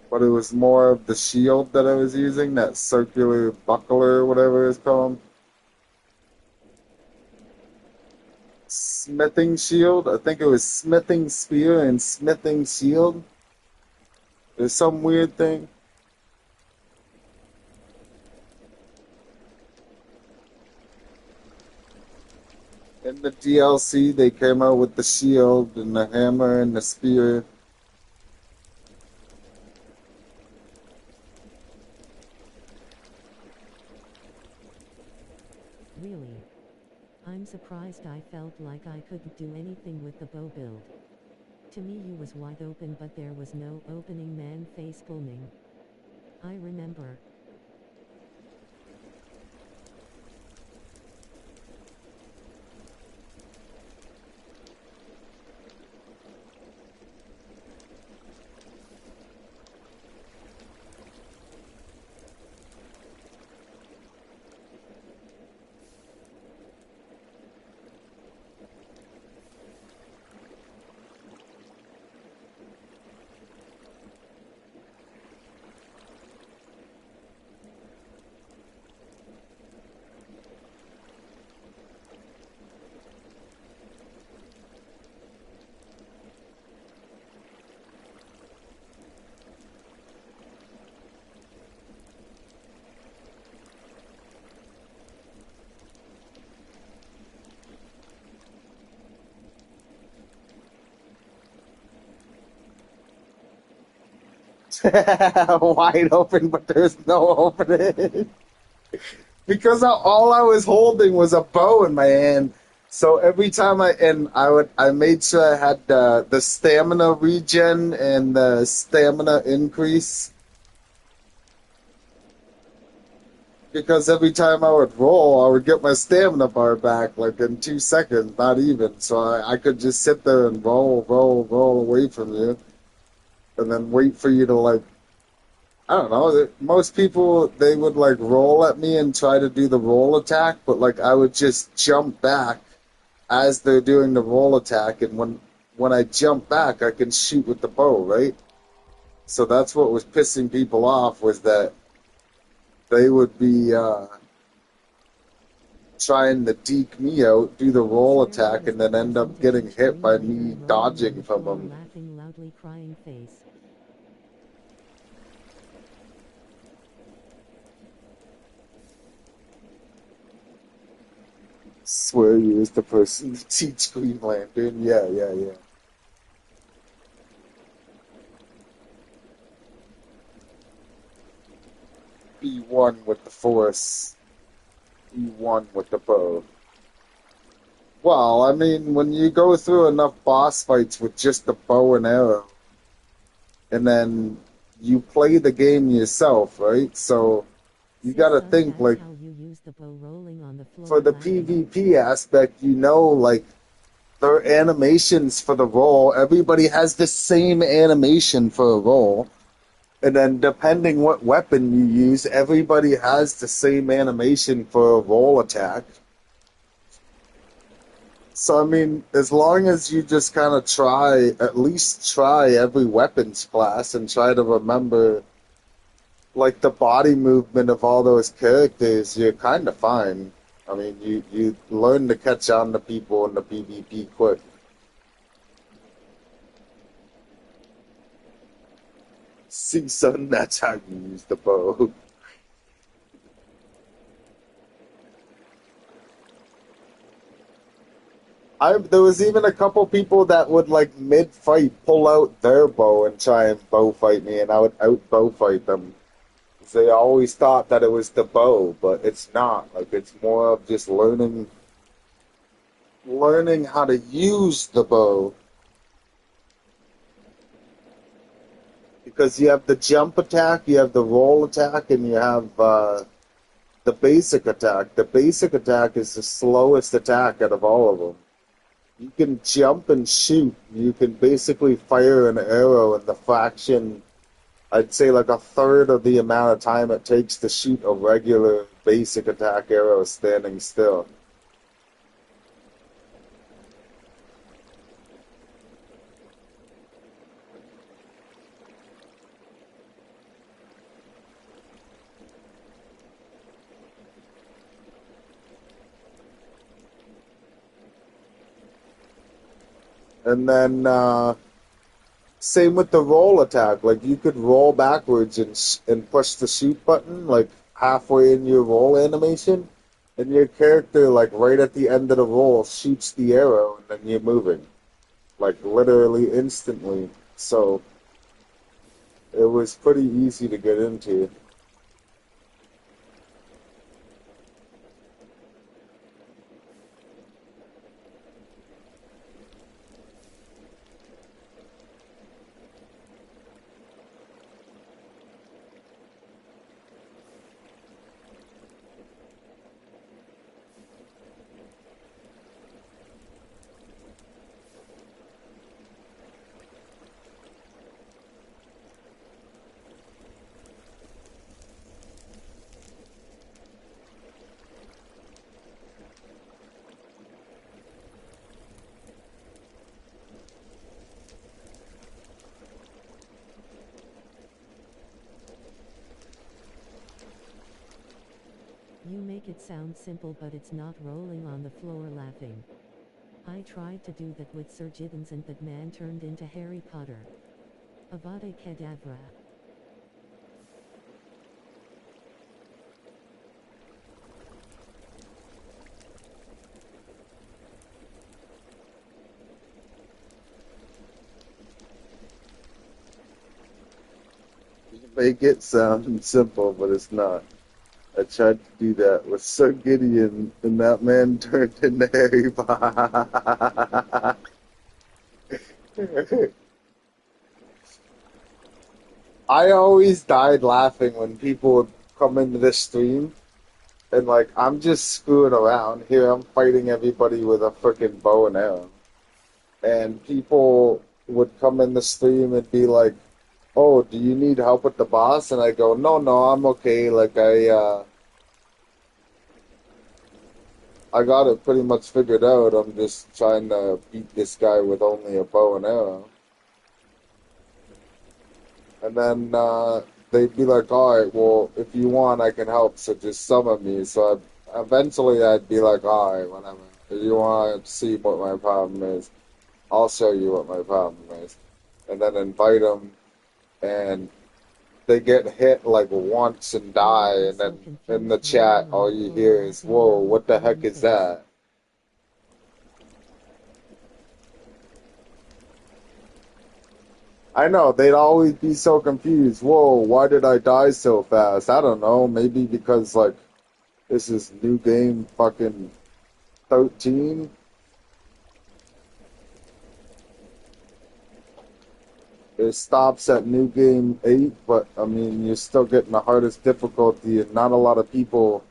But it was more of the shield that I was using, that circular buckler or whatever it's called. Smithing shield. I think it was smithing spear and smithing shield. There's some weird thing. In the DLC, they came out with the shield and the hammer and the spear. Really? I'm surprised. I felt like I couldn't do anything with the bow build. To me you was wide open, but there was no opening. Man, face booming. I remember. Wide open, but there's no opening. Because all I was holding was a bow in my hand. So every time I made sure I had the stamina regen and the stamina increase. Because every time I would roll, I would get my stamina bar back like in 2 seconds, not even. So I could just sit there and roll away from you, and then wait for you to like, I don't know. Most people, they would like roll at me and try to do the roll attack, but like I would just jump back as they're doing the roll attack, and when I jump back, I can shoot with the bow, right? So that's what was pissing people off, was that they would be trying to deke me out, do the roll Swear I attack, was and the then end person up to getting watch the hit by replay me and rolling on dodging the from floor, them. laughing loudly, crying face. Swear you was the person to teach Green Lantern. Yeah. Be one with the Force. Be one with the bow. Well, I mean, when you go through enough boss fights with just the bow and arrow, and then you play the game yourself, right? So you See gotta son, think that's like how you use the bow, rolling on the for floor the laughing. PvP aspect, like their animations for the roll. Everybody has the same animation for a roll. And then depending what weapon you use, everybody has the same animation for a roll attack. So I mean, as long as you just kind of at least try every weapons class and try to remember like the body movement of all those characters, you're kind of fine. I mean, you learn to catch on to people in the PvP quick. See, son, that's how you use the bow. There was even a couple people that would like mid fight pull out their bow and try and bow fight me, and I would out bow fight them. They always thought that it was the bow, but it's not. Like it's more of just learning how to use the bow. Because you have the jump attack, you have the roll attack, and you have The basic attack. The basic attack is the slowest attack out of all of them. You can jump and shoot. You can basically fire an arrow in the fraction, I'd say like a third of the amount of time it takes to shoot a regular basic attack arrow standing still. And then same with the roll attack. Like you could roll backwards and push the shoot button like halfway in your roll animation, and your character like right at the end of the roll shoots the arrow, and then you're moving like literally instantly. So it was pretty easy to get into. You make it sound simple, but it's not. Rolling on the floor laughing. I tried to do that with Sir Jiddens and that man turned into Harry Potter. Avada Kedavra. You make it sound simple, but it's not. I tried to do that with Sir Gideon, and that man turned into Harry Potter. I always died laughing when people would come into this stream and like I'm just screwing around. Here I'm fighting everybody with a freaking bow and arrow. And people would come in the stream and be like, "Oh, do you need help with the boss?" And I go, "No, no, I'm okay. Like I got it pretty much figured out. I'm just trying to beat this guy with only a bow and arrow." And then they'd be like, "All right, well, if you want, I can help. So just summon me." So eventually, I'd be like, "All right, whatever. If you want to see what my problem is, I'll show you what my problem is." And then invite them, and they get hit like once and die, and So then in the confused. chat, Rolling on all the you floor hear is, laughing. "Whoa, Lovely what the heck crying is face. that?" I know, they'd always be so confused. Whoa, why did I die so fast? I don't know, maybe because, like, this is new game fucking 13. It stops at new game 8, but I mean, you're still getting the hardest difficulty, and not a lot of people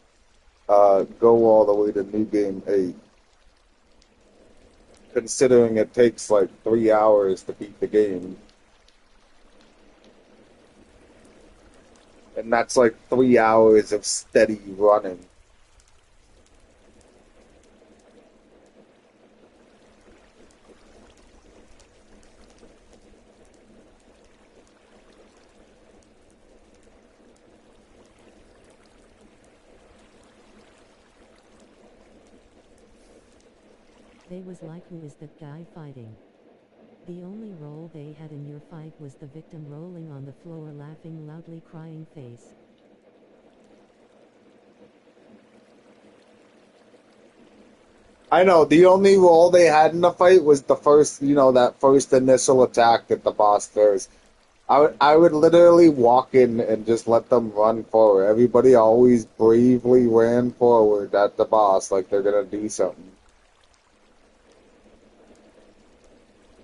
go all the way to new game 8, considering it takes like 3 hours to beat the game. And that's like 3 hours of steady running. They was like, who is that guy fighting? The only role they had in your fight was the victim rolling on the floor laughing loudly crying face. I know, the only role they had in the fight was the first, that first initial attack that the boss does. I would literally walk in and just let them run forward. Everybody always bravely ran forward at the boss like they're gonna do something.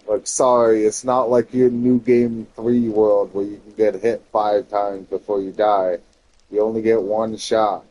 Like, sorry, it's not like your new game 3 world where you can get hit 5 times before you die. You only get one shot.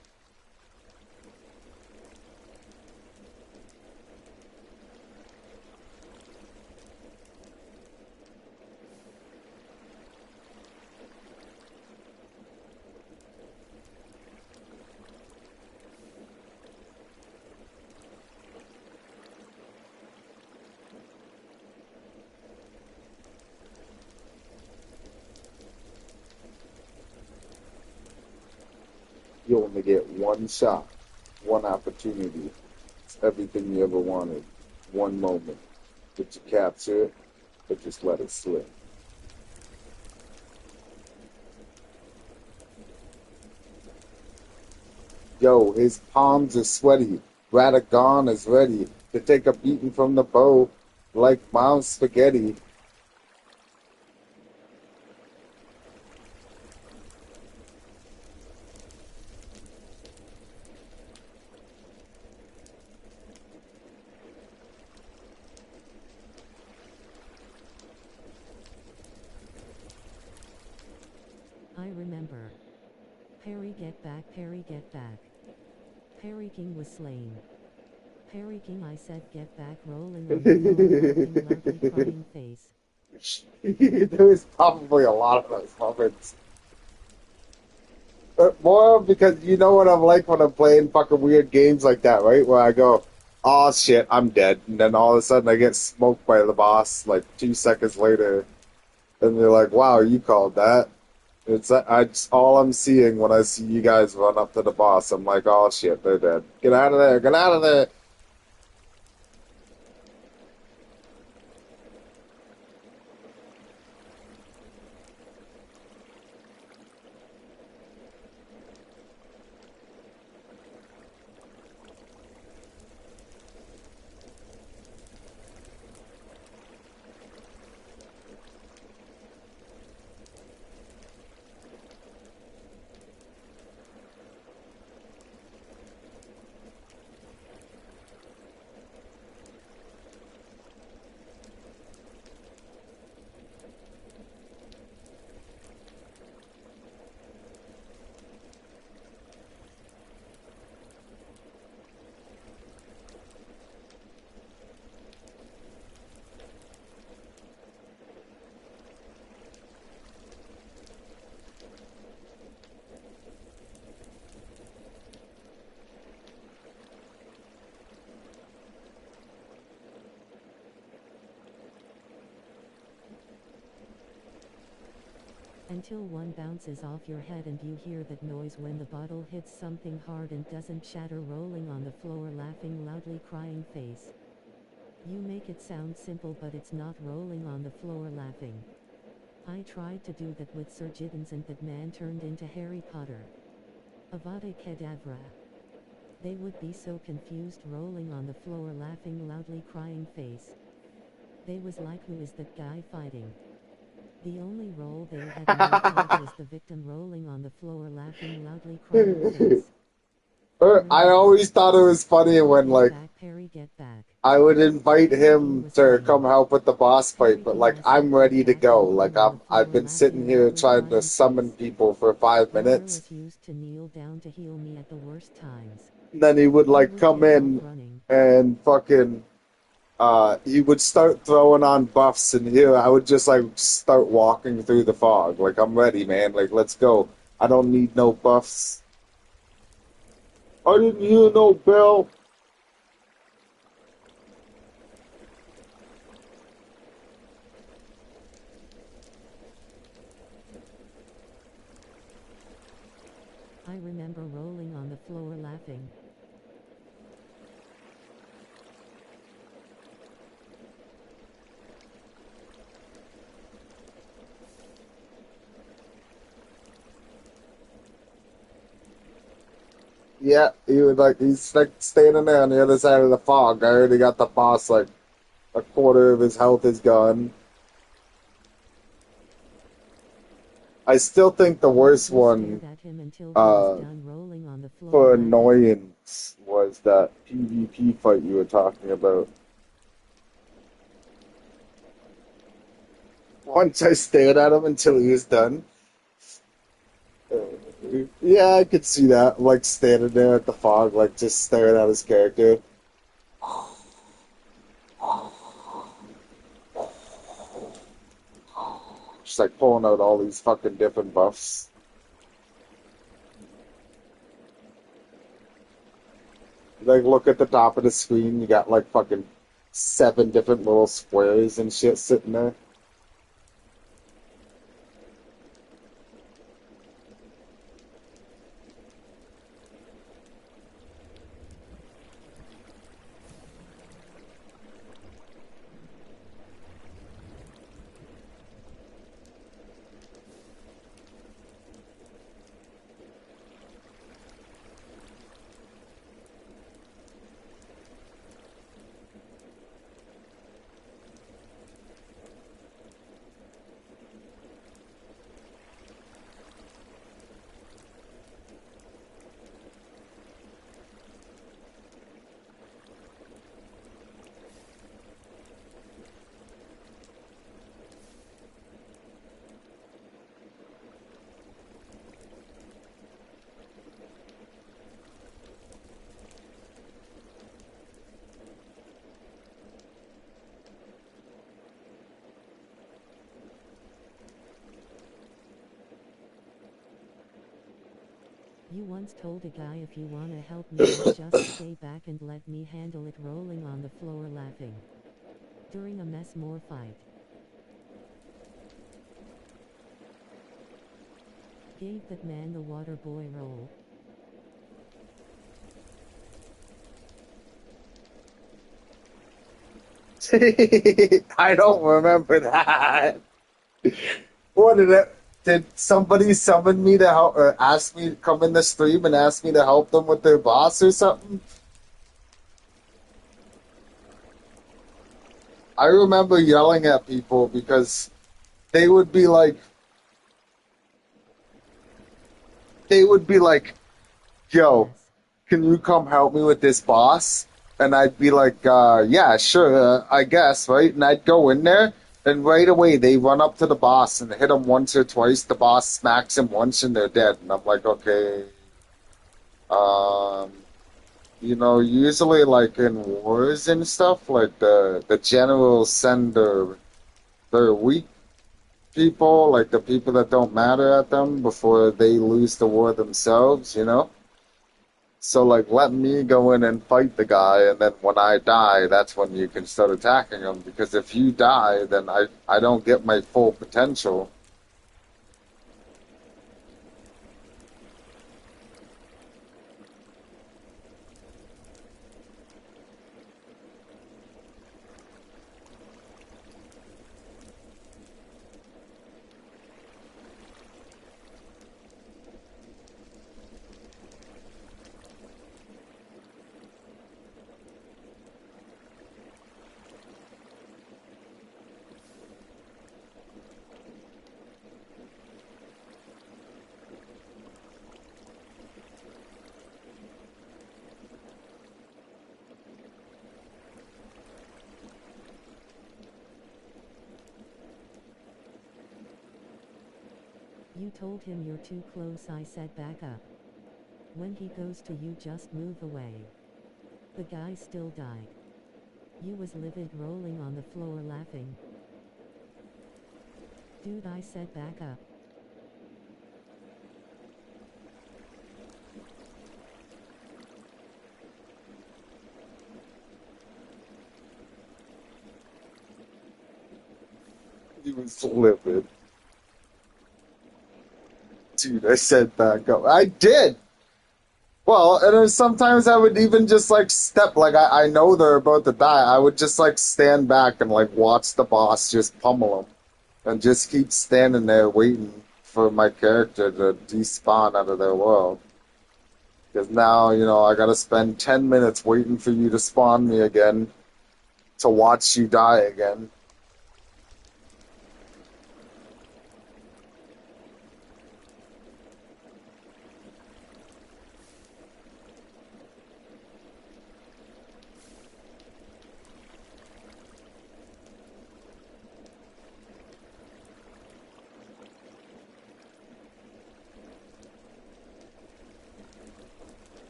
You only get one shot, one opportunity. It's everything you ever wanted. One moment. Did you capture it, or just let it slip? Yo, his palms are sweaty. Radagon is ready to take a beating from the bow like mom's spaghetti. I remember. Perry get back, Perry get back. Perry King was slain. Perry King, I said get back, rolling on the floor, laughing loudly, crying face. There was probably a lot of those moments. But more because you know what I'm like when I'm playing fucking weird games like that, right? Where I go, oh shit, I'm dead. And then all of a sudden I get smoked by the boss like 2 seconds later. And they're like, wow, you called that. All I'm seeing when I see you guys run up to the boss. I'm like, oh shit, they're dead. Get out of there, get out of there. Until one bounces off your head and you hear that noise when the bottle hits something hard and doesn't shatter, rolling on the floor, laughing loudly, crying face. You make it sound simple, but it's not, rolling on the floor laughing. I tried to do that with Sir Giddens and that man turned into Harry Potter. Avada Kedavra. They would be so confused, rolling on the floor, laughing loudly, crying face. They was like, who is that guy fighting? The only role they had no clue was the victim, rolling on the floor, laughing loudly, crying face. I always thought it was funny when like Perry get back. I would invite him to come help with the boss fight, but like I'm ready to go. Like I've been sitting here trying to summon people for 5 minutes. Used to kneel down to heal me at the worst times. And then he would like come in and fucking he would start throwing on buffs, and here I would just like start walking through the fog. Like I'm ready, man. Like let's go. I don't need no buffs. I didn't hear no bell. I remember rolling on the floor laughing. Yeah, he's like standing there on the other side of the fog. I already got the boss, like a quarter of his health is gone. I still think the worst one for annoyance was that PvP fight you were talking about. Once I stared at him until he was done. Yeah, I could see that. Like standing there at the fog, like just staring at his character. Just like pulling out all these fucking different buffs. Like look at the top of the screen, you got like fucking 7 different little squares and shit sitting there. You once told a guy if you wanna help me out just stay back and let me handle it, rolling on the floor laughing. During a mess more fight. Gave that man the water boy role. I don't remember that. What did it? Did somebody summon me to help, or ask me to come in the stream and ask me to help them with their boss or something? I remember yelling at people because they would be like, they would be like, "Yo, Yes. can you come help me with this boss?" And I'd be like, "Yeah, sure, I guess, right?" And I'd go in there, and right away they run up to the boss and hit him once or twice. The boss smacks him once, and they're dead. And I'm like, okay. Um, usually like in wars and stuff, like the generals send their weak people, like the people that don't matter at them before they lose the war themselves, you know? So like let me go in and fight the guy, and then when I die, that's when you can start attacking him, because if you die, then I don't get my full potential. You told him you're too close, I said back up. When he goes to you, just move away. The guy still died. You was livid, rolling on the floor laughing. Dude, I said back up. He was livid. Dude, I said back up. I did. Well, and then sometimes I would even just like step, like I know they're about to die. I would just like stand back and like watch the boss just pummel them, and just keep standing there waiting for my character to despawn out of their world. Because now, I gotta spend 10 minutes waiting for you to spawn me again to watch you die again.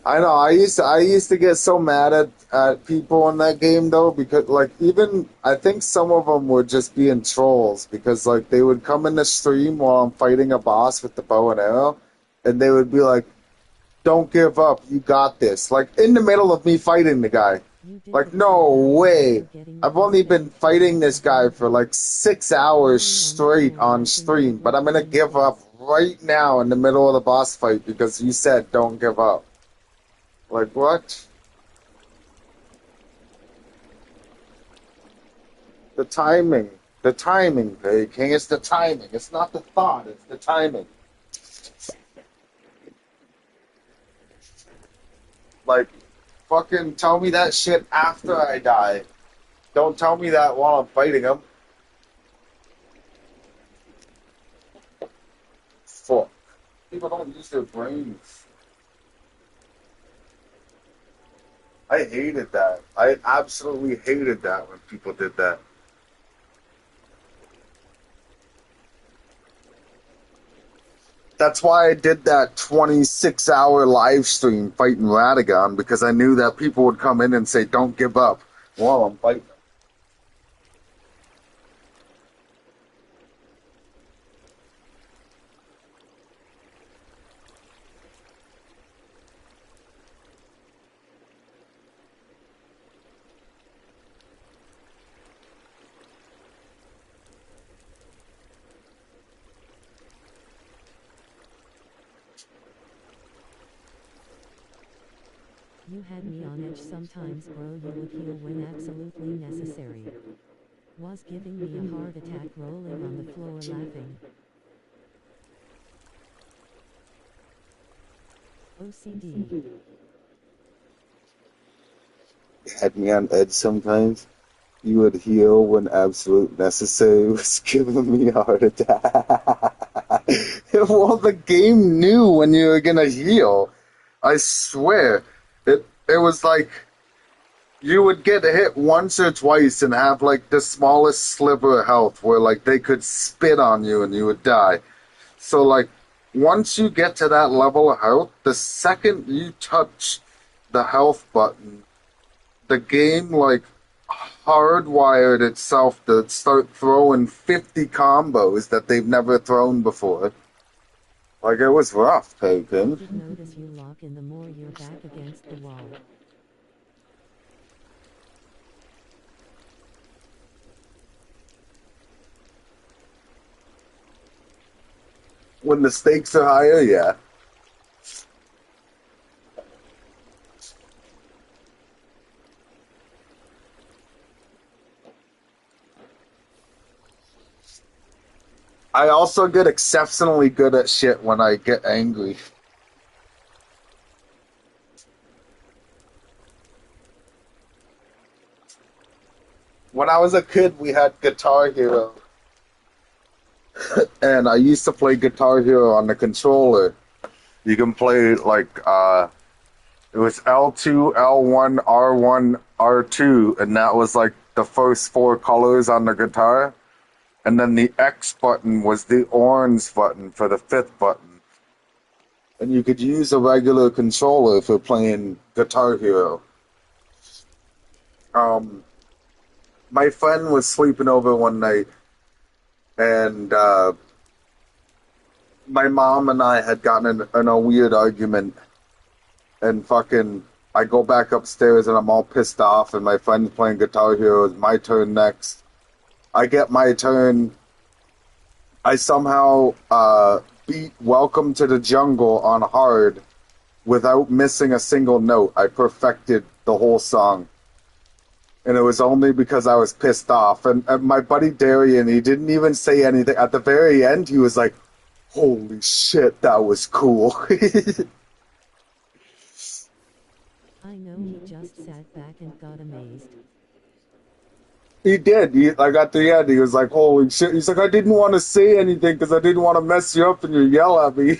I know. I used to get so mad at people in that game though, because like even I think some of them were just being trolls, because like they would come in the stream while I'm fighting a boss with the bow and arrow, and they would be like, "Don't give up, you got this." Like in the middle of me fighting the guy. You did Like the thing no about way. never getting I've past only been every kill fighting with this the guy hard for mode. like 6 hours Rolling on the straight floor on laughing, stream, good but luck I'm gonna winning give up face. right now in the middle of the boss fight because you said don't give up. Like what? The timing. The timing, King. It's the timing. It's not the thought, it's the timing. Like, fucking tell me that shit after I die. Don't tell me that while I'm fighting him. Fuck. People don't use their brains. I hated that. I absolutely hated that when people did that. That's why I did that 26-hour live stream fighting Radagon, because I knew that people would come in and say, "Don't give up." Well, I'm fighting. You had me on edge sometimes, bro. You would heal when absolutely necessary. Was giving me a heart attack rolling on the floor laughing. OCD. Had me on edge sometimes. You would heal when absolute necessary was giving me a heart attack. Well, the game knew when you were gonna heal. I swear. It was like you would get hit once or twice and have like the smallest sliver of health where like they could spit on you and you would die. So like once you get to that level of health, the second you touch the health button, the game like hardwired itself to start throwing 50 combos that they've never thrown before. Like it was rough, Taken. Did notice you lock in the more you're back against the wall. When the stakes are higher, yeah. I also get exceptionally good at shit when I get angry. When I was a kid, we had Guitar Hero, and I used to play Guitar Hero on the controller. You can play like it was L2, L1, R1, R2, and that was like the first four colors on the guitar. And then the X button was the orange button for the fifth button. And you could use a regular controller for playing Guitar Hero. My friend was sleeping over one night, and my mom and I had gotten in a weird argument, and fucking, I go back upstairs and I'm all pissed off, and my friend's playing Guitar Hero. It's my turn next. I get my turn. I somehow beat Welcome to the Jungle on hard without missing a single note. I perfected the whole song. And it was only because I was pissed off. And my buddy Darian, he didn't even say anything. At the very end, he was like, "Holy shit, that was cool." I know he just sat back and got amazed. He did. Like at the end, he was like, "Holy shit." He's like, "I didn't want to say anything because I didn't want to mess you up and you yell at me."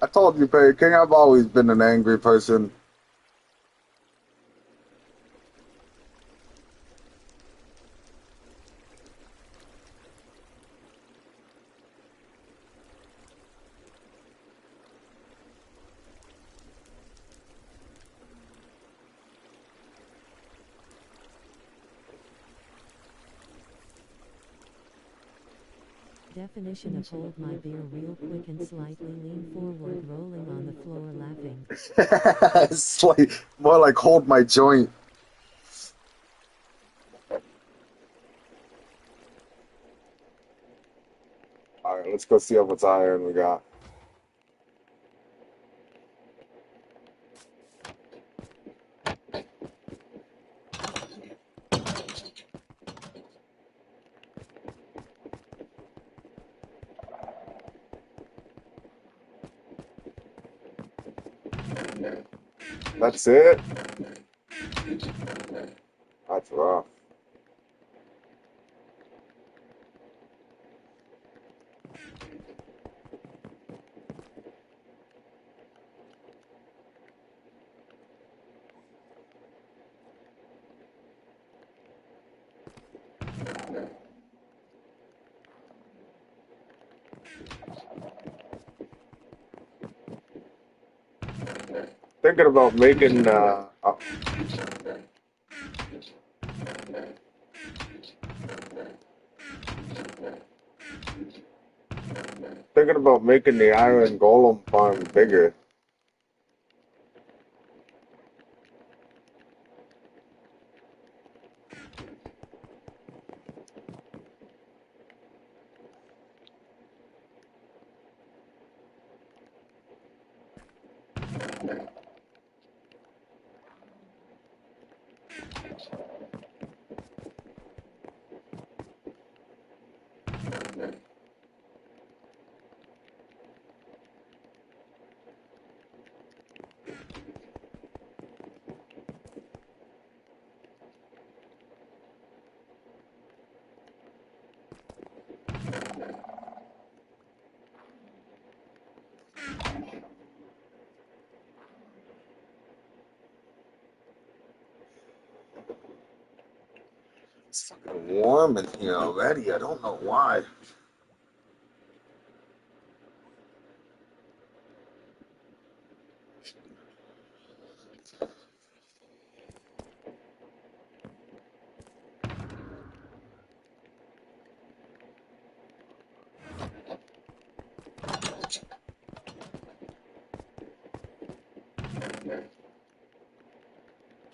I told you, Perry King, I've always been an angry person. Definition of hold my beer real quick and slightly lean forward, rolling on the floor laughing. It's like more like hold my joint. All right, let's go see how much iron we got. That's it? That's rough. Thinking about making thinking about making the iron golem farm bigger. It's fucking warm in here already. I don't know why.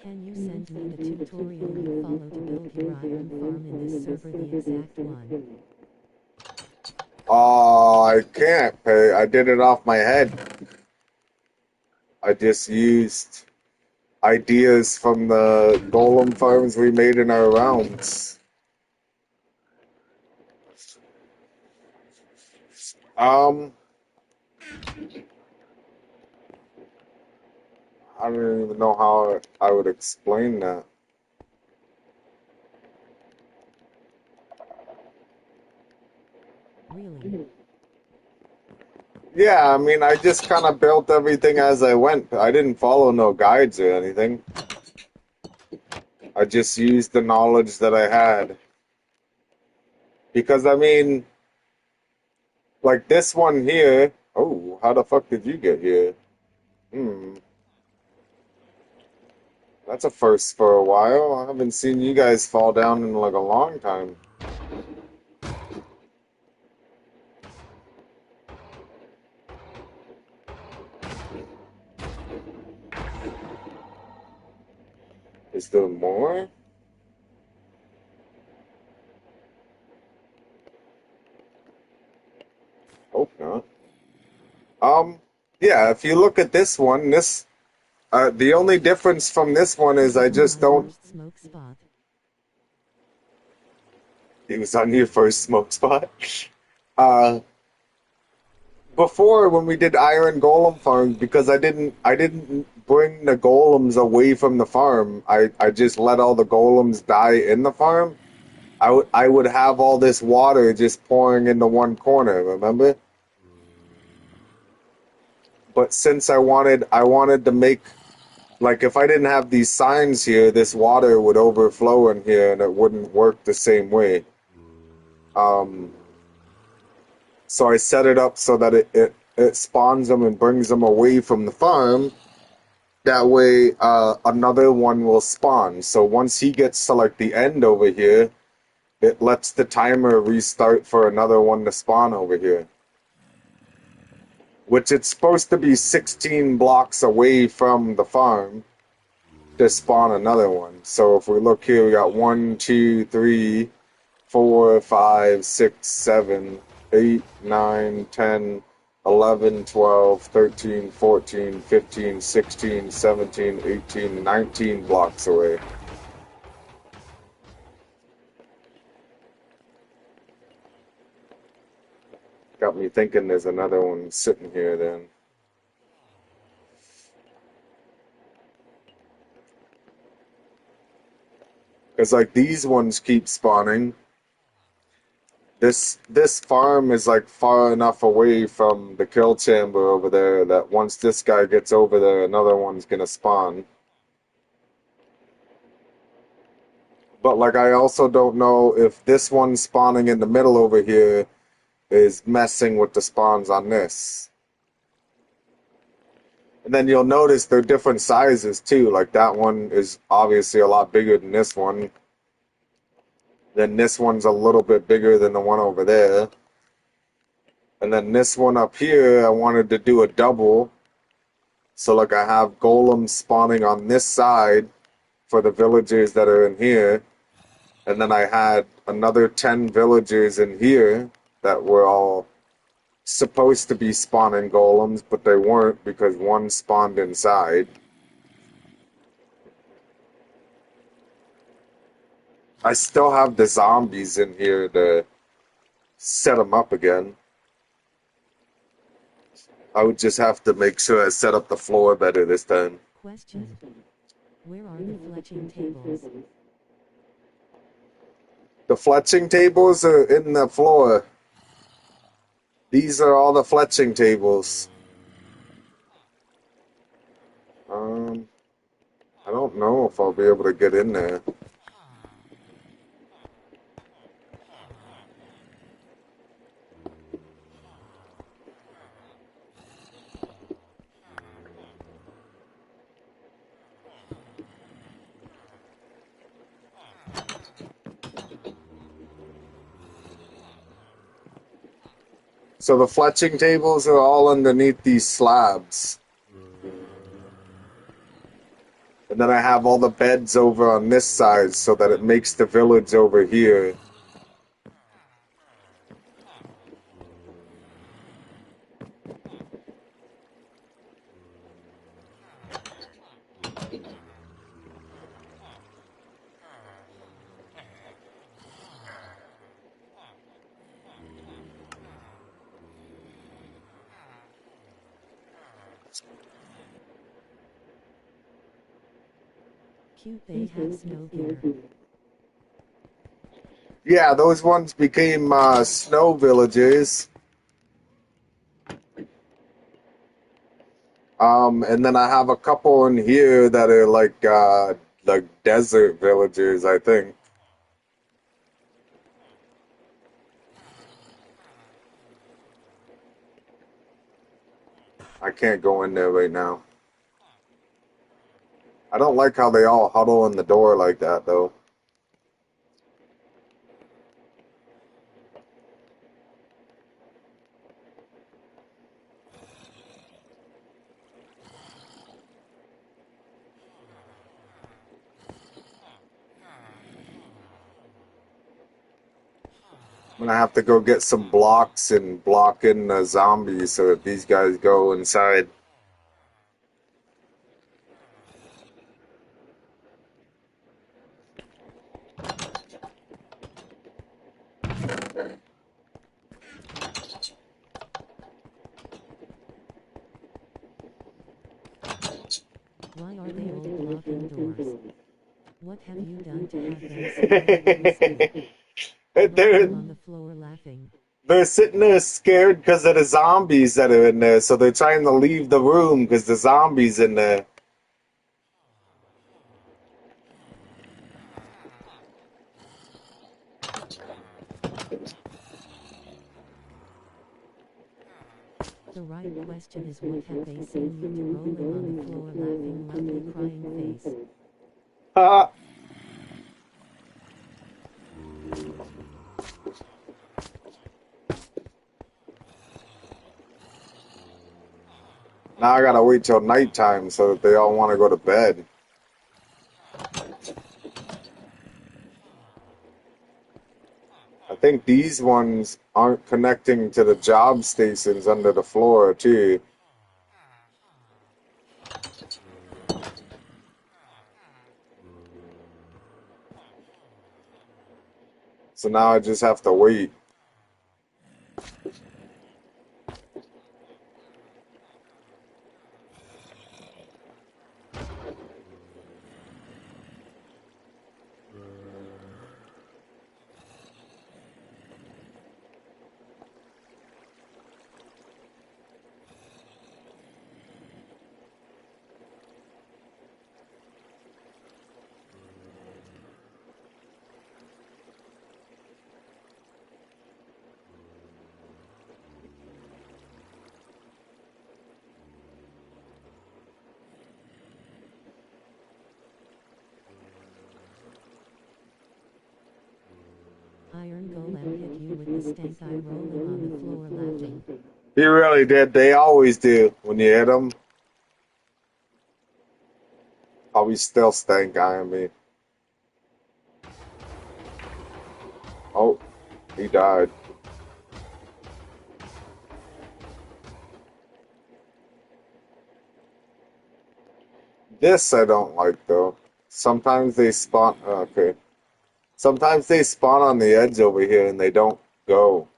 Can you send me the tutorial you follow to build your iron farm in this server, the exact one? Oh, I can't pay. I did it off my head. I just used ideas from the golem farms we made in our rounds. Um, I don't even know how I would explain that. Really? Yeah, I mean, I just kind of built everything as I went. I didn't follow no guides or anything. I just used the knowledge that I had. Because, I mean, like this one here. Oh, how the fuck did you get here? Hmm, that's a first for a while. I haven't seen you guys fall down in like a long time. Is there more? Hope not. Yeah, if you look at this one, the only difference from this one is I just don't. First smoke spot. He was on your first smoke spot. Uh, Before when we did iron golem farms, because I didn't bring the golems away from the farm. I just let all the golems die in the farm. I would have all this water just pouring into one corner, remember? But since I wanted to make, like, if I didn't have these signs here, this water would overflow in here and it wouldn't work the same way. Um, so I set it up so that it spawns them and brings them away from the farm. That way, another one will spawn. So once he gets to like the end over here, it lets the timer restart for another one to spawn over here. Which it's supposed to be 16 blocks away from the farm to spawn another one. So if we look here, we got 1, 2, 3, 4, 5, 6, 7, 8, 9, 10, 11, 12, 13, 14, 15, 16, 17, 18, 19 blocks away. Got me thinking there's another one sitting here then. Because like these ones keep spawning. This farm is like far enough away from the kill chamber over there that once this guy gets over there, another one's gonna spawn. But like I also don't know if this one spawning in the middle over here is messing with the spawns on this. And then you'll notice they're different sizes too. Like that one is obviously a lot bigger than this one. Then this one's a little bit bigger than the one over there. And then this one up here, I wanted to do a double. So like I have golems spawning on this side for the villagers that are in here. And then I had another 10 villagers in here that were all supposed to be spawning golems, but they weren't because one spawned inside. I still have the zombies in here to set them up again. I would just have to make sure I set up the floor better this time. Question. Where are the fletching tables? The fletching tables are in the floor. These are all the fletching tables. I don't know if I'll be able to get in there. So the fletching tables are all underneath these slabs. And then I have all the beds over on this side so that it makes the village over here. Cute they have snow gear. Yeah, those ones became snow villages. And then I have a couple in here that are like desert villagers, I think. I can't go in there right now. I don't like how they all huddle in the door like that, though. I'm gonna have to go get some blocks and block in the zombies so that these guys go inside. Why are they all blocking doors? What have you done to have them scared? They're, On the floor laughing. they're sitting there scared because of the zombies that are in there, so they're trying to leave the room because the zombies in there. The right question is what have they seen you do rolling on the floor laughing loudly crying face? Ah. Now I gotta wait till nighttime so that they all want to go to bed. I think these ones aren't connecting to the job stations under the floor, too. So now I just have to wait. Iron Golem hit you with the stank eye rolling on the floor laughing. He really did. They always do when you hit them. Oh, he's still stank eyeing me. Oh, he died. This I don't like though. Sometimes they spawn. Okay. Sometimes they spawn on the edge over here and they don't go.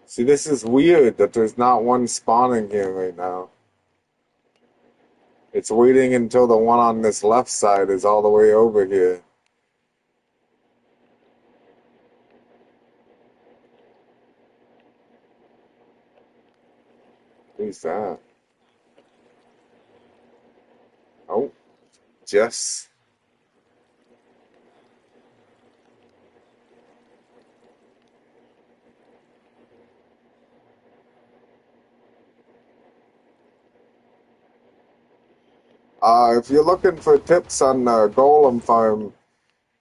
See, this is weird that there's not one spawning here right now. It's waiting until the one on this left side is all the way over here. Who's that? Oh, Jess. If you're looking for tips on Golem Farm,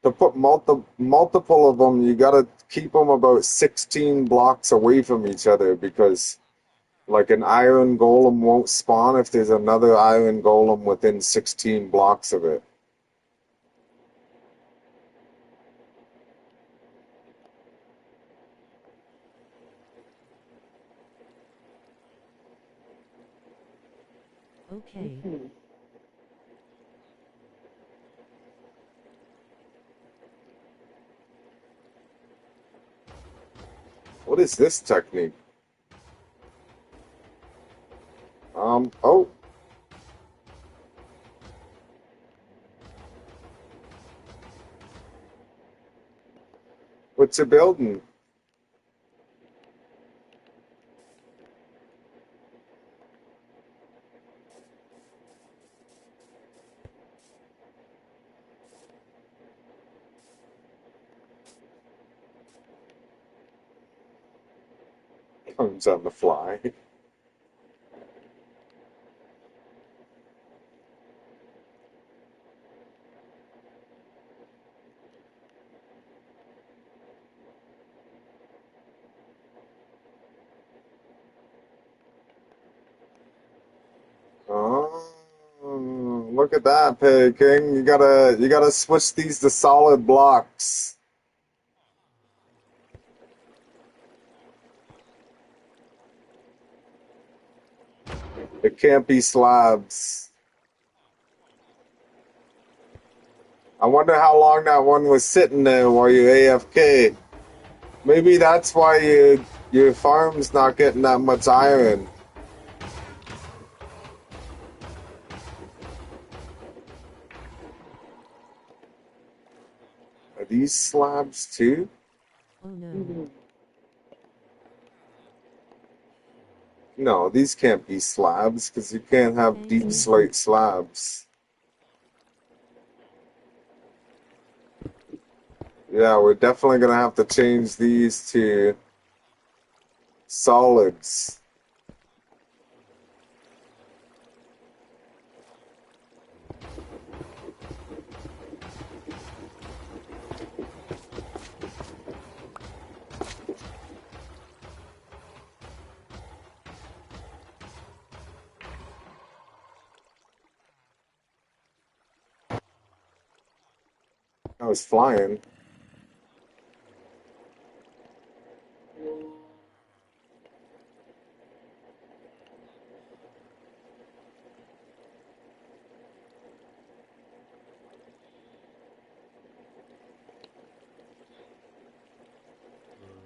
to put multiple of them, you gotta keep them about 16 blocks away from each other because, like, an iron golem won't spawn if there's another iron golem within 16 blocks of it. Okay. What is this technique? Oh. What's it building? Comes on the fly. Oh, look at that, Pig King. You gotta switch these to solid blocks. It can't be slabs. I wonder how long that one was sitting there while you AFK. Maybe that's why your farm's not getting that much iron. Are these slabs too? Oh no. No, these can't be slabs because you can't have deep slate slabs. Yeah, we're definitely gonna have to change these to solids. I was flying.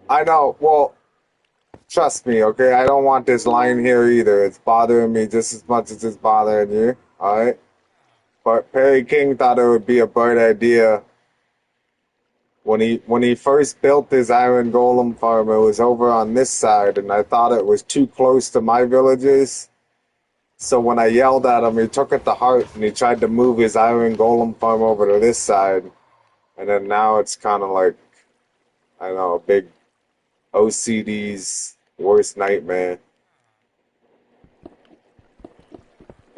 I know. Well, trust me, okay? I don't want this line here either. It's bothering me just as much as it's bothering you. All right? But Perry King thought it would be a bright idea when he first built his iron golem farm. It was over on this side, and I thought it was too close to my villages, So when I yelled at him, he took it to heart and he tried to move his iron golem farm over to this side. And then now it's kind of like, I don't know, a big OCD's worst nightmare.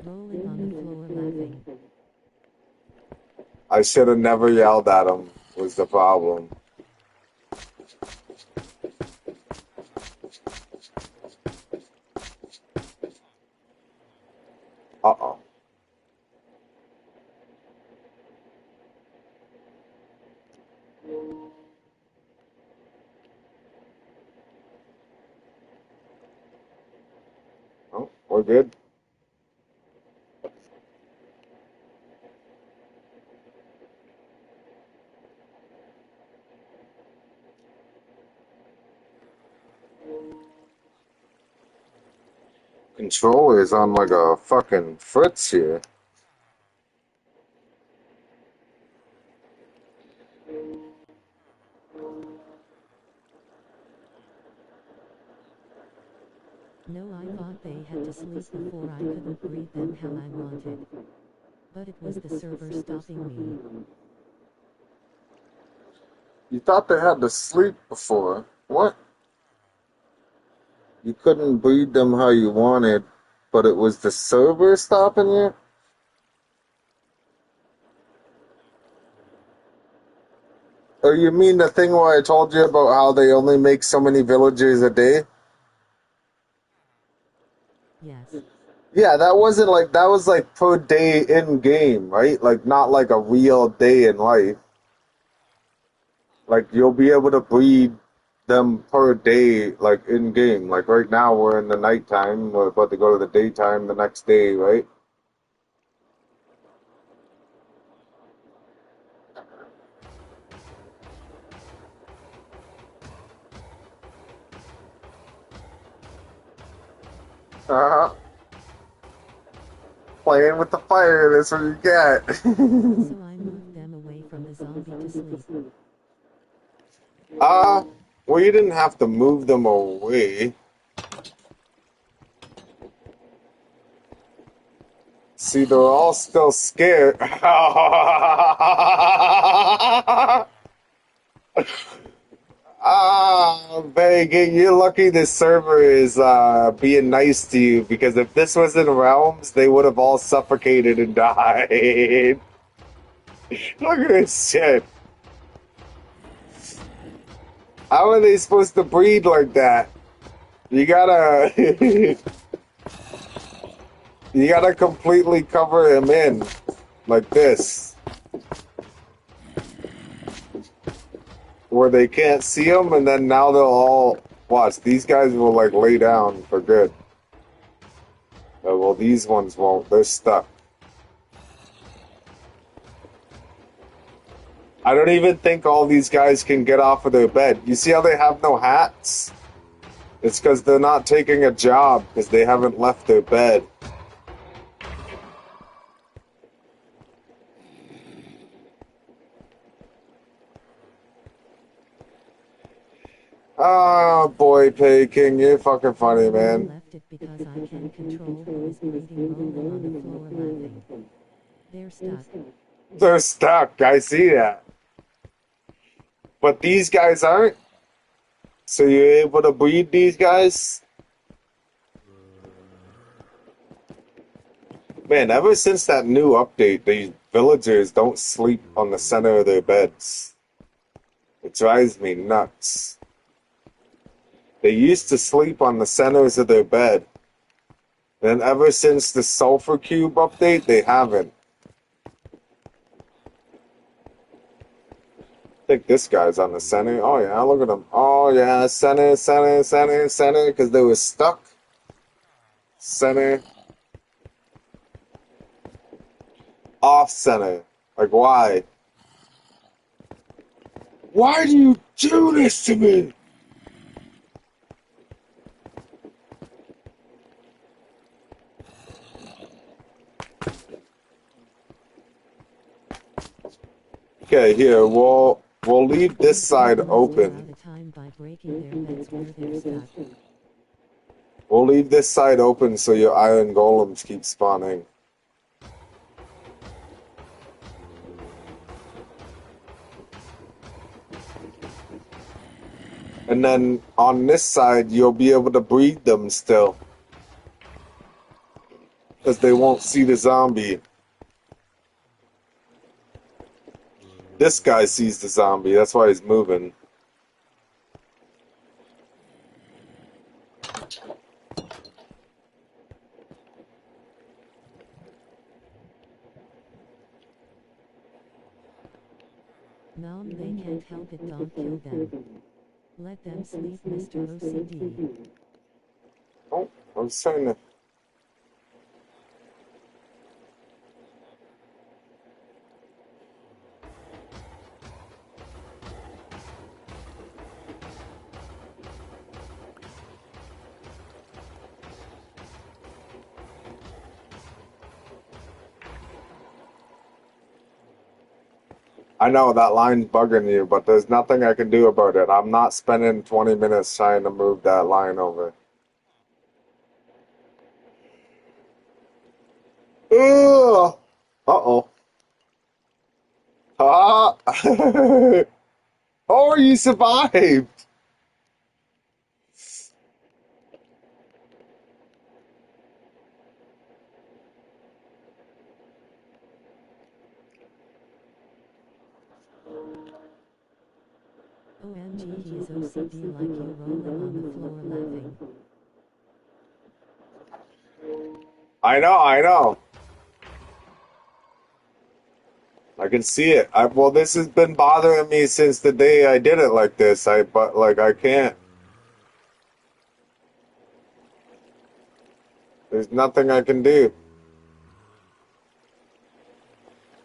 Rolling on the floor laughing. I should have never yelled at him, was the problem. Uh-oh. Oh, we're good. Controller is on like a fucking fritz here. No, I thought they had to sleep before I couldn't breed them how I wanted. But it was the server stopping me. You thought they had to sleep before. What? You couldn't breed them how you wanted, but it was the server stopping you? Or you mean the thing where I told you about how they only make so many villagers a day? Yes. Yeah, that wasn't like, that was like per day in game, right? Like not like a real day in life. Like you'll be able to breed them per day, like in game. Like right now we're in the nighttime, we're about to go to the daytime the next day, right? Uh-huh. Playing with the fire, that's what you get. So I moved them away from the zombie to sleep. Well, you didn't have to move them away. See, they're all still scared. Vegas, you're lucky this server is being nice to you, because if this was in Realms, they would have all suffocated and died. Look at this shit. How are they supposed to breed like that? You gotta... you gotta completely cover him in. Like this. Where they can't see him, and then now they'll all... Watch, these guys will like lay down for good. Well, these ones won't. They're stuck. I don't even think all these guys can get off of their bed. You see how they have no hats? It's because they're not taking a job because they haven't left their bed. Oh, boy, Peking, you're fucking funny, I man. left it because I can control who is breeding, rolling on the floor laughing. They're stuck. They're stuck. I see that. But these guys aren't. So you're able to breed these guys? Man, ever since that new update, these villagers don't sleep on the center of their beds. It drives me nuts. They used to sleep on the centers of their bed. Then ever since the Sulfur Cube update, they haven't. I think this guy's on the center. Oh yeah, look at him. Oh yeah, center, center, center, center, because they were stuck. Center. Off center. Like why? Why do you do this to me? Okay, here, we'll leave this side open. Time by breaking their beds where they're stuck. We'll leave this side open so your iron golems keep spawning. And then on this side, you'll be able to breed them still. Because they won't see the zombie. This guy sees the zombie, that's why he's moving. Nom, they can't help it, don't kill them. Let them sleep, Mr. OCD. Oh, I was trying to... I know that line's bugging you, but there's nothing I can do about it. I'm not spending 20 minutes trying to move that line over. Ugh! Uh-oh. Ah! Oh, you survived! OMG, he's OCD like you, rolling on the floor laughing. I know, I know. I can see it. Well, this has been bothering me since the day I did it like this. But like I can't. There's nothing I can do.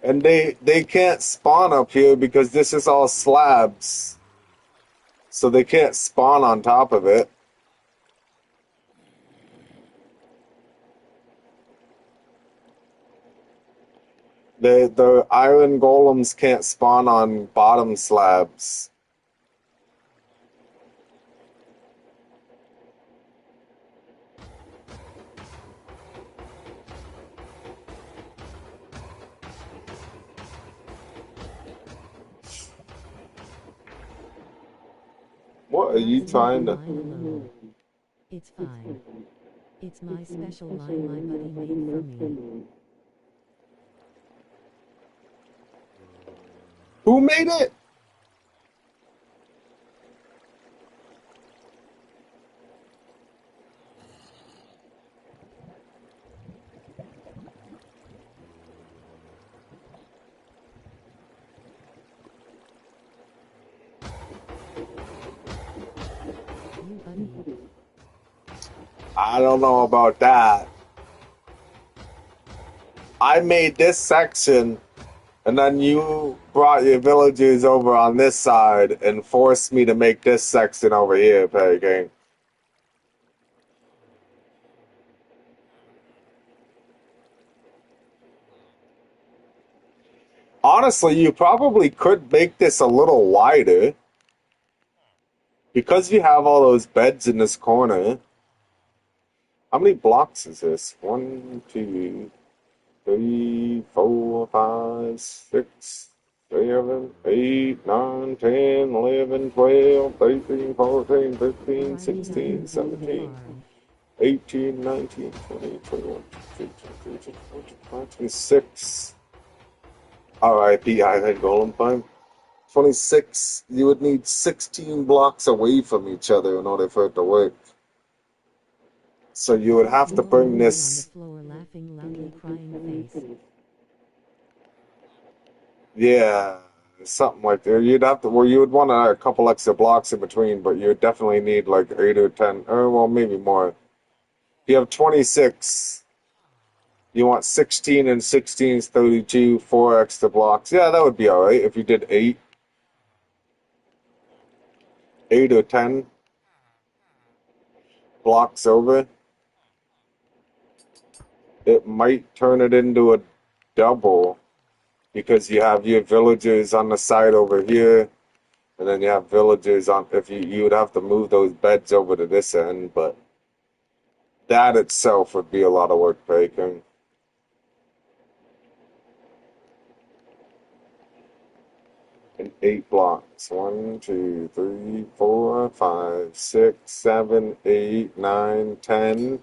And they can't spawn up here because this is all slabs. So they can't spawn on top of it. The iron golems can't spawn on bottom slabs. What are you trying to... It's fine. It's my special line my buddy made for me. Who made it? You buddy. I don't know about that. I made this section, and then you brought your villagers over on this side and forced me to make this section over here, Perry King. Honestly, you probably could make this a little wider. Because you have all those beds in this corner. How many blocks is this? 1, 2, 3, 4, 5, 6, 7, 8, 9, 10, 11, 12, 13, 14, 15, 16, 17, 18, 19, 20, 21, 22, 23, 24, 26. R.I.P. Island Golem Farm. 26. You would need 16 blocks away from each other in order for it to work. So you would have to bring this... On the floor laughing loudly, crying face. Yeah, something like that. You'd have to... Well, you would want a couple extra blocks in between, but you would definitely need like 8 or 10, or well, maybe more. You have 26. You want 16 and 16 is 32, 4 extra blocks. Yeah, that would be alright if you did 8. 8 or 10 blocks over. It might turn it into a double because you have your villagers on the side over here, and then you have villagers on. If you would have to move those beds over to this end, but That itself would be a lot of work, Bacon. In 8 blocks. 1, 2, 3, 4, 5, 6, 7, 8, 9, 10.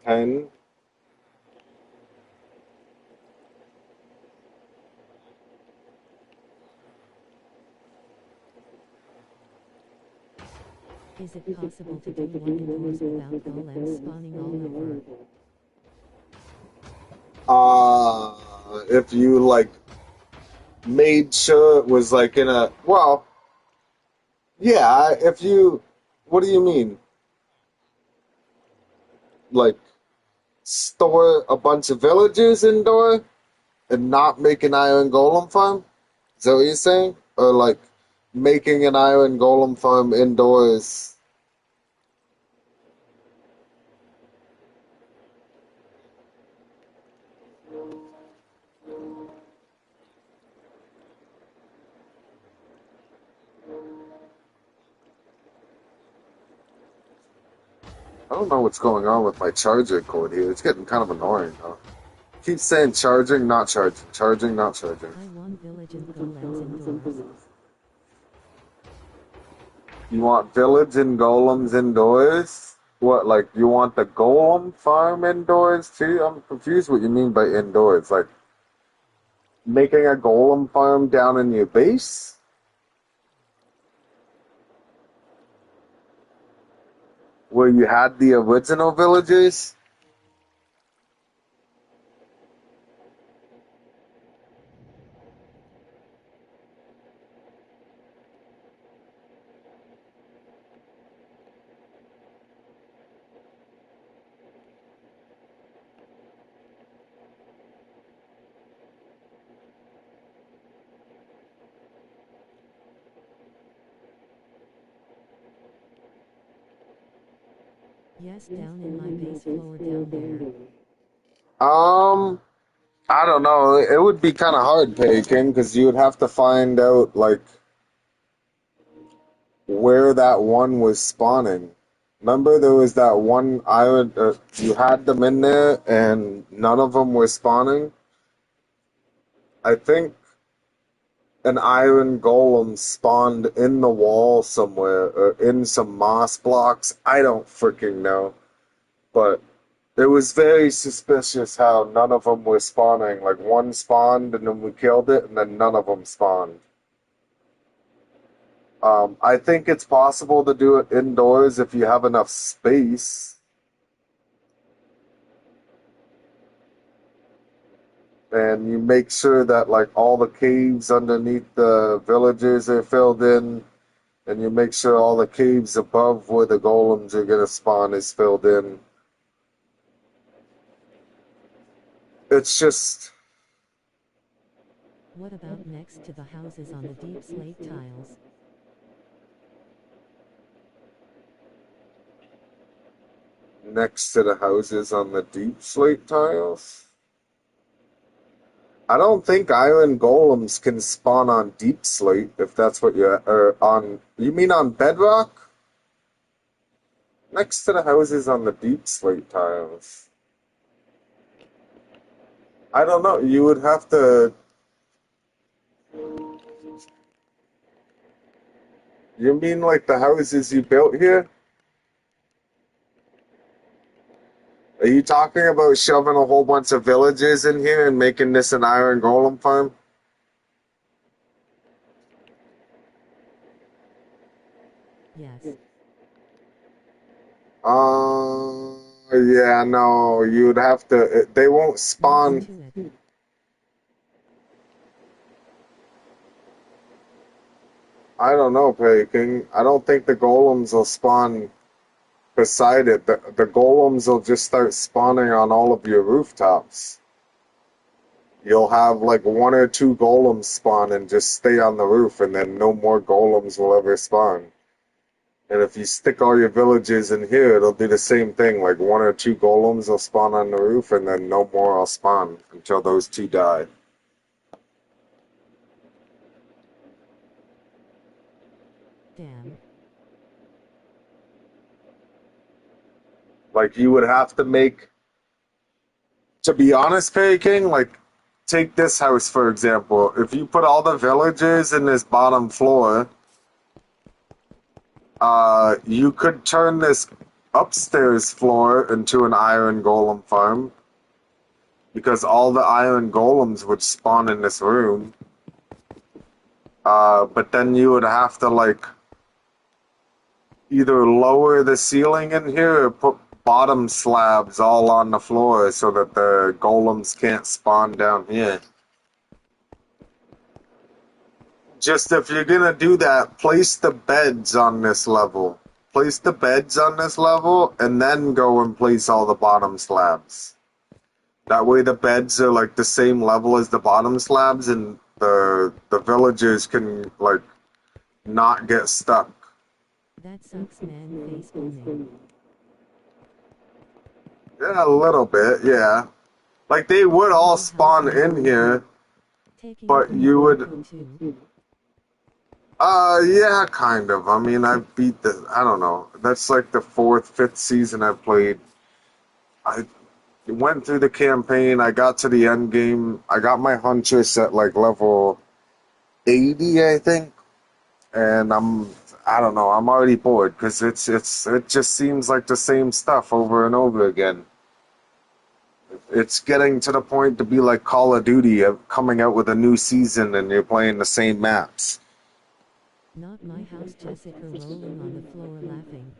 10. Is it possible to do one indoors without golems spawning all over? If you like made sure it was like in a, well, yeah, if you, what do you mean? Like store a bunch of villagers indoor and not make an iron golem farm? Is that what you're saying? Or like making an iron golem farm indoors? I don't know what's going on with my charger cord here. It's getting kind of annoying though. Keep saying charging, not charging, charging, not charging. I want village and golems indoors. You want village and golems indoors? What, like you want the golem farm indoors too? I'm confused what you mean by indoors. Like making a golem farm down in your base? Where you had the original villagers? Yes, down in my base floor down there. I don't know. It would be kind of hard, Paykin, because you would have to find out like where that one was spawning. Remember, there was that one island. You had them in there, and none of them were spawning. I think an iron golem spawned in the wall somewhere, or in some moss blocks. I don't freaking know, but it was very suspicious how none of them were spawning. Like one spawned, and then we killed it, and then none of them spawned. I think it's possible to do it indoors if you have enough space. And you make sure that like all the caves underneath the villages are filled in, and you make sure all the caves above where the golems are gonna spawn is filled in. It's just What about next to the houses on the deep slate tiles? next to the houses on the deep slate tiles. I don't think iron golems can spawn on deep slate if that's what you're or on. You mean on bedrock? Next to the houses on the deep slate tiles. I don't know. You would have to. You mean like the houses you built here? Are you talking about shoving a whole bunch of villages in here and making this an iron golem farm? Yes. Yeah, no. You would have to. They won't Next spawn. to it. I don't know, Peking. I don't think the golems will spawn beside it. The golems will just start spawning on all of your rooftops. You'll have like one or two golems spawn and just stay on the roof, and then no more golems will ever spawn. And if you stick all your villages in here, it'll do the same thing. Like one or two golems will spawn on the roof, and then no more will spawn until those two die. Damn. Like you would have to make, to be honest, Perry King, like take this house for example. If you put all the villagers in this bottom floor, you could turn this upstairs floor into an iron golem farm because all the iron golems would spawn in this room. But then you would have to like either lower the ceiling in here or put bottom slabs all on the floor so that the golems can't spawn down here. Just if you're gonna do that, place the beds on this level. Place the beds on this level and then go and place all the bottom slabs. That way the beds are like the same level as the bottom slabs and the villagers can like not get stuck. That sucks, man. Face booming. Yeah, a little bit, yeah. Like they would all spawn in here, Taking but you would too. yeah, kind of. I mean I beat the I don't know. That's like the fourth, fifth season I've played. I went through the campaign, I got to the end game, I got my huntress at like level 80, I think. And I don't know, I'm already bored because it just seems like the same stuff over and over again. It's getting to the point to be like Call of Duty coming out with a new season and you're playing the same maps. Not my house, Jessica rolling on the floor laughing.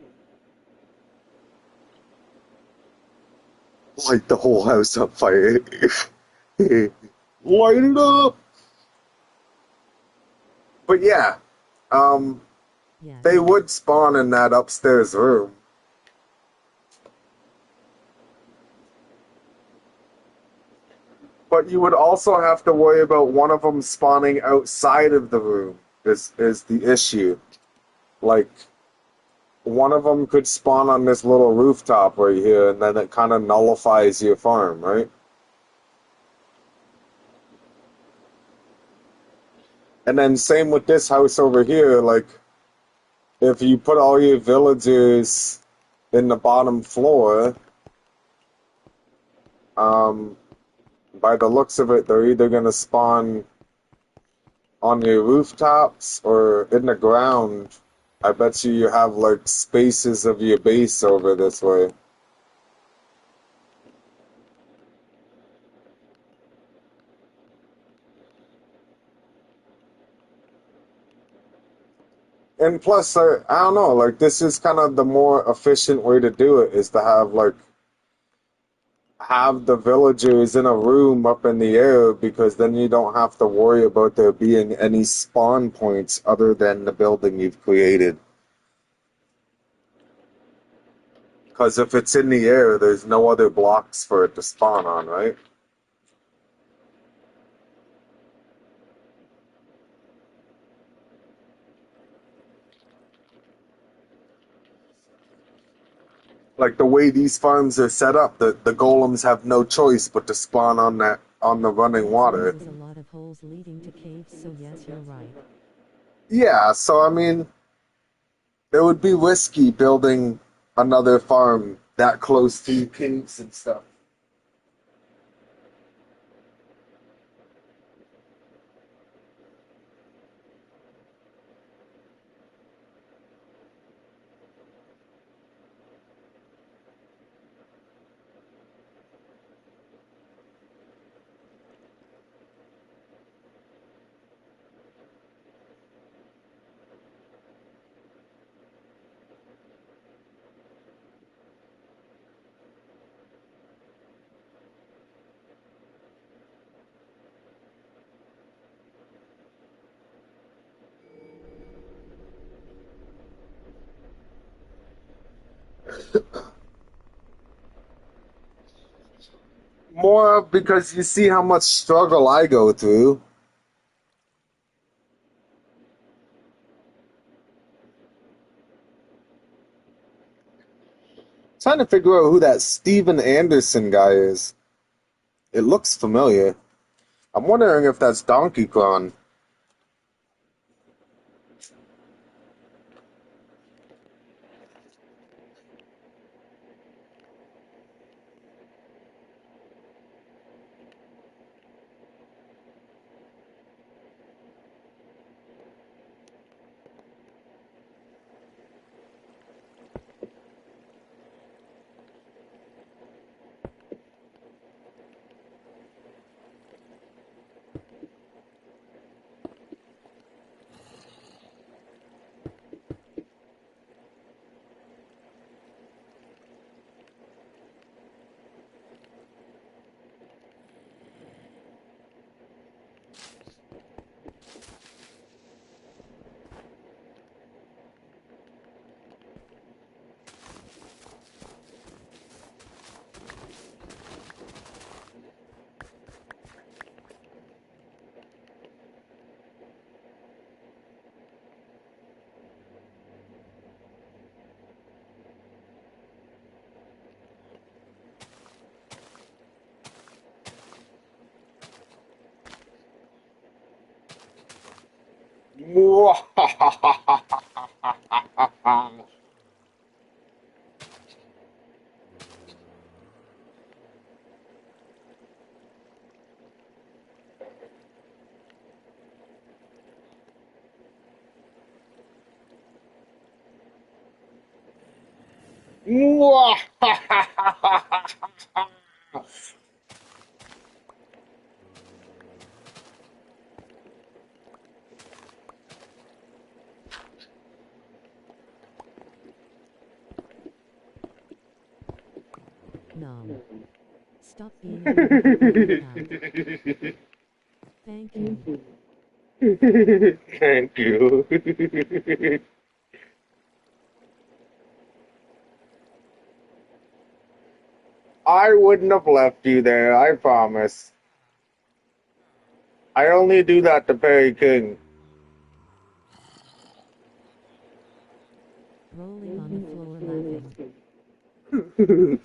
Light the whole house on fire. Light it up! But yeah, Yes. they would spawn in that upstairs room. But you would also have to worry about one of them spawning outside of the room is the issue. Like, one of them could spawn on this little rooftop right here, and then it kind of nullifies your farm, right? And then same with this house over here, like, if you put all your villagers in the bottom floor, by the looks of it, they're either going to spawn on your rooftops or in the ground. I bet you have like spaces of your base over this way. And plus, I don't know, like this is kind of the more efficient way to do it is to have like have the villagers in a room up in the air because then you don't have to worry about there being any spawn points other than the building you've created. Because if it's in the air, there's no other blocks for it to spawn on, right? Like the way these farms are set up, the golems have no choice but to spawn on the running water. There's a lot of holes leading to caves, so yes, you're right. Yeah, so I mean, it would be risky building another farm that close to caves and stuff. More because you see how much struggle I go through. Trying to figure out who that Steven Anderson guy is. It looks familiar. I'm wondering if that's Donkey Kong. Nom. Stop being a weirdo and help me out. Thank you. Thank you. I wouldn't have left you there, I promise. I only do that to Perry King. Rolling on the floor laughing.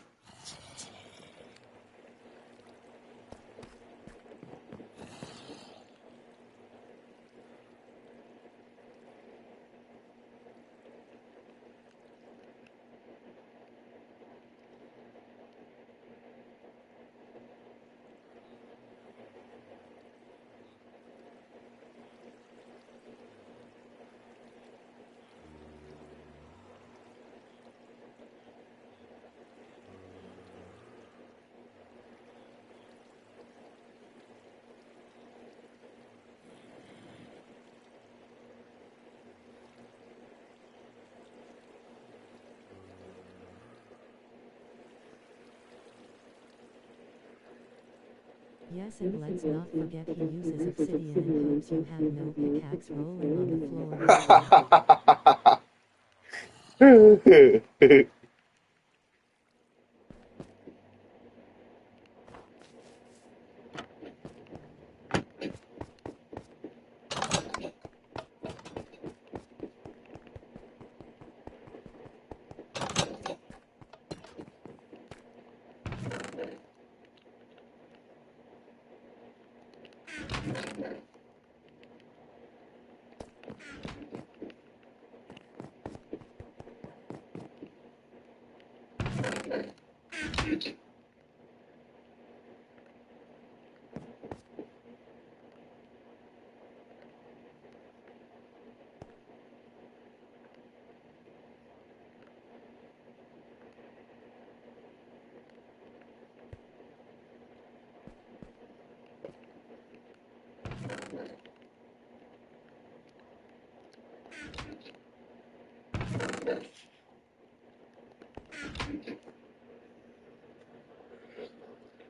Yes, and let's not forget he uses obsidian and hopes you have no pickaxe rolling on the floor laughing.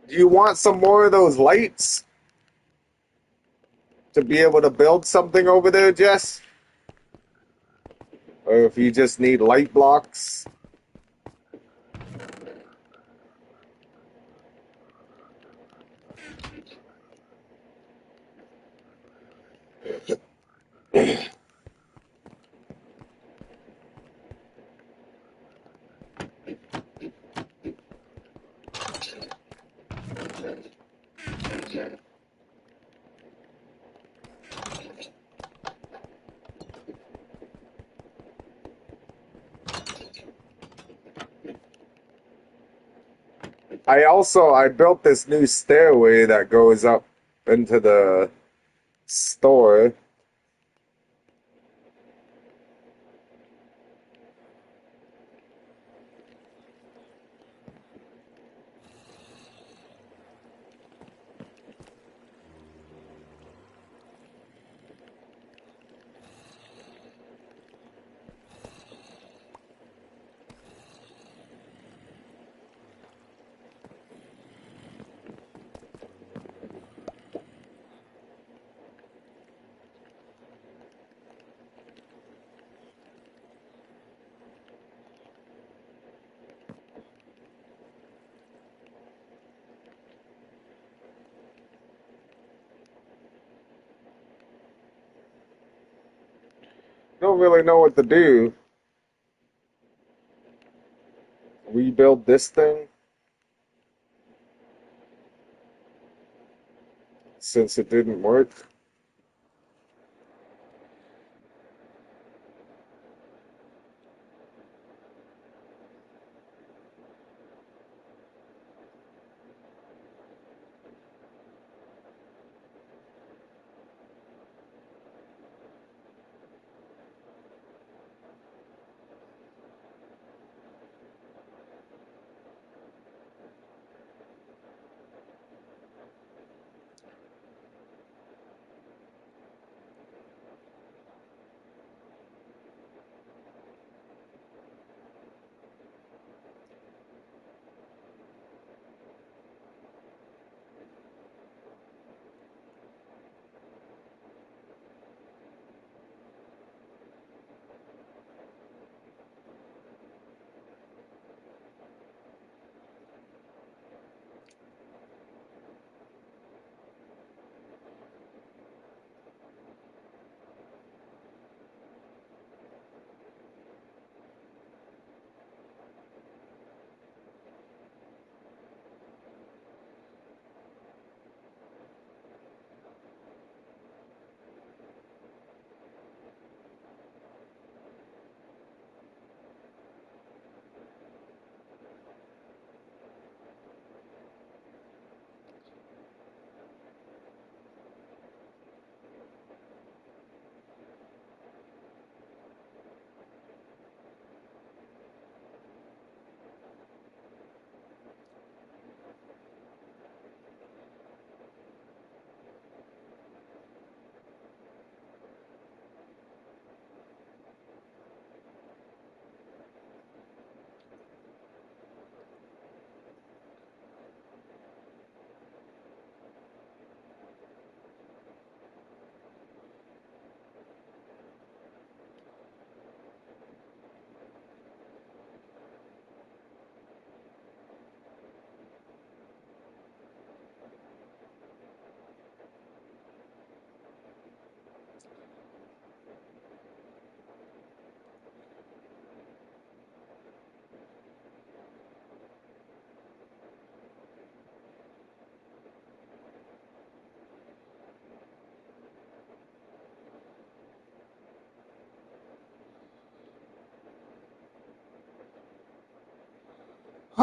Do you want some more of those lights to be able to build something over there, Jess? Or if you just need light blocks? I built this new stairway that goes up into the store. Don't really know what to do. Rebuild this thing since it didn't work.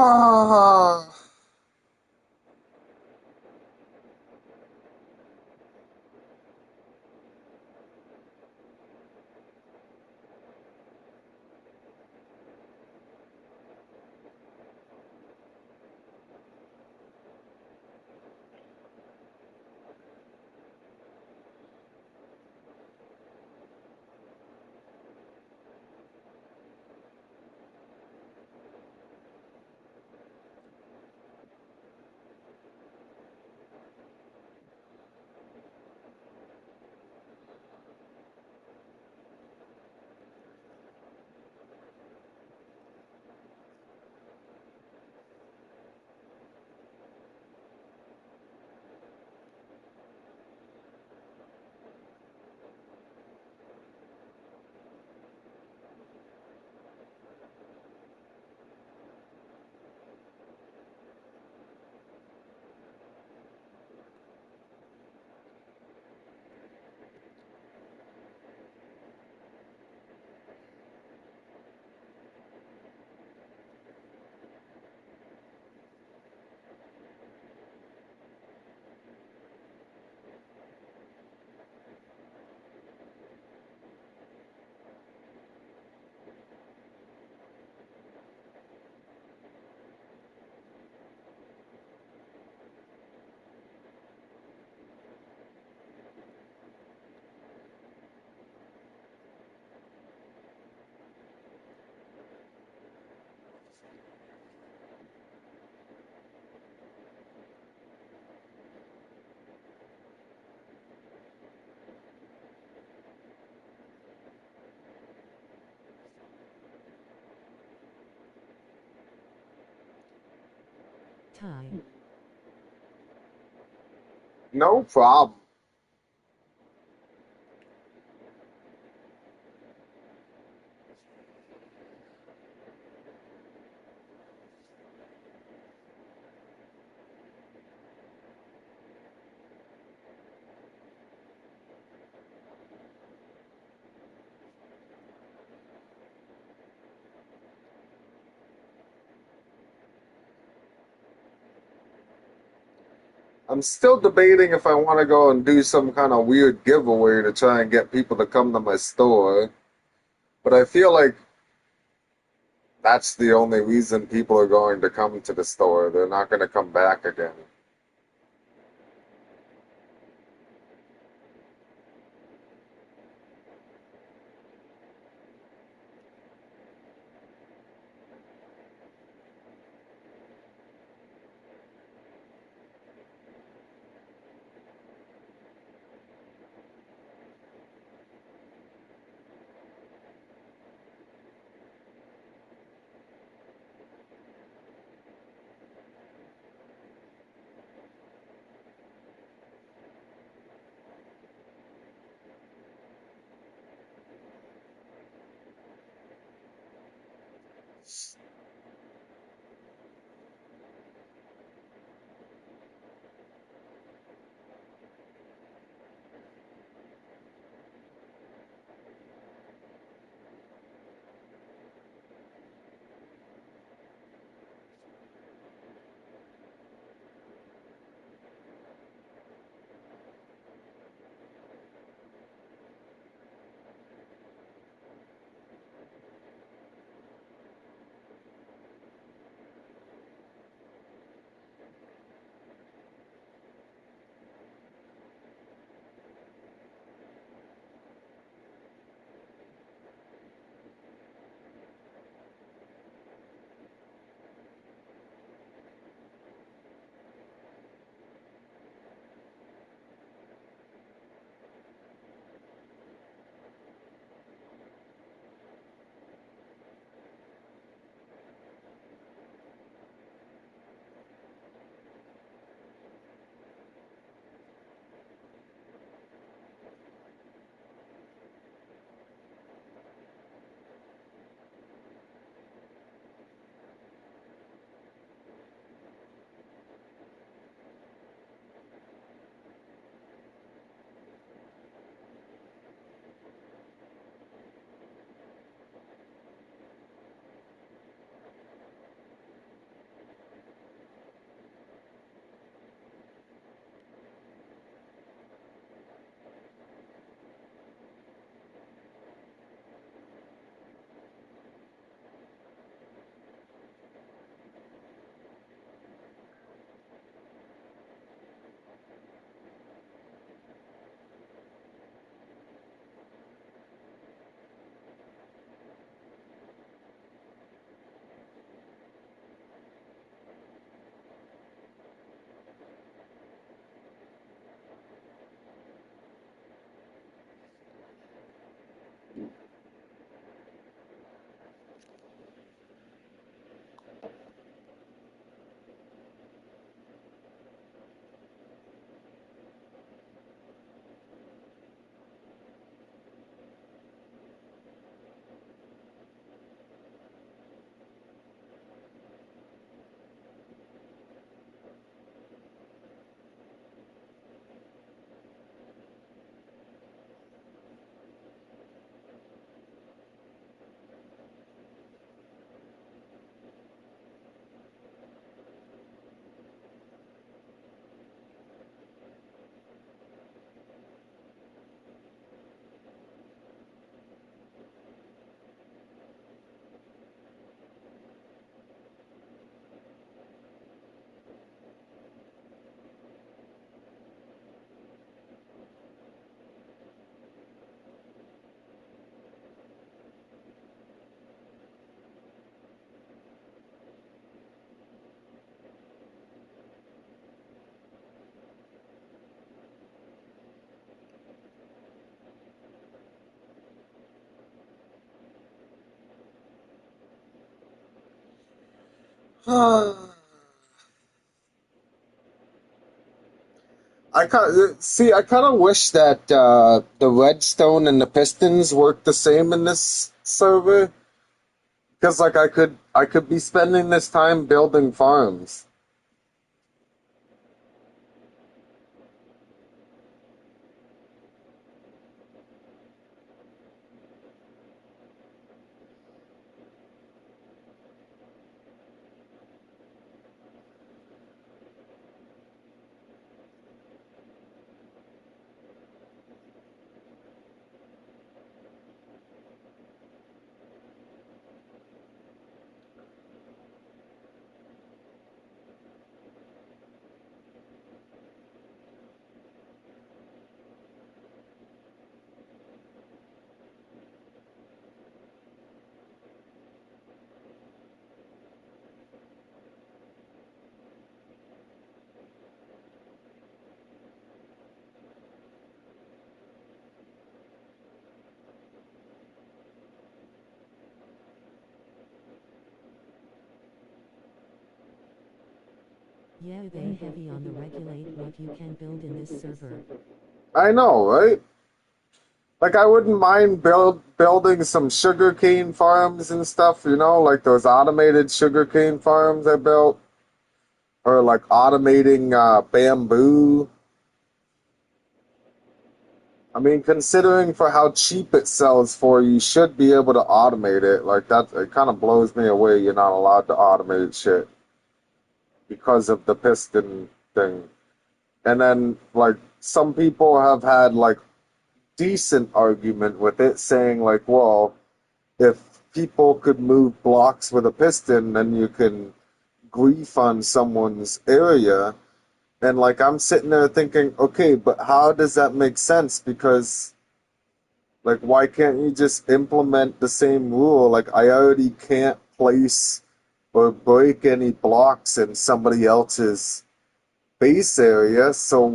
Ah. Time. No problem. I'm still debating if I want to go and do some kind of weird giveaway to try and get people to come to my store. But I feel like that's the only reason people are going to come to the store. They're not going to come back again. I kind of wish that the redstone and the pistons worked the same in this server, because like I could be spending this time building farms. Yeah, they heavy on the regulate what you can build in this server. I know, right? Like I wouldn't mind building some sugarcane farms and stuff, you know, like those automated sugarcane farms I built, or like automating bamboo. I mean, considering for how cheap it sells for, you should be able to automate it. Like that, it kind of blows me away. You're not allowed to automate shit because of the piston thing. And then, like, some people have had like decent argument with it, saying like, well, if people could move blocks with a piston, then you can grief on someone's area. And like, I'm sitting there thinking, okay, but how does that make sense? Because like, why can't you just implement the same rule? Like, I already can't place or break any blocks in somebody else's base area, so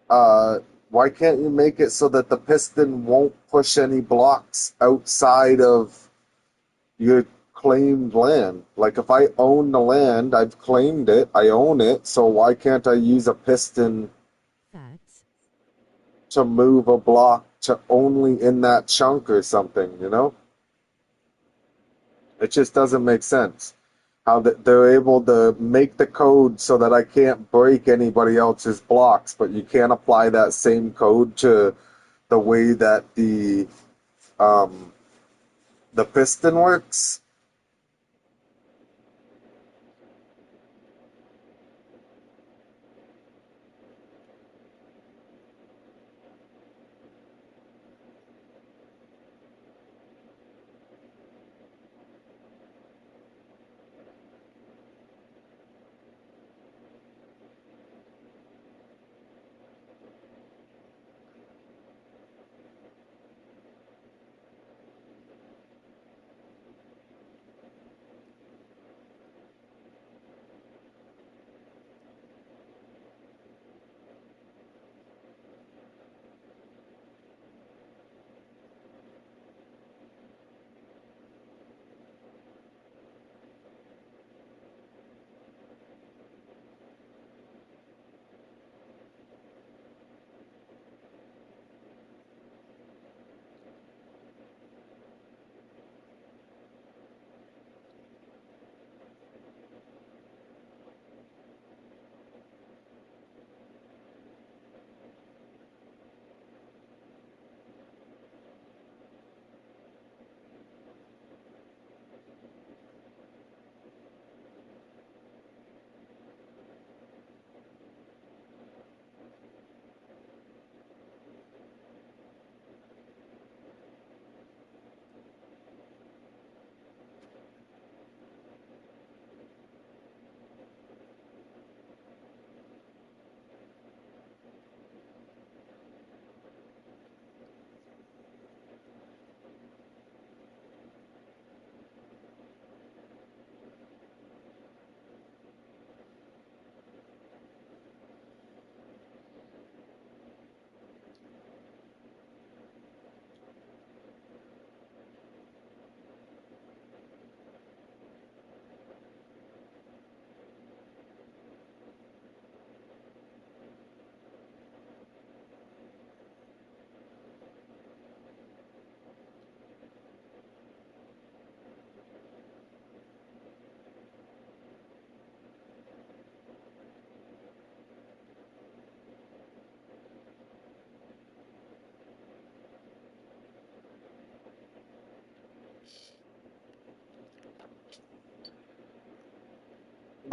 uh, why can't you make it so that the piston won't push any blocks outside of your claimed land? Like, if I own the land, I've claimed it, I own it, so why can't I use a piston Facts. to move a block to only in that chunk or something, you know? It just doesn't make sense how they're able to make the code so that I can't break anybody else's blocks, but you can't apply that same code to the way that um, the piston works.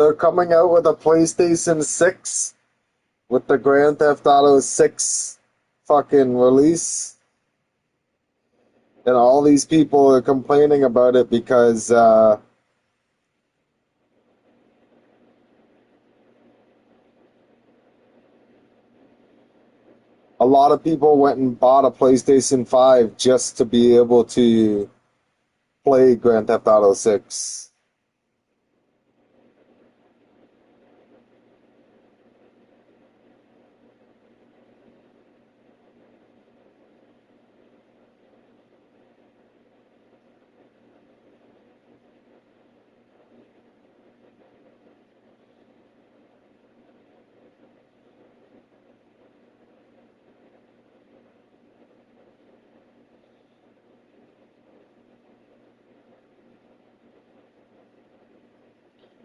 they're coming out with a PlayStation 6 with the Grand Theft Auto 6 fucking release. And all these people are complaining about it because a lot of people went and bought a PlayStation 5 just to be able to play Grand Theft Auto 6.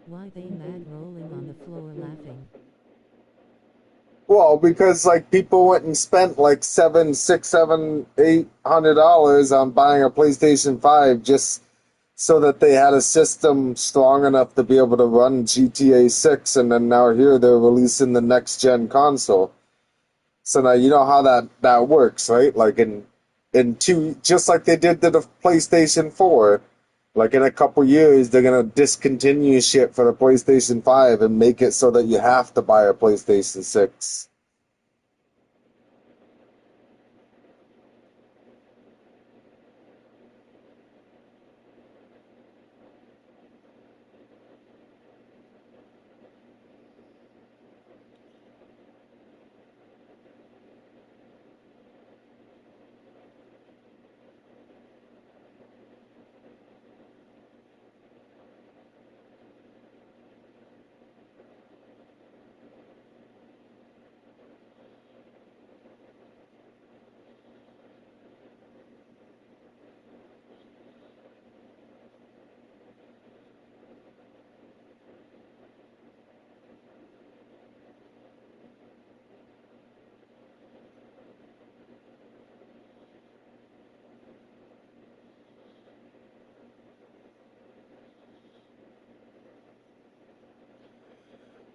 Why they mad rolling on the floor laughing? Well, because like people went and spent like $800 on buying a PlayStation 5 just so that they had a system strong enough to be able to run GTA 6, and then now here they're releasing the next gen console. So now you know how that works, right? Like in two, just like they did to the PlayStation 4. Like in a couple years, they're gonna discontinue shit for the PlayStation 5 and make it so that you have to buy a PlayStation 6.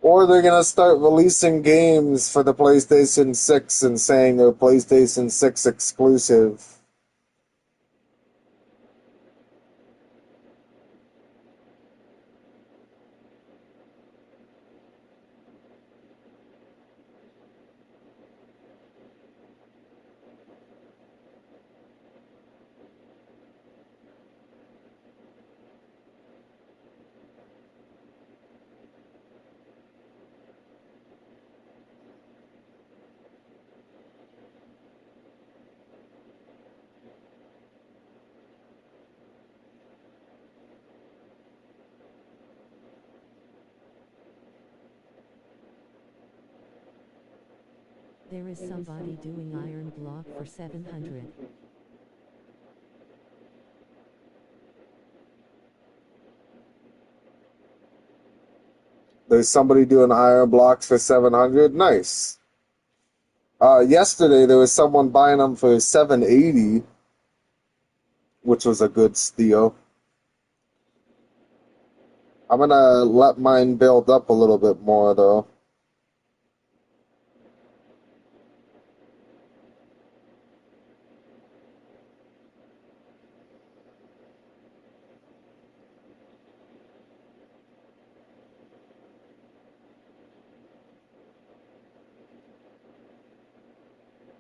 Or they're gonna start releasing games for the PlayStation 6 and saying they're PlayStation 6 exclusive. There is somebody doing iron block for 700. There's somebody doing iron blocks for 700. Nice. Yesterday there was someone buying them for 780, which was a good steal. I'm gonna let mine build up a little bit more though.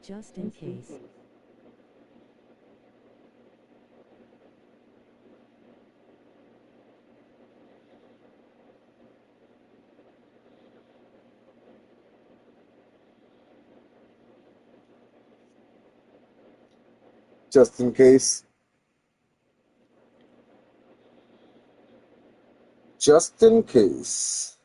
Just in case. Just in case. Just in case.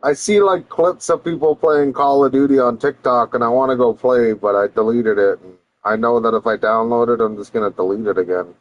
I see like clips of people playing Call of Duty on TikTok, and I want to go play, but I deleted it. And I know that if I download it, I'm just gonna delete it again.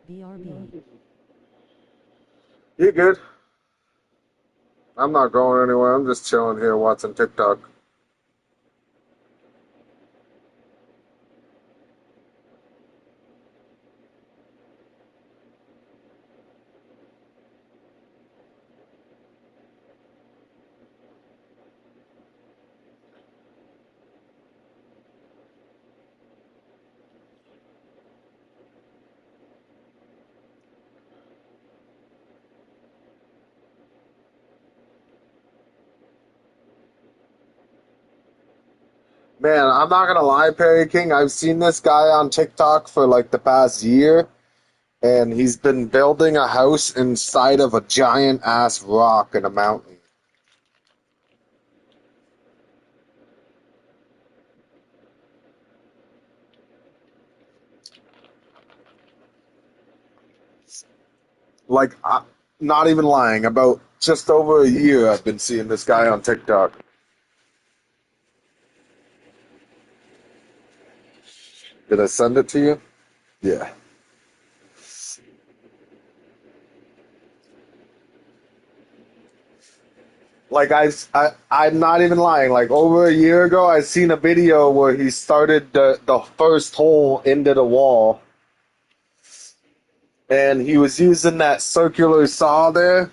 BRB. You good? I'm not going anywhere. I'm just chilling here watching TikTok. Man, I'm not gonna lie, Perry King. I've seen this guy on TikTok for like the past year, and he's been building a house inside of a giant ass rock in a mountain. Like, not even lying, about just over a year I've been seeing this guy on TikTok. Did I send it to you? Yeah. Like I'm not even lying. Like over a year ago, I seen a video where he started the first hole into the wall, and he was using that circular saw there,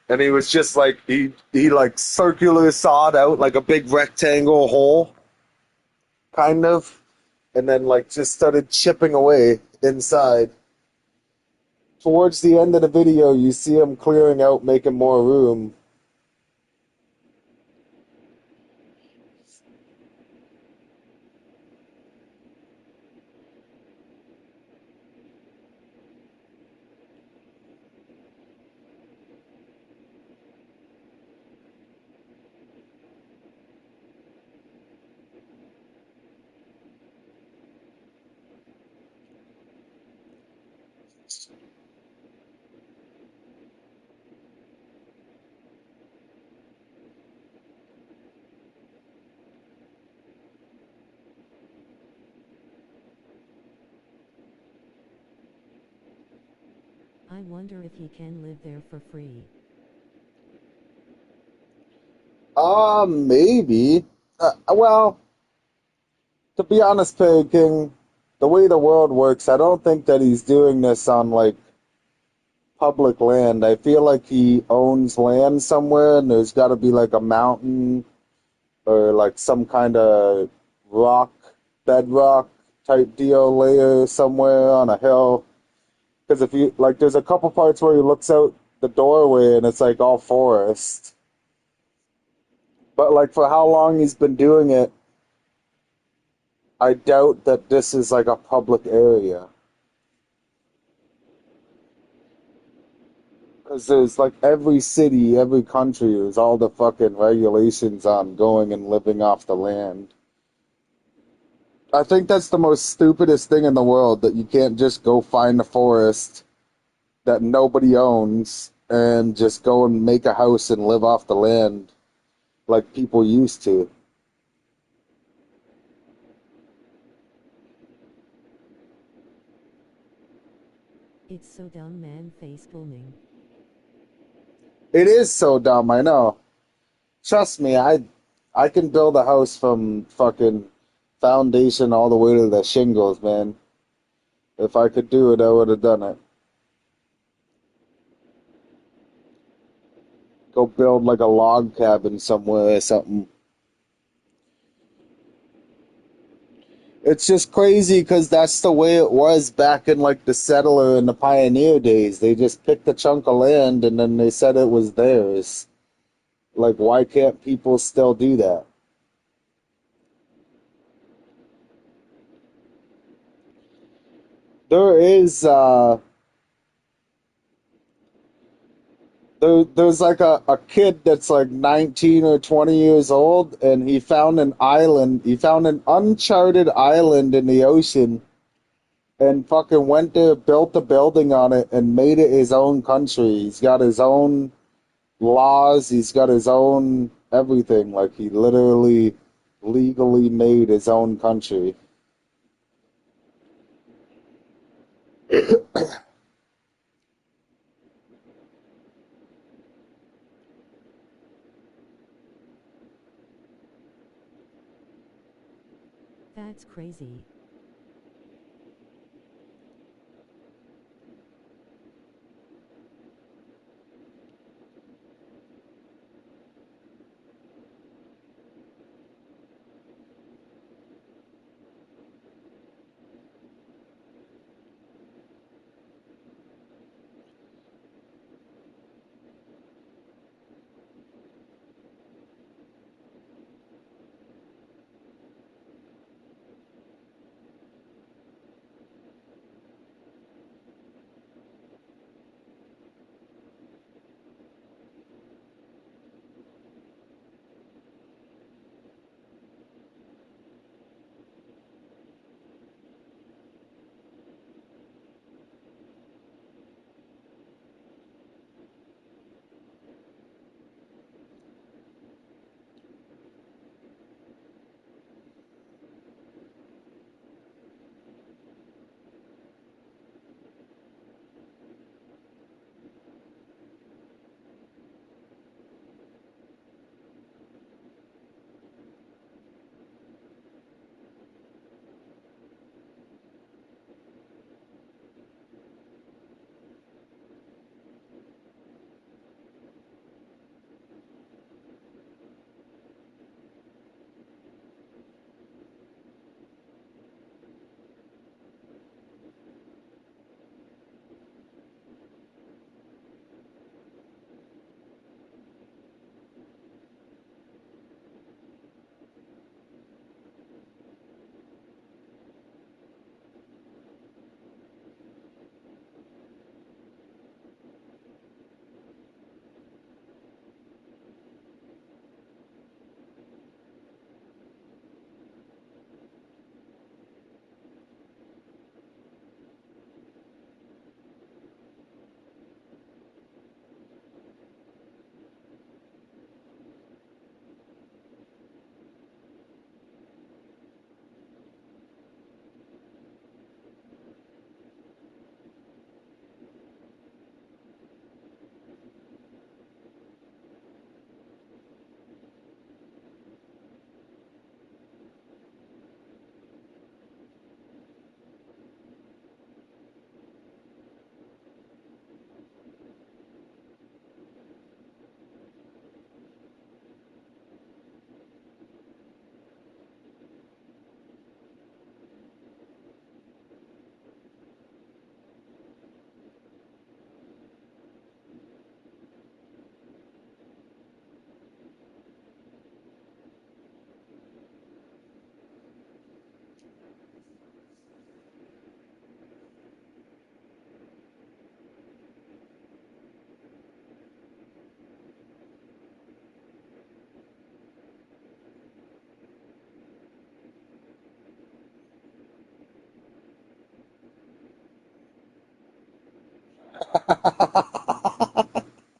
and he was just like he like circular sawed out like a big rectangle hole, kind of, and then like just started chipping away inside. Towards the end of the video, you see him clearing out, making more room. I wonder if he can live there for free. Maybe. Well, to be honest, Perry King, the way the world works, I don't think that he's doing this on like public land. I feel like he owns land somewhere, and there's got to be like a mountain or like some kind of rock, bedrock type deal layer somewhere on a hill. Because if you like, there's a couple parts where he looks out the doorway and it's like all forest. But like for how long he's been doing it, I doubt that this is like a public area. Because there's like every city, every country, there's all the fucking regulations on going and living off the land. I think that's the most stupidest thing in the world, that you can't just go find a forest that nobody owns and just go and make a house and live off the land like people used to. It's so dumb, man. Face booming. It is so dumb, I know. Trust me, I can build a house from fucking foundation all the way to the shingles, man. If I could do it, I would have done it. Go build like a log cabin somewhere or something. It's just crazy because that's the way it was back in like the settler and the pioneer days. They just picked a chunk of land and then they said it was theirs. Like, why can't people still do that? There is there's like a kid that's like 19 or 20 years old, and he found an island. He found an uncharted island in the ocean and fucking went there, built a building on it, and made it his own country. He's got his own laws, he's got his own everything. Like, he literally legally made his own country. That's crazy.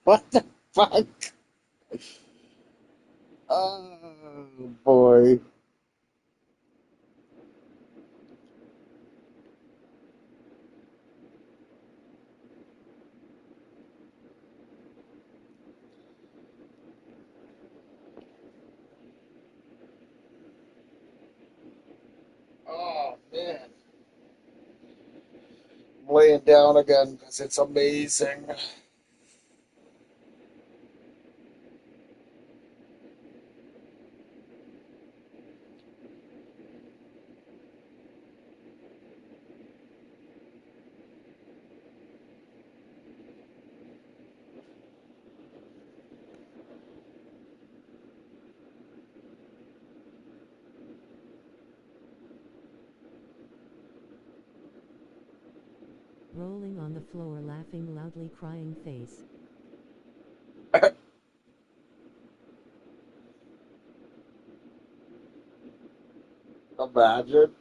What the fuck? Oh boy. Oh man. I'm laying down again because it's amazing. Rolling on the floor, laughing loudly, crying face. Imagine.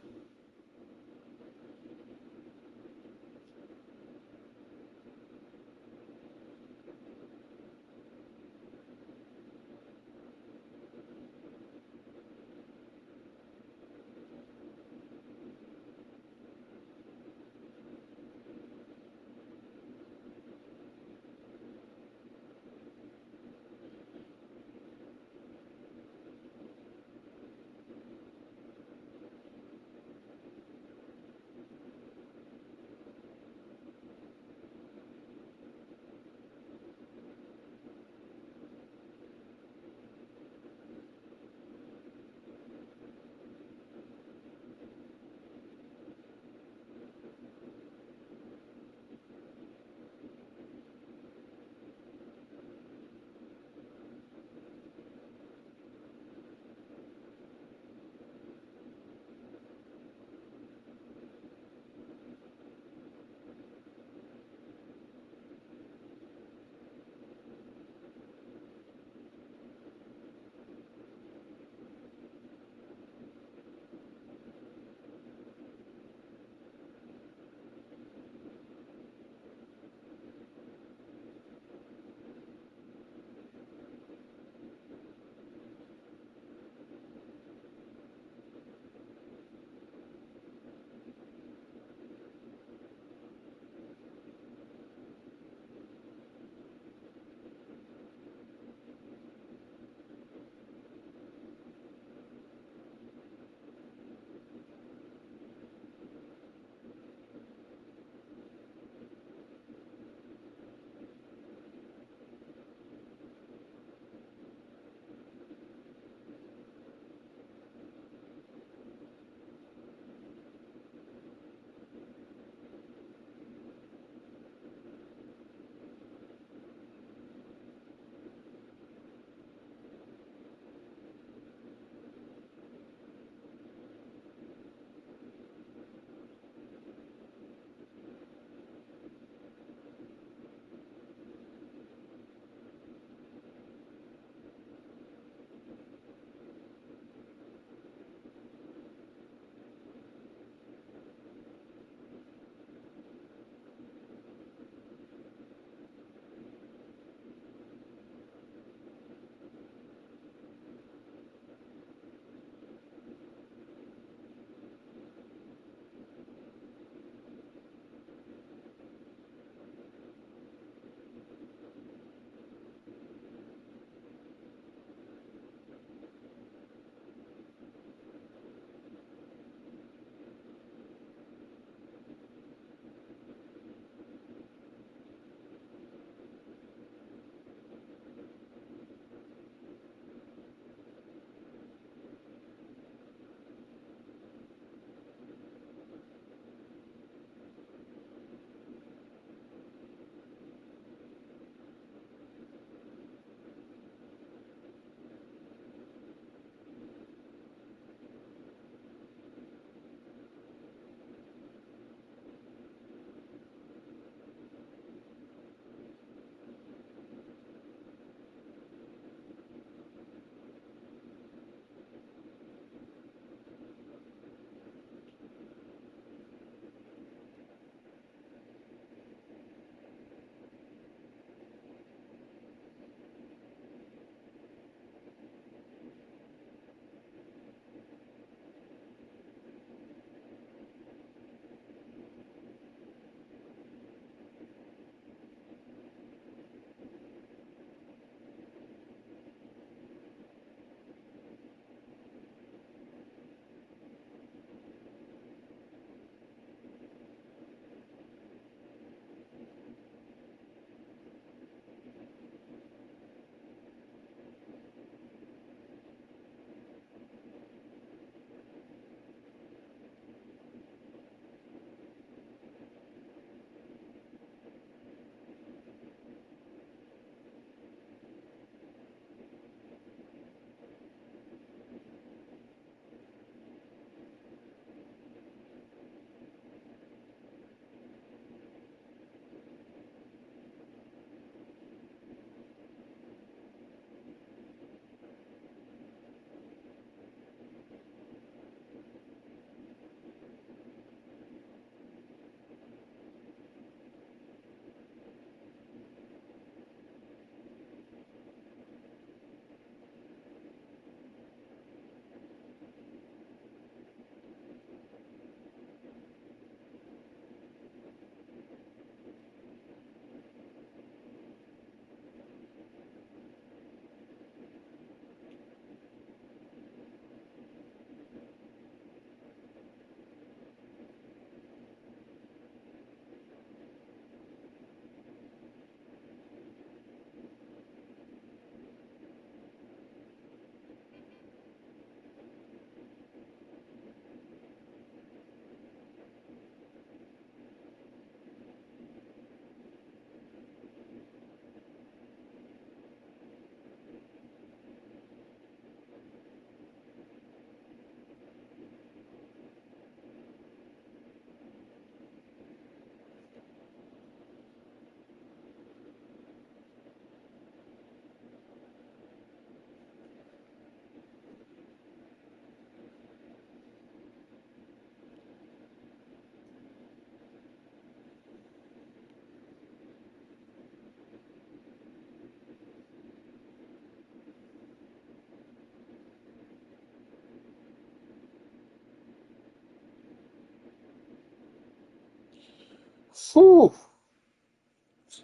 Whew.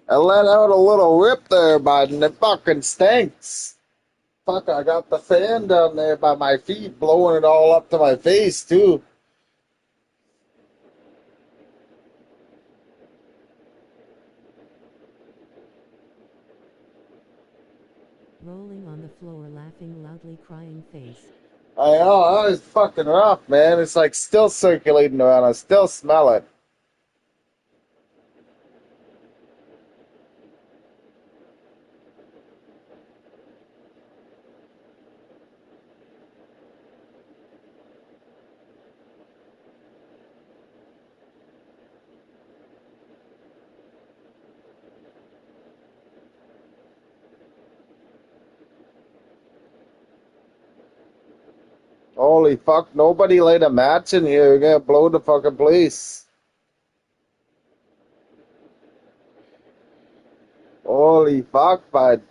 I let out a little rip there, bud, and it fucking stinks. Fuck, I got the fan down there by my feet, blowing it all up to my face, too. Rolling on the floor, laughing loudly, crying face. I know, that was fucking rough, man. It's like still circulating around. I still smell it. Holy fuck, nobody light a match in here. You're gonna blow the fucking place. Holy fuck, bud.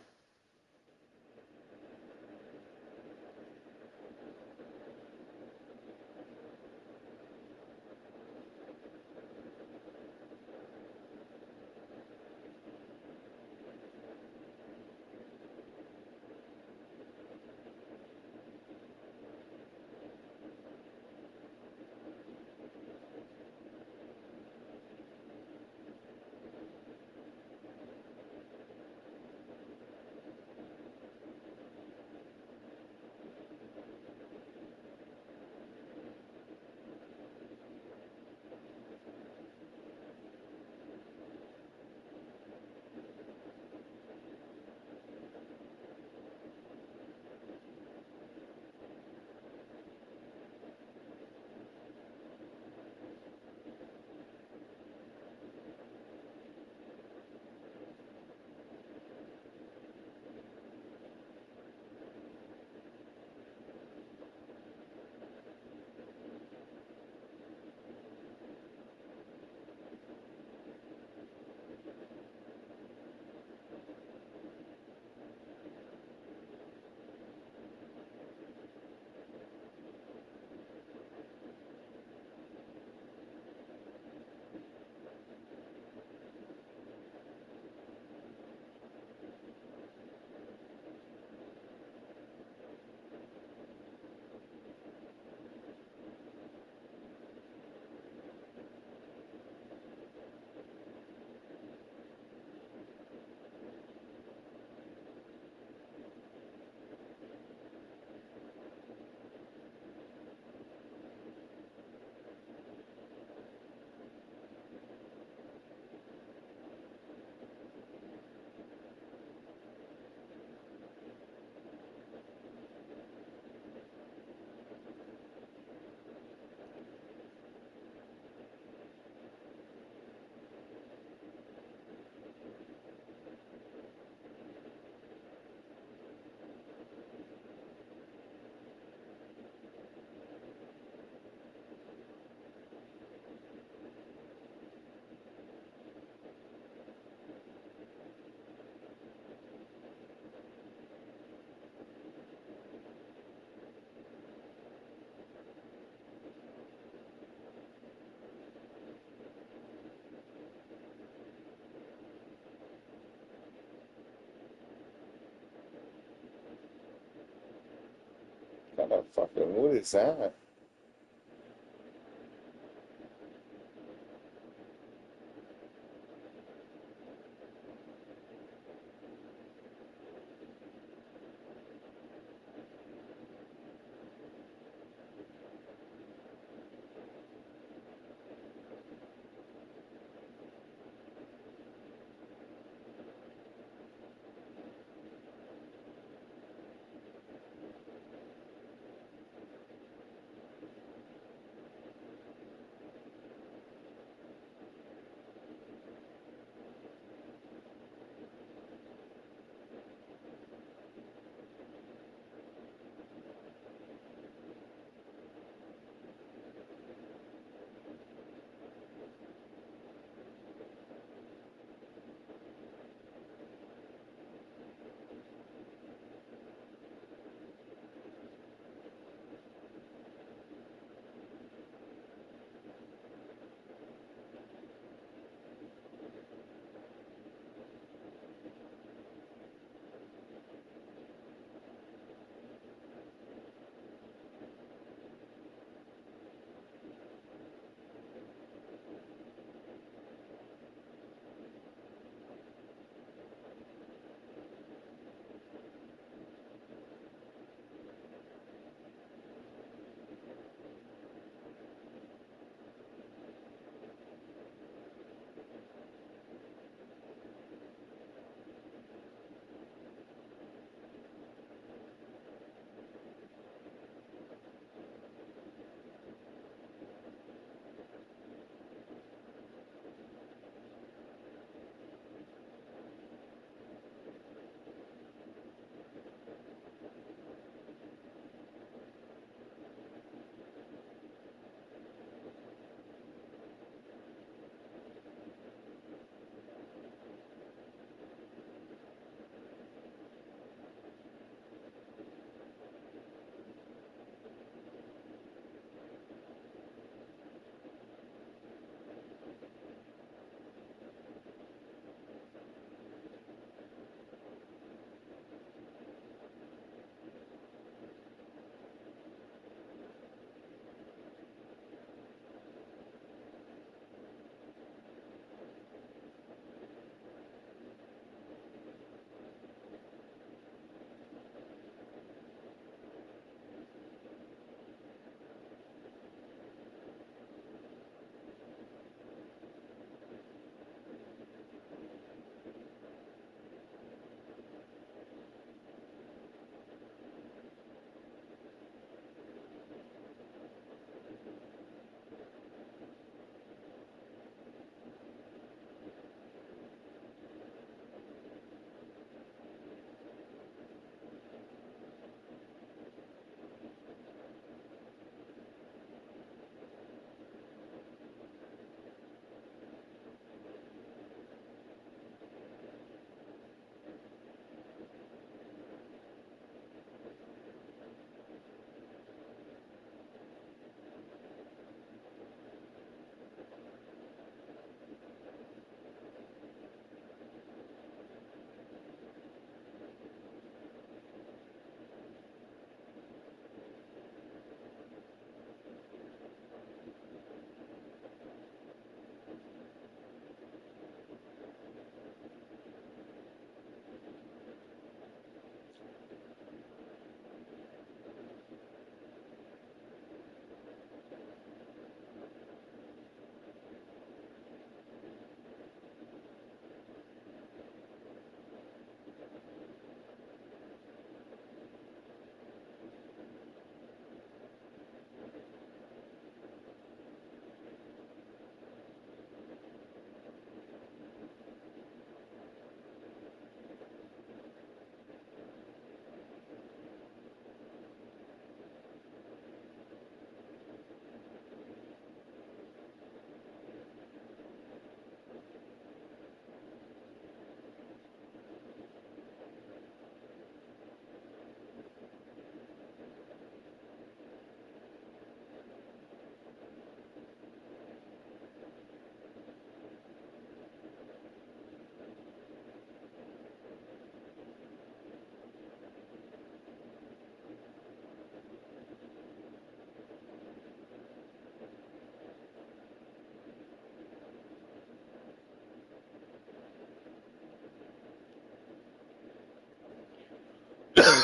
Kind of fucking, what is that?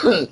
Do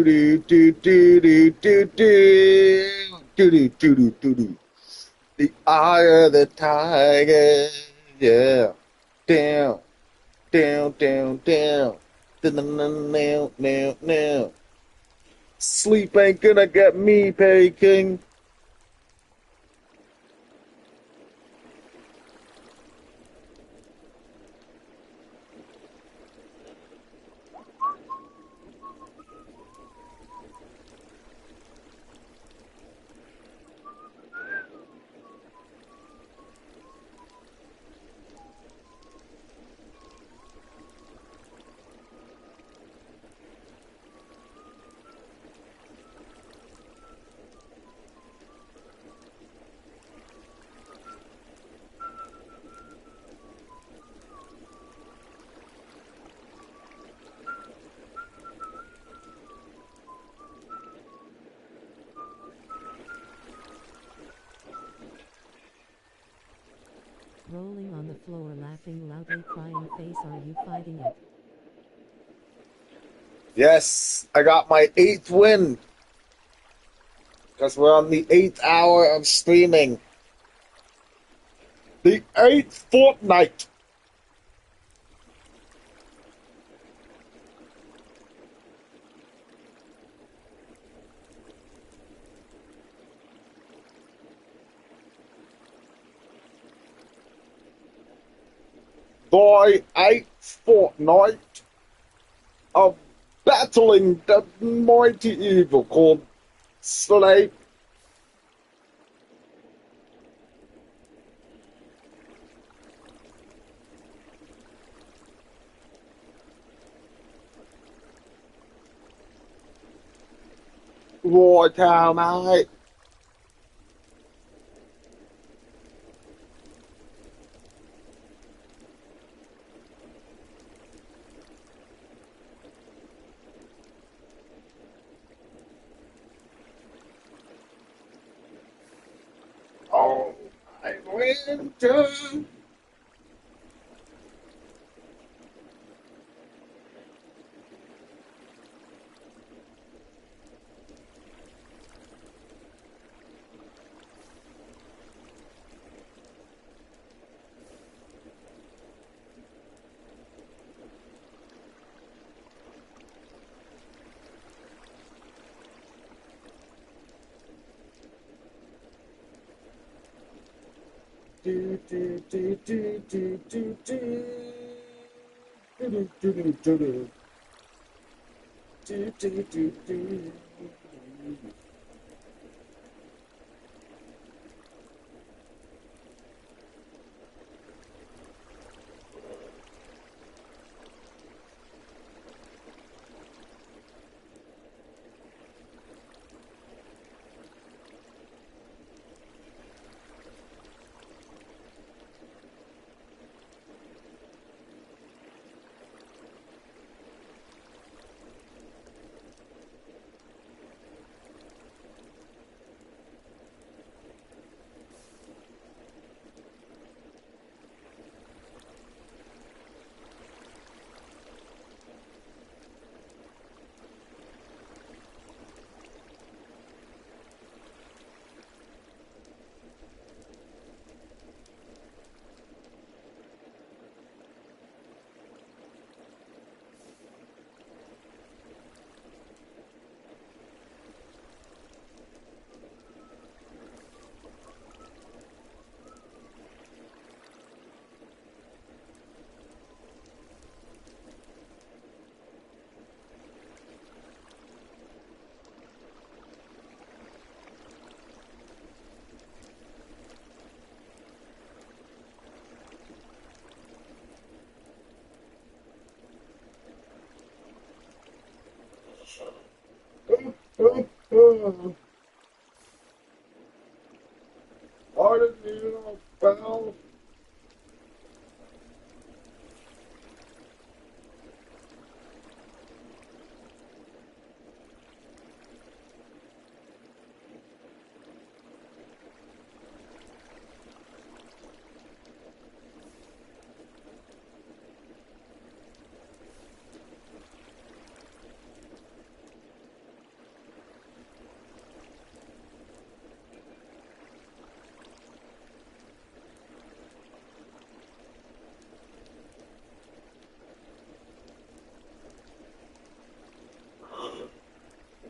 do do do do do do do do do do do do. The eye of the tiger, yeah. Down, down, down, down. Now, now, now. Sleep ain't gonna get me, Peking. Rolling on the floor, laughing loudly, crying face. Are you fighting it? Yes, I got my 8th win. Because we're on the 8th hour of streaming. The 8th fortnight. The 8th fortnight of battling the mighty evil called Sleep. Right now, mate. Oh, my winter. Do do do do do do do do do do do do do do do do. Pardon me, little pal.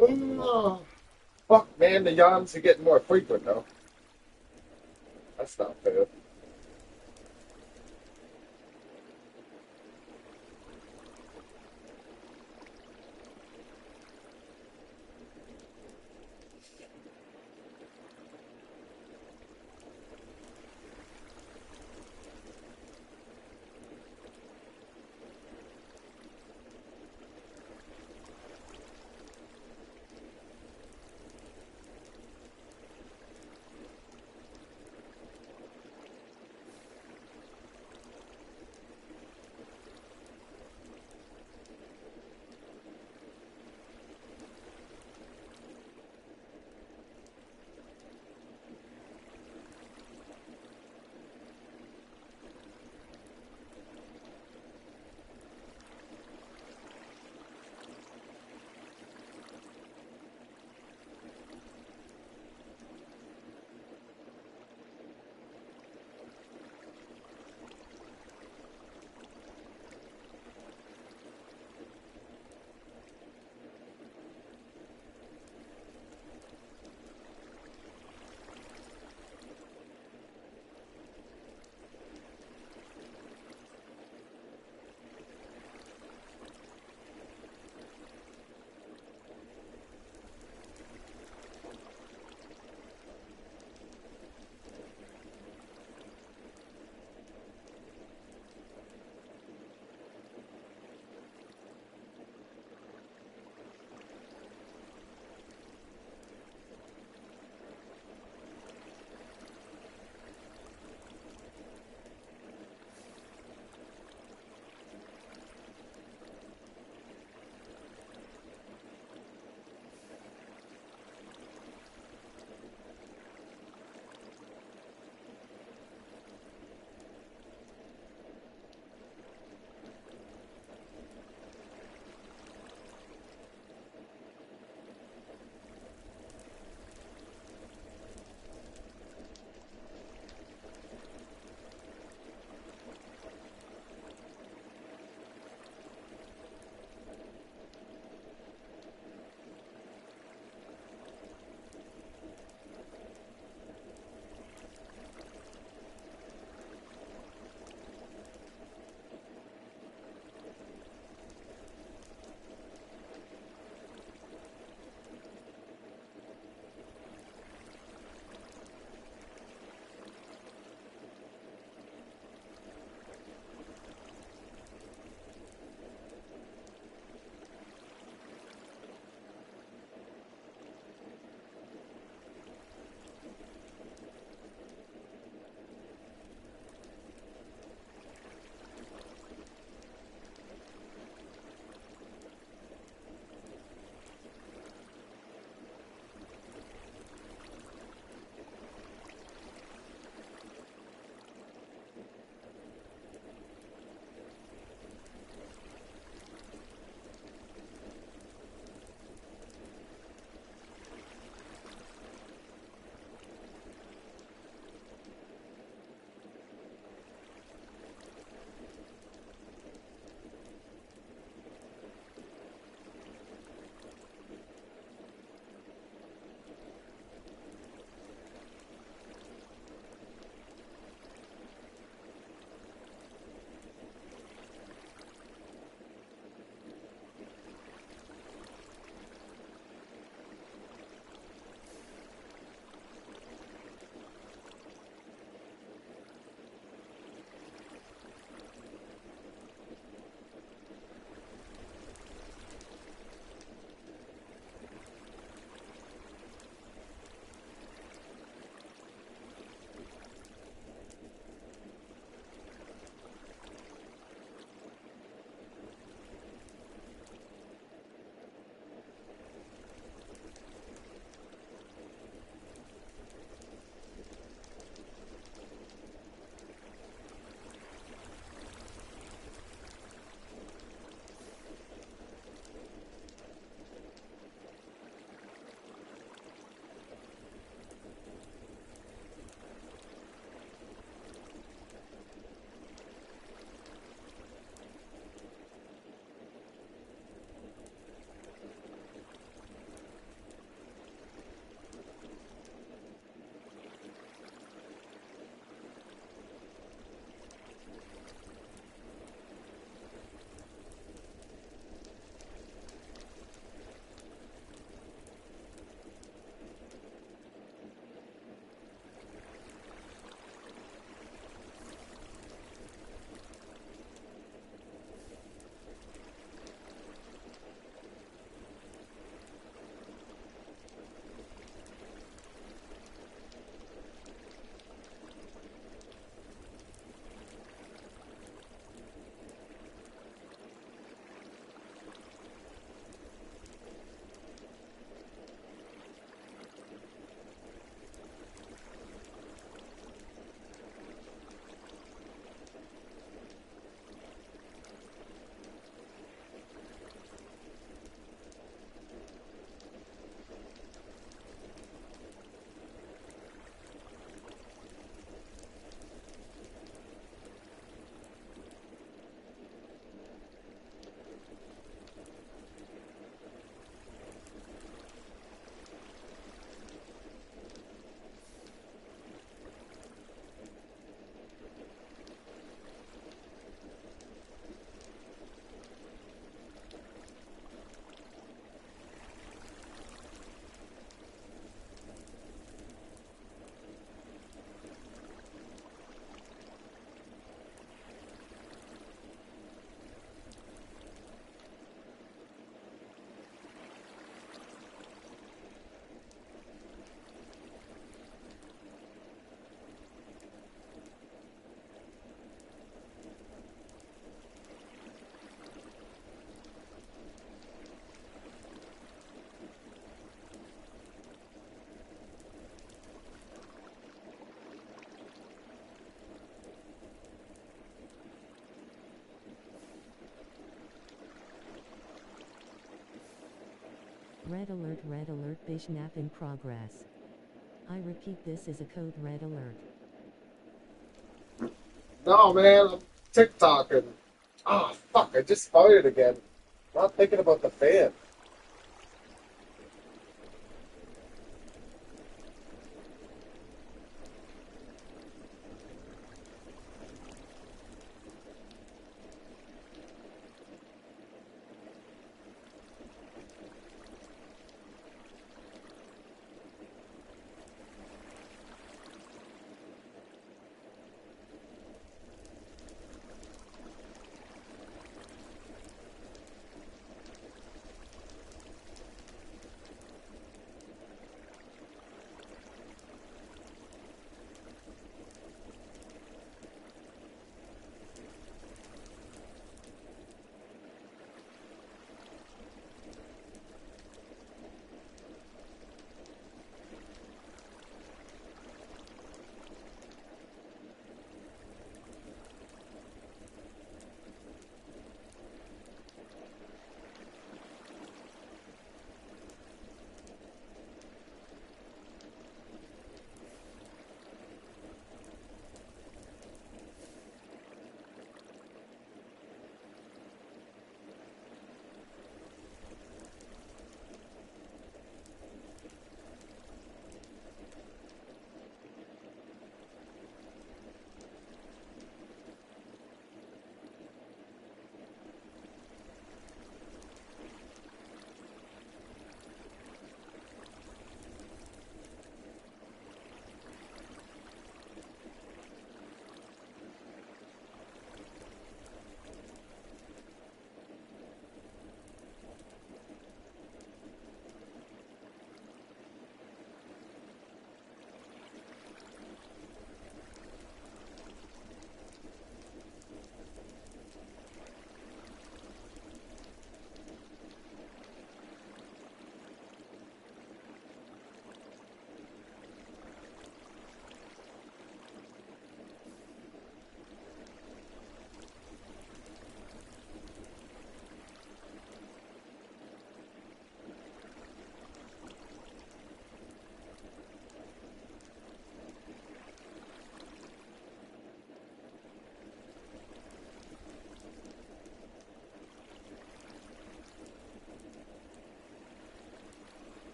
Oh, fuck, man, the yawns are getting more frequent, though. That's not fair. Red alert, Bishnap in progress. I repeat, this is a code red alert. No, man, I'm TikToking. Oh, fuck, I just fired again. Not thinking about the fan.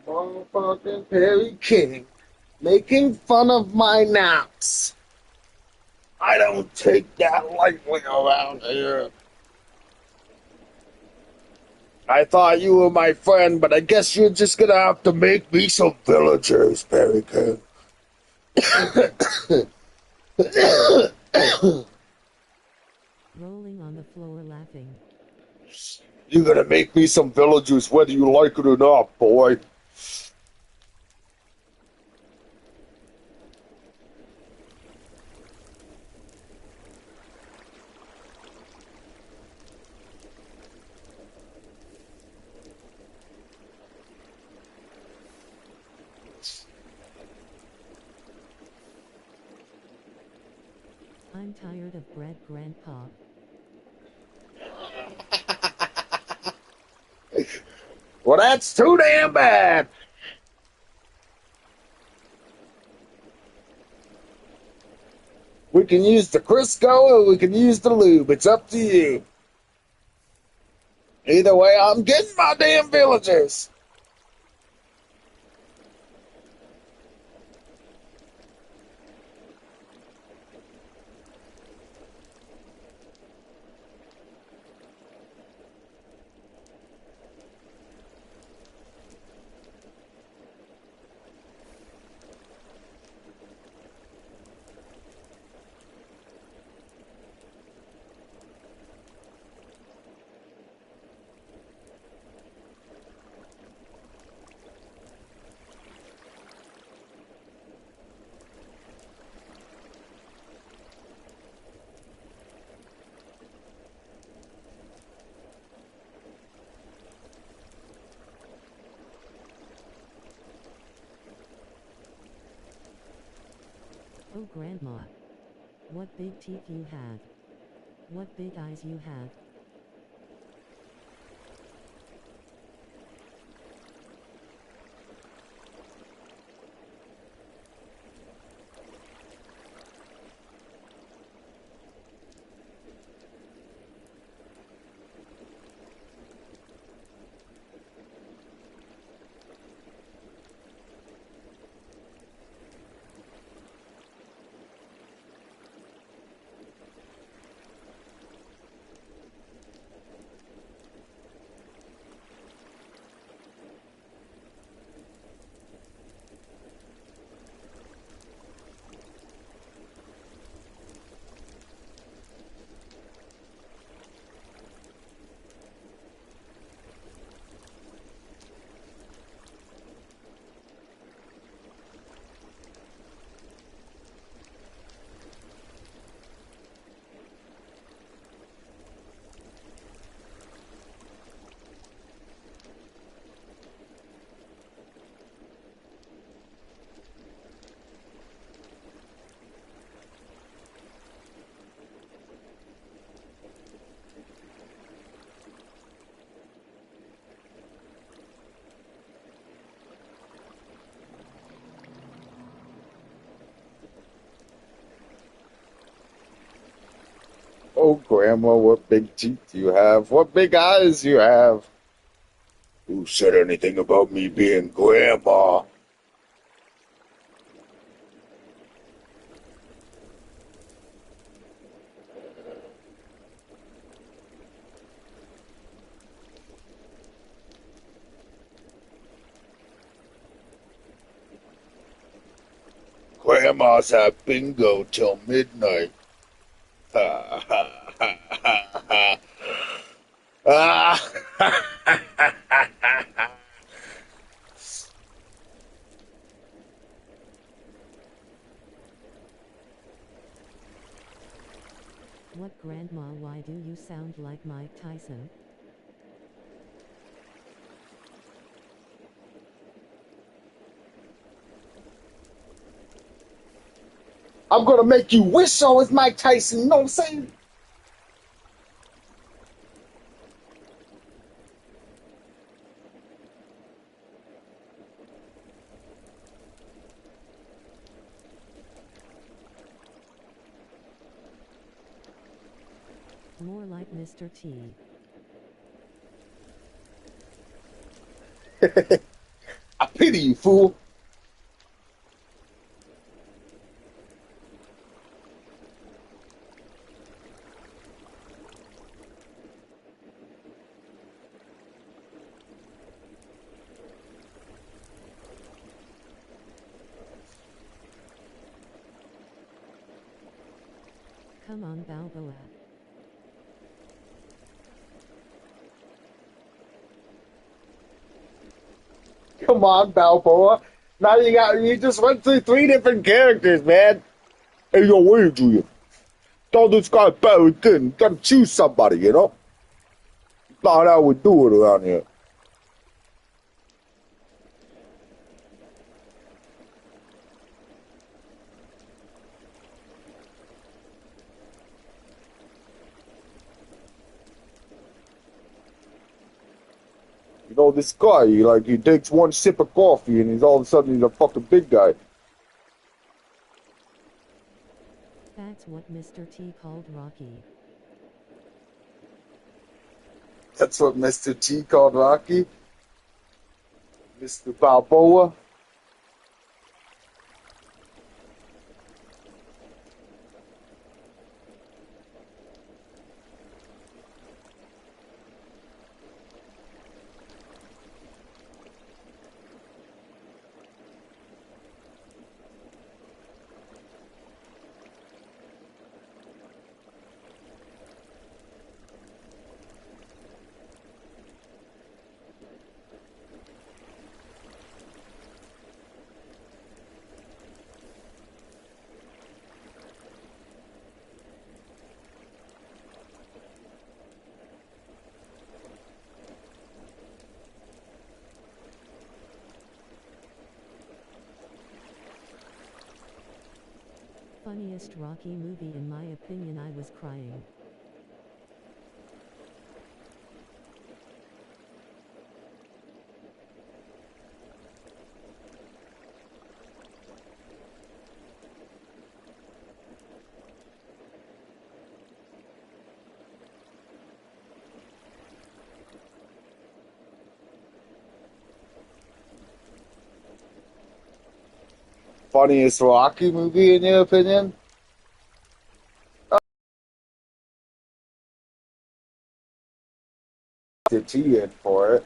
Motherfucking Perry King making fun of my naps. I don't take that lightly around here. I thought you were my friend, but I guess you're just gonna have to make me some villagers, Berrykin. Rolling on the floor laughing. You're gonna make me some villagers whether you like it or not, boy. I'm tired of bread, Grandpa. Well, that's too damn bad. We can use the Crisco or we can use the lube. It's up to you. Either way, I'm getting my damn villagers. Oh, Grandma. What big teeth you have. What big eyes you have. Oh, Grandma, what big teeth you have. What big eyes you have. Who said anything about me being Grandma? Grandmas have bingo till midnight. Ha ha ha ha ha. Ah, What, Grandma? Why do you sound like Mike Tyson? I'm gonna make you wish I was Mike Tyson, you know what I'm saying? More like Mr. T. I pity you, fool. Come on, Balboa. Come on, Balboa. Now you just went through 3 different characters, man. Hey, yo, what are you doing? Tell this guy better again. Gotta choose somebody, you know? Not how we do it around here. You know, this guy, he takes one sip of coffee and all of a sudden he's a fucking big guy. That's what Mr. T called Rocky. That's what Mr. T called Rocky. Mr. Balboa. Funniest Rocky movie in my opinion. I was crying. Funniest Rocky movie in your opinion? The T in for it.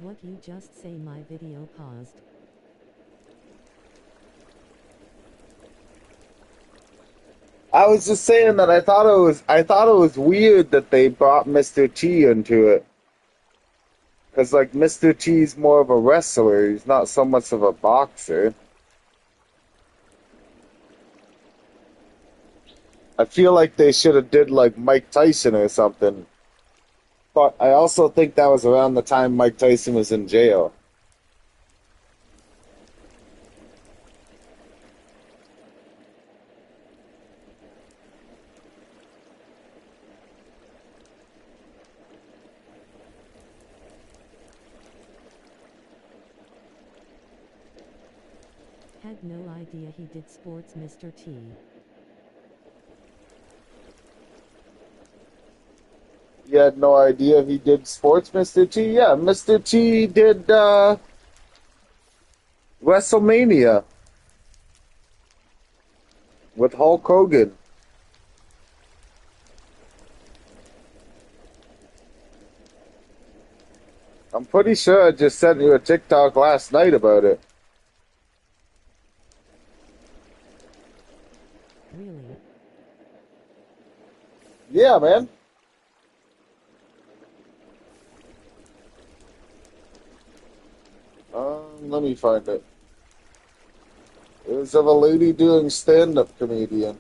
What you just say? My video paused. I was just saying that I thought it was weird that they brought Mr. T into it. Cause like Mr. T's more of a wrestler, he's not so much of a boxer. I feel like they should have did like Mike Tyson or something. But I also think that was around the time Mike Tyson was in jail. Had no idea he did sports, Mr. T. You had no idea he did sports, Mr. T? Yeah, Mr. T did WrestleMania with Hulk Hogan. I'm pretty sure I just sent you a TikTok last night about it. Really? Yeah, man. Let me find it. It was of a lady doing stand-up comedian.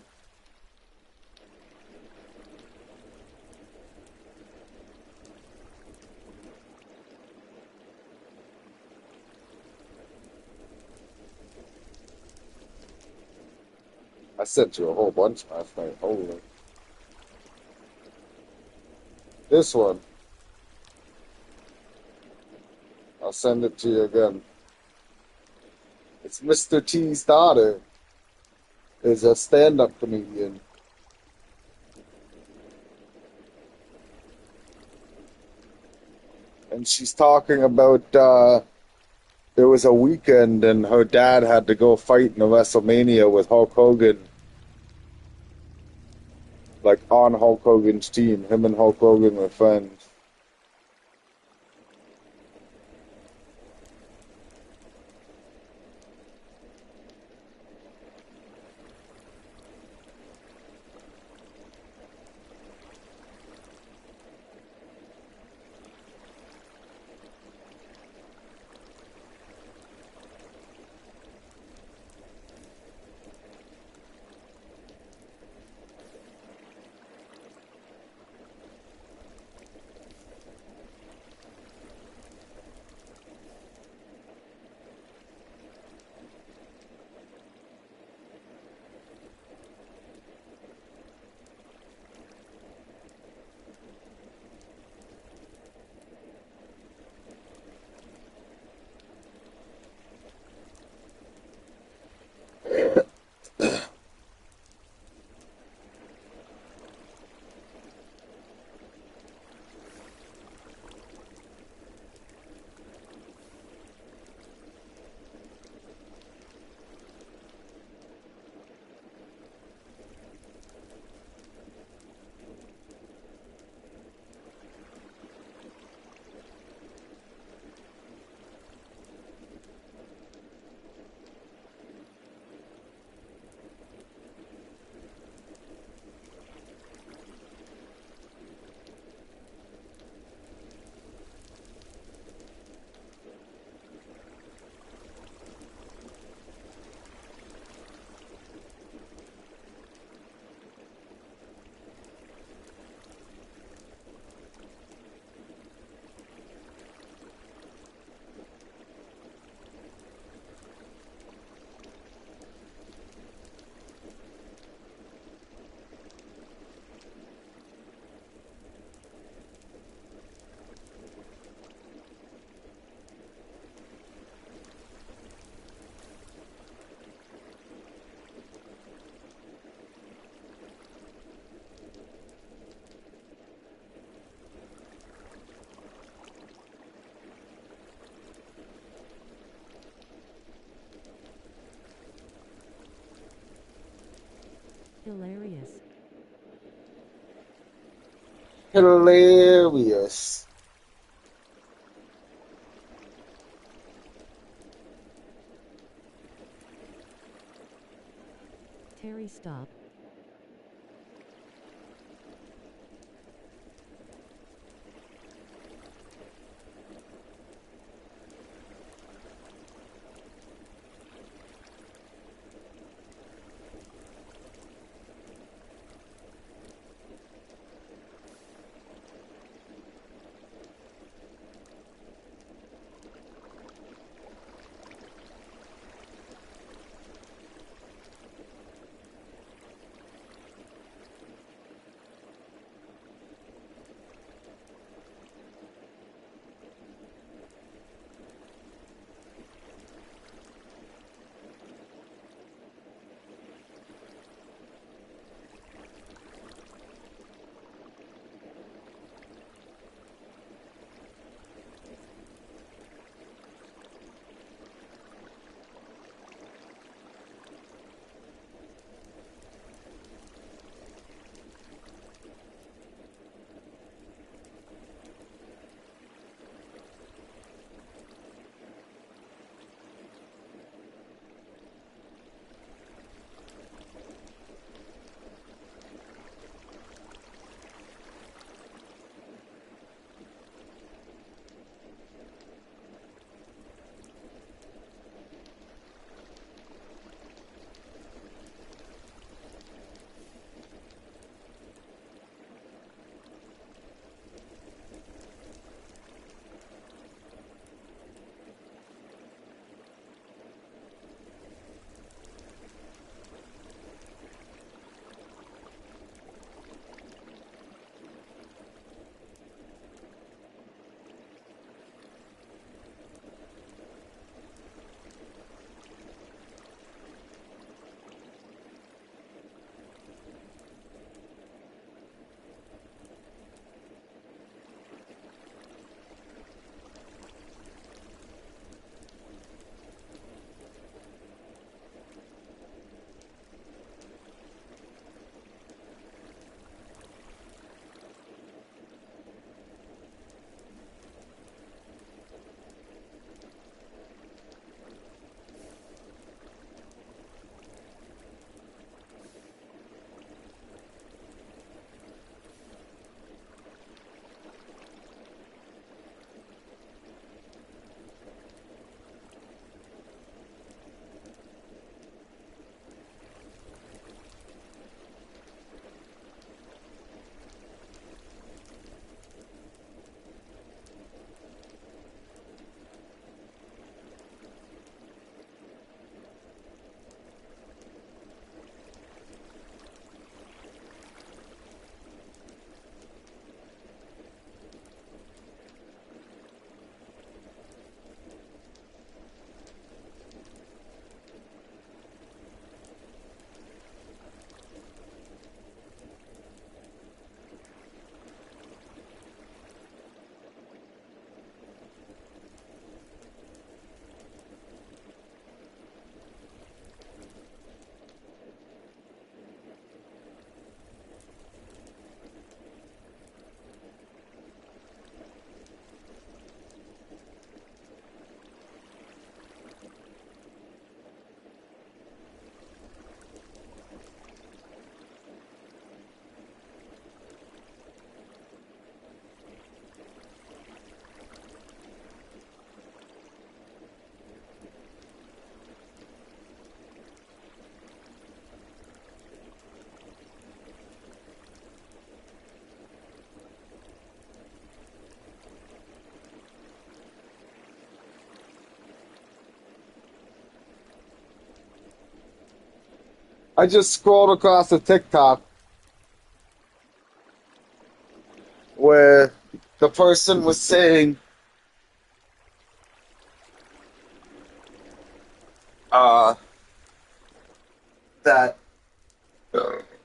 I sent you a whole bunch last night. Holy. This one. I'll send it to you again. It's Mr. T's daughter. Is a stand-up comedian. And she's talking about there was a weekend and her dad had to go fight in a WrestleMania with Hulk Hogan. Like on Hulk Hogan's team. Him and Hulk Hogan were friends. Hilarious. Hilarious. Terry, stop. I just scrolled across the TikTok where the person was saying uh, that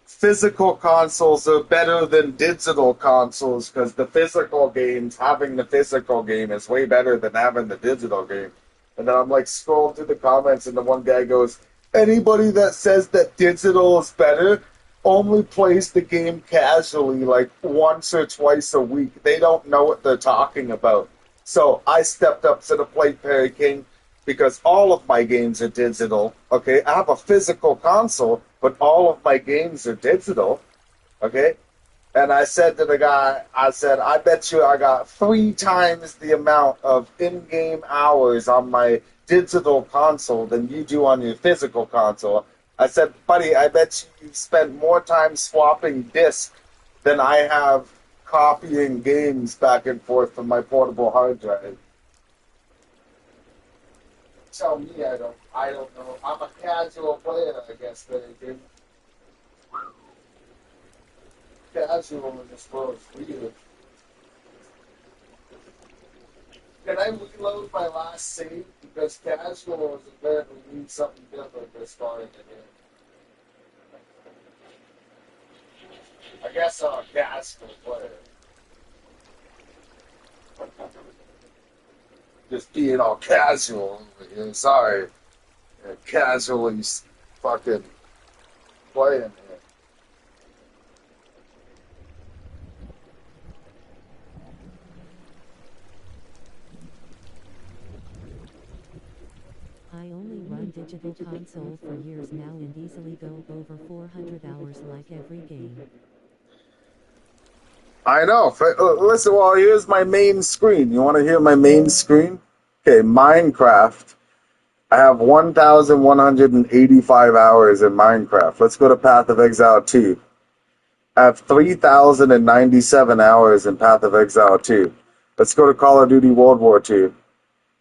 physical consoles are better than digital consoles because the physical games, having the physical game is way better than having the digital game. And then I'm like scrolling through the comments, and the one guy goes, anybody that says that digital is better only plays the game casually, like once or twice a week. They don't know what they're talking about. So I stepped up to the plate, Perry King, because all of my games are digital. Okay, I have a physical console, but all of my games are digital. Okay, and I said to the guy, I said, I bet you I got 3 times the amount of in-game hours on my digital console than you do on your physical console. I said, buddy, I bet you spent more time swapping discs than I have copying games back and forth from my portable hard drive. Tell me I don't know. I'm a casual player, I guess, baby. Casual in this world is weird. Can I reload my last save? Because casual is apparently means something different this far in the game. I guess I'm a casual player. Just being all casual over here. Sorry. Casually fucking playing here. I only run digital console for years now and easily go over 400 hours like every game. I know. Listen, well, here's my main screen. You want to hear my main screen? Okay, Minecraft. I have 1,185 hours in Minecraft. Let's go to Path of Exile 2. I have 3,097 hours in Path of Exile 2. Let's go to Call of Duty World War 2.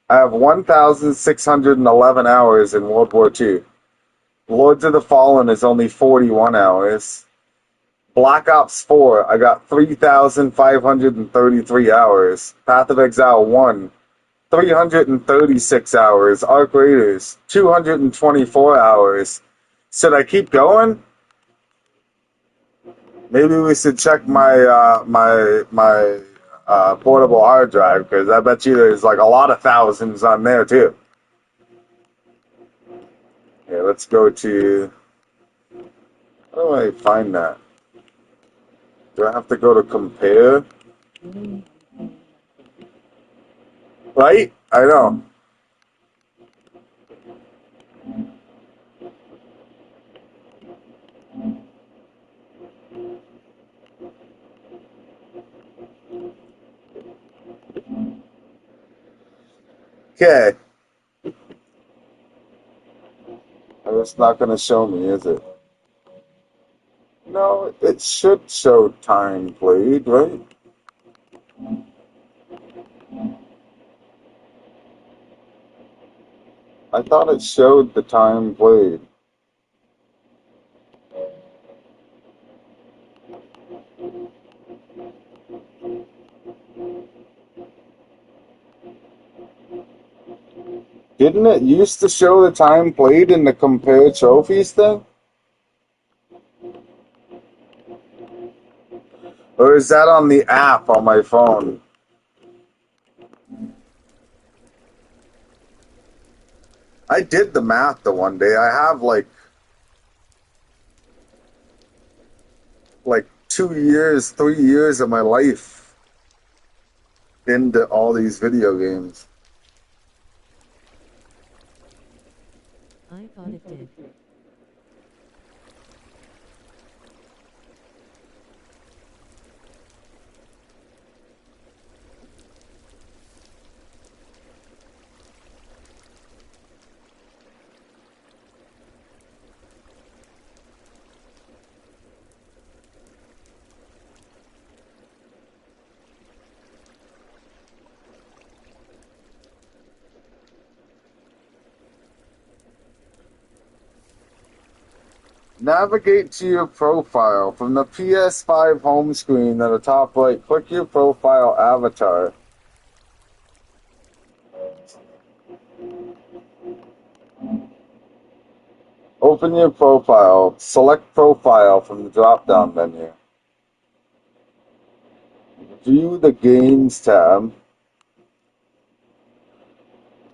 I have 1,611 hours in World War 2. Lords of the Fallen is only 41 hours. Black Ops 4, I got 3,533 hours. Path of Exile 1, 336 hours. Arc Raiders, 224 hours. Should I keep going? Maybe we should check my portable hard drive, because I bet you there's like a lot of thousands on there too. Okay, let's go to. How do I find that? Do I have to go to compare? Right? I know. Okay. It's not going to show me, is it? No, it should show time played, right? I thought it showed the time played. Didn't it used to show the time played in the compare trophies thing? Or is that on the app on my phone? I did the math the one day. I have like 2 years, 3 years of my life into all these video games. I thought it did. Navigate to your profile. From the PS5 home screen at the top right, click your profile avatar. Open your profile. Select profile from the drop-down menu. View the games tab.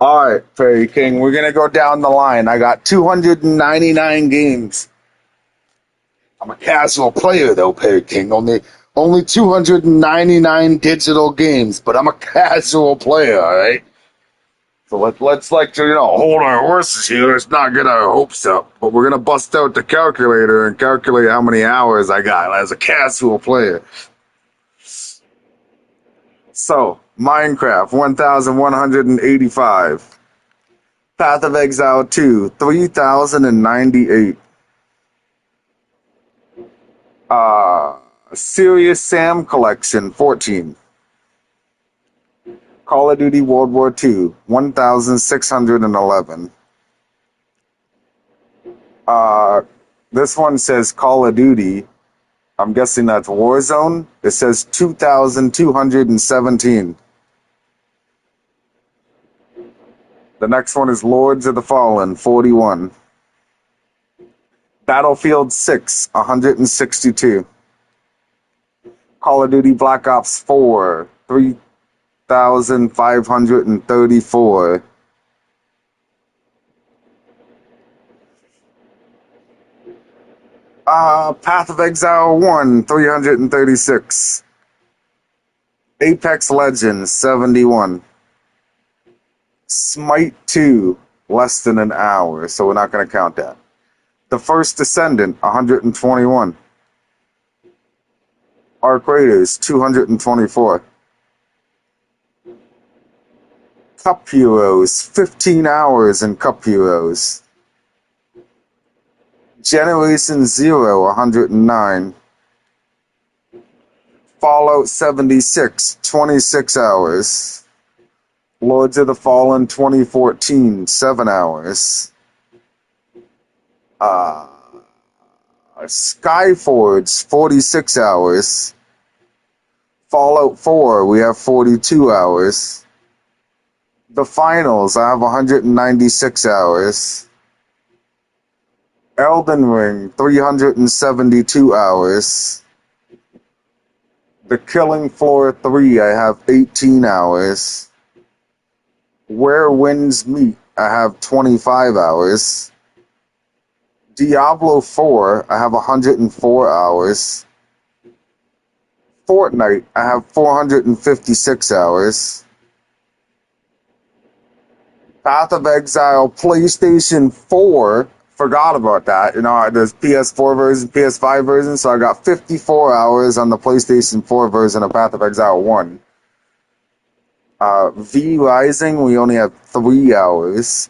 Alright, Fairy King, we're gonna go down the line. I got 299 games. I'm a casual player though, Fairy King. Only 299 digital games, but I'm a casual player, alright? So let's hold our horses here. Let's not get our hopes up. But we're gonna bust out the calculator and calculate how many hours I got as a casual player. So, Minecraft, 1,185. Path of Exile 2, 3,098. Serious Sam Collection, 14. Call of Duty World War II, 1,611. This one says Call of Duty. I'm guessing that's Warzone. It says 2,217. The next one is Lords of the Fallen, 41. Battlefield 6, 162. Call of Duty Black Ops 4, 3,534. Path of Exile 1, 336. Apex Legends, 71. Smite 2, less than an hour, so we're not going to count that. The First Descendant, 121. Arc Raiders, 224. Cup Heroes, 15 hours in Cup Heroes. Generation Zero, 109. Fallout 76, 26 hours. Lords of the Fallen 2014, 7 hours. Skyforge, 46 hours. Fallout 4, we have 42 hours. The Finals, I have 196 hours. Elden Ring, 372 hours. The Killing Floor 3, I have 18 hours. Where Winds Meet, I have 25 hours. Diablo 4, I have 104 hours. Fortnite, I have 456 hours. Path of Exile, PlayStation 4, forgot about that. There's PS4 version, PS5 version, so I got 54 hours on the PlayStation 4 version of Path of Exile 1. V Rising, we only have 3 hours.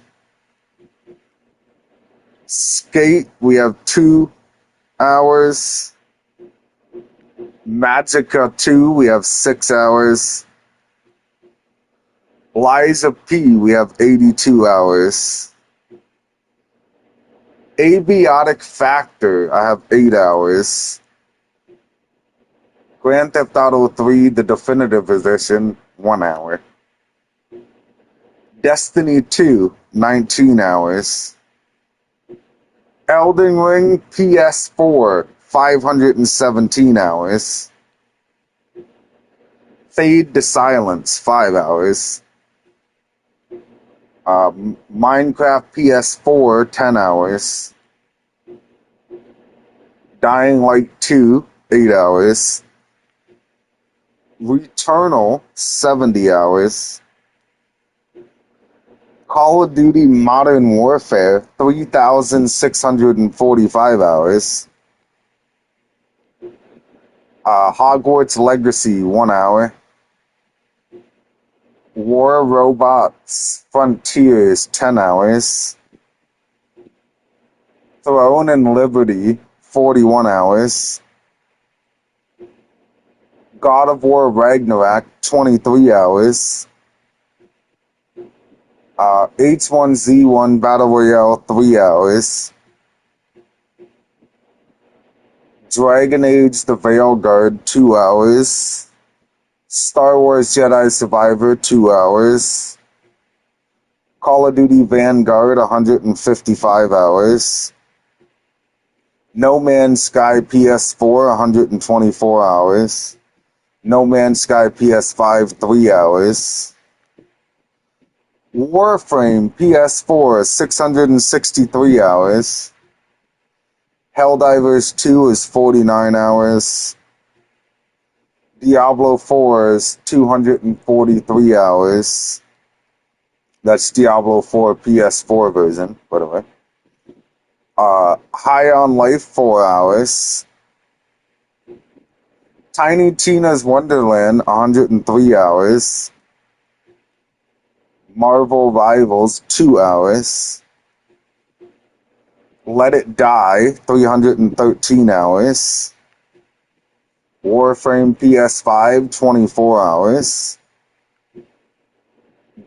Skate, we have 2 hours. Magicka 2, we have 6 hours. Liza P, we have 82 hours. Abiotic Factor, I have 8 hours. Grand Theft Auto 3, the definitive edition, 1 hour. Destiny 2, 19 hours. Elden Ring PS4, 517 hours. Fade to Silence, 5 hours. Minecraft PS4, 10 hours. Dying Light 2, 8 hours. Returnal, 70 hours. Call of Duty Modern Warfare, 3,645 hours. Hogwarts Legacy, 1 hour. War Robots Frontiers, 10 hours. Throne and Liberty, 41 hours. God of War Ragnarok, 23 hours. H1Z1 Battle Royale, 3 hours. Dragon Age The Veilguard, 2 hours. Star Wars Jedi Survivor, 2 hours. Call of Duty Vanguard, 155 hours. No Man's Sky PS4, 124 hours. No Man's Sky PS5, 3 hours. Warframe PS4, 663 hours. Helldivers 2 is 49 hours. Diablo 4 is 243 hours. That's Diablo 4 PS4 version, by the way. High on Life, 4 hours. Tiny Tina's Wonderland, 103 hours. Marvel Rivals, 2 hours. Let It Die, 313 hours. Warframe PS5, 24 hours.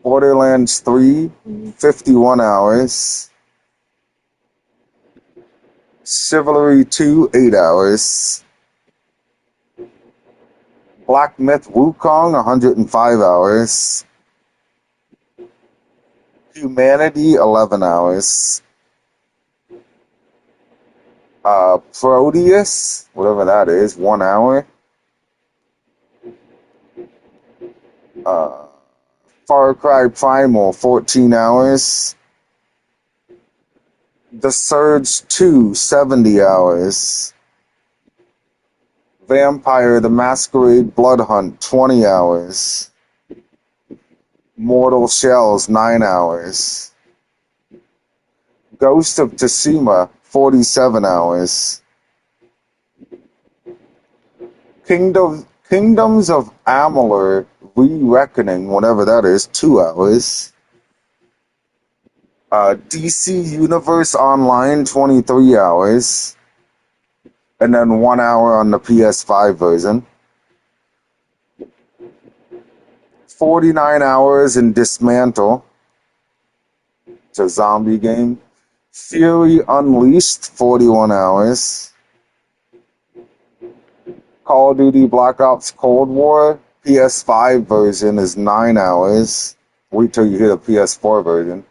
Borderlands 3, 51 hours. Chivalry 2, 8 hours. Black Myth Wukong, 105 hours. Humanity, 11 hours. Proteus, whatever that is, 1 hour. Far Cry Primal, 14 hours. The Surge 2, 70 hours. Vampire the Masquerade Blood Hunt, 20 hours. Mortal Shells, 9 hours. Ghost of Tsushima, 47 hours. Kingdoms of Amalur Re-Reckoning, whatever that is, 2 hours. DC Universe Online, 23 hours. And then 1 hour on the PS5 version. 49 hours in Dismantle. It's a zombie game. Fury Unleashed, 41 hours. Call of Duty Black Ops Cold War, PS5 version is 9 hours. Wait till you hear the PS4 version.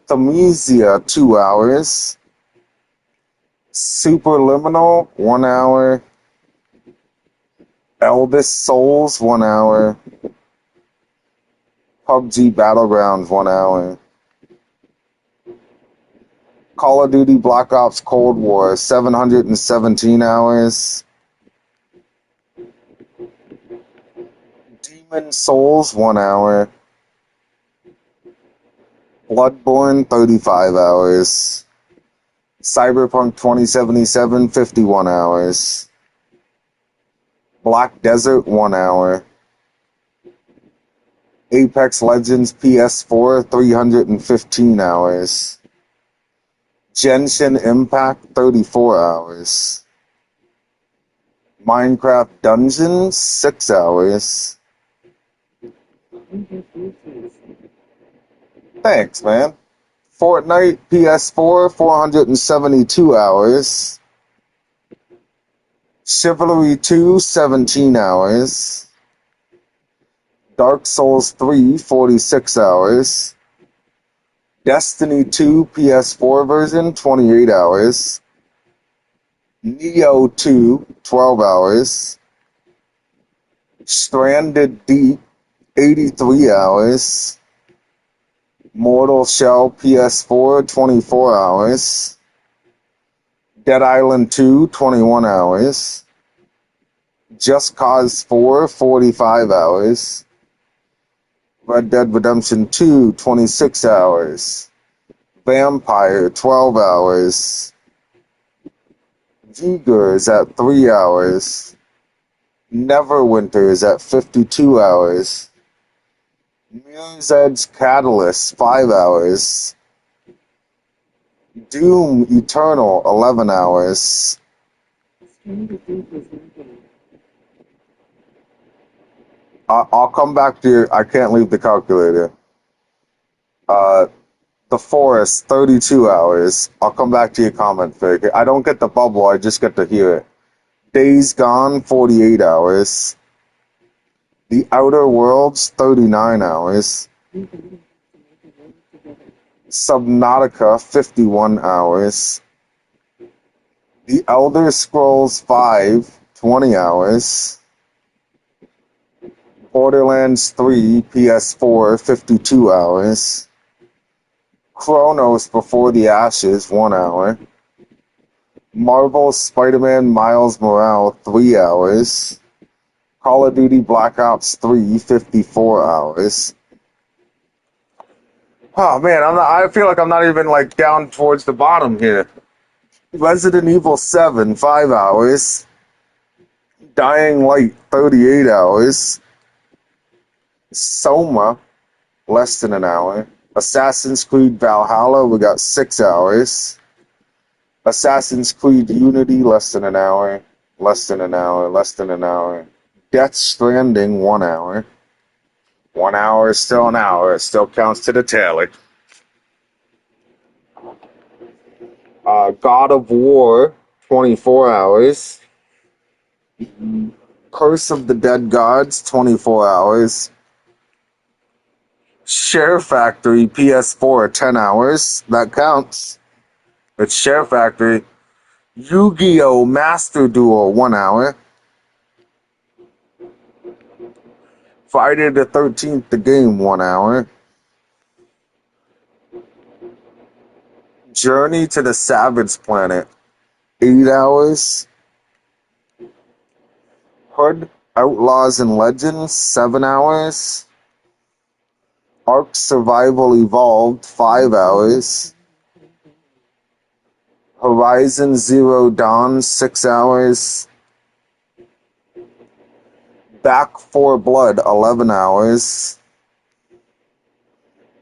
Thamnesia, 2 hours. Superliminal, 1 hour. Eldest Souls, 1 hour. PUBG Battlegrounds, 1 hour. Call of Duty Black Ops Cold War, 717 hours. Demon Souls, 1 hour. Bloodborne, 35 hours. Cyberpunk 2077, 51 hours. Black Desert, 1 hour. Apex Legends PS4, 315 hours. Genshin Impact, 34 hours. Minecraft Dungeons, 6 hours. Thanks, man. Fortnite PS4, 472 hours. Chivalry 2, 17 hours. Dark Souls 3, 46 hours. Destiny 2 PS4 version, 28 hours. Neo 2, 12 hours. Stranded Deep, 83 hours. Mortal Shell PS4, 24 hours. Dead Island 2, 21 hours. Just Cause 4, 45 hours. Red Dead Redemption 2, 26 hours. Vampire, 12 hours. Vigor is at 3 hours. Neverwinter is at 52 hours. Mirror's Edge Catalyst, 5 hours. Doom Eternal, 11 hours. I'll come back to you. I can't leave the calculator. The Forest, 32 hours. I'll come back to your comment, Fig. I don't get the bubble, I just get to hear it. Days Gone, 48 hours. The Outer Worlds, 39 hours. Subnautica, 51 hours. The Elder Scrolls 5, 20 hours. Borderlands 3, PS4, 52 hours. Chronos Before the Ashes, 1 hour. Marvel Spider-Man Miles Morales, 3 hours. Call of Duty Black Ops 3, 54 hours. Oh man, I feel like I'm not even like down towards the bottom here. Resident Evil 7, 5 hours. Dying Light, 38 hours. Soma, less than an hour. Assassin's Creed Valhalla, we got 6 hours. Assassin's Creed Unity, less than an hour. Less than an hour, less than an hour. Death Stranding, 1 hour. 1 hour is still an hour. It still counts to the tally. God of War, 24 hours. Curse of the Dead Gods, 24 hours. Share Factory, PS4, 10 hours. That counts. It's Share Factory. Yu-Gi-Oh! Master Duel, 1 hour. Friday the 13th, the game, 1 hour. Journey to the Savage Planet, 8 hours. Hood, Outlaws and Legends, 7 hours. Ark Survival Evolved, 5 hours. Horizon Zero Dawn, 6 hours. Back 4 Blood, 11 hours.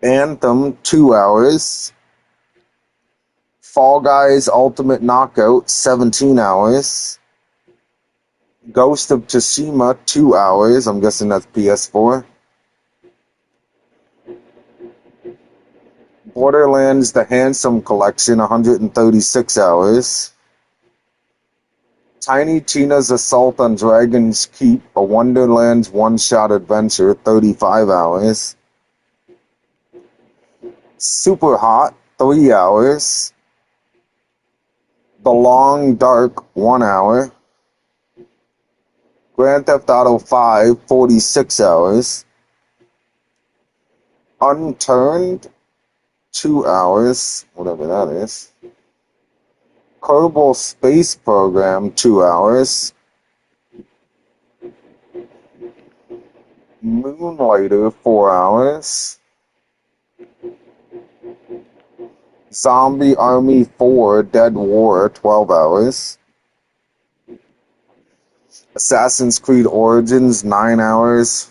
Anthem, 2 hours. Fall Guys Ultimate Knockout, 17 hours. Ghost of Tsushima, 2 hours. I'm guessing that's PS4. Borderlands The Handsome Collection, 136 hours. Tiny Tina's Assault on Dragon's Keep, a Wonderland's one-shot adventure, 35 hours. Super Hot, 3 hours. The Long Dark, 1 hour. Grand Theft Auto 5, 46 hours. Unturned, 2 hours, whatever that is. Kerbal Space Program, 2 hours. Moonlighter, 4 hours. Zombie Army 4, Dead War, 12 hours. Assassin's Creed Origins, 9 hours.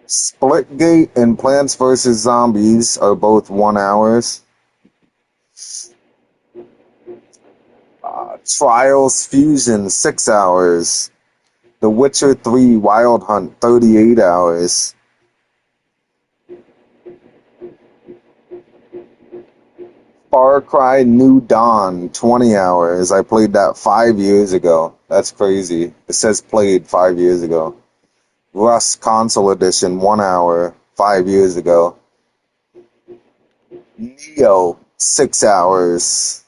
Splitgate and Plants vs. Zombies are both 1 hours. Trials Fusion, 6 hours. The Witcher 3 Wild Hunt, 38 hours. Far Cry New Dawn, 20 hours. I played that 5 years ago. That's crazy. It says played 5 years ago. Rust Console Edition, 1 hour, 5 years ago. Neo, 6 hours.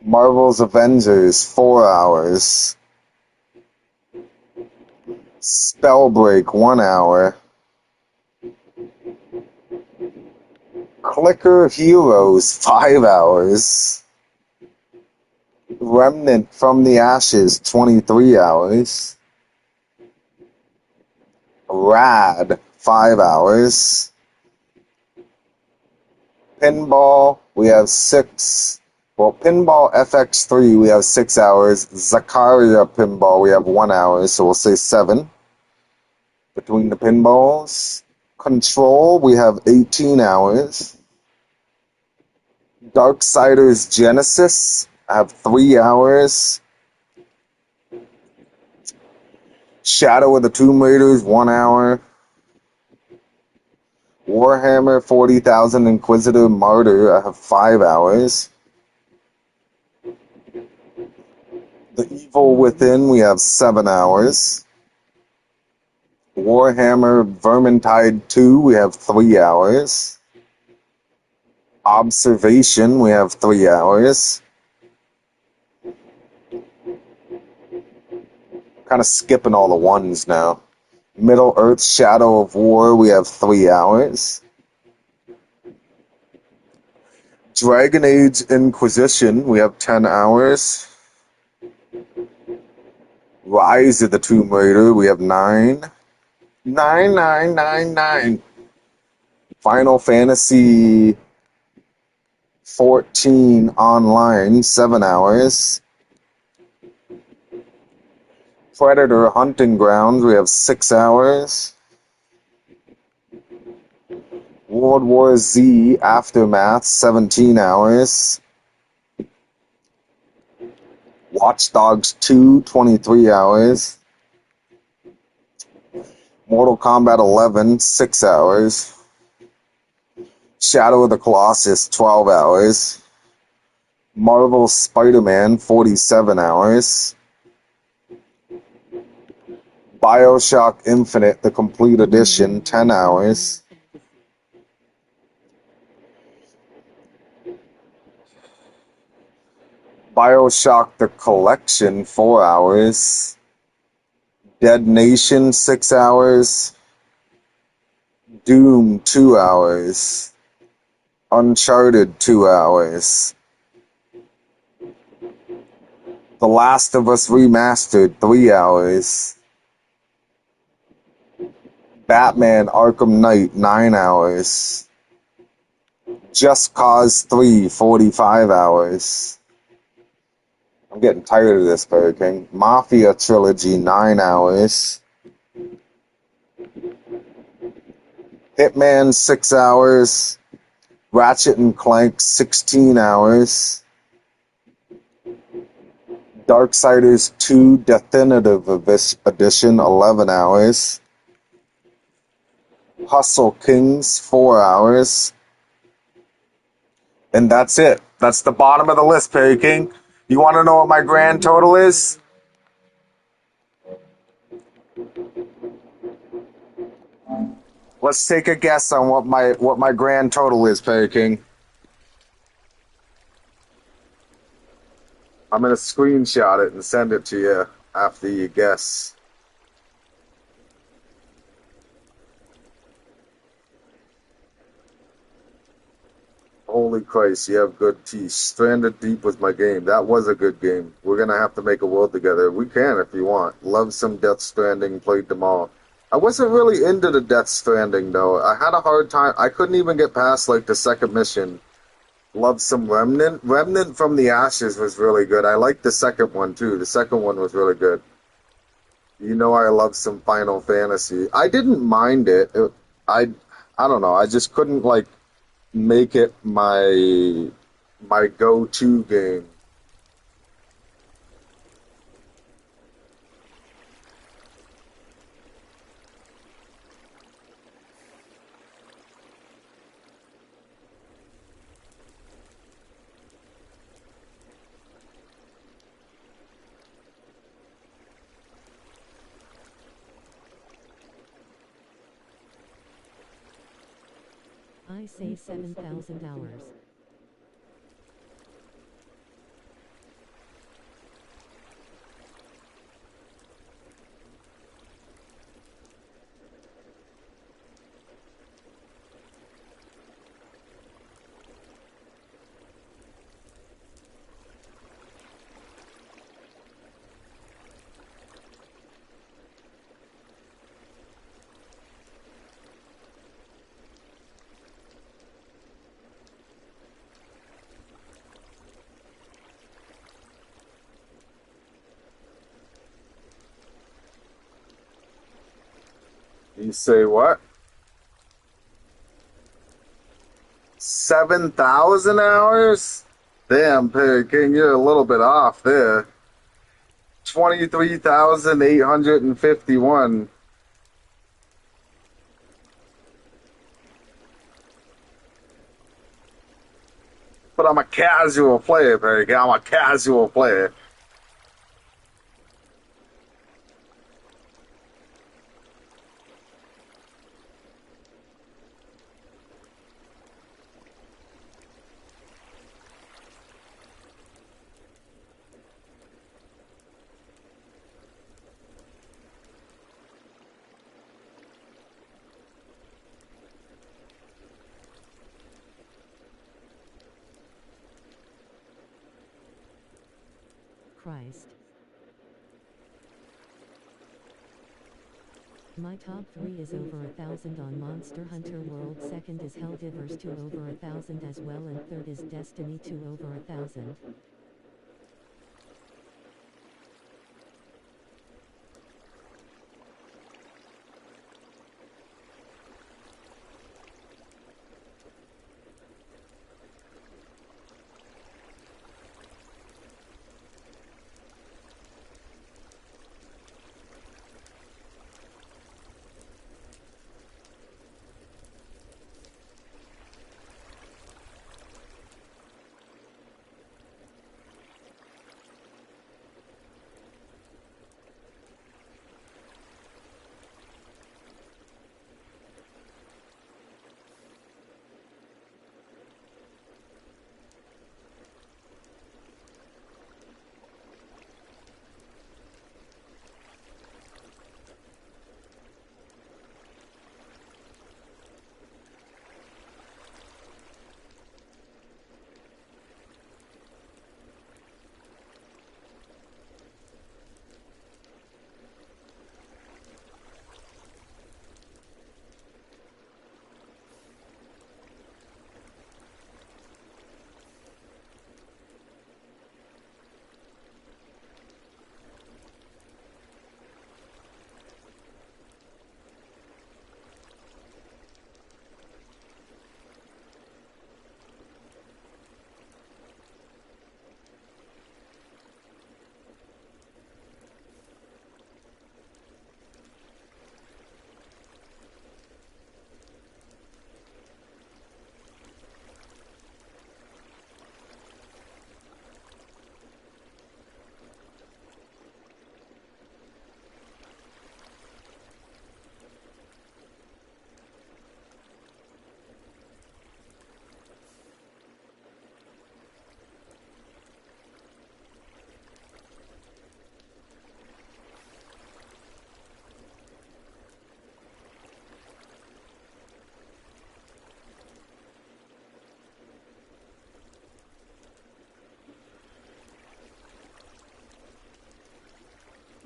Marvel's Avengers, 4 hours. Spellbreak, 1 hour. Clicker Heroes, 5 hours. Remnant from the Ashes, 23 hours. Rad, 5 hours. Pinball, we have 6. Well, Pinball FX3, we have 6 hours. Zakaria Pinball, we have 1 hour, so we'll say 7 between the pinballs. Control, we have 18 hours. Darksiders Genesis, I have 3 hours. Shadow of the Tomb Raiders, 1 hour. Warhammer 40,000 Inquisitor Martyr, I have 5 hours. The Evil Within, we have 7 hours. Warhammer Vermintide 2, we have 3 hours. Observation, we have 3 hours. Kind of skipping all the ones now. Middle Earth Shadow of War, we have 3 hours. Dragon Age Inquisition, we have 10 hours. Rise of the Tomb Raider, we have 9. 9. Final Fantasy 14 online, 7 hours. Predator Hunting Grounds, we have 6 hours. World War Z Aftermath, 17 hours. Watch Dogs 2, 23 hours. Mortal Kombat 11, 6 hours. Shadow of the Colossus, 12 hours. Marvel Spider-Man, 47 hours. BioShock Infinite, the complete edition, 10 hours. BioShock the Collection, 4 hours. Dead Nation, 6 hours. Doom, 2 hours. Uncharted, 2 hours. The Last of Us Remastered, 3 hours. Batman Arkham Knight, 9 hours. Just Cause 3, 45 hours. I'm getting tired of this, Burger King. Mafia Trilogy, 9 hours. Hitman, 6 hours. Ratchet and Clank, 16 hours. Darksiders 2 Definitive Edition, 11 hours. Hustle Kings, 4 hours. And that's it. That's the bottom of the list, Perry King. You want to know what my grand total is? Let's take a guess on what my grand total is, Perry King. I'm gonna screenshot it and send it to you after you guess. Holy Christ, you have good teeth. Stranded Deep was my game. That was a good game. We're gonna have to make a world together. We can if you want. Love some Death Stranding, played them all. I wasn't really into the Death Stranding though. I had a hard time. I couldn't even get past like the second mission. Love some Remnant. Remnant from the Ashes was really good. I liked the second one too. The second one was really good. You know I love some Final Fantasy. I didn't mind it. I don't know. I just couldn't like make it my go-to game. I say 7,000 hours. You say what? 7,000 hours? Damn, Perry King, you're a little bit off there. 23,851. But I'm a casual player, baby. I'm a casual player. Christ. My top 3 is over 1,000 on Monster Hunter World, second is Helldivers 2 over 1,000 as well, and third is Destiny 2 over 1,000.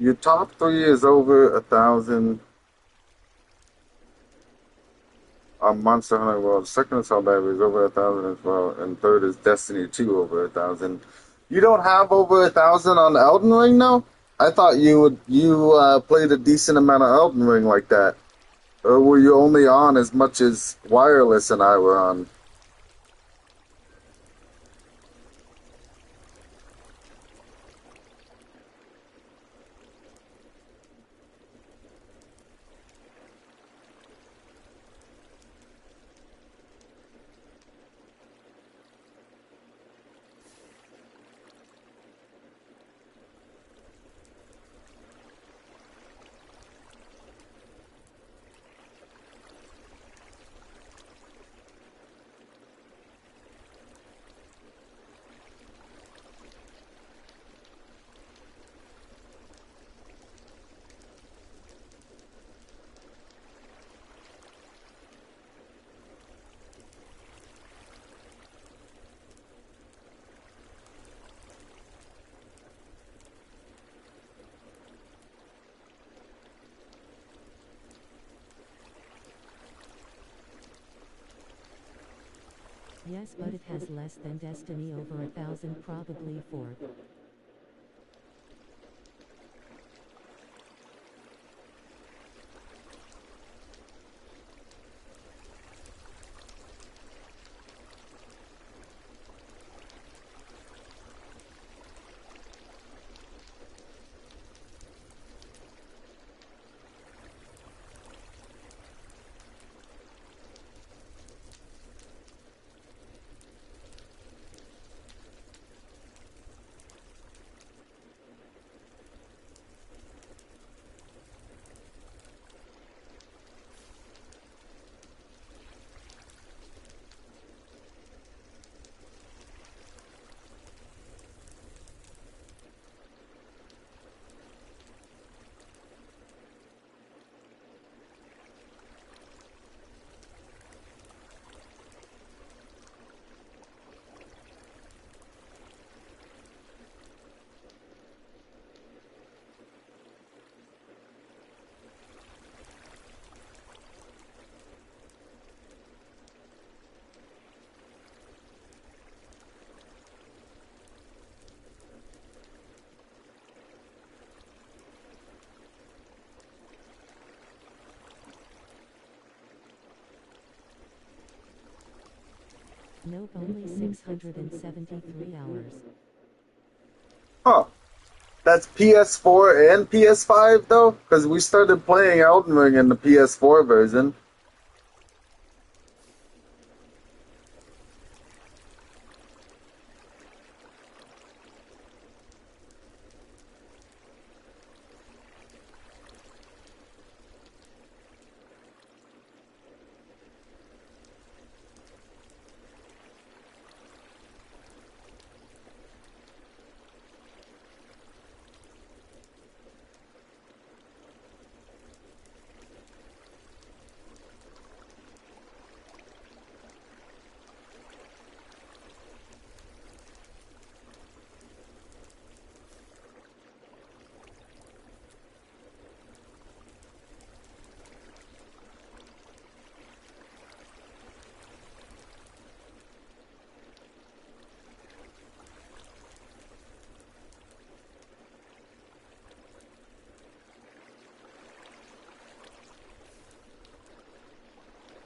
Your top 3 is over 1,000 on Monster Hunter World. Second is Helldivers is over 1,000 as well, and third is Destiny 2 over 1,000. You don't have over 1,000 on Elden Ring now? I thought you played a decent amount of Elden Ring like that. Or were you only on as much as Wireless and I were on? Yes, but it has less than Destiny over 1,000, probably 4. Nope, only 673 hours. Huh. That's PS4 and PS5 though? Because we started playing Elden Ring in the PS4 version.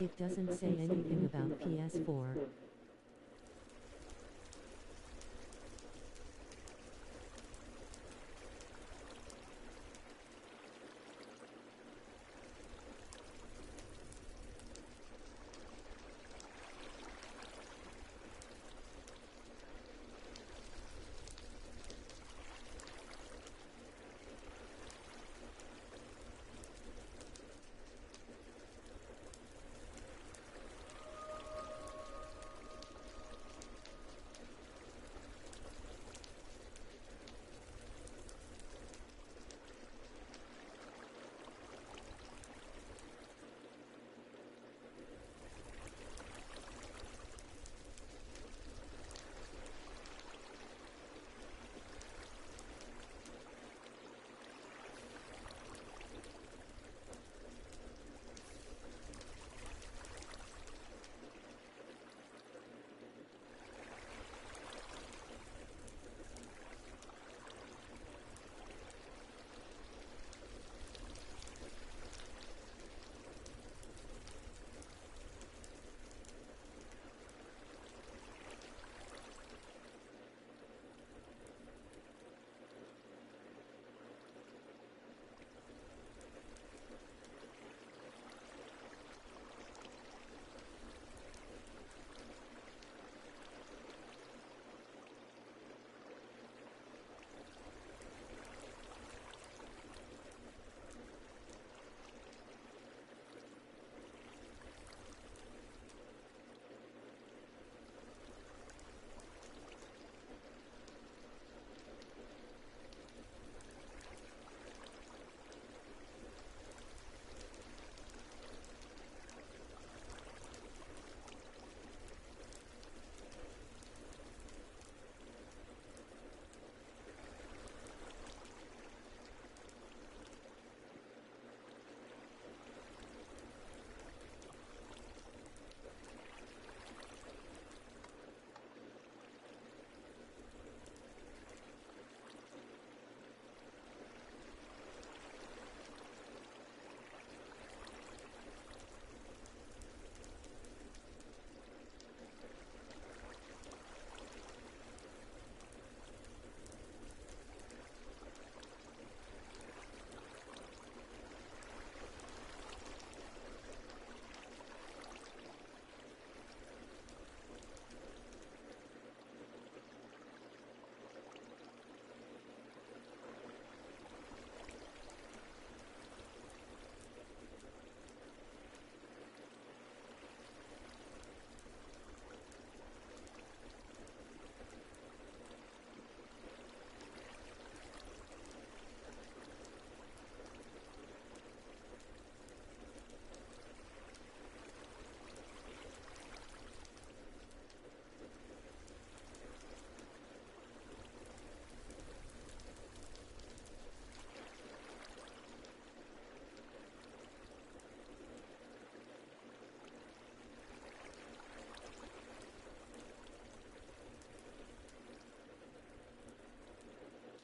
It doesn't say anything about PS4.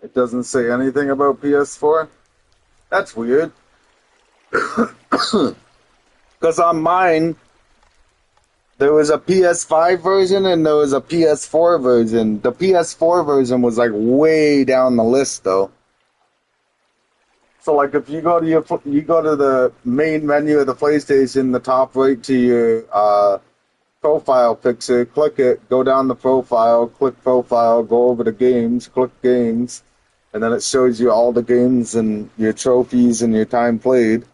It doesn't say anything about PS4. That's weird. Because on mine, There was a PS5 version and there was a PS4 version. The PS4 version was like way down the list though. So like if you go to you go to the main menu of the PlayStation, the top right to your profile picture, click it, go down the profile, click profile, go over to games, click games, and then it shows you all the games and your trophies and your time played.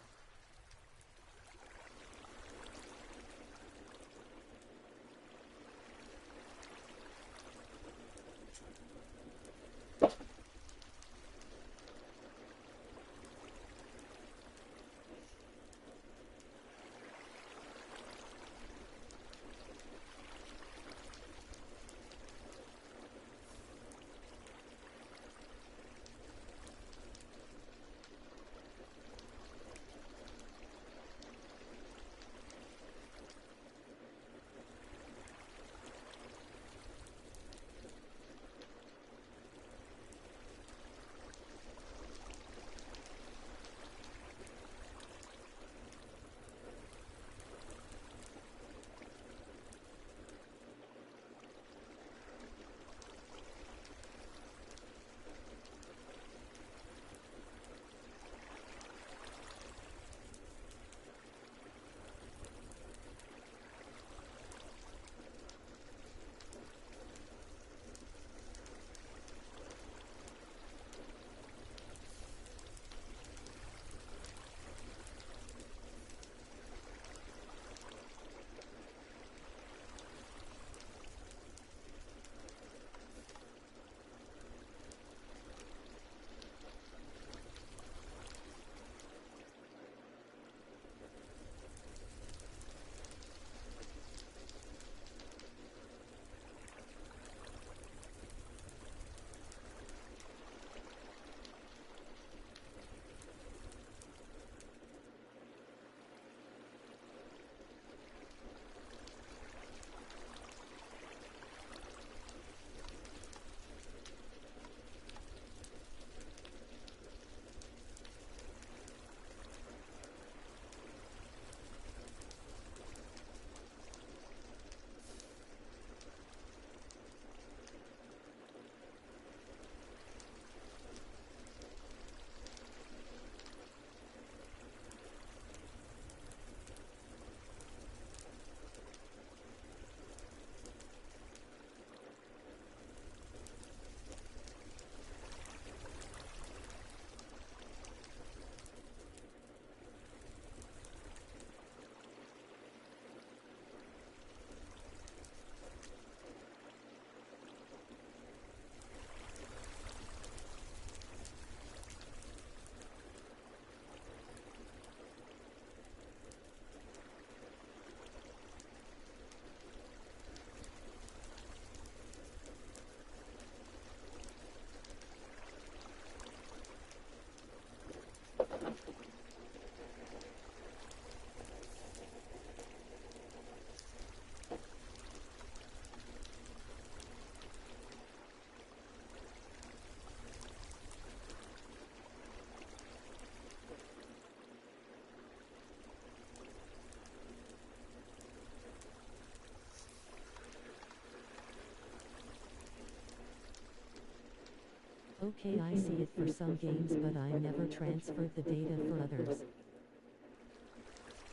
Okay, I see it for some games, but I never transferred the data for others.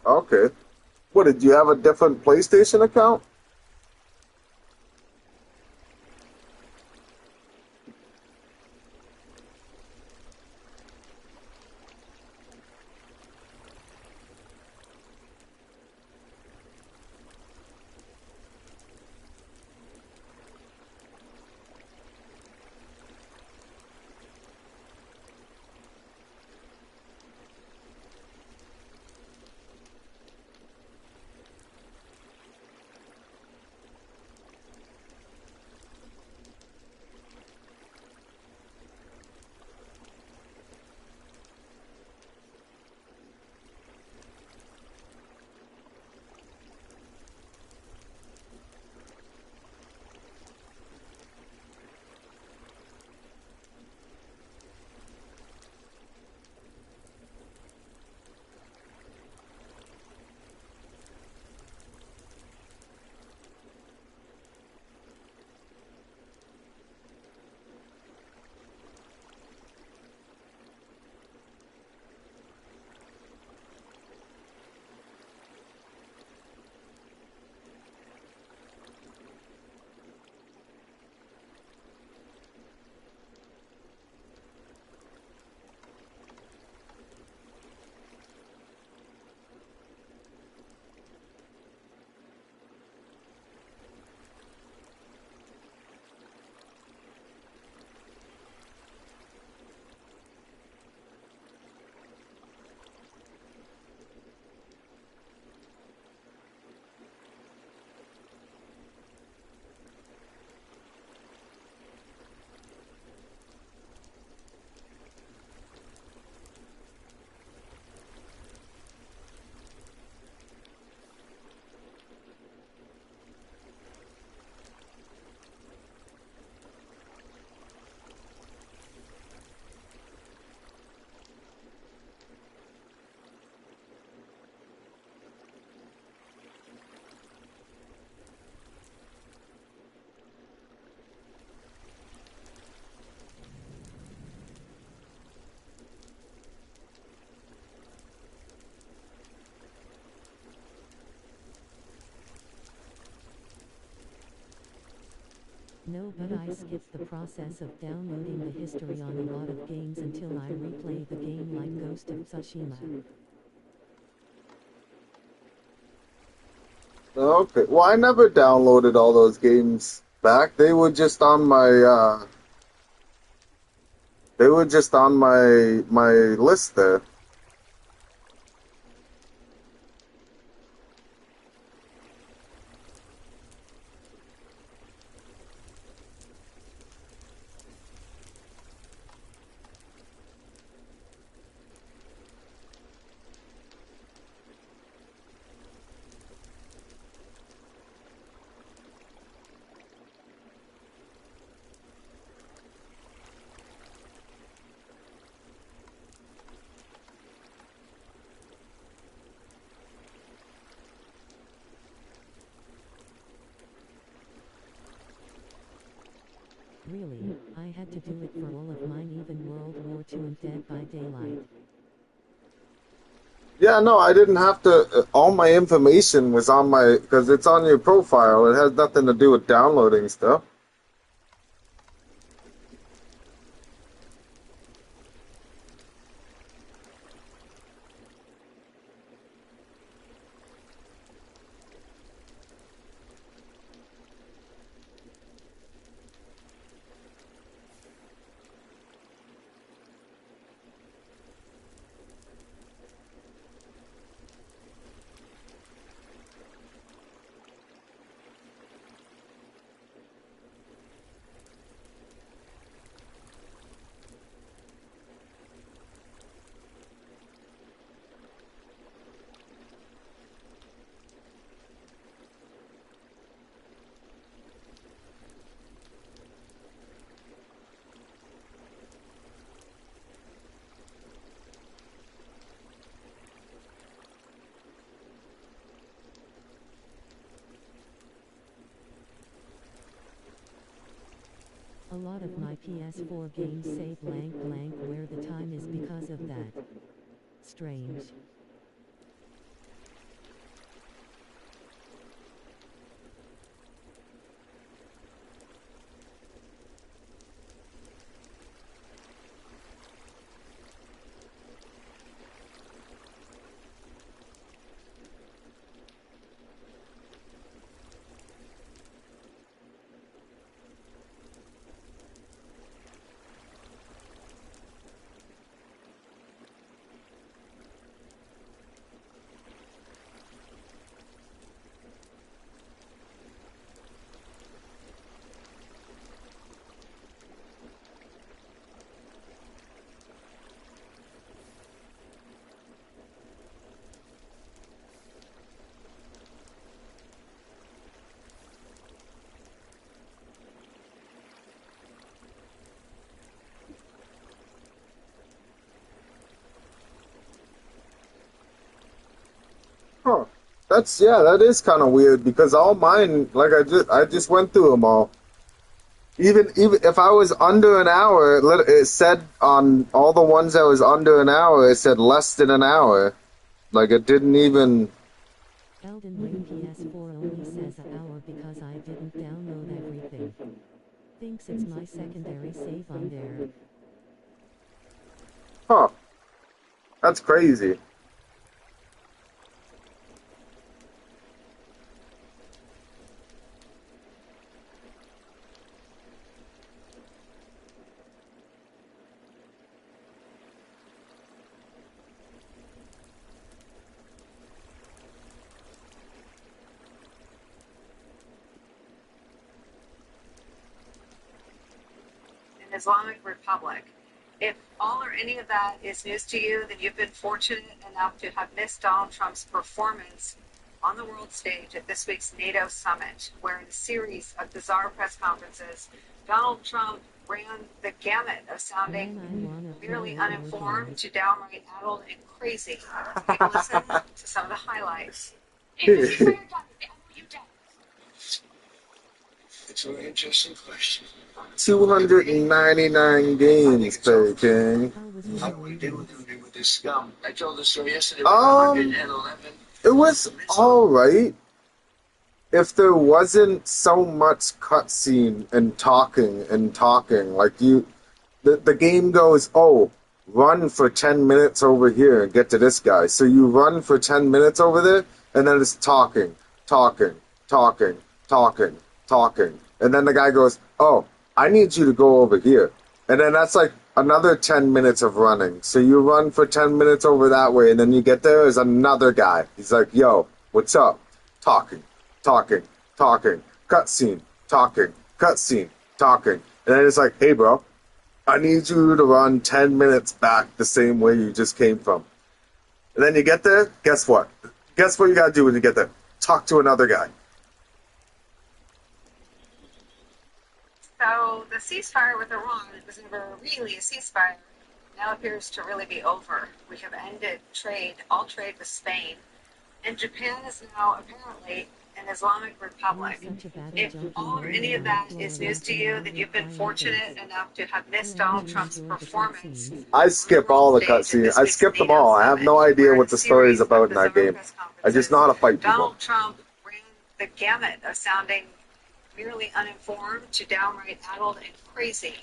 Okay. What, did you have a different PlayStation account? No, but I skipped the process of downloading the history on a lot of games until I replay the game like Ghost of Tsushima. Okay. Well, I never downloaded all those games back. They were just on my list there. Really, I had to do it for all of mine, even World War II and Dead by Daylight. Yeah, no, I didn't have to. All my information was on because it's on your profile. It has nothing to do with downloading stuff. A lot of my PS4 games say blank blank where the time is because of that. Strange. Huh. That is kind of weird because all mine, like I just went through them all. Even if I was under an hour, it said on all the ones that was under an hour, it said less than an hour. Like it didn't even. Elden Ring PS4 only says an hour because I didn't download everything. Thinks it's my secondary save on there. Huh. That's crazy. Islamic Republic. If all or any of that is news to you, then you've been fortunate enough to have missed Donald Trump's performance on the world stage at this week's NATO summit, where in a series of bizarre press conferences, Donald Trump ran the gamut of sounding merely uninformed to downright addled and crazy. Take a listen to some of the highlights. It's a very interesting question. 299 games, King. How do we deal with this scum? I told the story yesterday. Um, 111. It was all right. if there wasn't so much cutscene and talking, like the game goes, oh, run for 10 minutes over here and get to this guy. So you run for 10 minutes over there, and then it's talking, talking, talking, talking, talking. And then the guy goes, oh, I need you to go over here. And then that's like another 10 minutes of running. So you run for 10 minutes over that way, and then you get there, there's another guy. He's like, yo, what's up? Talking, talking, talking, cutscene, talking, cutscene, talking. And then it's like, hey, bro, I need you to run 10 minutes back the same way you just came from. And then you get there, guess what? Guess what you gotta do when you get there? Talk to another guy. So the ceasefire with Iran was never really a ceasefire. Now appears to really be over. We have ended all trade with Spain, and Japan is now apparently an Islamic republic. If all or any of that is news to you, then you've been fortunate enough to have missed Donald Trump's performance. I skip all the cutscenes. I skipped them all. I have no idea what the story is about in that game. I just know how to fight people. Donald Trump ran the gamut of sounding merely uninformed to downright addled and crazy.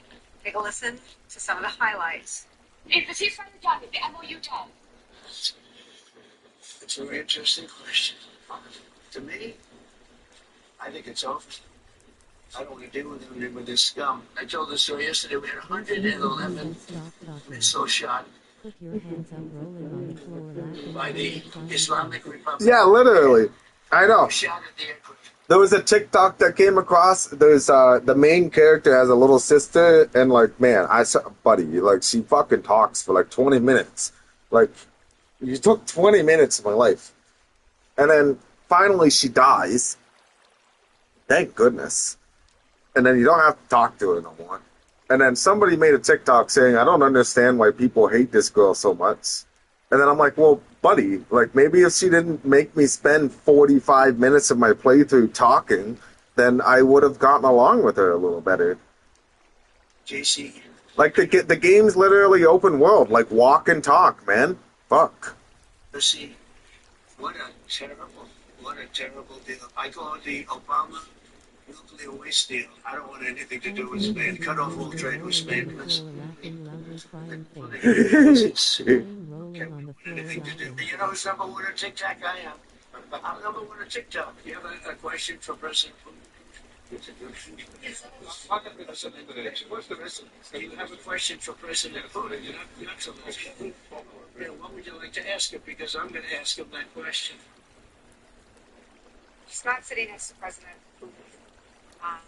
Take a listen to some of the highlights. Is the ceasefire done? Is the MOU done? It's a very interesting question. To me, I think it's over. I don't want to deal with this scum. I told the story yesterday. We had 111 missiles shot Put your hands up, rolling on the floor, laughing. by the Islamic Republic. Yeah, literally. I know. Shot at the aircraft. There was a TikTok that came across. There's the main character has a little sister, and like, man, I saw, buddy, like she fucking talks for like 20 minutes. Like, you took 20 minutes of my life, and then finally she dies. Thank goodness. And then you don't have to talk to her no more. And then somebody made a TikTok saying, I don't understand why people hate this girl so much. And then I'm like, well, buddy, like maybe if she didn't make me spend 45 minutes of my playthrough talking, then I would have gotten along with her a little better. JC, Like the game's literally open world, like walk and talk, man. Fuck. let's see. What a terrible deal. I call it the Obama nuclear waste deal. I don't want anything to do with Spain. Cut off all trade with Spain because Laughing, loudly crying it's rolling can't on the want floor, anything to do. laughing. You know who's number one on TikTok? I am. I'm number one on TikTok. You have a question for President Putin? What's the rest? You have a question for President Putin? You're not so much. What would you like to ask him? Because I'm going to ask him that question. He's not sitting next to President Putin. I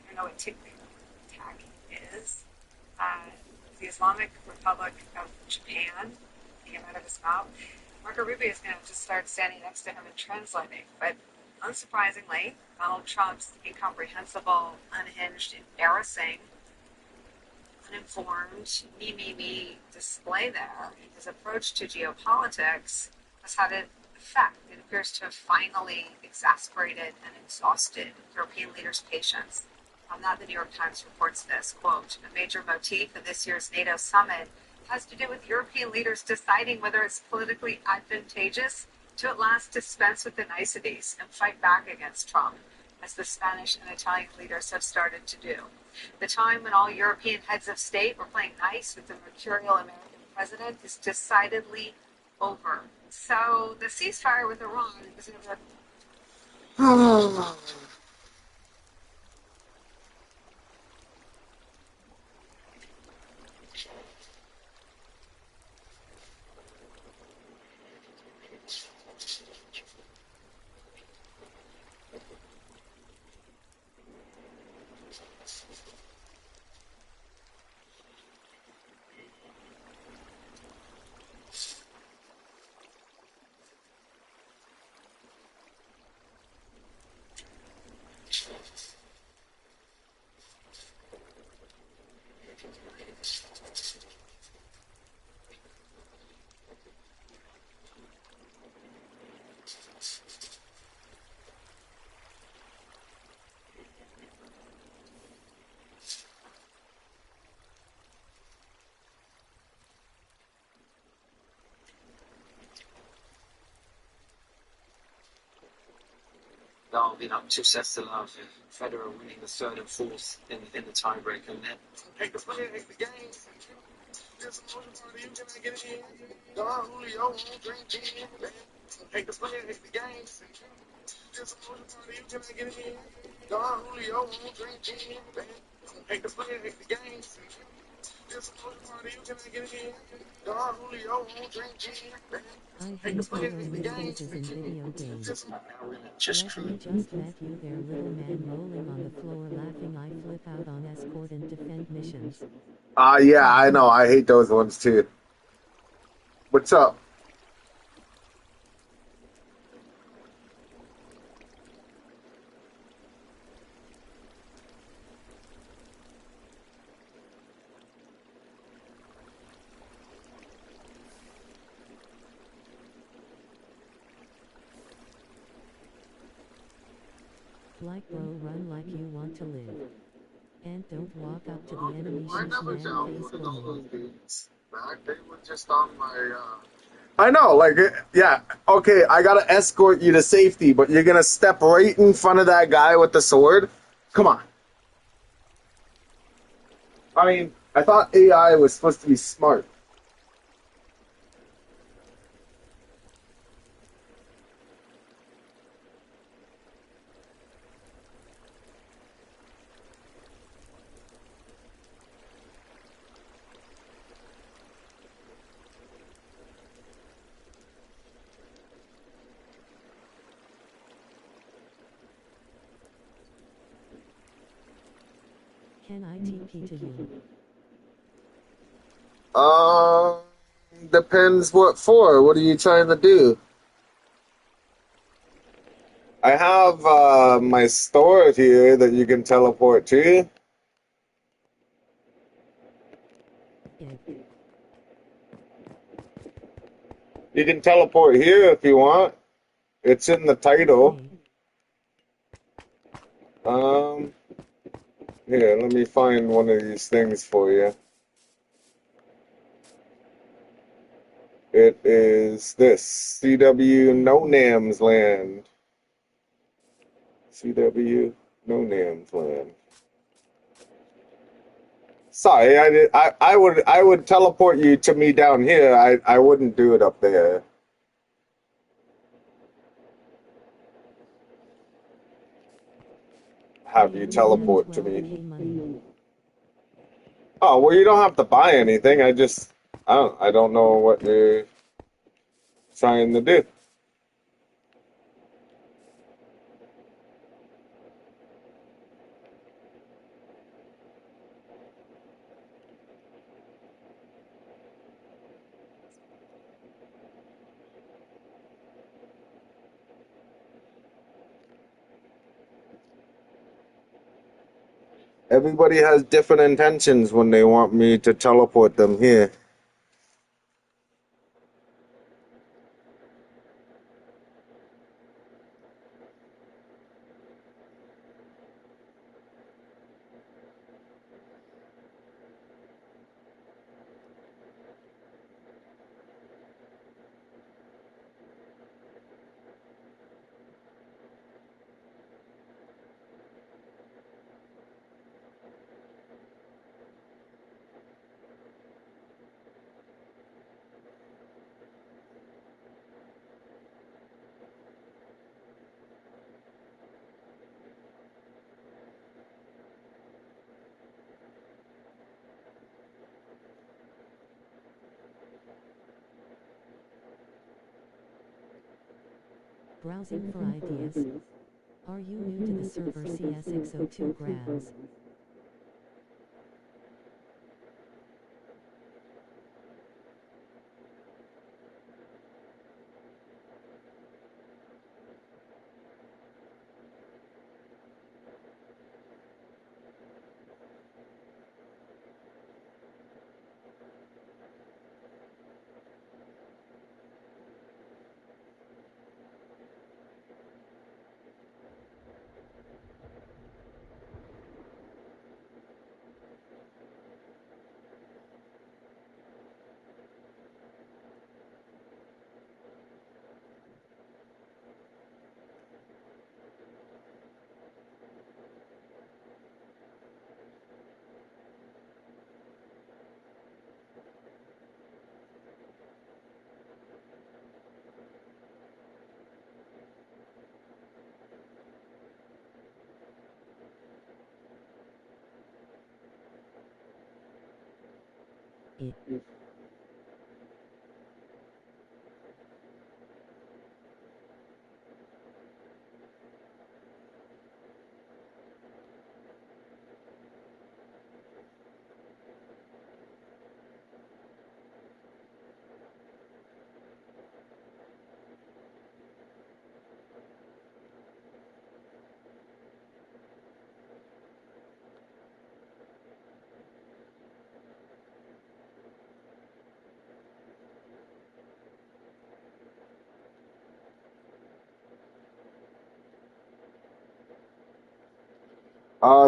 don't know what TikTok is. The Islamic Republic of Japan came out of his mouth. Marco Rubio is going to just start standing next to him and translating. But unsurprisingly, Donald Trump's incomprehensible, unhinged, embarrassing, uninformed, me display there, his approach to geopolitics has had an effect. It appears to have finally exasperated and exhausted European leaders' patience. On that, the New York Times reports this, quote, a major motif of this year's NATO summit has to do with European leaders deciding whether it's politically advantageous to at last dispense with the niceties and fight back against Trump, as the Spanish and Italian leaders have started to do. The time when all European heads of state were playing nice with the mercurial American president is decidedly over. So the ceasefire with Iran is never. Oh, you know, 2 sets to love. Federer winning the third and fourth in the tiebreak, and then take the player, take the game. There's a motion party, you can get it in. Don Julio won't drink gin. Take the player, take the game. There's a motion party, you can get it in. Don Julio won't drink gin. Take the player, take the game. There's a motion party, you can get it in. Don Julio won't drink gin. I Take the hate player, color take the with game. faces in video games. Now we're gonna just Let me cruise. just met you there, little man rolling on the floor laughing. I flip out on escort and defend missions. Yeah, I know. I hate those ones too. What's up? Like bro, run like you want to live. And don't walk up to the enemy I sheesh never man face downloaded all those booming. games. Back they were just on my. I know, like, yeah, okay, I gotta escort you to safety, but you're gonna step right in front of that guy with the sword? Come on. I mean, I thought AI was supposed to be smart. Can I TP to you? Depends what for. What are you trying to do? I have my store here that you can teleport to. Yeah. You can teleport here if you want. It's in the title. Okay. Here, let me find one of these things for you. It is this CW Nonamsland. CW Nonamsland. Sorry, I would teleport you to me down here. I wouldn't do it up there. Have you teleport to me. 12K money. Oh, well, you don't have to buy anything. I don't know what you're trying to do. Everybody has different intentions when they want me to teleport them here. Browsing for ideas. Are you new to the server CS602 grads? it.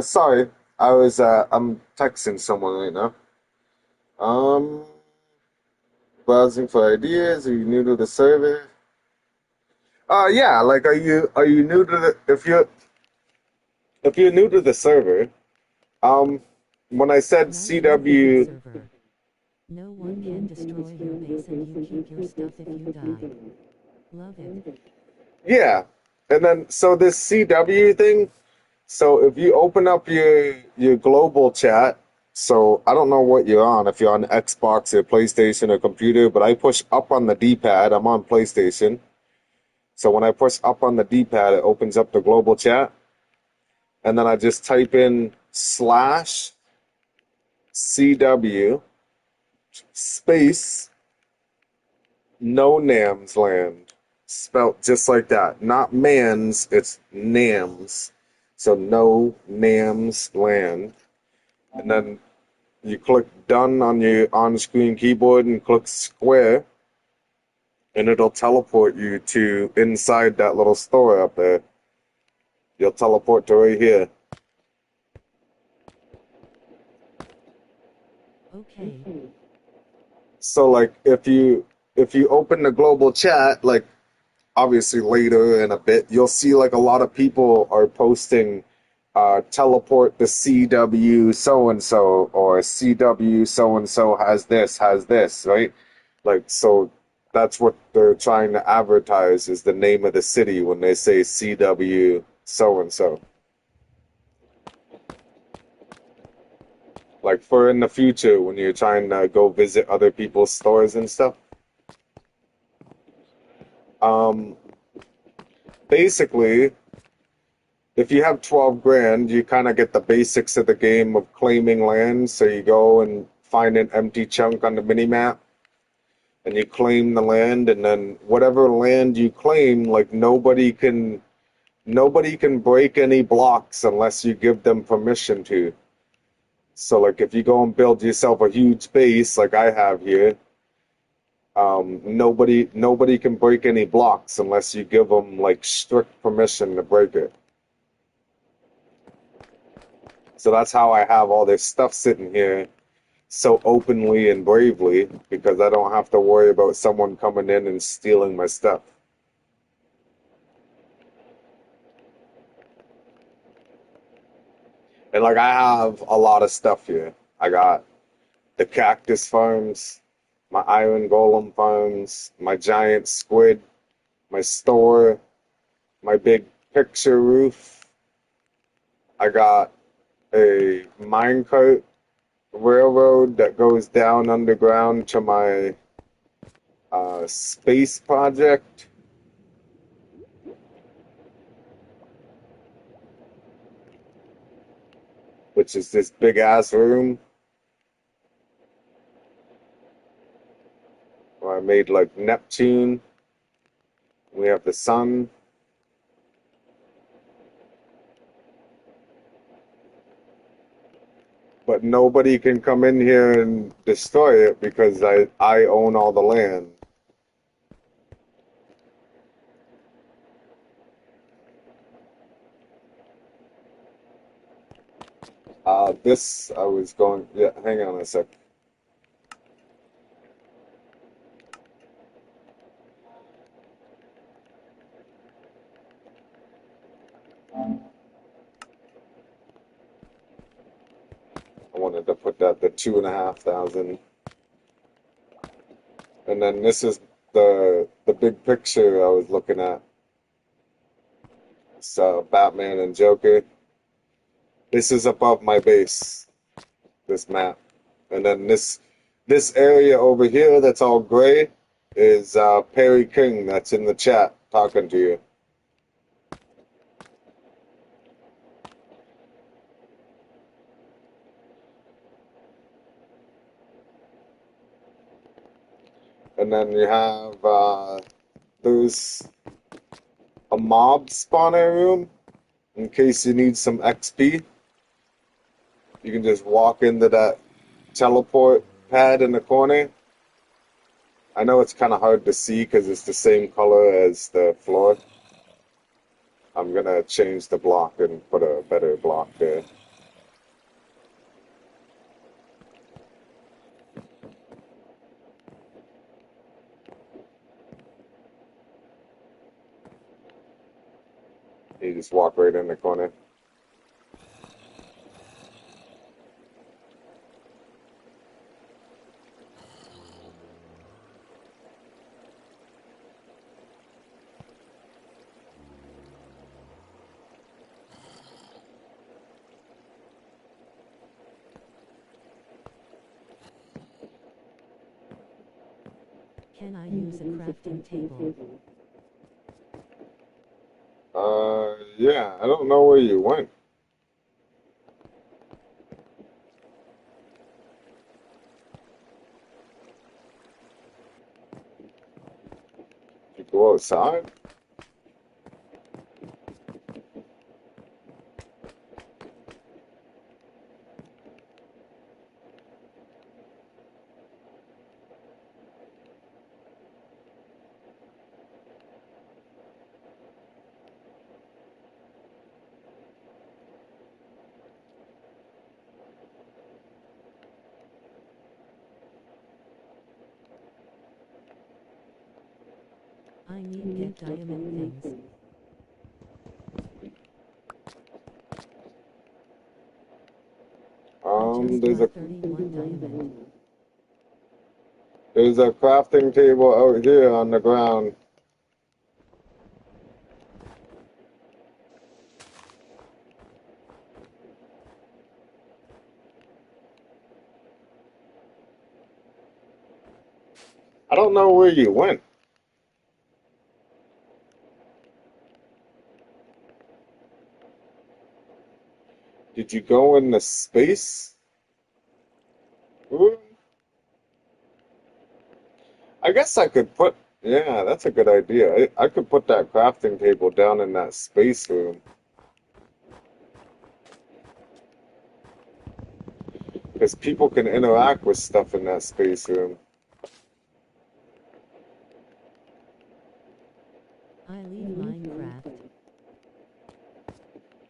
Sorry, I'm texting someone right now. Um, Browsing for ideas. Are you new to the server? Yeah. Like, are you new to the? If you're new to the server, um, when I said Nice and good CW, server. No one can destroy your base and you keep your stuff if you die. Love it. yeah, and then so this CW thing. So if you open up your global chat, so I don't know what you're on, if you're on Xbox or PlayStation or computer, but I push up on the D-pad. I'm on PlayStation. So when I push up on the D-pad, it opens up the global chat, and then I just type in slash CW space Nonamsland. Spelt just like that. Not mans, it's nams. So no nams land. And then you click done on your on-screen keyboard and click square, and it'll teleport you to inside that little store up there. You'll teleport to right here. Okay. So like if you open the global chat, like obviously later in a bit, you'll see like a lot of people are posting teleport the CW so and so, or CW so and so has this, right? Like, so that's what they're trying to advertise is the name of the city when they say CW so and so. Like for in the future when you're trying to go visit other people's stores and stuff. Um, Basically, if you have 12 grand, you kind of get the basics of the game of claiming land. So you go and find an empty chunk on the mini map and you claim the land, and then whatever land you claim, like nobody can break any blocks unless you give them permission to. So like if you go and build yourself a huge base like I have here, nobody can break any blocks unless you give them like strict permission to break it. So that's how I have all this stuff sitting here so openly and bravely, because I don't have to worry about someone coming in and stealing my stuff. And like I have a lot of stuff here. I got the cactus farms, my iron golem farms, my giant squid, my store, my big picture roof. I got a minecart railroad that goes down underground to my space project. Which is this big ass room where I made like Neptune. We have the sun. But nobody can come in here and destroy it because I own all the land. This I was going. Yeah, hang on a sec. I wanted to put that the 2,500, and then this is the big picture I was looking at. It's Batman and Joker. This is above my base. This map, and then this This area over here that's all gray is Perry King that's in the chat talking to you. And then you have there's a mob spawner room in case you need some XP. You can just walk into that teleport pad in the corner. I know it's kind of hard to see because it's the same color as the floor. I'm gonna change the block and put a better block there. You just walk right in the corner. Can I use a crafting table? Yeah, I don't know where you went. Did you go outside? I need get diamond things. I just There's got a 31 diamond. there's a crafting table out here on the ground. I don't know where you went. Did you go in the space room? I guess I could put, yeah, that's a good idea. I could put that crafting table down in that space room. Because people can interact with stuff in that space room. I leave Minecraft.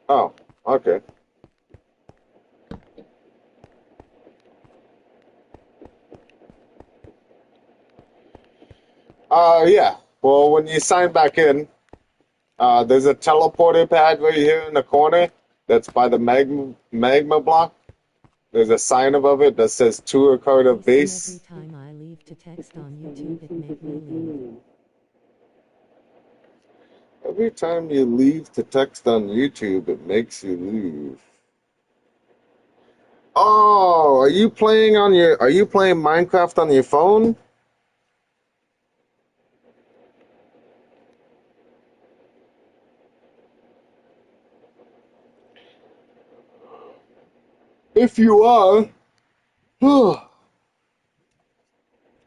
Oh, okay. Yeah. Well, when you sign back in, there's a teleporter pad right here in the corner that's by the magma block. There's a sign above it that says Tour Carter Every Base. time I leave to text on YouTube, it make me leave. Every time you leave to text on YouTube, it makes you leave. Oh, are you playing Minecraft on your phone? If you are,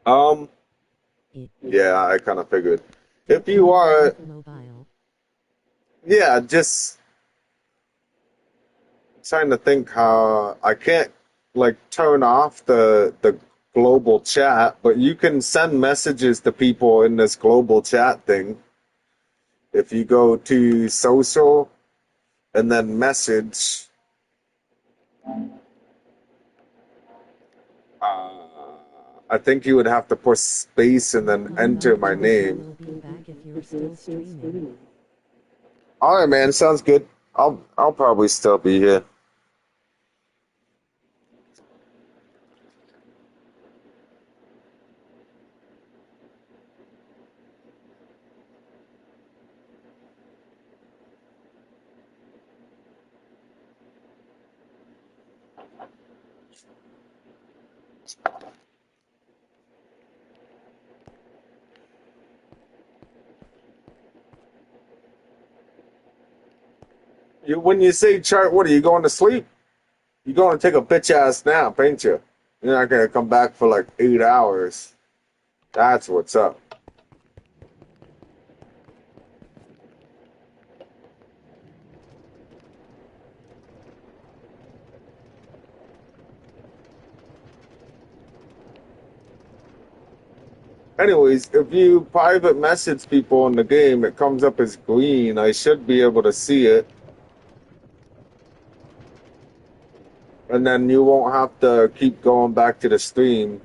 um, yeah, I kind of figured. If you are, Mobile. yeah, just trying to think how I can't like turn off the global chat, but you can send messages to people in this global chat thing. If you go to social and then message, I think you would have to push space and then enter my name. Will be back if you're still streaming. All right, man, sounds good. I'll probably still be here. When you say chart, what are you going to sleep? You're going to take a bitch ass nap, ain't you? You're not going to come back for like 8 hours. That's what's up. Anyways, if you private message people in the game, it comes up as green. I should be able to see it. And then you won't have to keep going back to the stream.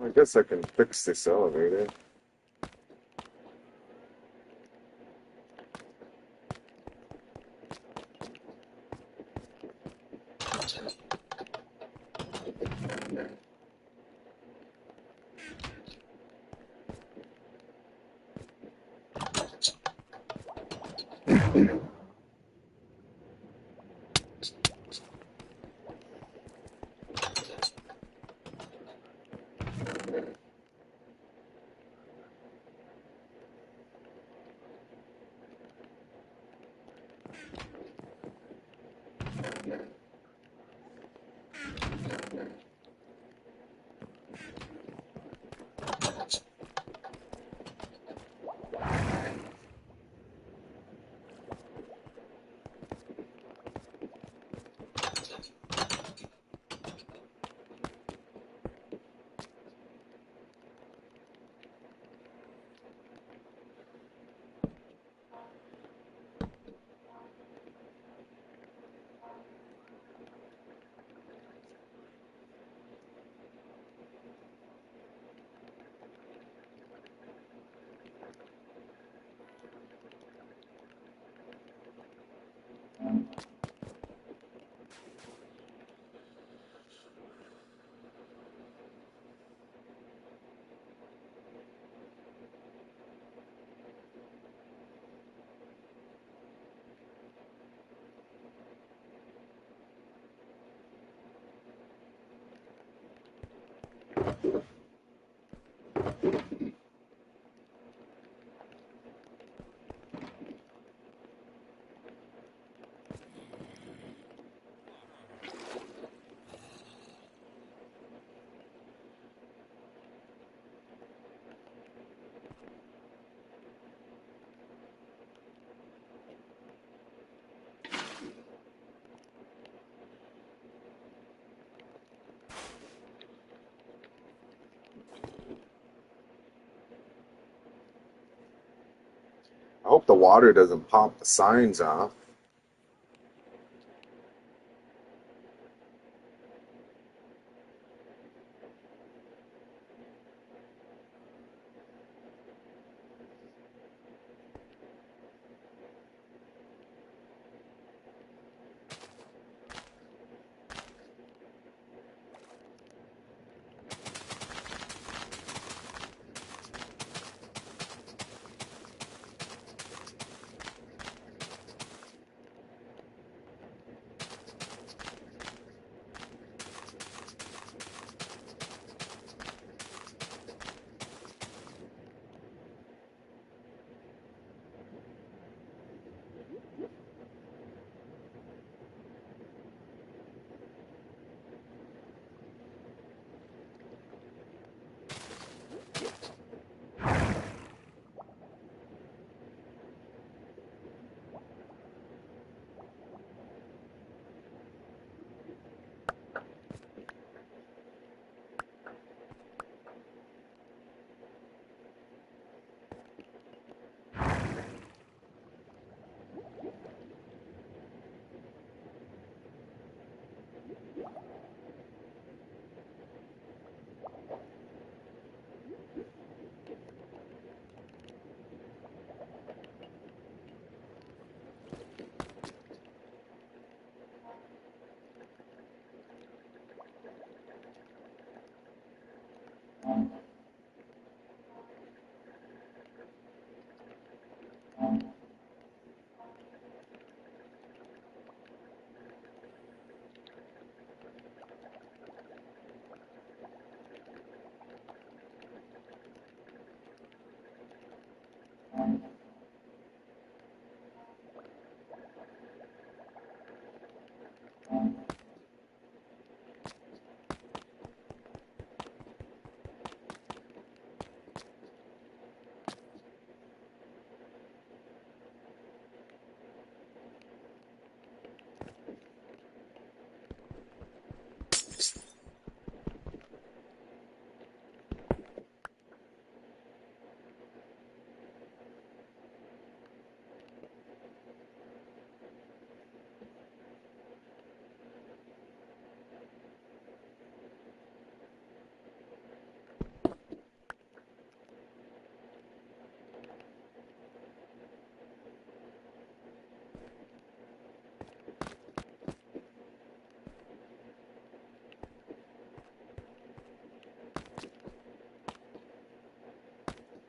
I guess I can fix this elevator. I hope the water doesn't pop the signs off.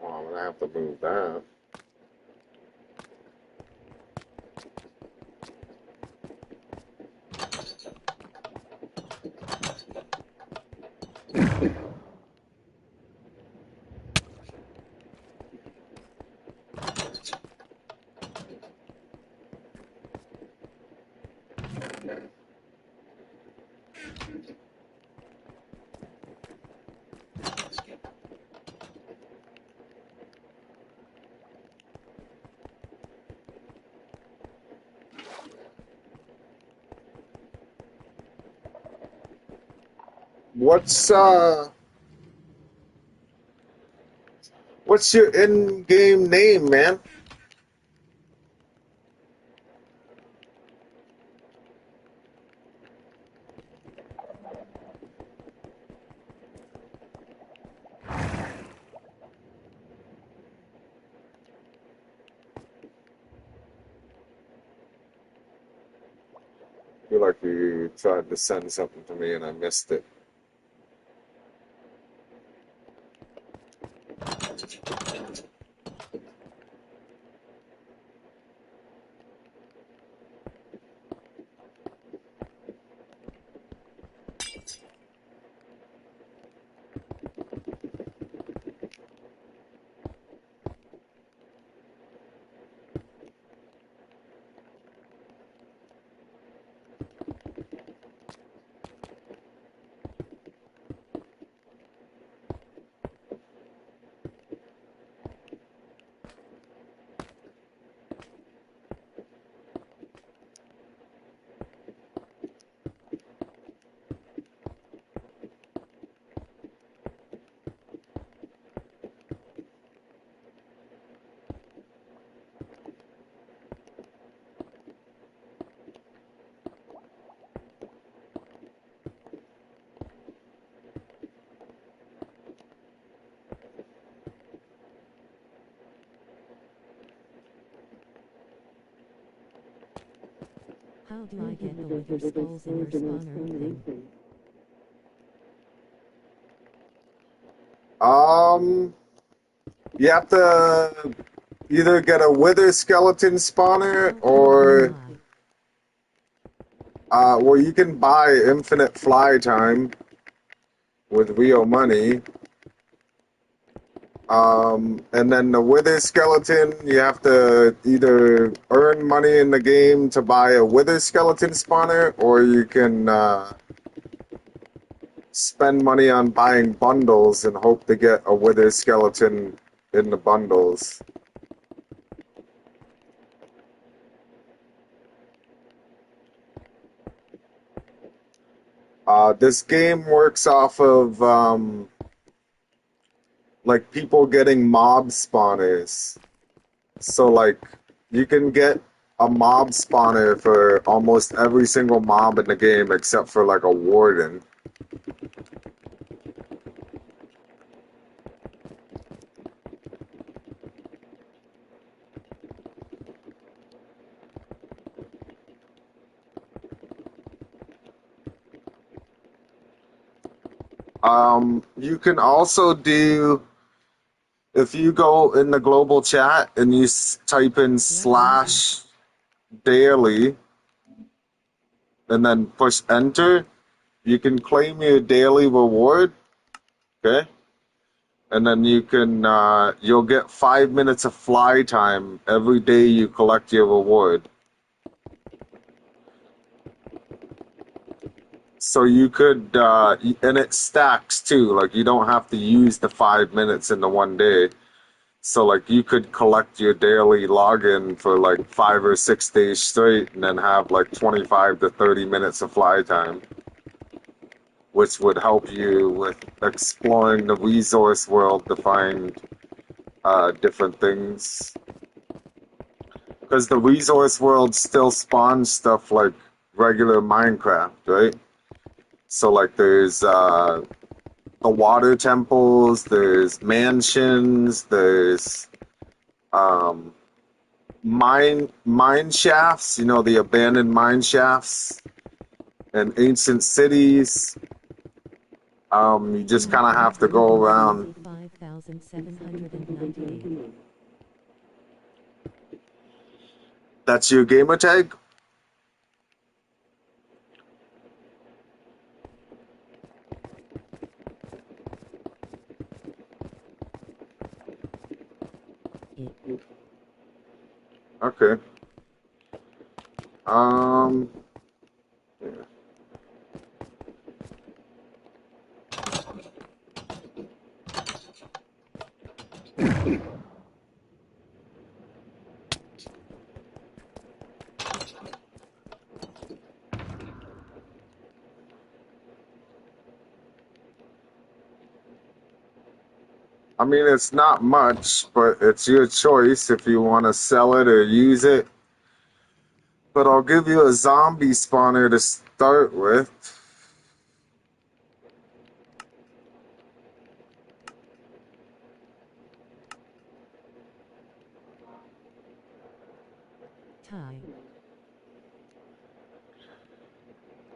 Oh, I'm gonna have to move that. What's what's your in-game name, man? I feel like you tried to send something to me and I missed it. How do I get the wither skulls in your spawner thing? You have to either get a wither skeleton spawner or well, you can buy infinite fly time with real money. And then the wither skeleton, you have to either earn money in the game to buy a wither skeleton spawner, or you can spend money on buying bundles and hope to get a wither skeleton in the bundles. This game works off of like people getting mob spawners. So like you can get a mob spawner for almost every single mob in the game except for like a warden. You can also do, if you go in the global chat and you type in /daily and then push enter, you can claim your daily reward, okay? And then you can, you'll get 5 minutes of fly time every day you collect your reward. So you could, and it stacks too, like you don't have to use the 5 minutes in the one day. So like you could collect your daily login for like 5 or 6 days straight and then have like 25 to 30 minutes of fly time, which would help you with exploring the resource world to find different things. Because the resource world still spawns stuff like regular Minecraft, right? So like there's the water temples, there's mansions, there's mine shafts, you know, the abandoned mine shafts and ancient cities. You just kind of have to go around. 5,798. That's your gamer tag? Okay. Yeah. I mean, it's not much, but it's your choice if you want to sell it or use it. But I'll give you a zombie spawner to start with. Time.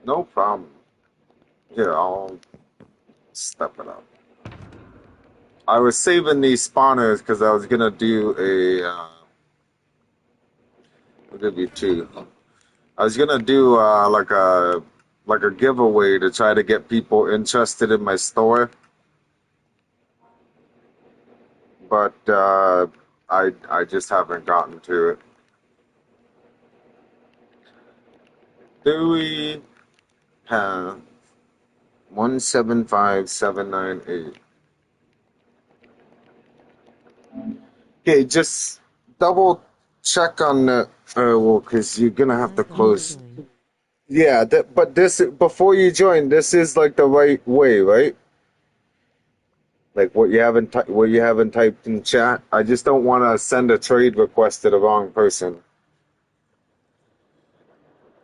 No problem. Here, I'll step it up. I was saving these spawners because I was gonna do a. I'll give you two. I was gonna do like a giveaway to try to get people interested in my store, but I just haven't gotten to it. Do we have 175798? Okay, just double check on the. Well, because you're gonna have to close. Yeah, but this before you join, this is like the right way, right? Like what you haven't typed in chat. I just don't want to send a trade request to the wrong person.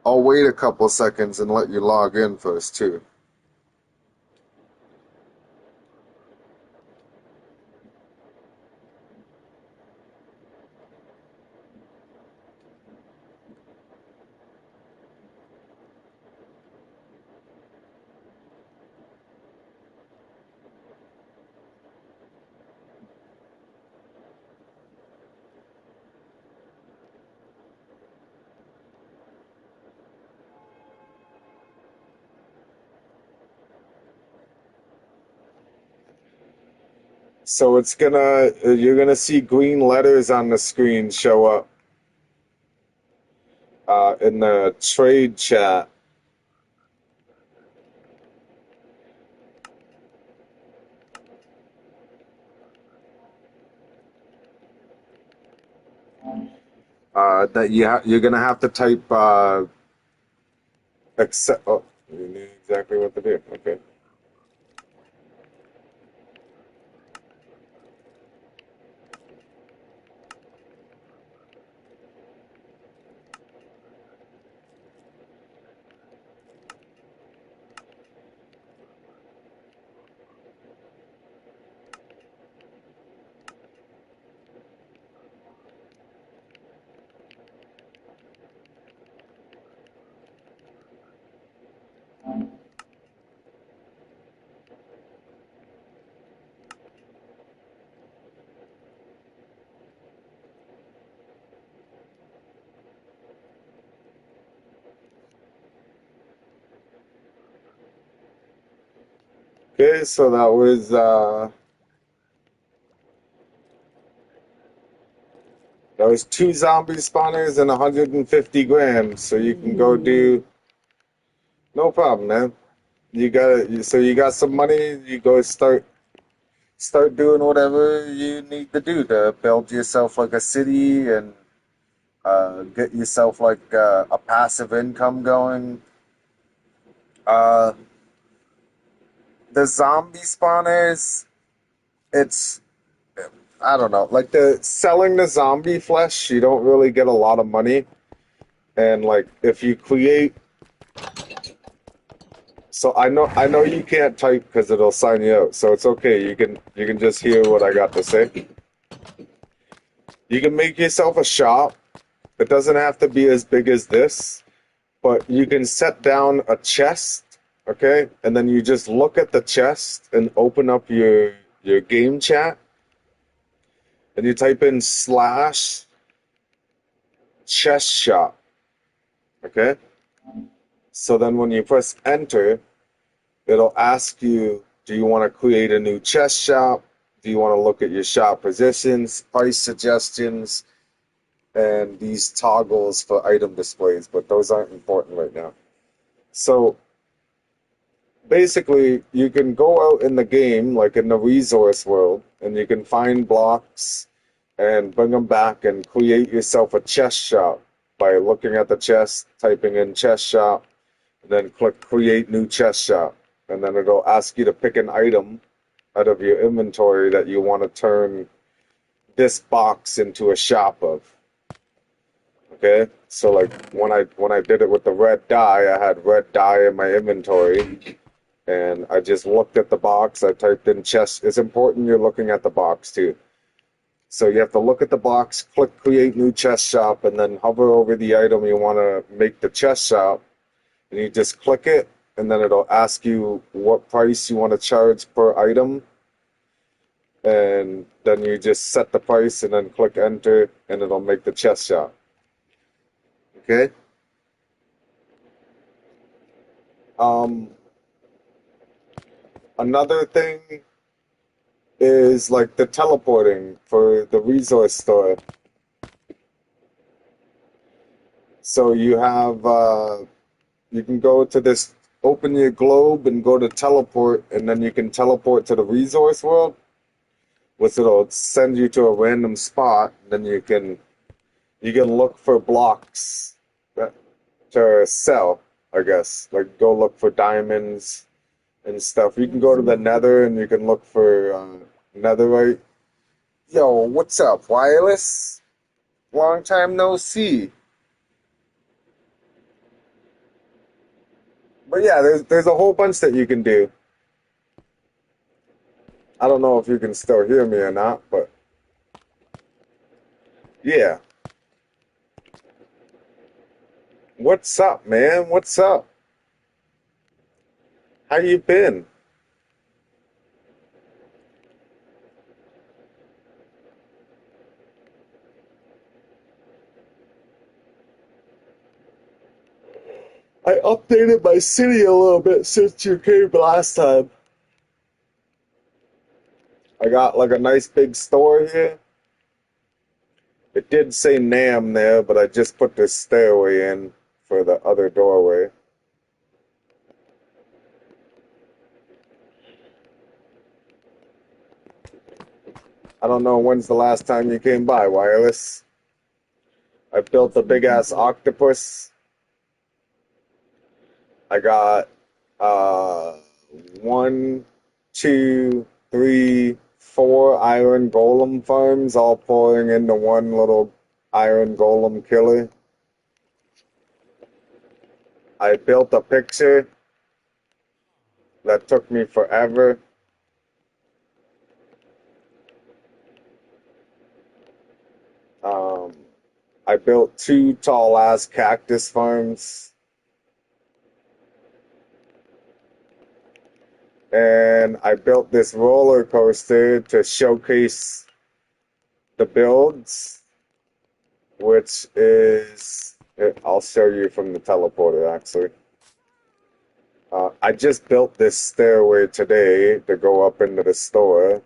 I'll wait a couple seconds and let you log in first too. So you're gonna see green letters on the screen show up in the trade chat. That you're gonna have to type accept. Oh, you knew exactly what to do. Okay. Okay, so that was 2 zombie spawners and 150 grams. So you can go do. No problem, man. So you got some money. You go start doing whatever you need to do to build yourself like a city and get yourself like a passive income going. Uh, the zombie spawners, it's I don't know, like the selling the zombie flesh, you don't really get a lot of money. And like if you create, so I know you can't type because it'll sign you out. So it's okay. You can just hear what I got to say. You can make yourself a shop. It doesn't have to be as big as this, but you can set down a chest, okay? And then you just look at the chest and open up your game chat and you type in slash chest shop, okay? So then when you press enter, it'll ask you, do you want to create a new chest shop? Do you want to look at your shop positions, price suggestions, and these toggles for item displays? But those aren't important right now. So basically, you can go out in the game, like in the resource world, and you can find blocks and bring them back and create yourself a chest shop by looking at the chest, typing in chest shop, and then click create new chest shop. And then it'll ask you to pick an item out of your inventory that you want to turn this box into a shop of. Okay? So like when I did it with the red dye, I had red dye in my inventory. And I just looked at the box. I typed in chest. It's important you're looking at the box too. So you have to look at the box, click create new chest shop, and then hover over the item you want to make the chest shop. And you just click it, and then it'll ask you what price you want to charge per item. And then you just set the price and then click enter, and it'll make the chest shop. Okay? Another thing is like the teleporting for the resource store. So you can go to this, open your globe and go to teleport, and then you can teleport to the resource world, which it'll send you to a random spot. Then you can look for blocks to sell, I guess. Like go look for diamonds and stuff. You can go to the nether and you can look for netherite. Yo, what's up, wireless? Long time no see. But yeah, there's a whole bunch that you can do. I don't know if you can still hear me or not, but yeah. What's up, man? What's up? How you been? I updated my city a little bit since you came last time. I got like a nice big store here. It did say Nam there, but I just put this stairway in for the other doorway. I don't know when's the last time you came by, Wireless. I built a big ass octopus. I got 1, 2, 3, 4 iron golem farms all pouring into one little iron golem killer. I built a picture that took me forever. I built 2 tall ass cactus farms. And I built this roller coaster to showcase the builds, which is, I'll show you from the teleporter actually. I just built this stairway today to go up into the store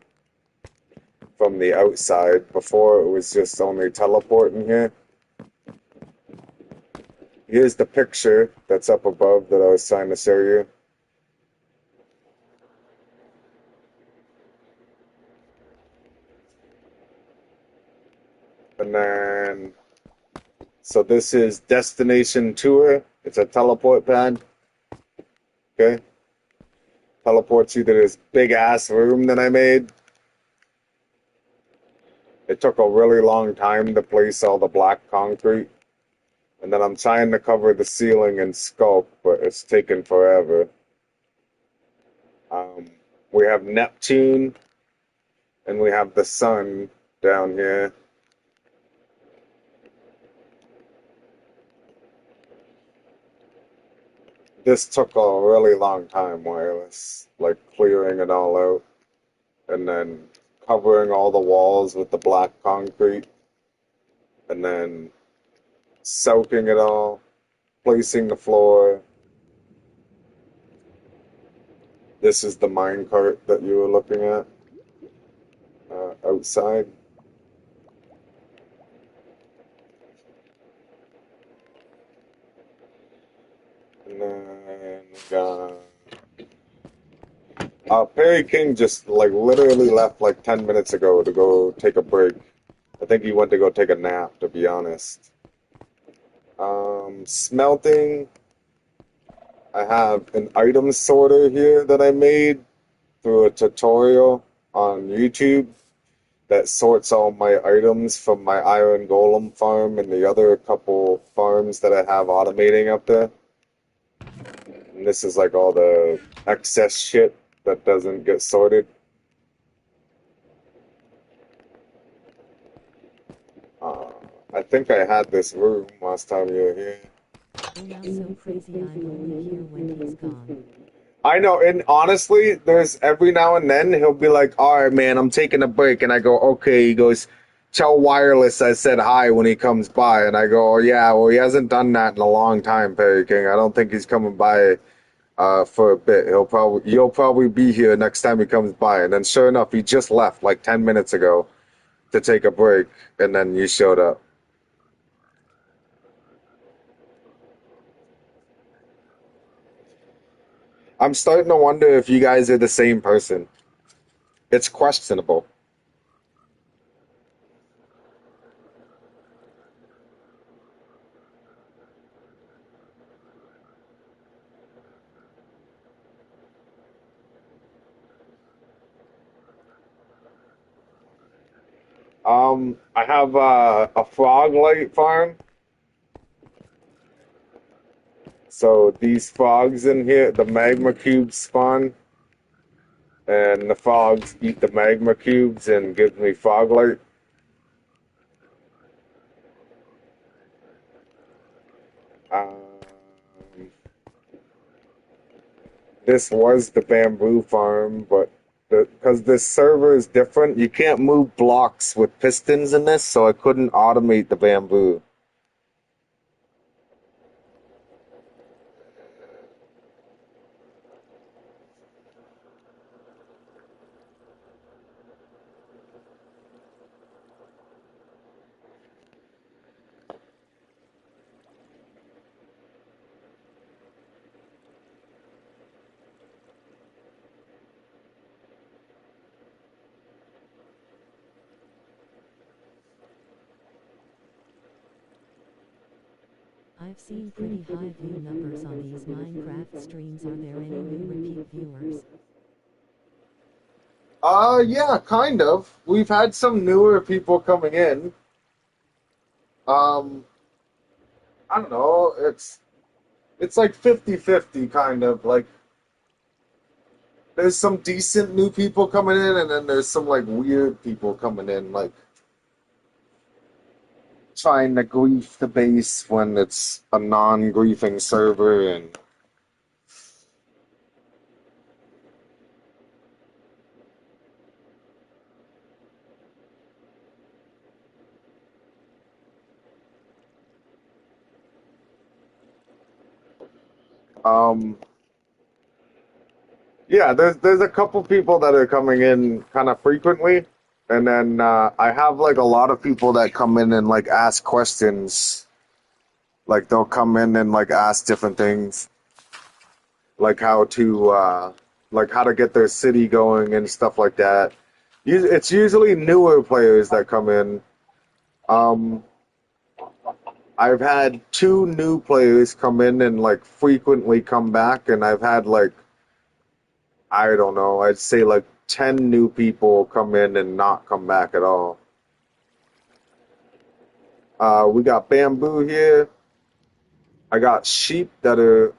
from the outside. Before it was just only teleporting here. Here's the picture that's up above that I was trying to show you. And then, so this is Destination Tour. It's a teleport pad. Okay. Teleports you to this big ass room that I made. It took a really long time to place all the black concrete. And then I'm trying to cover the ceiling in sculpt, but it's taken forever. We have Neptune, and we have the sun down here. This took a really long time, Wireless, like clearing it all out, and then covering all the walls with the black concrete, and then soaking it all, placing the floor. This is the minecart that you were looking at outside. And then Perry King just like literally left like 10 minutes ago to go take a break. I think he went to go take a nap, to be honest. Smelting. I have an item sorter here that I made through a tutorial on YouTube that sorts all my items from my iron golem farm and the other couple farms that I have automating up there. And this is like all the excess shit that doesn't get sorted. I think I had this room last time you were here. Oh, now so crazy I'm only here when he's gone. I know, and honestly, there's every now and then he'll be like, all right, man, I'm taking a break. And I go, okay. He goes, tell Wireless I said hi when he comes by. And I go, oh, yeah, well, he hasn't done that in a long time, Perry King. I don't think he's coming by for a bit. You'll probably be here next time he comes by. And then sure enough, he just left like 10 minutes ago to take a break. And then you showed up. I'm starting to wonder if you guys are the same person. It's questionable. I have a frog light farm. So these frogs in here, the magma cubes spawn, and the frogs eat the magma cubes and give me frog light. Um, this was the bamboo farm, but because this server is different, you can't move blocks with pistons in this, so I couldn't automate the bamboo. I've seen pretty high view numbers on these Minecraft streams. Are there any new repeat viewers? Yeah, kind of. We've had some newer people coming in. Um, I don't know. It's like 50-50 kind of. Like there's some decent new people coming in, and then there's some like weird people coming in, like trying to grief the base when it's a non-griefing server. And um yeah, there's a couple people that are coming in kind of frequently, and then I have like a lot of people that come in and like ask questions. Like they'll come in and like ask different things, like how to get their city going and stuff like that. It's usually newer players that come in. Um, I've had 2 new players come in and like frequently come back, and I've had like, I don't know, I'd say like 10 new people come in and not come back at all. We got bamboo here. I got sheep that are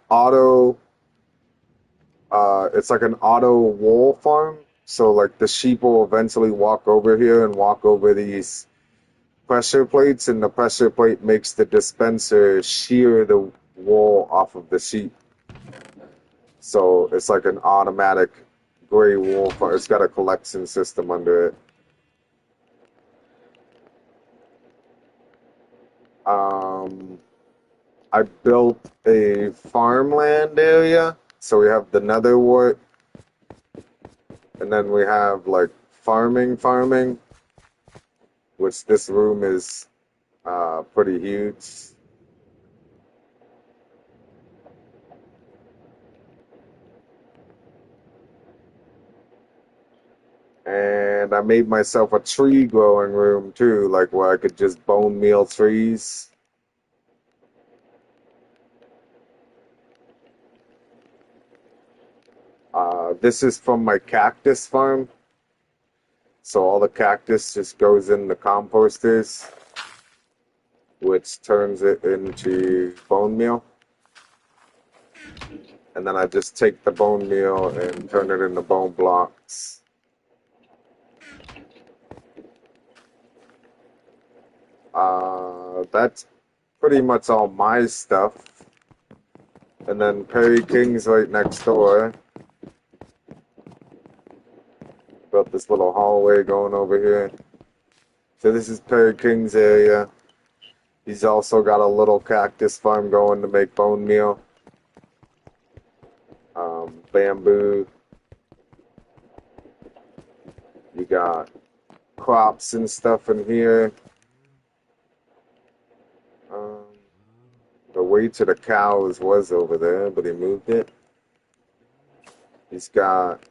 it's like an auto wool farm. So like the sheep will eventually walk over here and walk over these pressure plates, and the pressure plate makes the dispenser shear the wool off of the sheep. So it's like an automatic gray wool farm. It's got a collection system under it. I built a farmland area. So we have the nether wart, and then we have like farming, which this room is pretty huge. And I made myself a tree growing room too, like where I could just bone meal trees. This is from my cactus farm. So all the cactus just goes in the composters, which turns it into bone meal. And then I just take the bone meal and turn it into bone blocks. That's pretty much all my stuff. And then Perry King's right next door. Built this little hallway going over here. So this is Perry King's area. He's also got a little cactus farm going to make bone meal. Bamboo. You got crops and stuff in here. The way to the cows was over there, but he moved it. He's got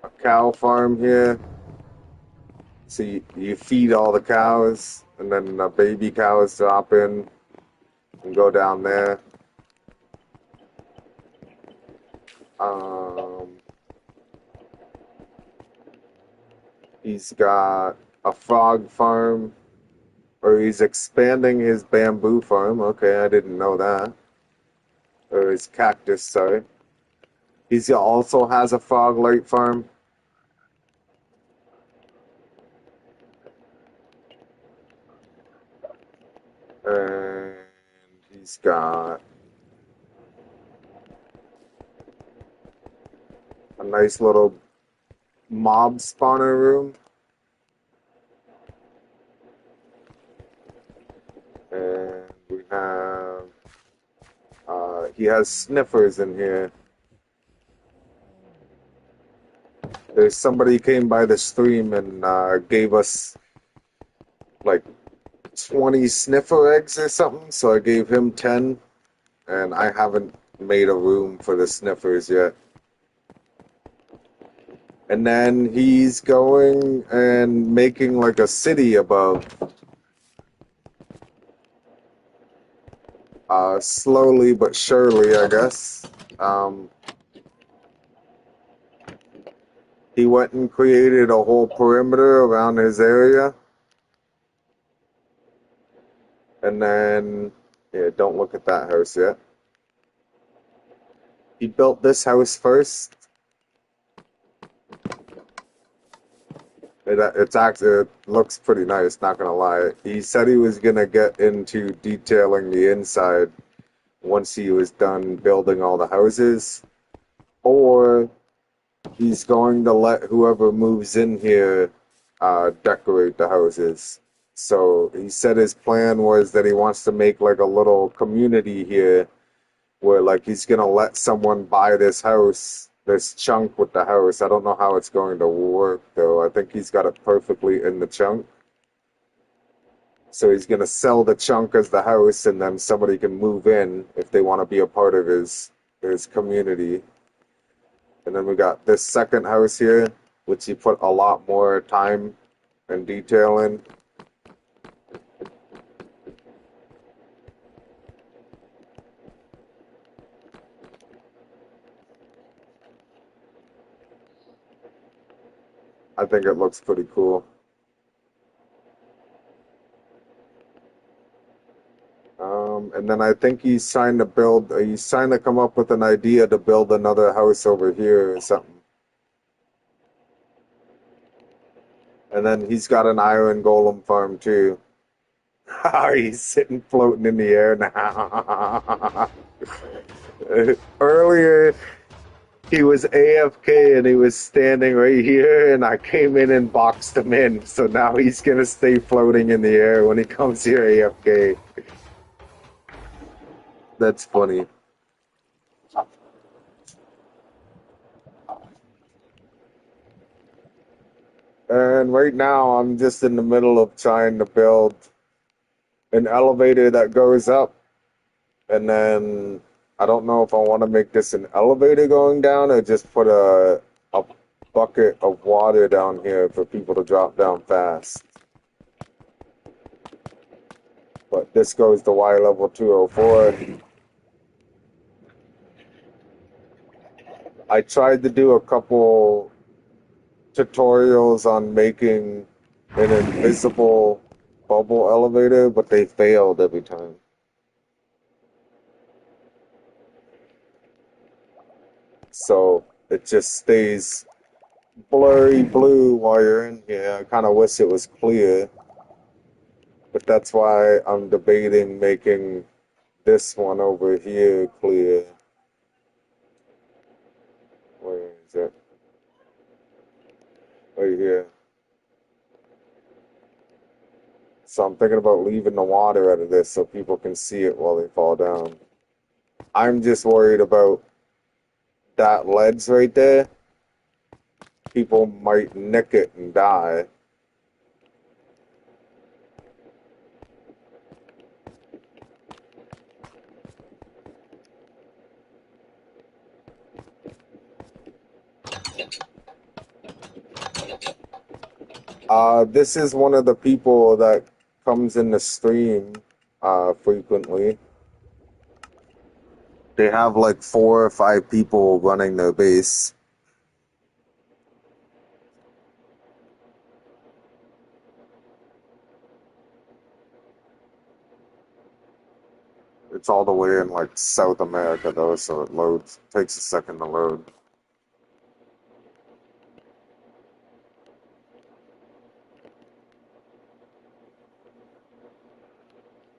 a cow farm here. So you feed all the cows, and then the baby cows drop in and go down there. He's got a frog farm, or he's expanding his bamboo farm. Okay, I didn't know that. Or his cactus, sorry. He also has a frog light farm. And he's got a nice little mob spawner room. And we have, he has sniffers in here. There's somebody came by the stream and gave us like 20 sniffer eggs or something, so I gave him 10, and I haven't made a room for the sniffers yet. And then he's going and making like a city above. Slowly but surely, I guess. Um, he went and created a whole perimeter around his area. And then, yeah, don't look at that house yet. He built this house first. It looks pretty nice, not gonna lie. He said he was gonna get into detailing the inside once he was done building all the houses, or he's going to let whoever moves in here decorate the houses. So he said his plan was that he wants to make like a little community here where like he's gonna let someone buy this house, this chunk with the house. I don't know how it's going to work though. I think he's got it perfectly in the chunk. So he's gonna sell the chunk as the house, and then somebody can move in if they want to be a part of his community. And then we got this second house here, which he put a lot more time and detail in. I think it looks pretty cool. And then I think he's trying to come up with an idea to build another house over here or something. And then he's got an iron golem farm too. He's sitting floating in the air now. Earlier, he was AFK and he was standing right here, and I came in and boxed him in. So now he's gonna stay floating in the air when he comes here AFK. That's funny. And right now, I'm just in the middle of trying to build an elevator that goes up, and then I don't know if I want to make this an elevator going down or just put a bucket of water down here for people to drop down fast. But this goes to Y level 204. I tried to do a couple tutorials on making an invisible bubble elevator, but they failed every time. So it just stays blurry blue while you're in here. I kind of wish it was clear, but that's why I'm debating making this one over here clear. Where is it? Right here. So I'm thinking about leaving the water out of this so people can see it while they fall down. I'm just worried about that ledge right there. People might nick it and die. This is one of the people that comes in the stream frequently. They have like 4 or 5 people running their base. It's all the way in like South America though, so it takes a second to load.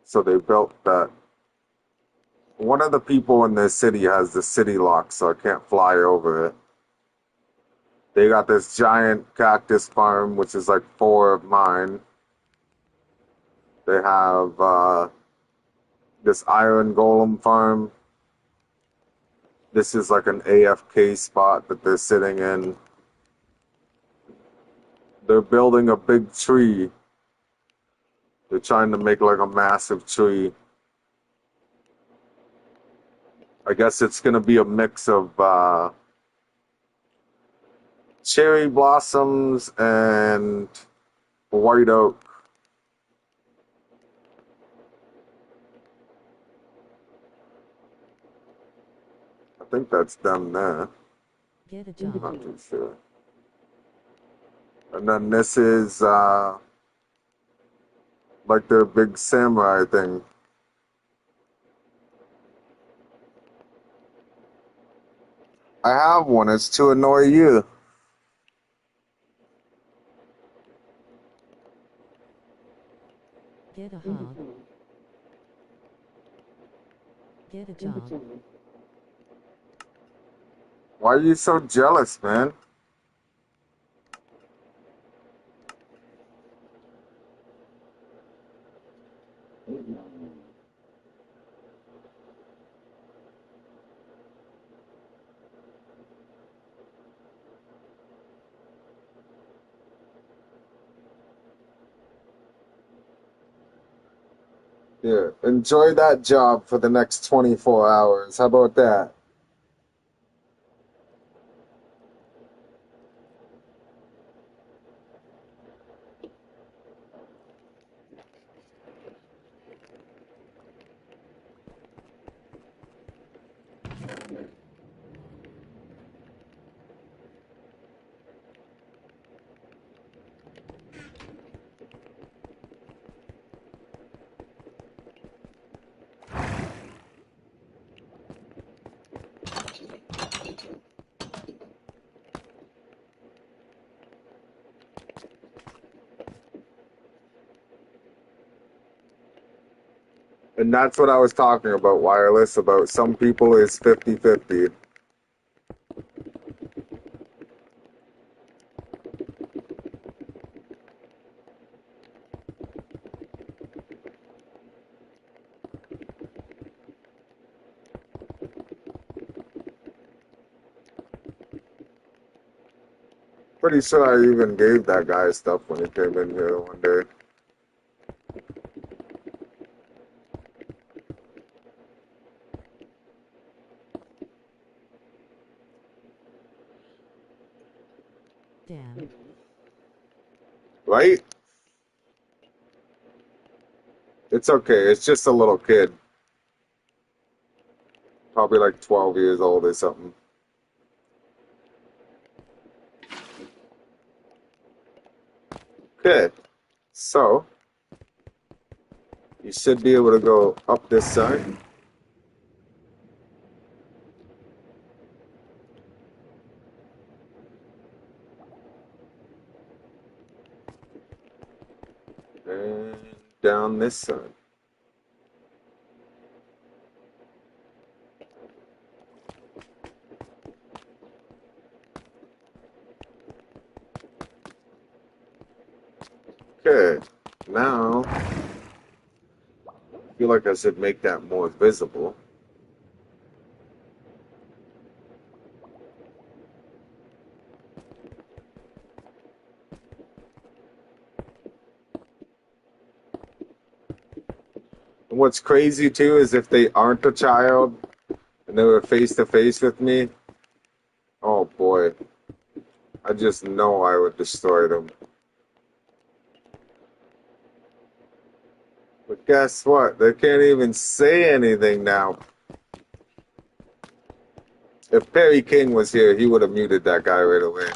So they built that. One of the people in their city has the city lock, so I can't fly over it. They got this giant cactus farm, which is like 4 of mine. They have this iron golem farm. This is like an AFK spot that they're sitting in. They're building a big tree. They're trying to make like a massive tree. I guess it's going to be a mix of cherry blossoms and white oak. think that's them there. Get a I'm job. not too sure. And then this is like their big samurai thing. I have one. It's to annoy you. Get a hog. Get a job. Why are you so jealous, man? Yeah, enjoy that job for the next 24 hours. How about that? And that's what I was talking about, wireless, about some people is 50-50. Pretty sure I even gave that guy stuff when he came in here one day. Damn. Right? It's okay. It's just a little kid. Probably like 12 years old or something. Okay. So, you should be able to go up this side. And down this side. Okay. Now, I feel like I should make that more visible. And what's crazy too is if they aren't a child and they were face to face with me, oh boy, I just know I would destroy them. But guess what? They can't even say anything now. If Perry King was here, he would have muted that guy right away.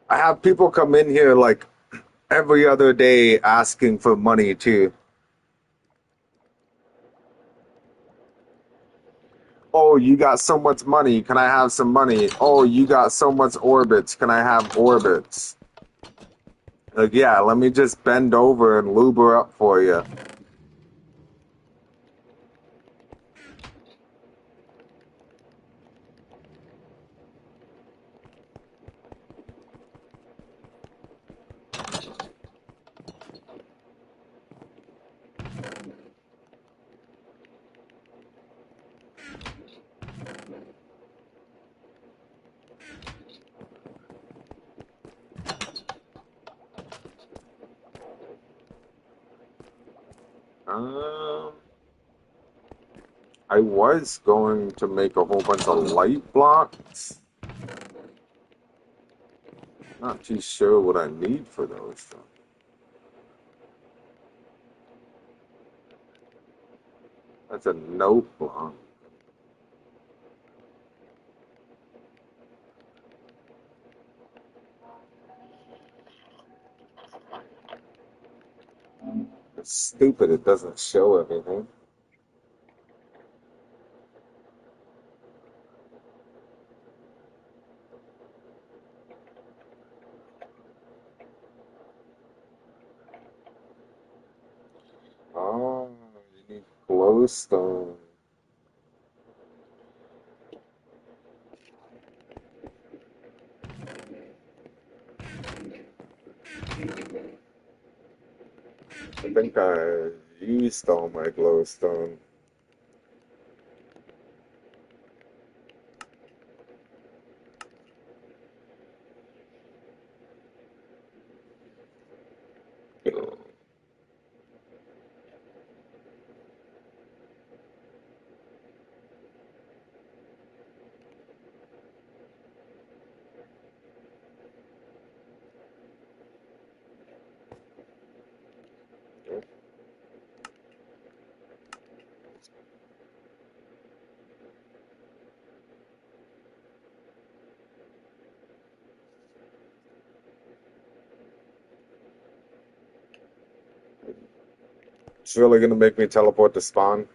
I have people come in here like every other day asking for money too. Oh, you got so much money. Can I have some money? Oh, you got so much orbits. Can I have orbits? Like, yeah, let me just bend over and lube her up for you. Um, I was going to make a whole bunch of light blocks. Not too sure what I need for those though. That's a note block. It's stupid. It doesn't show everything. Oh, you need glowstone. I think I used all my glowstone. It's really gonna make me teleport to spawn.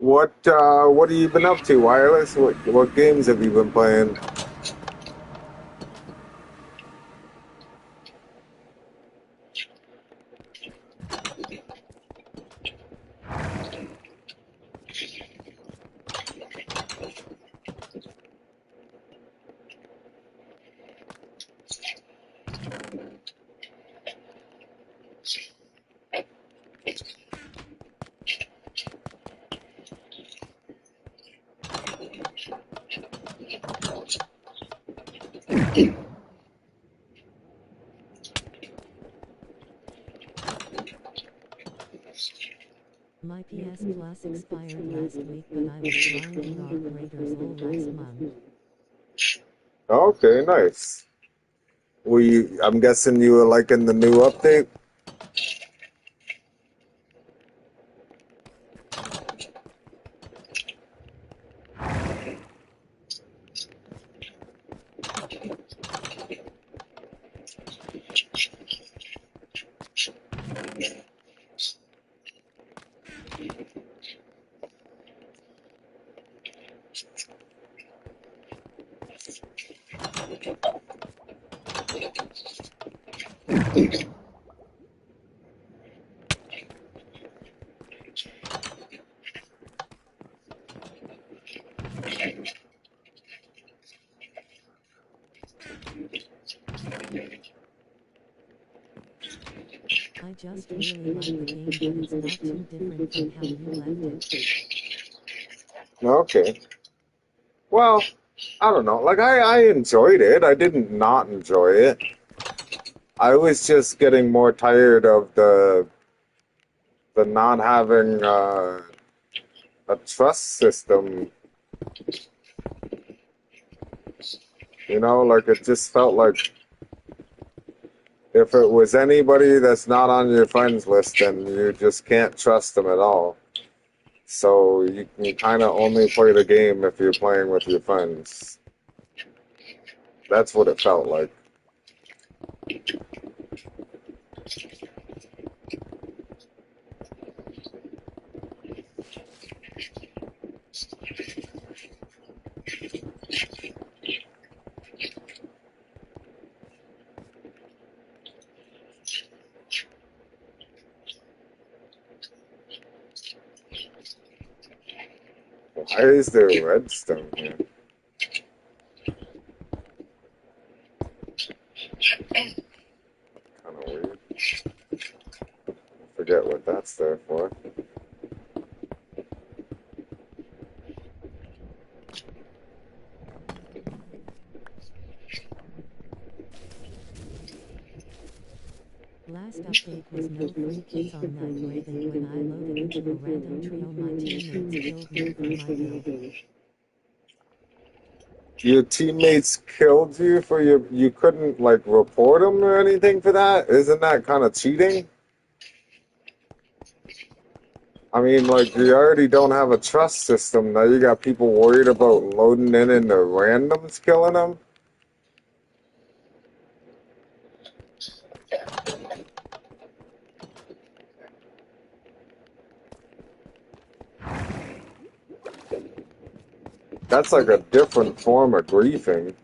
What have you been up to, Wireless? What games have you been playing? My PS Plus expired last week, but I was grinding Arc Raiders all last month. Okay, nice. I'm guessing you were liking the new update? I just really like the game, but it's not too different from how you left it. Okay. Well, I don't know. Like I enjoyed it. I didn't not enjoy it. I was just getting more tired of the not having a trust system. You know, like it just felt like if it was anybody that's not on your friends list, then you just can't trust them at all. So you can kind of only play the game if you're playing with your friends. That's what it felt like. Why is there redstone here? Kind of weird. Forget what that's there for. Last update was no free kills on night raiding. When I loaded into a random trio, my teammates killed me for my build. Your teammates killed you for you couldn't like report them or anything for that? Isn't that kind of cheating? I mean, like you already don't have a trust system. Now you got people worried about loading in and the randoms killing them. That's like a different form of griefing.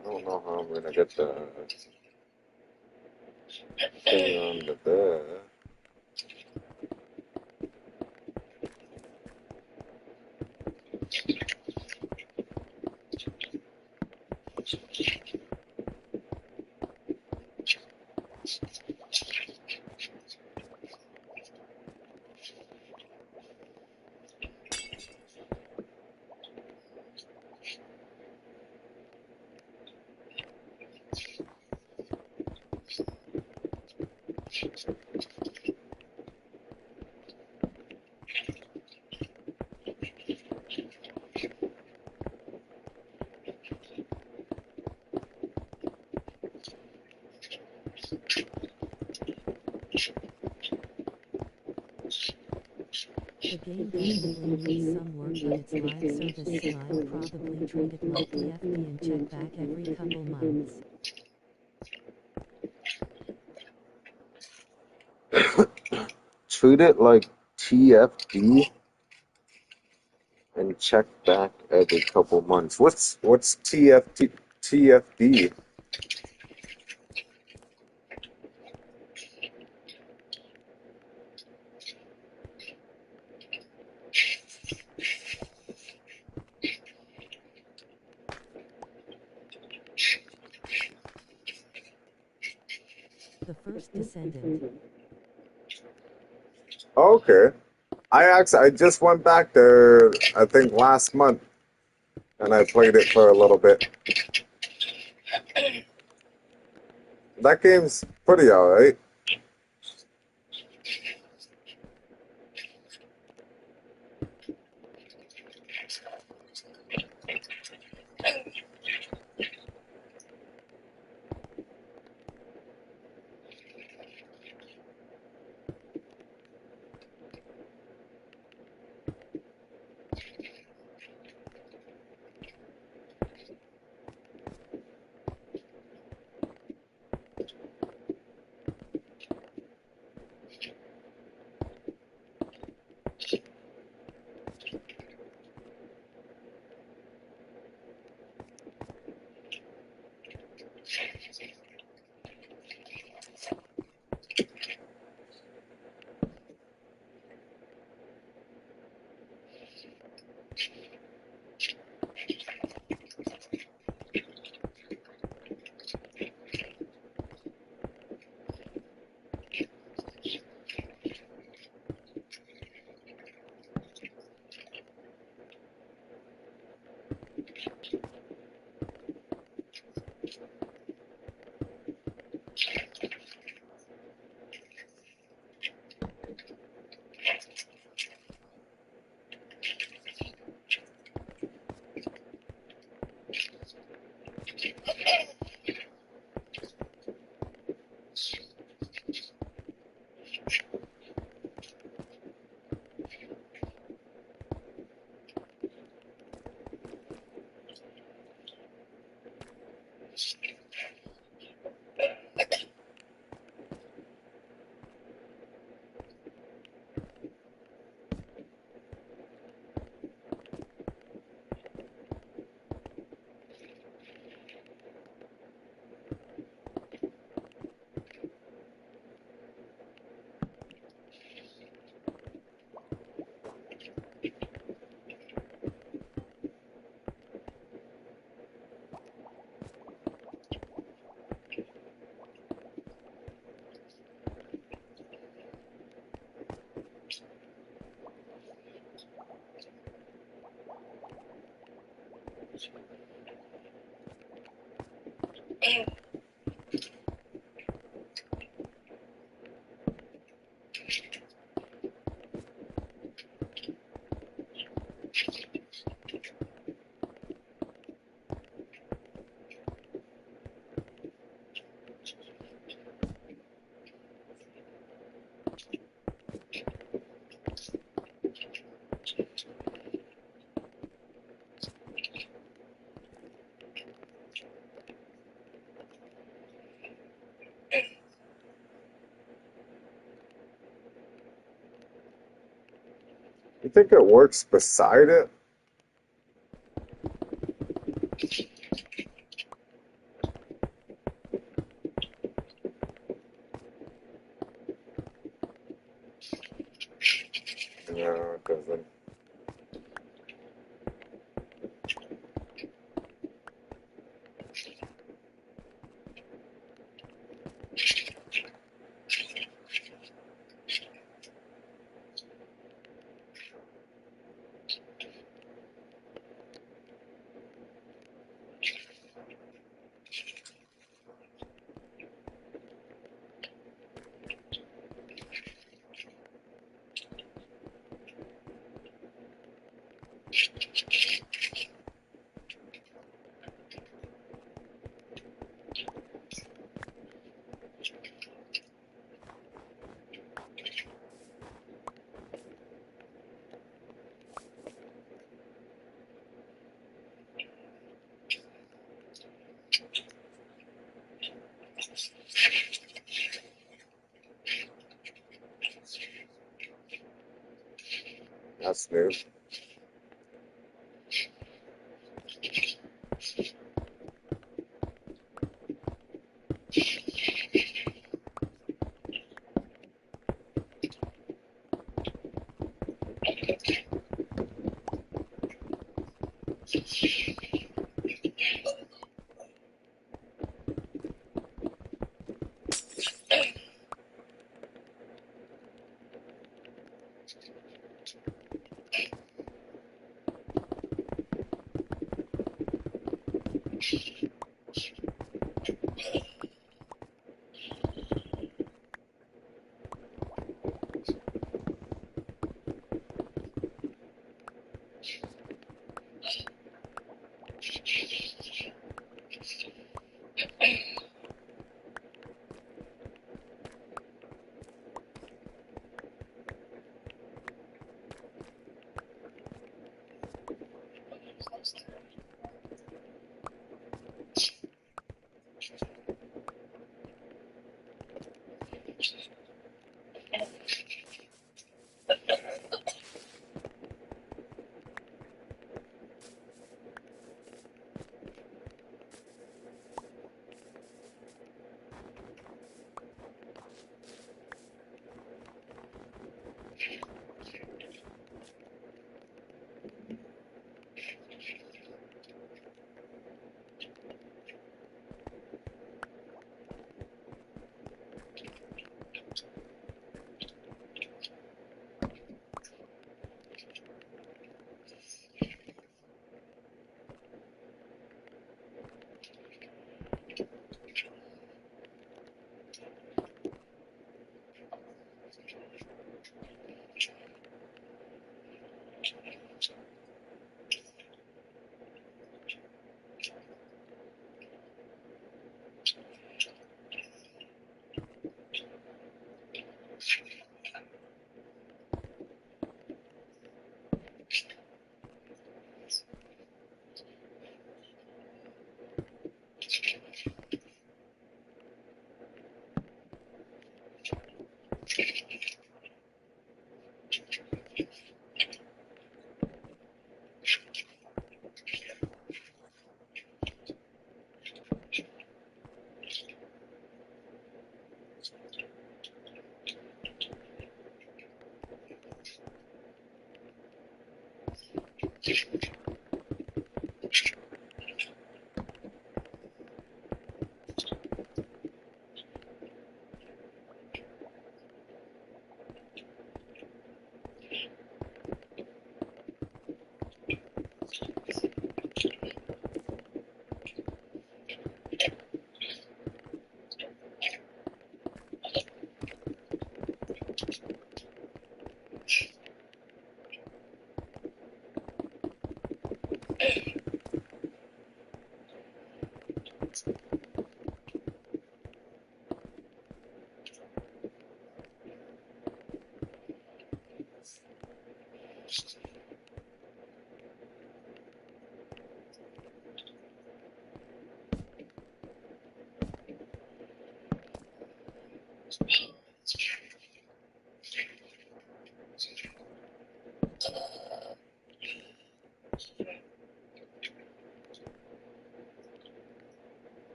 I don't know how I'm gonna get the thing onto there. The game definitely needs some work, but its live service so I'll probably treat it like TFB and check back every couple months. Treat it like TFB and check back every couple months. What's TFB? The first descendant. Okay. I just went back there, I think last month, and I played it for a little bit. That game's pretty alright. You think it works beside it? No, it doesn't. That's new.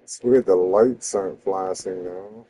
It's weird the lights aren't flashing now.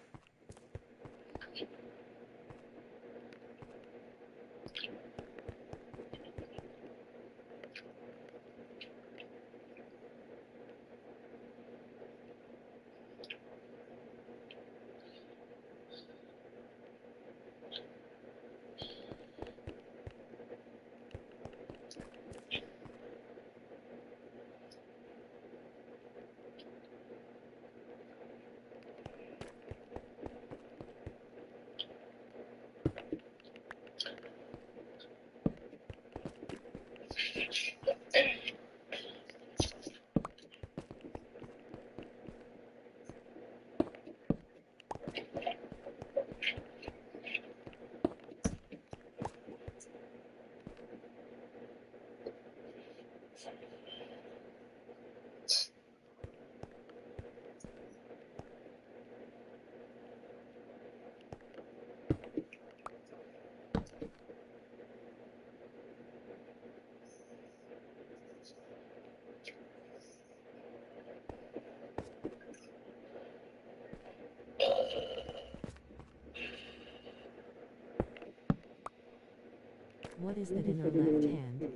What is that in her left hand?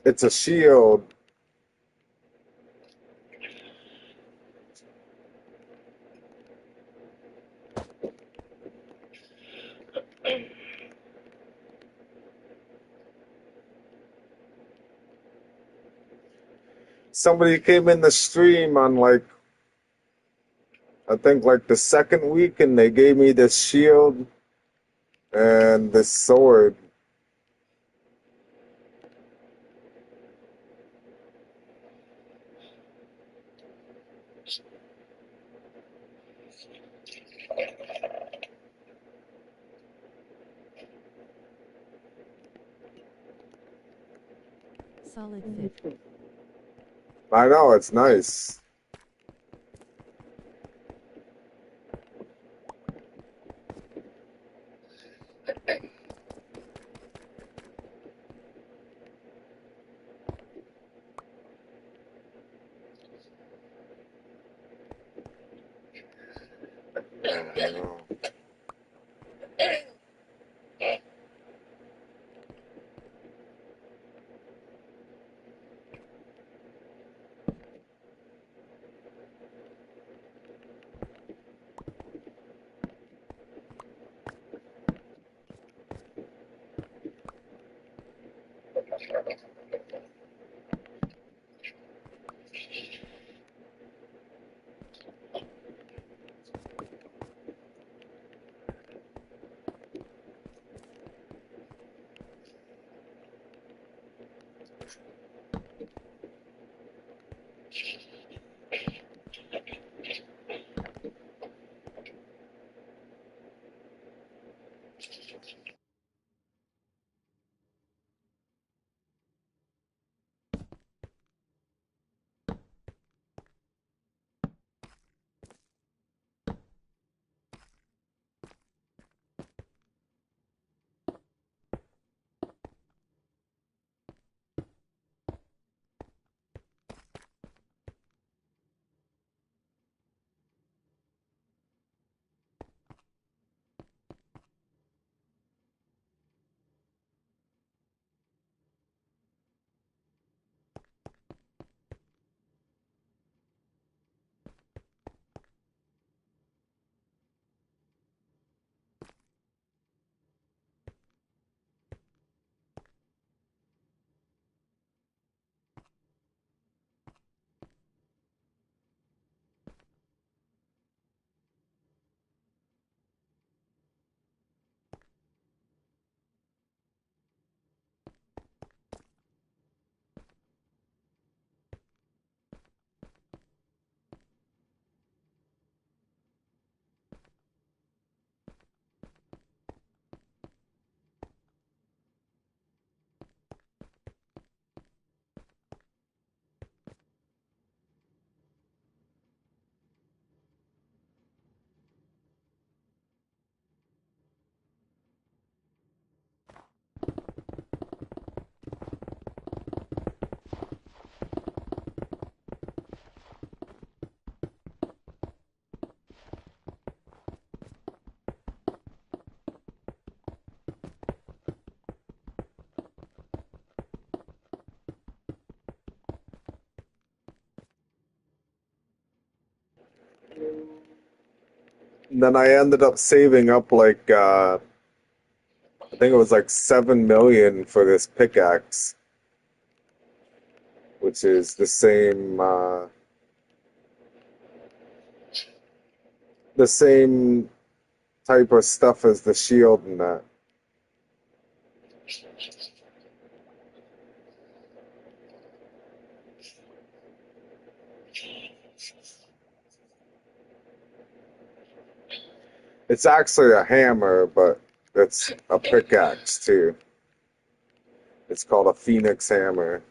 It's a shield. Somebody came in the stream on like, I think like the second week, and they gave me this shield and this sword. Solid fit. I know, it's nice. I know. Then I ended up saving up like I think it was like 7 million for this pickaxe, which is the same type of stuff as the shield and that. It's actually a hammer, but it's a pickaxe too. It's called a Phoenix hammer.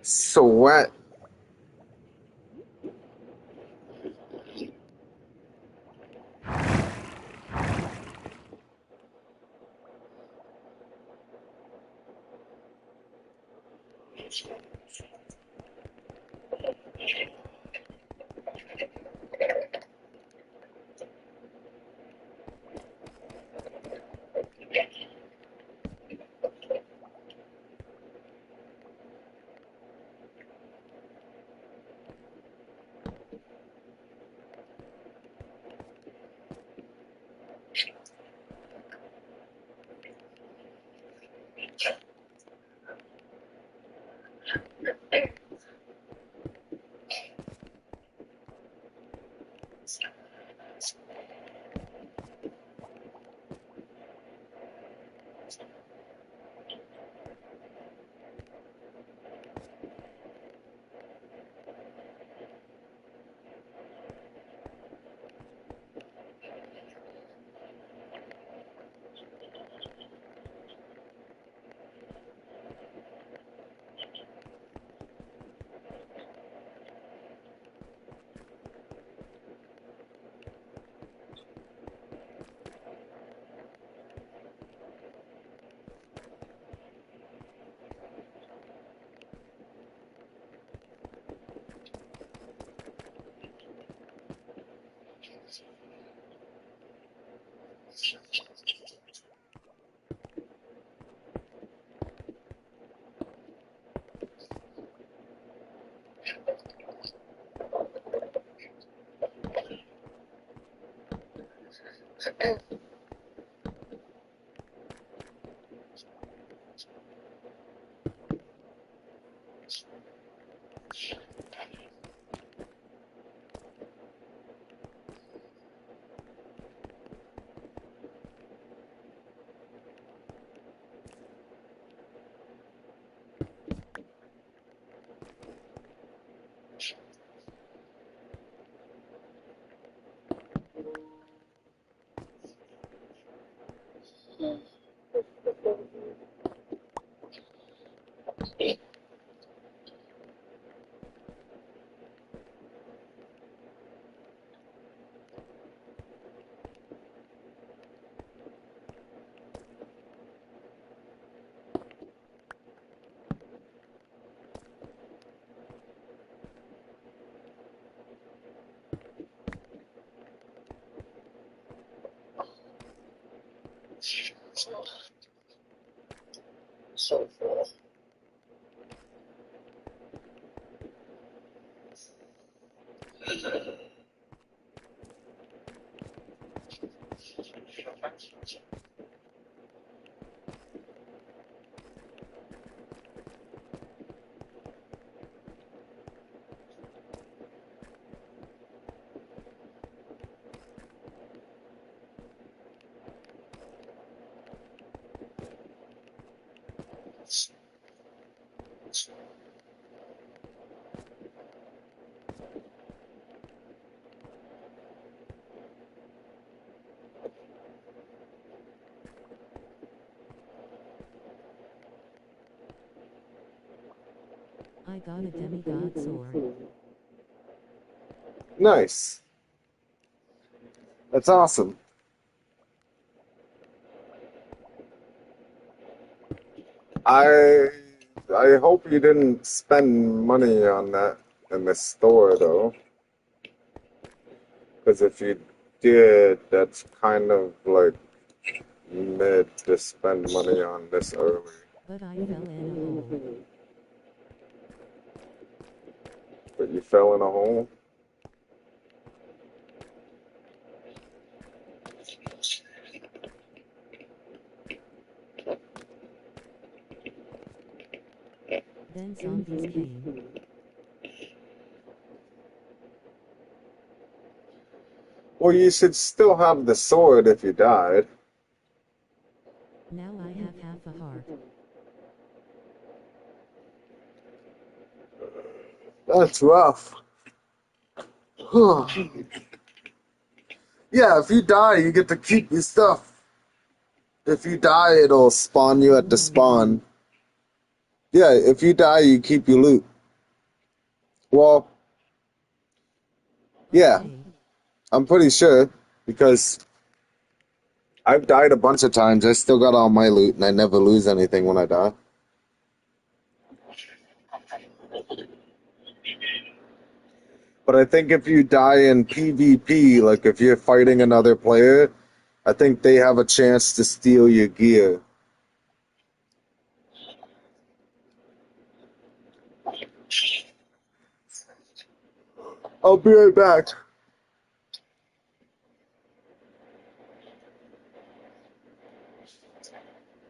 Sweat. I got a demigod sword. Nice. That's awesome. I I hope you didn't spend money on that in the store though, because if you did, that's kind of like mid to spend money on this early. But I fell in a hole. But you fell in a hole. Then zombies came. Well, you should still have the sword if you died. Now I have half a heart. That's rough. Yeah, if you die, you get to keep your stuff. If you die, it'll spawn you at the spawn. Yeah, if you die, you keep your loot. Well, yeah, Okay. I'm pretty sure because I've died a bunch of times. I still got all my loot, and I never lose anything when I die. But I think if you die in PvP, like if you're fighting another player, I think they have a chance to steal your gear. I'll be right back.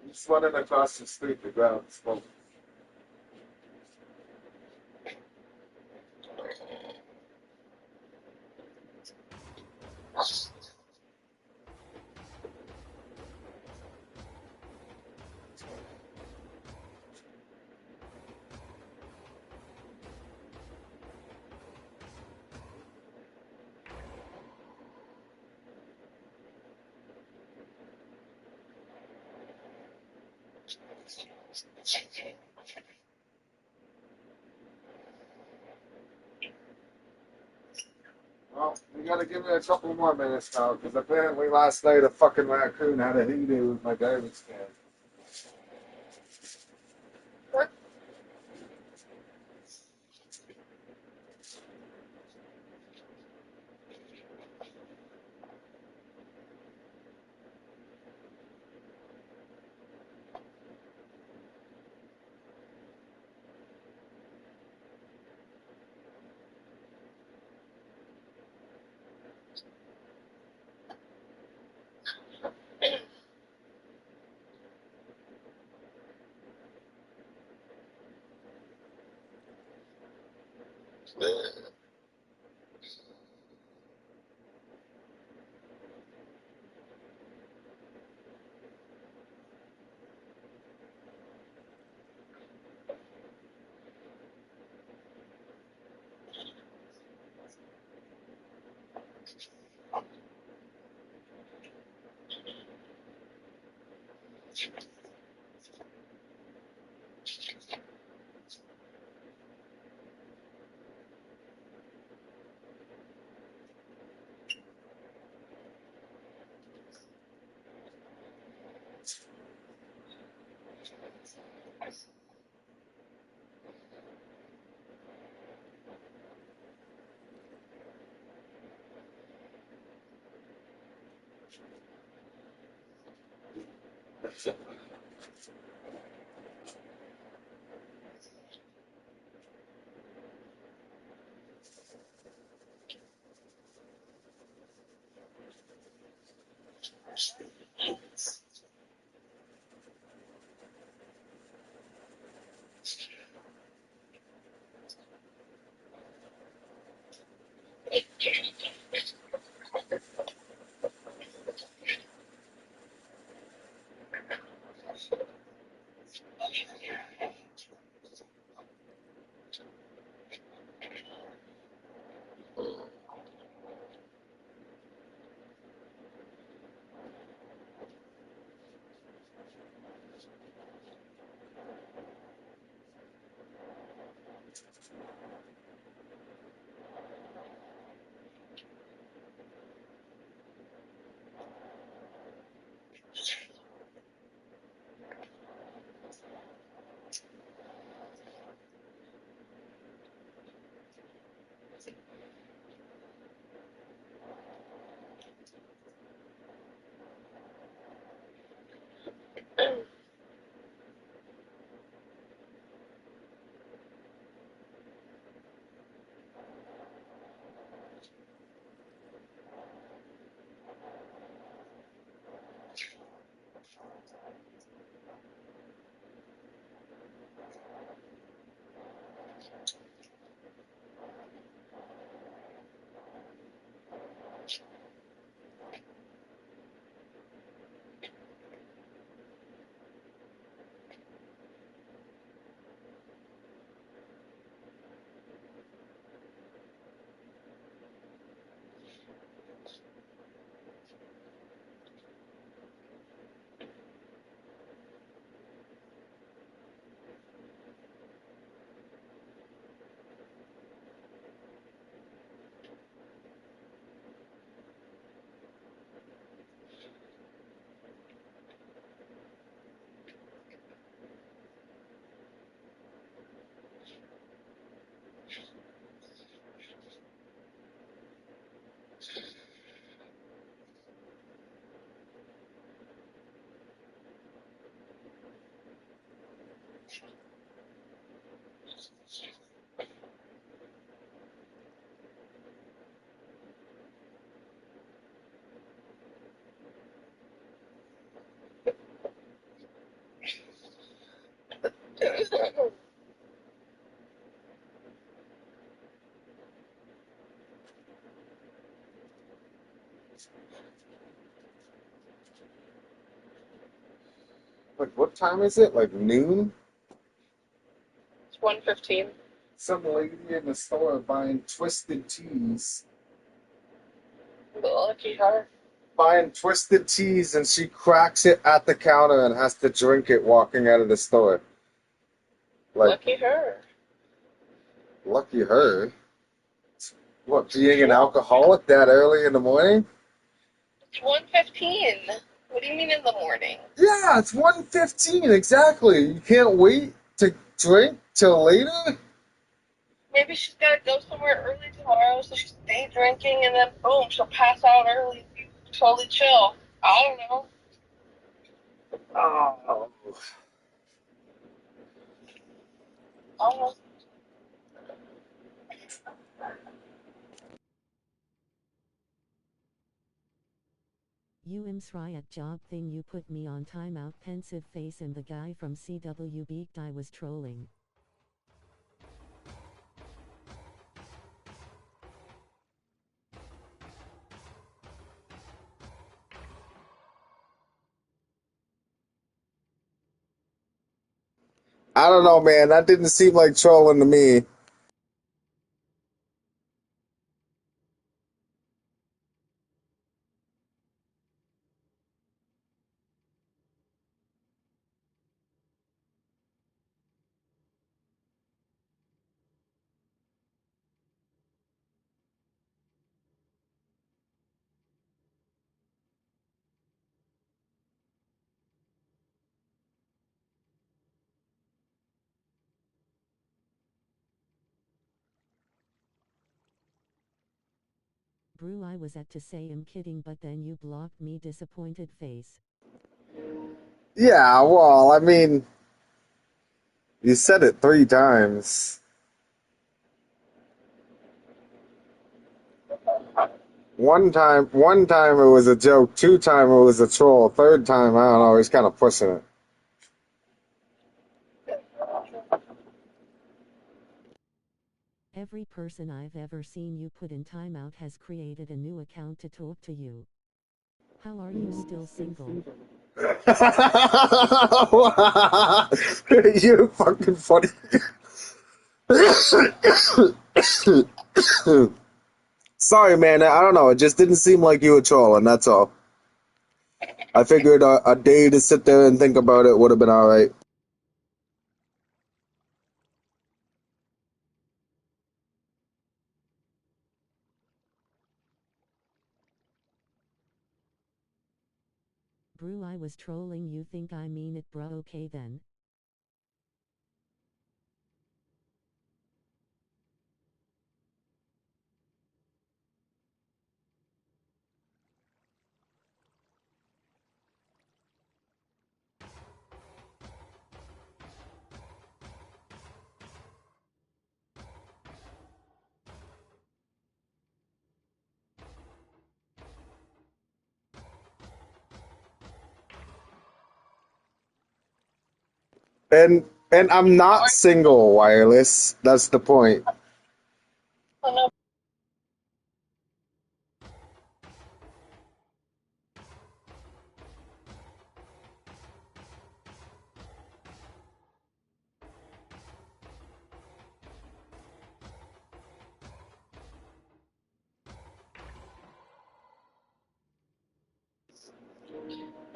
I'm just running across the street to grab smoke. Well, you gotta give me a couple more minutes now, because apparently last night a fucking raccoon had a hoodoo with my garbage can. Like, what time is it? Like noon? It's 1:15. Some lady in the store buying twisted teas. Lucky her. Buying twisted teas and she cracks it at the counter and has to drink it walking out of the store. Like, Lucky her. lucky her. What, being an alcoholic that early in the morning? It's 1:15. What do you mean in the morning? Yeah, it's 1:15 exactly. You can't wait to drink till later? Maybe she's got to go somewhere early tomorrow, so she'll stay drinking, and then boom, she'll pass out early and be totally chill. I don't know. Oh. I don't know. Sriat job thing you put me on timeout pensive face and the guy from CW beaked I was trolling. I don't know, man. That didn't seem like trolling to me. Brew I was at to say I'm kidding but then you blocked me disappointed face. Yeah, well, I mean, you said it 3 times. One time it was a joke. 2 time it was a troll. 3rd time, I don't know. He's kind of pushing it. Every person I've ever seen you put in timeout has created a new account to talk to you. How are you still single? You're fucking funny. Sorry, man. I don't know. It just didn't seem like you were trolling. That's all. I figured a day to sit there and think about it would have been all right. Brew I was trolling you think I mean it bruh okay then. And I'm not single, wireless. That's the point. Oh, no.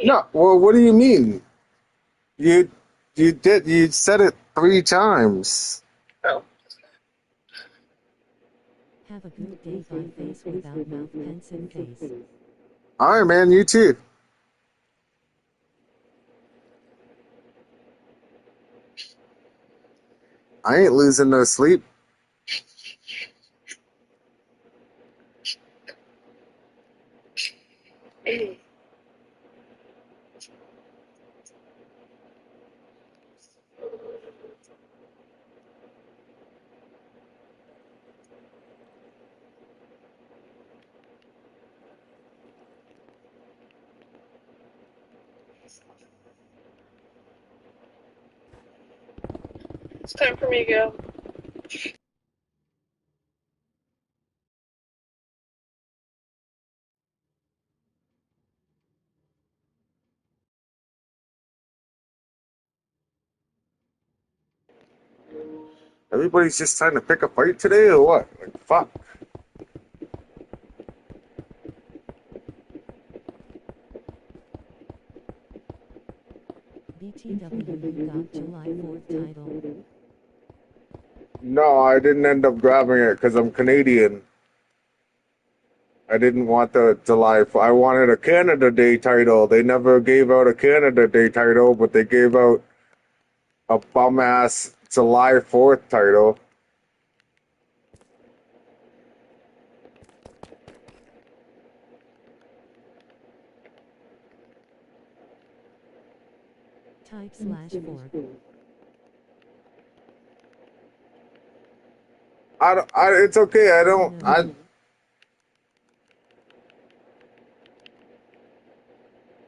No, well, what do you mean? You you said it 3 times. Oh. Have a good day by face without mouth pensive face. All right, man. You too. I ain't losing no sleep. It's time for me to go. Everybody's just trying to pick a fight today, or what? Like, fuck. BTW, you got July 4th title. No, I didn't end up grabbing it because I'm Canadian. I didn't want the July. I wanted a Canada Day title. They never gave out a Canada Day title, but they gave out a bum ass July 4th title. Type /4. It's okay.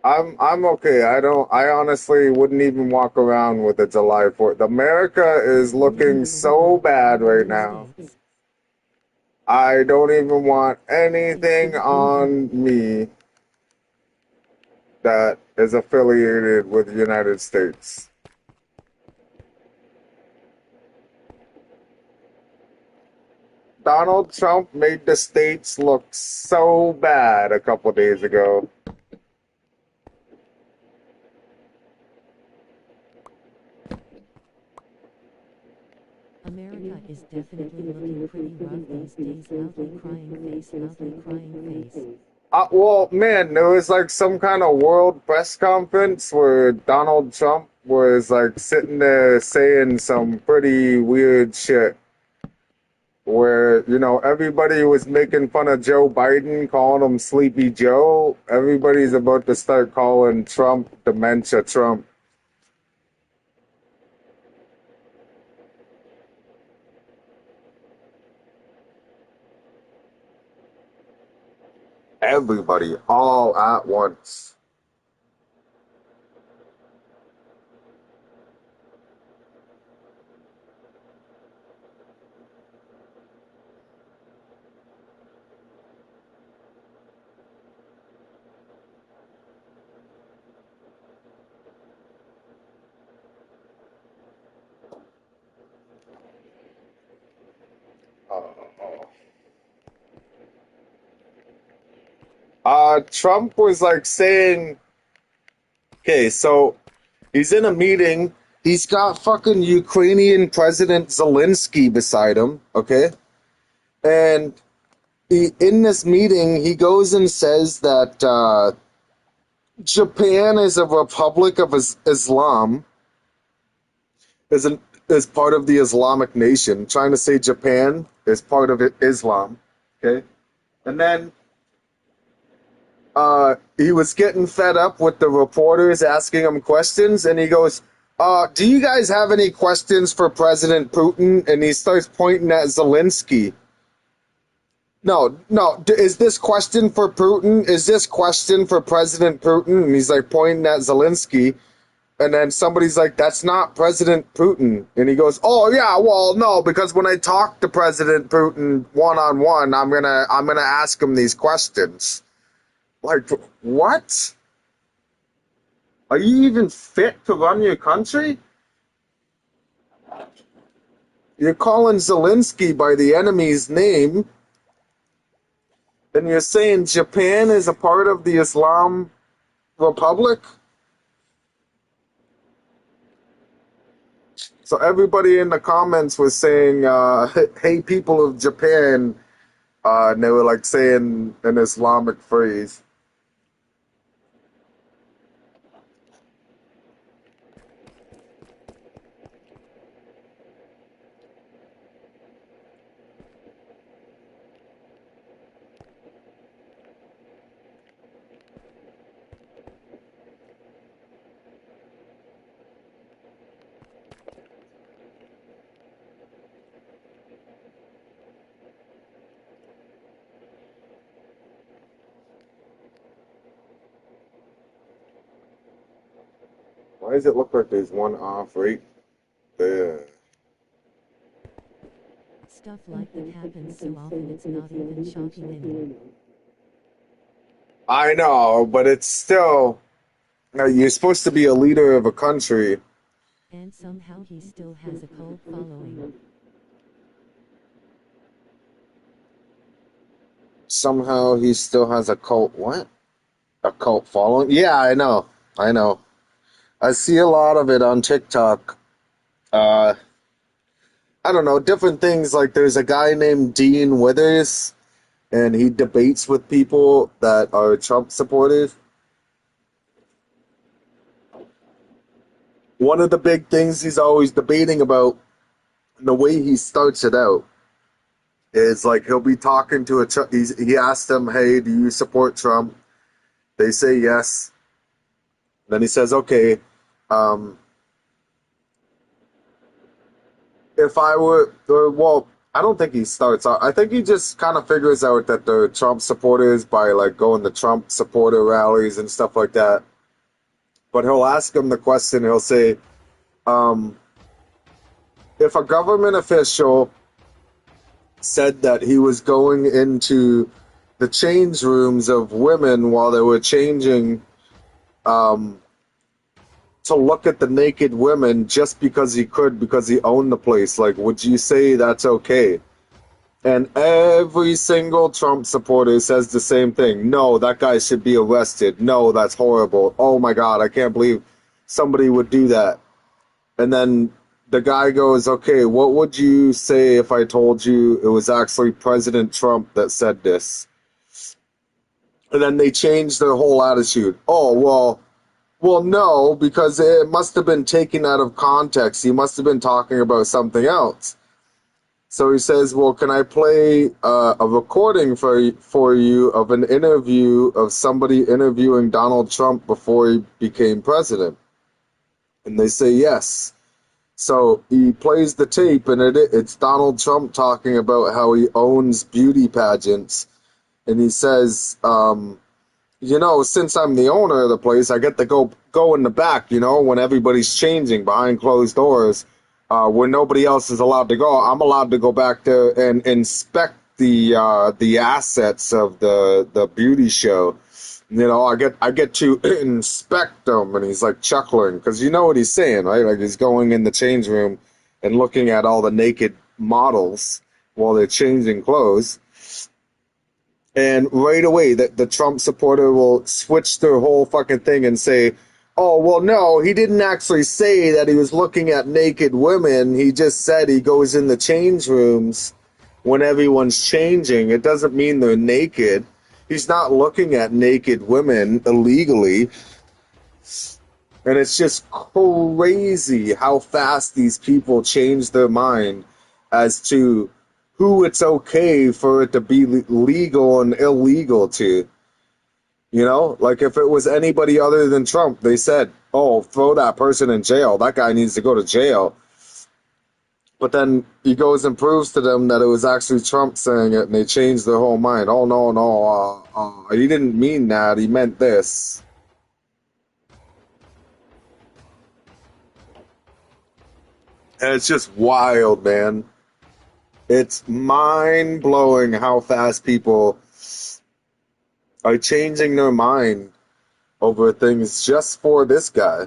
I'm okay. I honestly wouldn't even walk around with a July 4th. America is looking so bad right now. I don't even want anything on me that is affiliated with the United States. Donald Trump made the states look so bad a couple days ago. America is definitely looking pretty rough these days. Loudly crying face, loudly crying face. Well, man, there was like some kind of world press conference where Donald Trump was like sitting there saying some pretty weird shit. Where, you know, everybody was making fun of Joe Biden, calling him Sleepy Joe. Everybody's about to start calling Trump Dementia Trump. Everybody, all at once. Trump was like saying, okay, so he's in a meeting. He's got fucking Ukrainian President Zelensky beside him, okay? And in this meeting, he goes and says that Japan is a republic of Islam, is part of the Islamic nation, trying to say Japan is part of Islam, okay? And then he was getting fed up with the reporters asking him questions, and he goes, do you guys have any questions for President Putin? And he starts pointing at Zelensky. No, is this question for Putin? Is this question for President Putin? And he's like pointing at Zelensky. And then somebody's like, that's not President Putin. And he goes, oh yeah, well, no, because when I talk to President Putin one-on-one, I'm gonna ask him these questions. Like, what? Are you even fit to run your country? You're calling Zelensky by the enemy's name, and you're saying Japan is a part of the Islam Republic? So everybody in the comments was saying, hey, people of Japan, and they were like saying an Islamic phrase. Why does it look like there's one off right there? Stuff like that happens so often it's not even shocking anymore. I know, but it's still, you're supposed to be a leader of a country. And somehow he still has a cult following. somehow he still has a cult. What? A cult following? Yeah, I know. I know. I see a lot of it on TikTok. Uh, I don't know, different things. Like there's a guy named Dean Withers, and he debates with people that are Trump supporters. One of the big things he's always debating about, and the way he starts it out, is like he'll be talking to he asked them, "Hey, do you support Trump?" They say yes. Then he says, "Okay, um, if I were, or, well, I don't think he starts out. I think he just kind of figures out that they're Trump supporters by like going to Trump supporter rallies and stuff like that. But he'll ask them the question. He'll say, um, if a government official said that he was going into the change rooms of women while they were changing, um, to look at the naked women just because he could, because he owned the place, like, would you say that's okay?" And every single Trump supporter says the same thing. "No, that guy should be arrested. No, that's horrible. Oh my God, I can't believe somebody would do that." And then the guy goes, "Okay, what would you say if I told you it was actually President Trump that said this?" And then they change their whole attitude. "Oh, well, no, because it must have been taken out of context. He must have been talking about something else." So he says, "Well, can I play a recording for you of an interview of somebody interviewing Donald Trump before he became president?" And they say yes. So he plays the tape, and it's Donald Trump talking about how he owns beauty pageants. And he says, since I'm the owner of the place, I get to go in the back, when everybody's changing behind closed doors, where nobody else is allowed to go. I'm allowed to go back there and inspect the assets of the beauty show. I get to inspect them." And he's like chuckling because you know what he's saying, right? Like he's going in the change room and looking at all the naked models while they're changing clothes. And right away, the Trump supporter will switch their whole fucking thing and say, "Oh, well, no, he didn't actually say that he was looking at naked women. He just said he goes in the change rooms when everyone's changing. It doesn't mean they're naked. He's not looking at naked women illegally." And it's just crazy how fast these people change their mind as to who it's okay for it to be legal and illegal to. Like if it was anybody other than Trump, they said, "Oh, throw that person in jail. That guy needs to go to jail." But then he goes and proves to them that it was actually Trump saying it, and they change their whole mind. "Oh, no, he didn't mean that. He meant this." And it's just wild, man. It's mind-blowing how fast people are changing their mind over things just for this guy.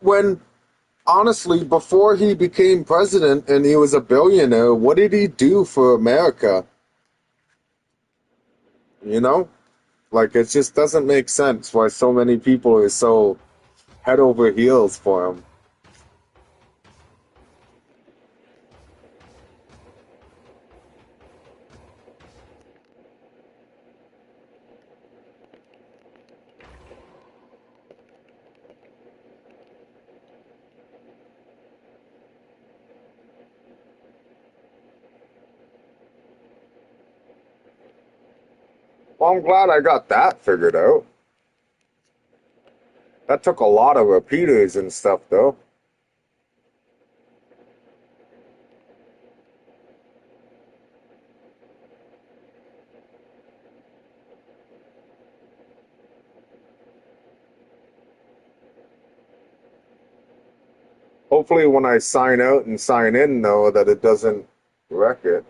When, honestly, before he became president and he was a billionaire, what did he do for America? Like, it just doesn't make sense why so many people are so head over heels for him. Well, I'm glad I got that figured out. That took a lot of repeaters and stuff, though. Hopefully when I sign out and sign in, though, that it doesn't wreck it.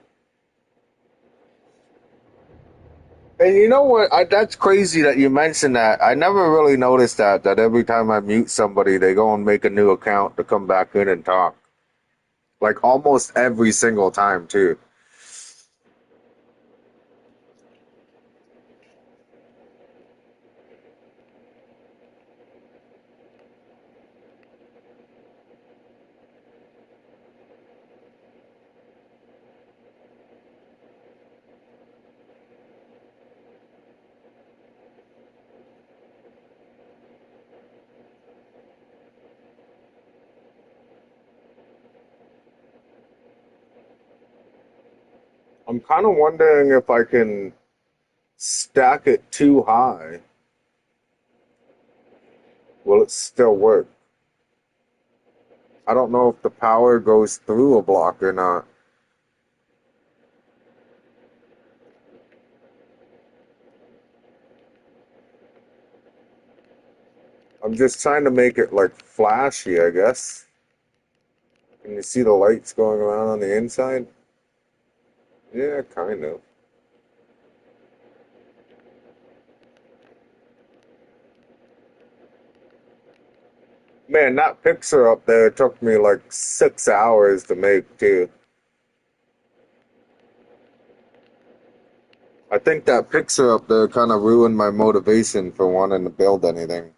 And you know what? That's crazy that you mentioned that. I never really noticed that every time I mute somebody, they go and make a new account to come back in and talk. Like almost every single time too. I'm kind of wondering if I can stack it too high. Will it still work? I don't know if the power goes through a block or not. I'm just trying to make it like flashy, I guess. Can you see the lights going around on the inside? Yeah, kind of. Man, that picture up there took me like 6 hours to make too. I think that picture up there kind of ruined my motivation for wanting to build anything.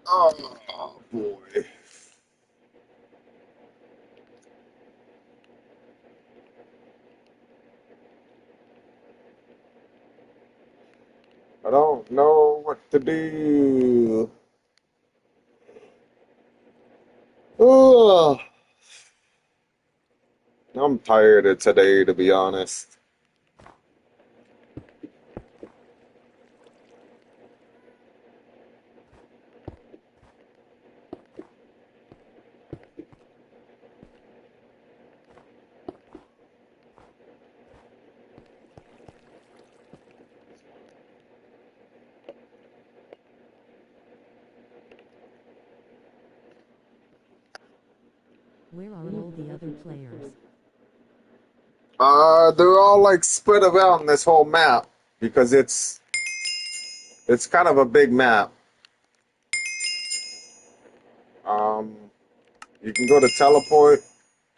Oh boy. I don't know what to do. Ugh. I'm tired of today, to be honest. Where are all the other players? They're all like spread around this whole map because it's kind of a big map. Um, you can go to teleport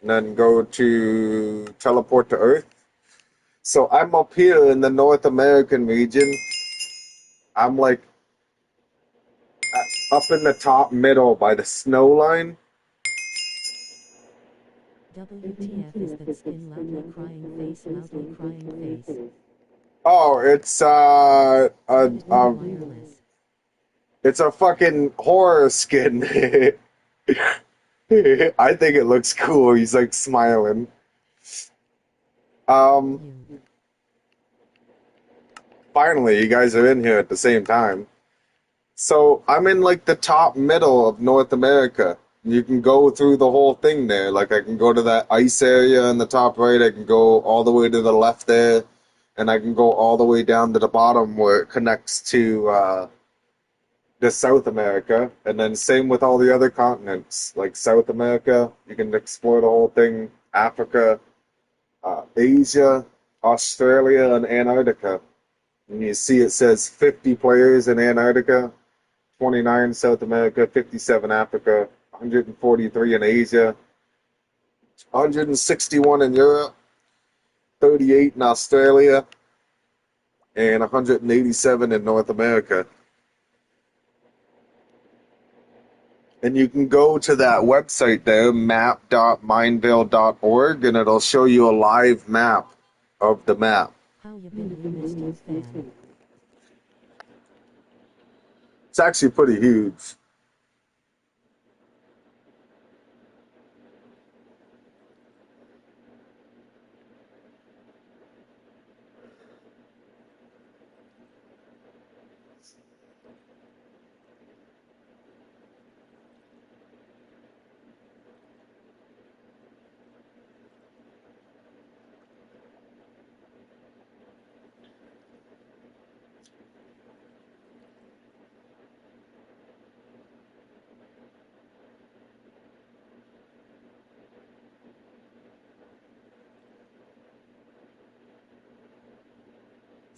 and then go to teleport to Earth. So I'm up here in the North American region. I'm like up in the top middle by the snow line. WTF is that skin loudly crying face. Oh, Let it be wireless. it's a fucking horror skin. I think it looks cool. He's like smiling. Um, You. Finally, you guys are in here at the same time. So I'm in like the top middle of North America. You can go through the whole thing there. Like I can go to that ice area in the top right. I can go all the way to the left there, and I can go all the way down to the bottom where it connects to the South America. And then same with all the other continents, like South America. You can explore the whole thing. Africa, Asia, Australia, and Antarctica. And you see it says 50 players in Antarctica, 29 South America, 57 Africa, 143 in Asia, 161 in Europe, 38 in Australia, and 187 in North America. And you can go to that website there, map.mineville.org, and it'll show you a live map of the map. How you been? We missed you, fan. It's actually pretty huge.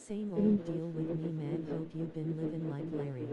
Same old deal with me, man. Hope you've been living like Larry.